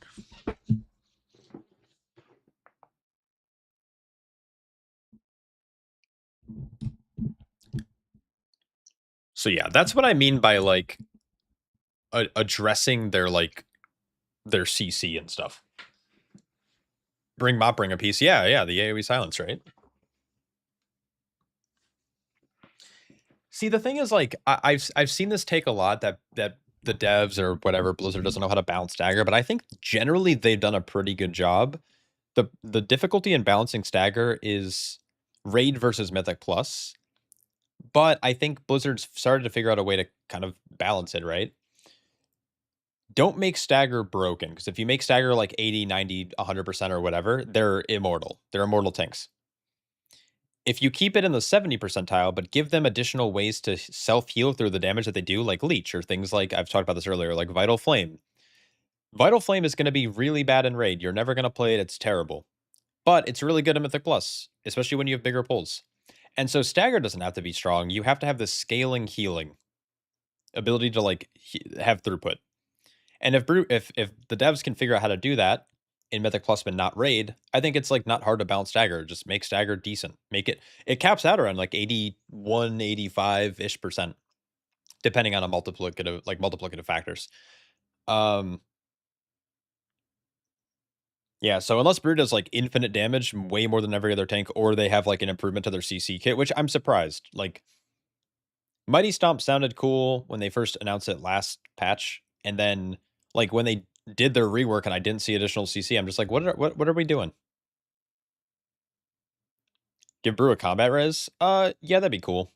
So yeah, that's what I mean by like addressing their like their CC and stuff. Bring a piece. Yeah, the AoE silence, right? See, the thing is, like, I've seen this take a lot that the devs or whatever Blizzard doesn't know how to balance stagger, but I think generally they've done a pretty good job. The difficulty in balancing stagger is raid versus mythic plus, but I think Blizzard's started to figure out a way to kind of balance it, right? Don't make stagger broken, because if you make stagger like 80, 90, 100% or whatever, they're immortal. They're immortal tanks. If you keep it in the 70 percentile, but give them additional ways to self-heal through the damage that they do, like Leech, or things like, I've talked about this earlier, like Vital Flame. Vital Flame is going to be really bad in raid. You're never going to play it. It's terrible. But it's really good in Mythic Plus, especially when you have bigger pulls. And so stagger doesn't have to be strong. You have to have this scaling healing ability to like have throughput. And if the devs can figure out how to do that in Mythic Plus but not raid, I think it's like not hard to balance stagger. Just make stagger decent. Make it caps out around like 81, 85-ish percent, depending on a multiplicative factors. Yeah, so unless Brew does like infinite damage, way more than every other tank, or they have like an improvement to their CC kit, which I'm surprised. Like Mighty Stomp sounded cool when they first announced it last patch, and then like when they did their rework and I didn't see additional CC, I'm just like, what are we doing? Give Brew a combat res? Yeah, that'd be cool.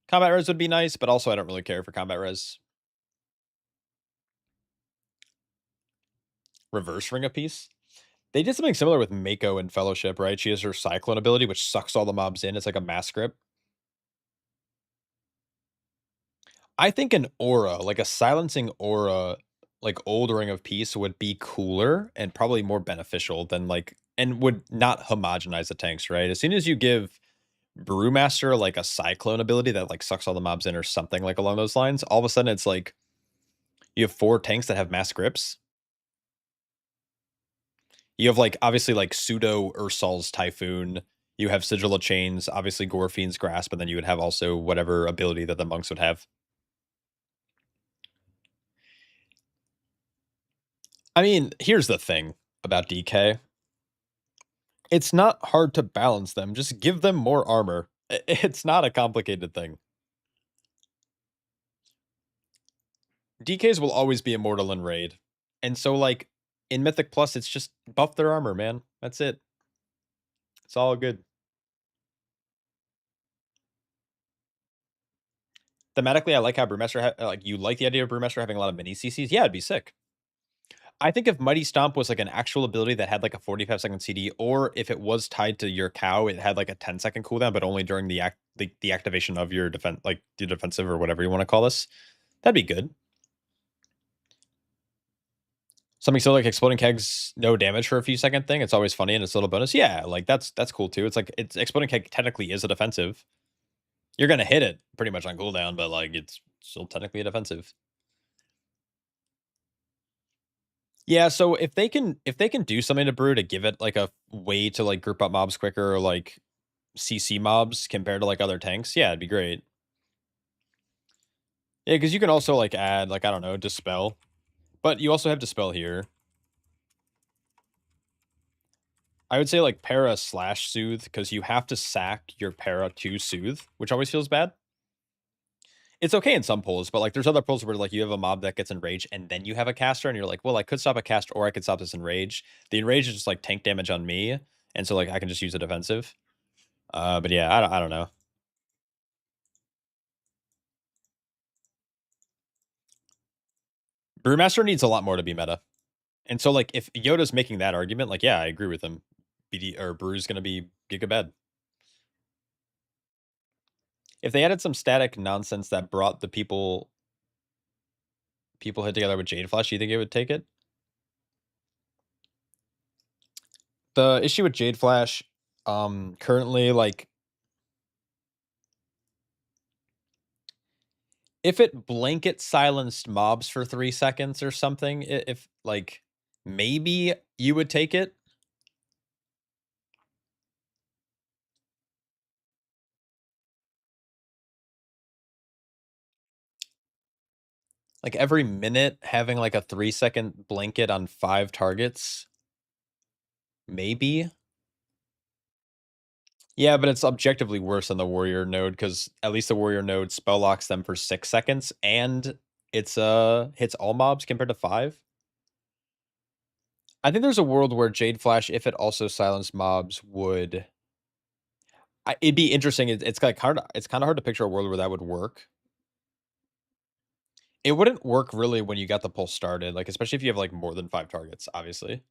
Combat res would be nice, but also I don't really care for combat res. Reverse Ring of Peace? They did something similar with Mako in Fellowship, right? She has her Cyclone ability, which sucks all the mobs in. It's like a mass grip. I think an aura, like a silencing aura, like old Ring of Peace would be cooler and probably more beneficial than like, and would not homogenize the tanks, right? As soon as you give Brewmaster like a Cyclone ability that like sucks all the mobs in or something like along those lines, all of a sudden it's like you have 4 tanks that have mass grips. You have like obviously like pseudo Ursol's Typhoon. You have Sigil of Chains, obviously Gorfiend's Grasp, and then you would have also whatever ability that the monks would have. I mean, here's the thing about DK. It's not hard to balance them. Just give them more armor. It's not a complicated thing. DKs will always be immortal in raid. And so like in Mythic Plus, it's just buff their armor, man. That's it. It's all good. Thematically, I like how Brewmaster, like you like the idea of Brewmaster having a lot of mini CCs. Yeah, it'd be sick. I think if Mighty Stomp was like an actual ability that had like a 45-second CD, or if it was tied to your cow, it had like a 10-second cooldown, but only during the activation of your defense, like the defensive or whatever you want to call this, that'd be good. Something so like exploding kegs, no damage for a few second thing. It's always funny and it's a little bonus. Yeah, like that's cool too. It's like exploding keg technically is a defensive. You're gonna hit it pretty much on cooldown, but like it's still technically a defensive. Yeah, so if they can do something to Brew to give it like a way to like group up mobs quicker or like CC mobs compared to like other tanks, yeah, it'd be great. Yeah, because you can also like add like, I don't know, Dispel. But you also have Dispel here. I would say like Para / Soothe, because you have to sack your Para to Soothe, which always feels bad. It's okay in some pulls, but like there's other pulls where like you have a mob that gets enraged and then you have a caster and you're like, well, I could stop a cast or I could stop this enrage. The enrage is just like tank damage on me, and so like I can just use a defensive. But yeah, I don't know. Brewmaster needs a lot more to be meta. And so like if Yoda's making that argument, like yeah, I agree with him. BD or Brew's gonna be giga bad. If they added some static nonsense that brought the people hit together with Jade Flash, you think it would take it? The issue with Jade Flash, currently, like, if it blanket silenced mobs for 3 seconds or something, if like maybe you would take it. Like every minute having like a 3-second blanket on 5 targets. Maybe. Yeah, but it's objectively worse than the warrior node, because at least the warrior node spell locks them for 6 seconds and it's hits all mobs compared to 5. I think there's a world where Jade Flash, if it also silenced mobs, would it'd be interesting. It's like hard. It's kind of hard to picture a world where that would work. It wouldn't work really when you got the pulse started, like especially if you have like more than 5 targets, obviously.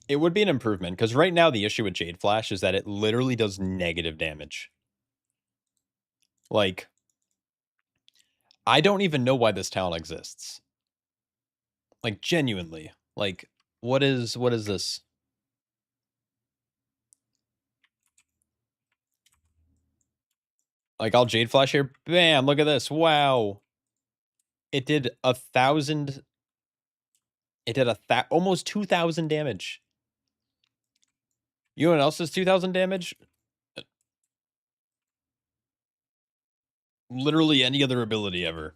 It would be an improvement, because right now the issue with Jade Flash is that it literally does negative damage. Like, I don't even know why this talent exists. Like, genuinely. Like, what is this? Like, I'll Jade Flash here. Bam, look at this. Wow. It did 1,000. It did almost 2,000 damage. You know what else is 2,000 damage? Literally any other ability ever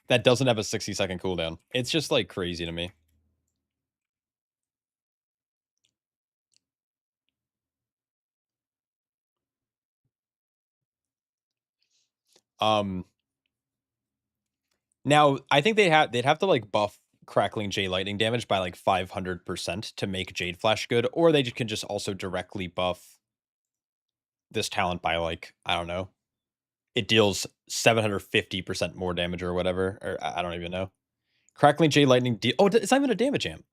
that doesn't have a 60-second cooldown. It's just like crazy to me. Now I think they'd have to like buff crackling Jade Lightning damage by like 500% to make Jade Flash good, or they can just also directly buff this talent by like, I don't know, it deals 750% more damage or whatever, or I don't even know. Crackling Jade Lightning oh, it's not even a damage amp.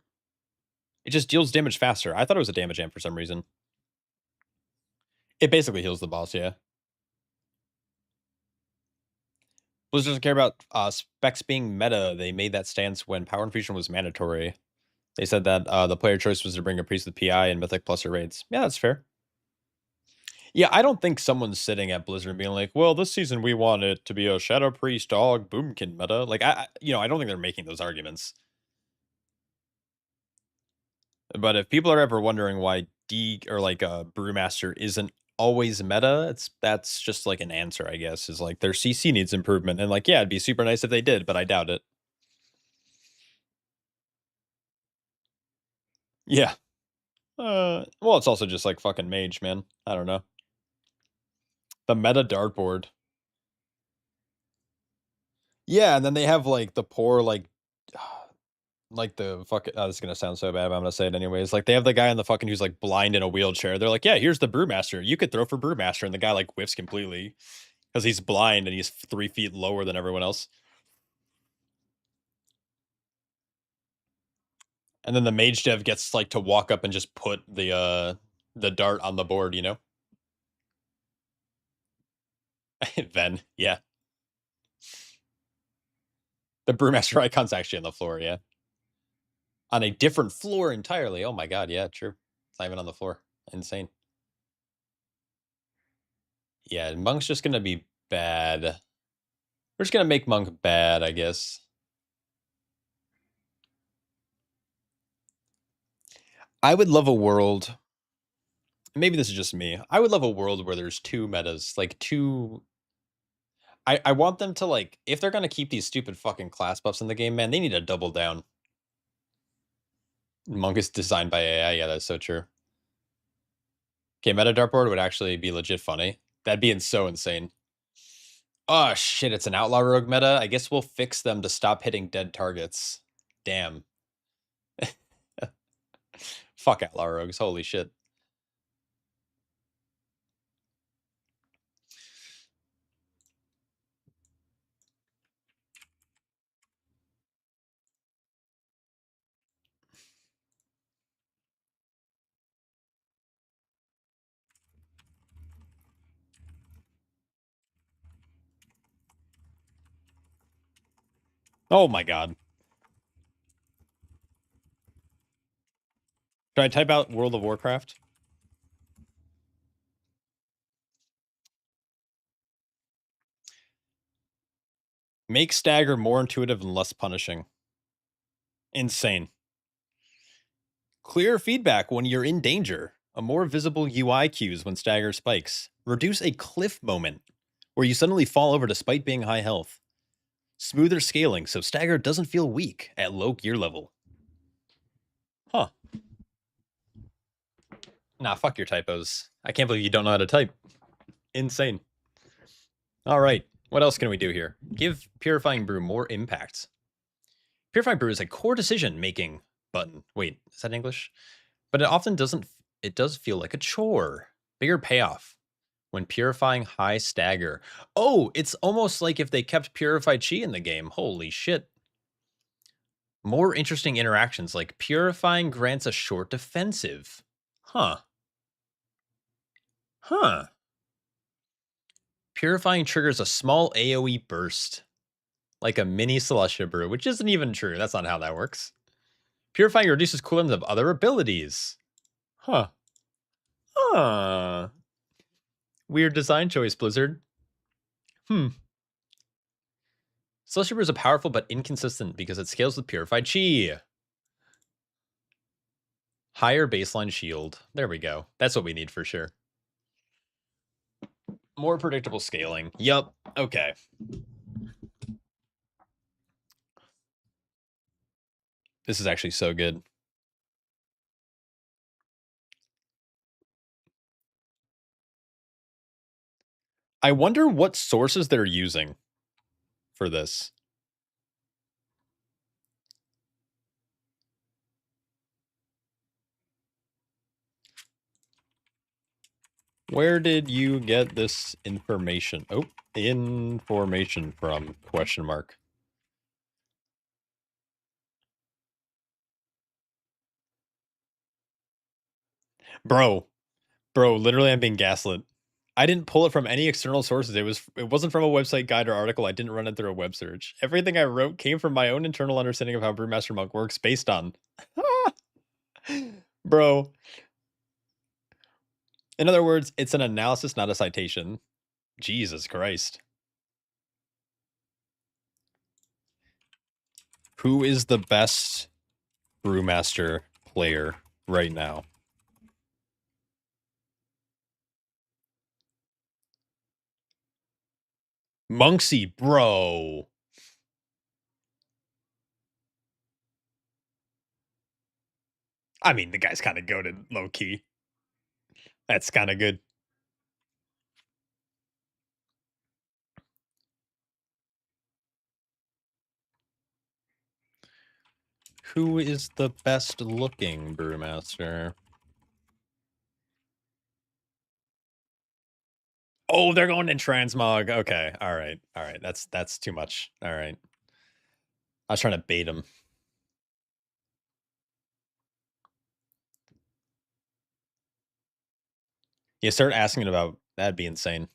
It just deals damage faster. I thought it was a damage amp for some reason. It basically heals the boss, yeah. Blizzard doesn't care about specs being meta. They made that stance when Power Infusion was mandatory. They said that the player choice was to bring a priest with PI and Mythic Plus or raids. Yeah, that's fair. Yeah, I don't think someone's sitting at Blizzard being like, well, this season we want it to be a Shadow Priest dog boomkin meta. Like, I don't think they're making those arguments. But if people are ever wondering why or like Brewmaster isn't always meta, that's just like an answer, I guess, is like their CC needs improvement. And like, yeah, it'd be super nice if they did, but I doubt it. Yeah. Well, it's also just like fucking mage, man. I don't know. The meta dartboard. Yeah, and then they have like the poor like the fucking this is gonna sound so bad, but I'm gonna say it anyways. Like they have the guy on the fucking who's like blind in a wheelchair. They're like, yeah, here's the brewmaster. You could throw for brewmaster, and the guy like whiffs completely because he's blind and he's 3 feet lower than everyone else. And then the mage dev gets like to walk up and just put the dart on the board, you know? Ven, yeah. The brewmaster icon's actually on the floor, yeah. On a different floor entirely. Oh my god, yeah, true. It's not even on the floor. Insane. Yeah, Monk's just gonna be bad. We're just gonna make Monk bad, I guess. I would love a world. Maybe this is just me. I would love a world where there's two metas, like two. I want them to like, if they're gonna keep these stupid fucking class buffs in the game, man, they need to double down. Monk is designed by AI. Yeah, that's so true. Okay, meta dartboard would actually be legit funny. That'd be so insane. Oh shit, it's an outlaw rogue meta. I guess we'll fix them to stop hitting dead targets. Damn. Fuck outlaw rogues. Holy shit. Oh my god. Should I type out World of Warcraft? Make stagger more intuitive and less punishing. Insane. Clear feedback when you're in danger. A more visible UI cues when stagger spikes. Reduce a cliff moment where you suddenly fall over despite being high health. Smoother scaling so stagger doesn't feel weak at low gear level. Huh. Nah, fuck your typos. I can't believe you don't know how to type. Insane. All right. What else can we do here? Give Purifying Brew more impact. Purifying Brew is a core decision-making button. Wait, is that English? But it often doesn't. It does feel like a chore. Bigger payoff when purifying high stagger. Oh, it's almost like if they kept Purified Chi in the game. Holy shit. More interesting interactions like purifying grants a short defensive. Huh. Huh. Purifying triggers a small AoE burst. Like a mini Celestia Brew, which isn't even true. That's not how that works. Purifying reduces cooldowns of other abilities. Huh. Huh. Weird design choice, Blizzard. Celestia Brew is a powerful but inconsistent because it scales with Purified Chi. Higher baseline shield. There we go. That's what we need for sure. More predictable scaling. Yup. Okay. This is actually so good. I wonder what sources they're using for this. Where did you get this information? Oh, information from ? Bro, literally I'm being gaslit. I didn't pull it from any external sources. It wasn't from a website guide or article. I didn't run it through a web search. Everything I wrote came from my own internal understanding of how Brewmaster Monk works based on. Bro. In other words, it's an analysis, not a citation. Jesus Christ. Who is the best Brewmaster player right now? Monksy, bro. I mean, the guy's kind of goated, low key. That's kind of good. Who is the best looking brewmaster? Oh, they're going in transmog. Okay, all right. That's too much. All right. I was trying to bait him. You start asking about that'd be insane.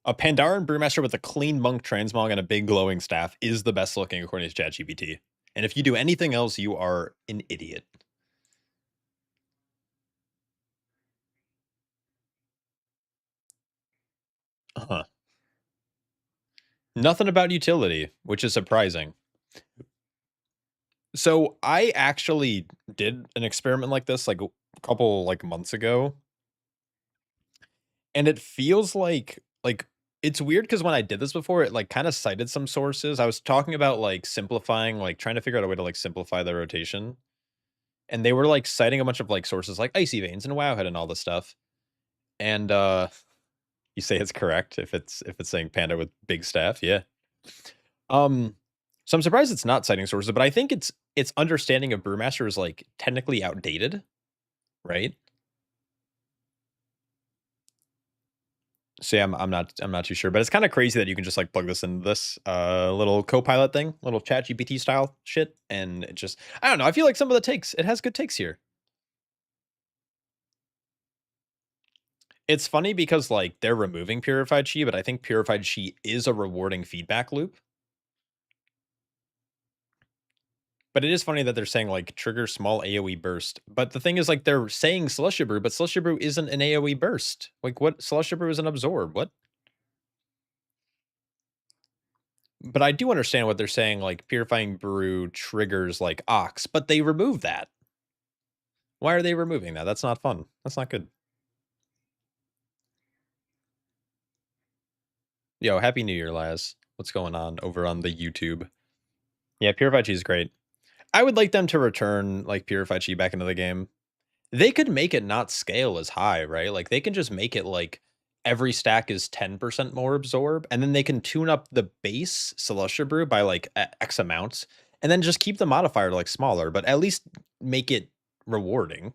A Pandaren brewmaster with a clean monk transmog and a big glowing staff is the best looking according to ChatGPT. And if you do anything else, you are an idiot. Uh-huh. Nothing about utility, which is surprising. So I actually did an experiment like this like a couple like months ago. And it feels like it's weird because when I did this before, it like kind of cited some sources. I was talking about like simplifying, like trying to figure out a way to like simplify the rotation. And they were like citing a bunch of like sources like Icy Veins and Wowhead and all this stuff. And you say it's correct if it's saying panda with big staff, yeah. So I'm surprised it's not citing sources, but I think its understanding of Brewmaster is like technically outdated, right? So yeah, I'm not too sure, but it's kind of crazy that you can just like plug this into this little Copilot thing, little ChatGPT style shit, and it just I don't know. I feel like some of the takes it has good takes here. It's funny because like they're removing Purified Chi, but I think Purified Chi is a rewarding feedback loop. But it is funny that they're saying like trigger small AoE burst. But the thing is like they're saying Celestia Brew, but Celestia Brew isn't an AoE burst. Like what Celestia Brew is an absorb. What? But I do understand what they're saying, like Purifying Brew triggers like Ox, but they remove that. Why are they removing that? That's not fun. That's not good. Yo, Happy New Year, Laz. What's going on over on the YouTube? Yeah, Purified Chi is great. I would like them to return like Purified Chi back into the game. They could make it not scale as high, right? Like they can just make it like every stack is 10% more absorb, and then they can tune up the base Celestia Brew by like X amounts, and then just keep the modifier like smaller, but at least make it rewarding.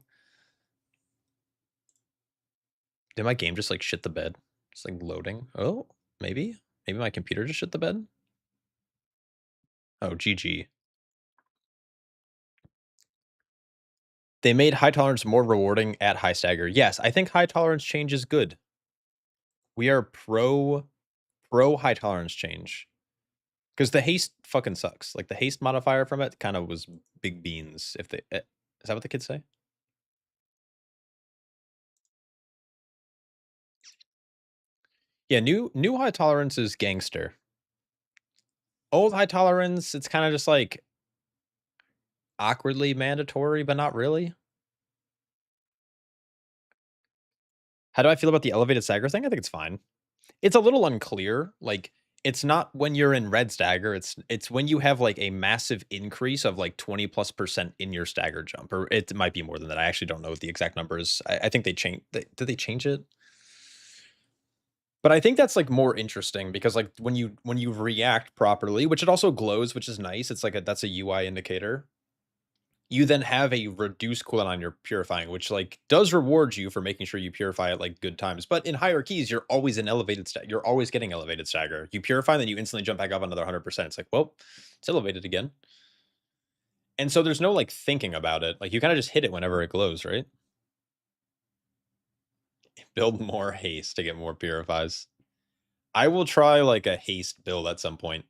Did my game just like shit the bed? It's like loading. Oh, maybe my computer just shit the bed. Oh, GG. They made high tolerance more rewarding at high stagger. Yes, I think high tolerance change is good. We are pro high tolerance change. Because the haste fucking sucks. Like the haste modifier from it kind of was big beans. If they is that what the kids say? Yeah, new high tolerance is gangster. Old high tolerance, it's kind of just like awkwardly mandatory, but not really. How do I feel about the elevated stagger thing? I think it's fine. It's a little unclear. Like it's not when you're in red stagger. It's when you have like a massive increase of like 20+% in your stagger jump, or it might be more than that. I actually don't know what the exact number is. I think they changed. Did they change it? But I think that's like more interesting because like when you react properly, which it also glows, which is nice. It's like that's a UI indicator. You then have a reduced cooldown on your purifying, which like does reward you for making sure you purify at like good times. But in higher keys, you're always in elevated you're always getting elevated stagger. You purify, then you instantly jump back up another 100%. It's like, well, it's elevated again. And so there's no like thinking about it. Like you kind of just hit it whenever it glows, right? Build more haste to get more purifies. I will try like a haste build at some point.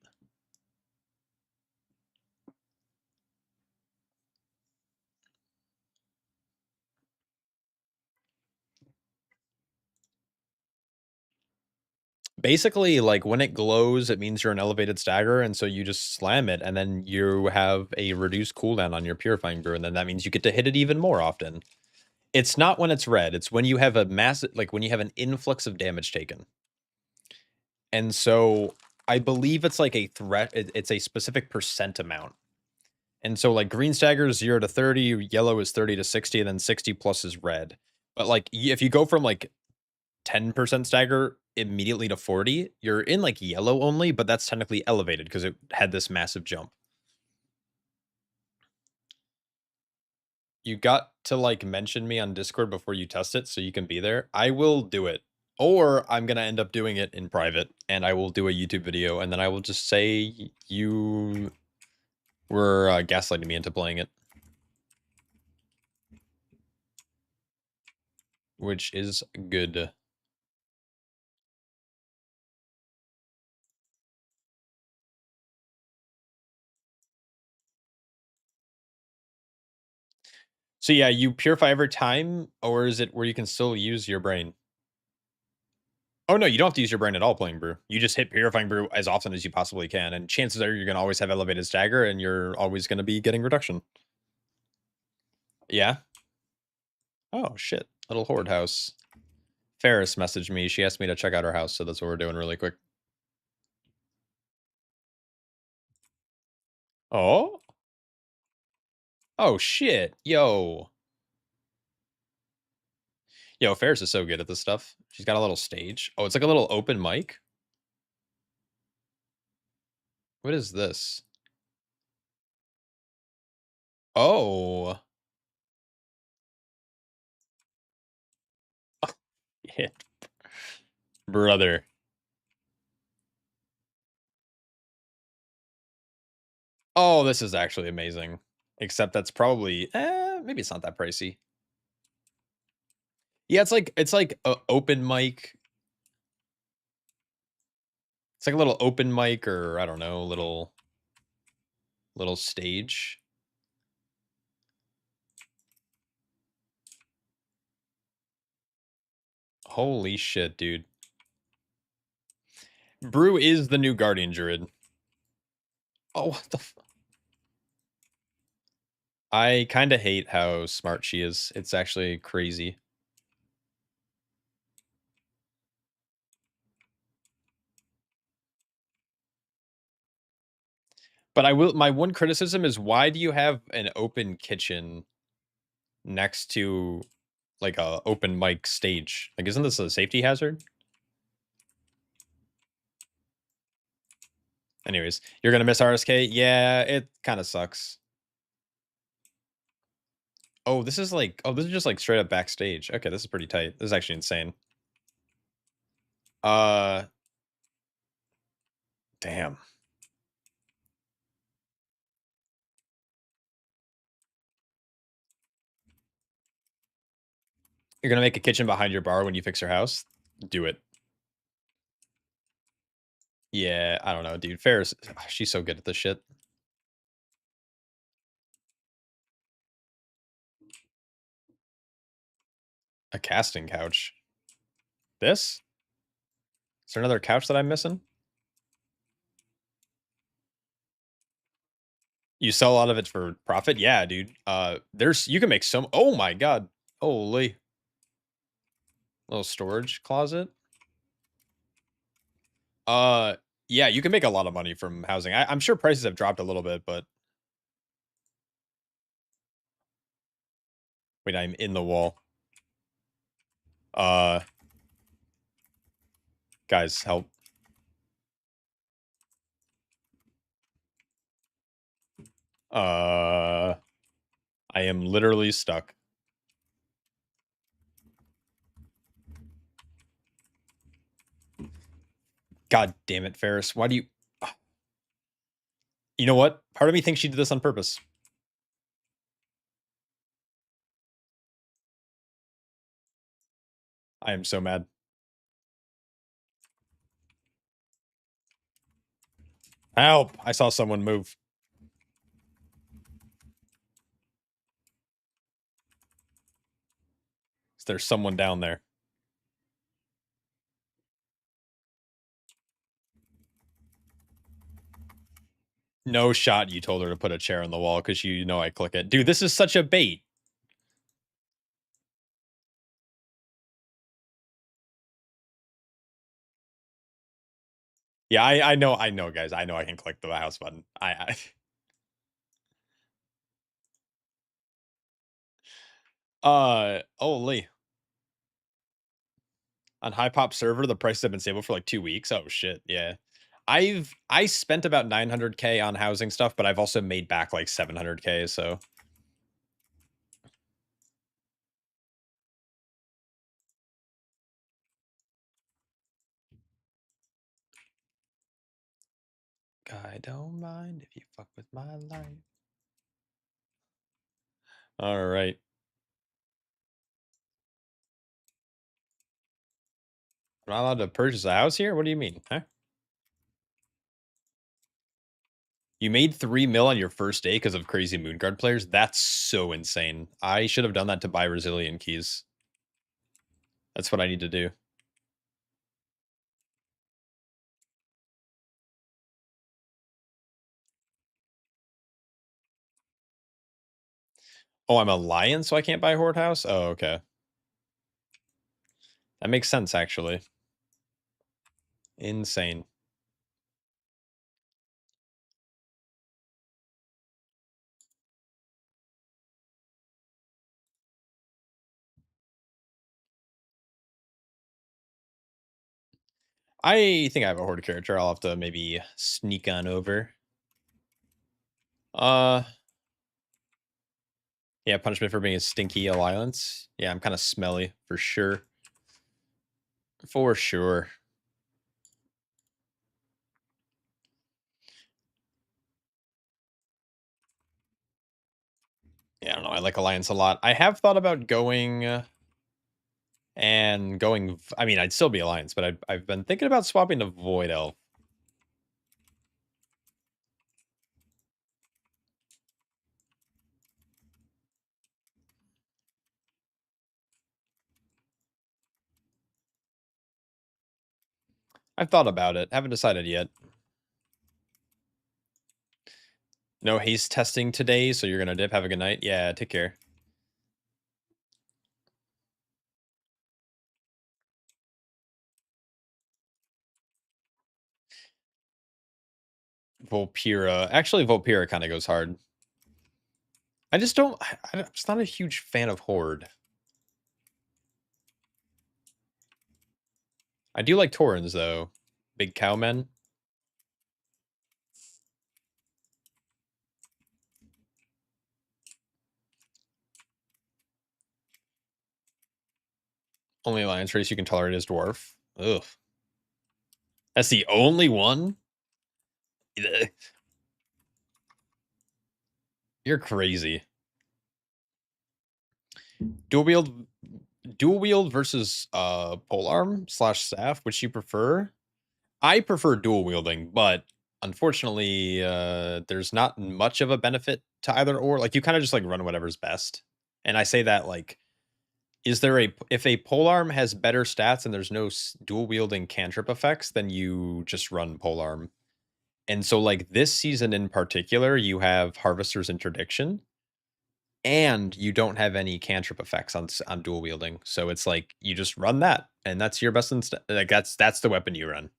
Basically, like when it glows, it means you're an elevated stagger, and so you just slam it, and then you have a reduced cooldown on your purifying brew, and then that means you get to hit it even more often. It's not when it's red, it's when you have a massive, like when you have an influx of damage taken. And so I believe it's like a threat, it's a specific percent amount. And so like green stagger is 0 to 30, yellow is 30 to 60, and then 60 plus is red. But like if you go from like 10% stagger immediately to 40, you're in like yellow only, but that's technically elevated because it had this massive jump. you got to like mention me on Discord before you test it so you can be there. I will do it. Or I'm going to end up doing it in private and I will do a YouTube video and then I will just say you were gaslighting me into playing it. Which is good. So yeah, you purify every time, or is it where you can still use your brain? Oh no, you don't have to use your brain at all playing brew. You just hit purifying brew as often as you possibly can, and chances are you're gonna always have elevated stagger, and you're always gonna be getting reduction. Yeah. Oh shit, little horde house. Ferris messaged me. She asked me to check out her house, so that's what we're doing really quick. Oh. Oh shit, yo. Yo, Ferris is so good at this stuff. She's got a little stage. Oh, it's like a little open mic. What is this? Oh. Yeah. Brother. Oh, this is actually amazing. Except that's probably maybe it's not that pricey. Yeah, it's like a open mic. It's like a little open mic or I don't know, little stage. Holy shit, dude. Brew is the new Guardian Druid. Oh, what the I kind of hate how smart she is. It's actually crazy. But my one criticism is why do you have an open kitchen next to like a open mic stage? Like, isn't this a safety hazard? Anyways, you're gonna miss RSK? Yeah, it kind of sucks. Oh, this is just like straight up backstage. Okay, this is pretty tight. This is actually insane. Damn. You're gonna make a kitchen behind your bar when you fix your house? Do it. Yeah, I don't know, dude. Ferris, she's so good at this shit. A casting couch. This? Is there another couch that I'm missing? You sell a lot of it for profit? Yeah, dude. You can make some. Oh my god. Holy. Little storage closet. Yeah, you can make a lot of money from housing. I'm sure prices have dropped a little bit, but wait, I'm in the wall. Guys, help. I am literally stuck. God damn it, Ferris. Why do you... You know what? Part of me thinks she did this on purpose. I am so mad. Help! I saw someone move. There's someone down there. No shot you told her to put a chair on the wall because you know I click it. Dude, this is such a bait. Yeah, I know, guys. I know I can click the mouse button. Holy. On Hypop server, the prices have been stable for like 2 weeks. Oh shit, yeah. I spent about 900k on housing stuff, but I've also made back like 700k, so I don't mind if you fuck with my life. All right. I'm not allowed to purchase a house here? What do you mean? Huh? You made 3 mil on your first day because of crazy Moonguard players? That's so insane. I should have done that to buy Resilient keys. That's what I need to do. Oh, I'm a lion, so I can't buy Horde House? Oh, okay. That makes sense, actually. Insane. I think I have a Horde character. I'll have to maybe sneak on over. Yeah, punishment for being a stinky alliance. Yeah, I'm kind of smelly, for sure. For sure. Yeah, I don't know. I like Alliance a lot. I have thought about going I mean, I'd still be Alliance, but I've been thinking about swapping to Void Elf. I've thought about it. Haven't decided yet. No haste testing today, so you're gonna dip. Have a good night. Yeah, take care. Volpira. Actually, Volpira kind of goes hard. I just don't... I'm just not a huge fan of Horde. I do like Taurens, though. Big cowmen. Only alliance race you can tolerate is dwarf. Ugh. That's the only one? Ugh. You're crazy. Dual wield versus polearm / staff, which you prefer? I prefer dual wielding, but unfortunately, there's not much of a benefit to either or. Like, you kind of just like run whatever's best. And I say that like, if a polearm has better stats and there's no dual wielding cantrip effects, then you just run polearm. And so like this season in particular, you have Harvester's Interdiction, and you don't have any cantrip effects on dual wielding. So it's like you just run that, and that's your best like that's the weapon you run.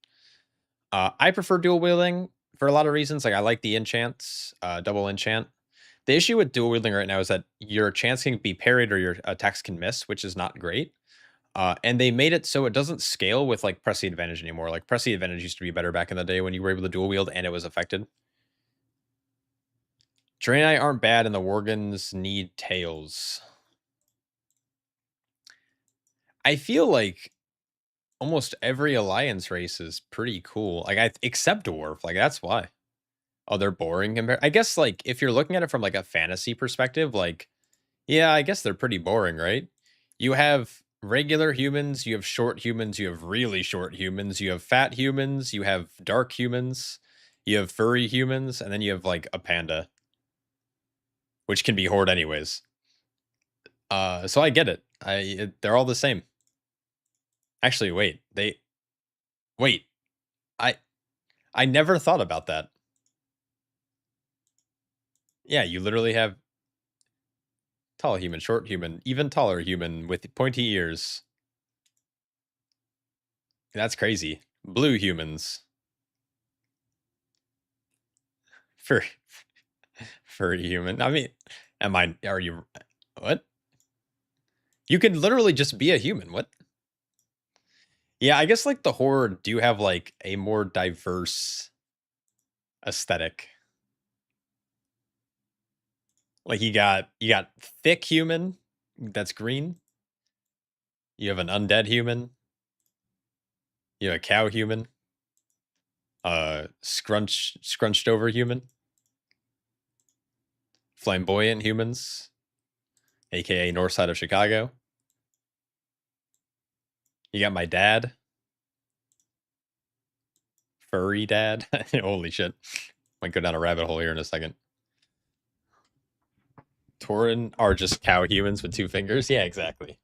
I prefer dual wielding for a lot of reasons. Like I like the enchants, double enchant. The issue with dual wielding right now is that your chance can be parried or your attacks can miss, which is not great. And they made it so it doesn't scale with like press the advantage anymore. Like press the advantage used to be better back in the day when you were able to dual wield and it was affected. Draenei aren't bad and the Worgens need tails. I feel like almost every alliance race is pretty cool. Like except dwarf, like that's why. Oh, they're boring compared. I guess like if you're looking at it from like a fantasy perspective, like yeah, I guess they're pretty boring, right? You have regular humans, you have short humans, you have really short humans, you have fat humans, you have dark humans, you have furry humans, and then you have like a panda, which can be Horde anyways. So I get it. They're all the same. Actually, wait. I never thought about that. Yeah, you literally have tall human, short human, even taller human with pointy ears. That's crazy. Blue humans. Furry human. I mean, are you, what? You can literally just be a human. What? Yeah, I guess like the Horde do have like a more diverse aesthetic. Like you got thick human that's green. You have an undead human. You have a cow human. scrunched over human, flamboyant humans, aka north side of Chicago. You got my dad, furry dad. Holy shit! Might go down a rabbit hole here in a second. Tauren are just cow humans with 2 fingers. Yeah, exactly.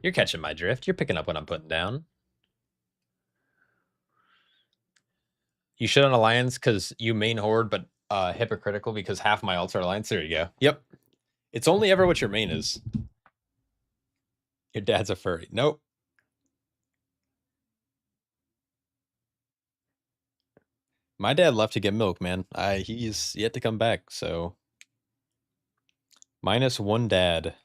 You're catching my drift. You're picking up what I'm putting down. You should on Alliance because you main Horde, but hypocritical because half my alts are Alliance. There you go. Yep. It's only ever what your main is. Your dad's a furry. Nope. My dad left to get milk, man. He's yet to come back, so -1 dad.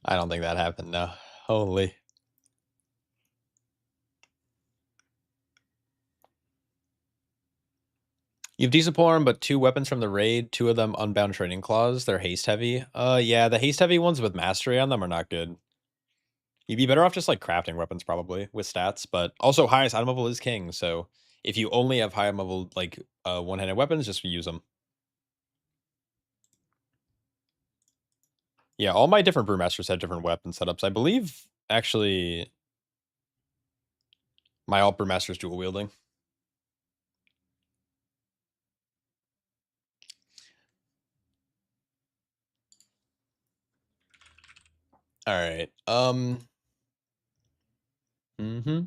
I don't think that happened. No. Holy. You have decent polearm, but 2 weapons from the raid, 2 of them unbound training claws. They're haste heavy. Yeah, the haste heavy ones with mastery on them are not good. You'd be better off just like crafting weapons probably with stats, but also highest item level is king. So if you only have high level like one-handed weapons, just use them. Yeah, all my different brewmasters have different weapon setups. I believe actually my alt brewmaster's dual wielding. All right. Mm-hmm.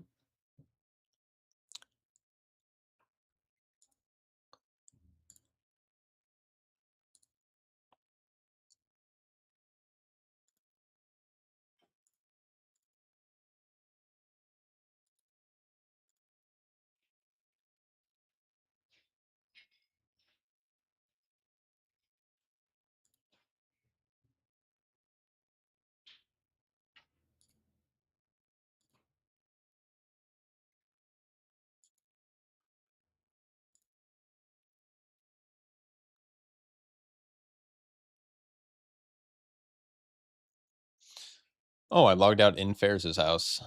Oh, I logged out in Ferris's house.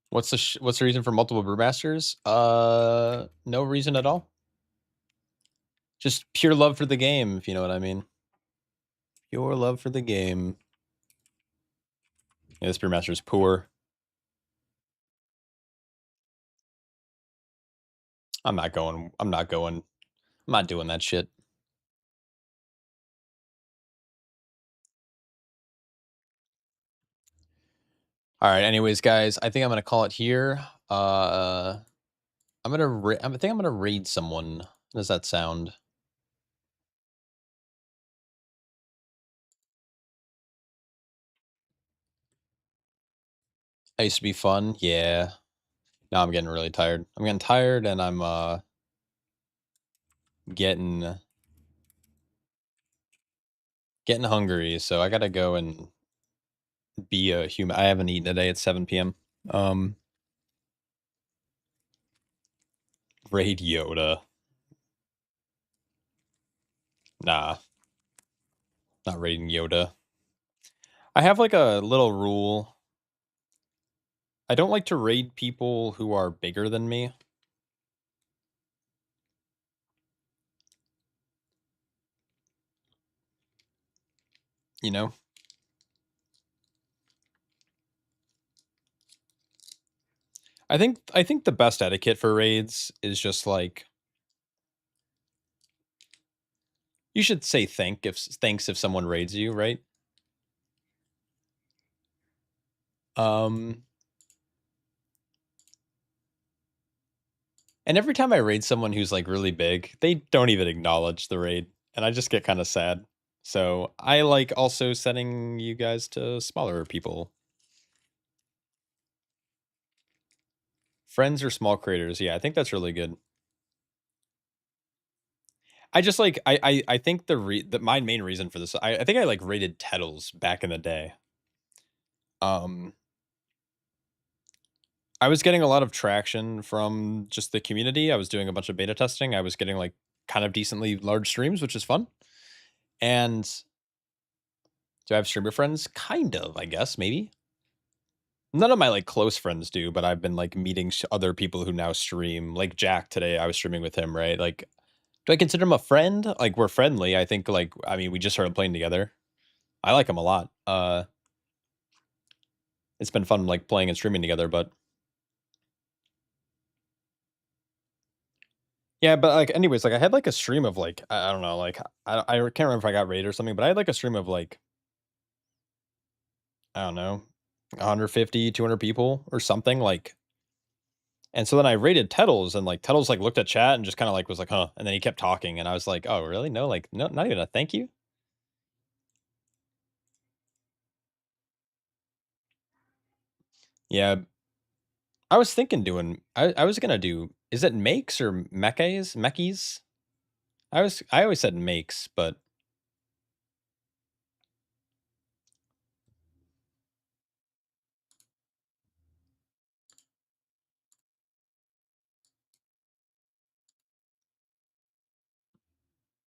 What's the reason for multiple brewmasters? No reason at all. Just pure love for the game, if you know what I mean. Pure love for the game. Yeah, this brewmaster's poor. I'm not doing that shit. All right, anyways, guys, I think I'm gonna call it here. I think I'm gonna raid someone. How does that sound? I used to be fun, yeah. Now I'm getting really tired. I'm getting tired, and I'm getting hungry. So I gotta go and be a human. I haven't eaten today. It's 7 p.m. Raid Yoda. Nah, not raiding Yoda. I have like a little rule. I don't like to raid people who are bigger than me. You know? I think the best etiquette for raids is just like you should say thanks if someone raids you, right? And every time I raid someone who's like really big, they don't even acknowledge the raid, and I just get kind of sad. So I like also sending you guys to smaller people. Friends or small creators, yeah, I think that's really good. I just like I think my main reason for this, I think I like rated Tettles back in the day. I was getting a lot of traction from just the community. I was doing a bunch of beta testing. I was getting like kind of decently large streams, which is fun. And do I have streamer friends? Kind of, I guess, maybe. None of my like close friends do, but I've been like meeting other people who now stream. Like Jack today, I was streaming with him, right? Like, do I consider him a friend? Like, we're friendly. I think like, I mean, we just started playing together. I like him a lot. It's been fun like playing and streaming together, but yeah, but like anyways, like I had like a stream of like I don't know, like I can't remember if I got raided or something, but I had like a stream of like I don't know, 150, 200 people or something like. And so then I raided Tettles and like Tettles like looked at chat and just kind of like was like, huh, and then he kept talking and I was like, oh really? No, like no, not even a thank you. Yeah, I was thinking doing. I was gonna do. Is it makes or mechas? Mechis? I always said makes, but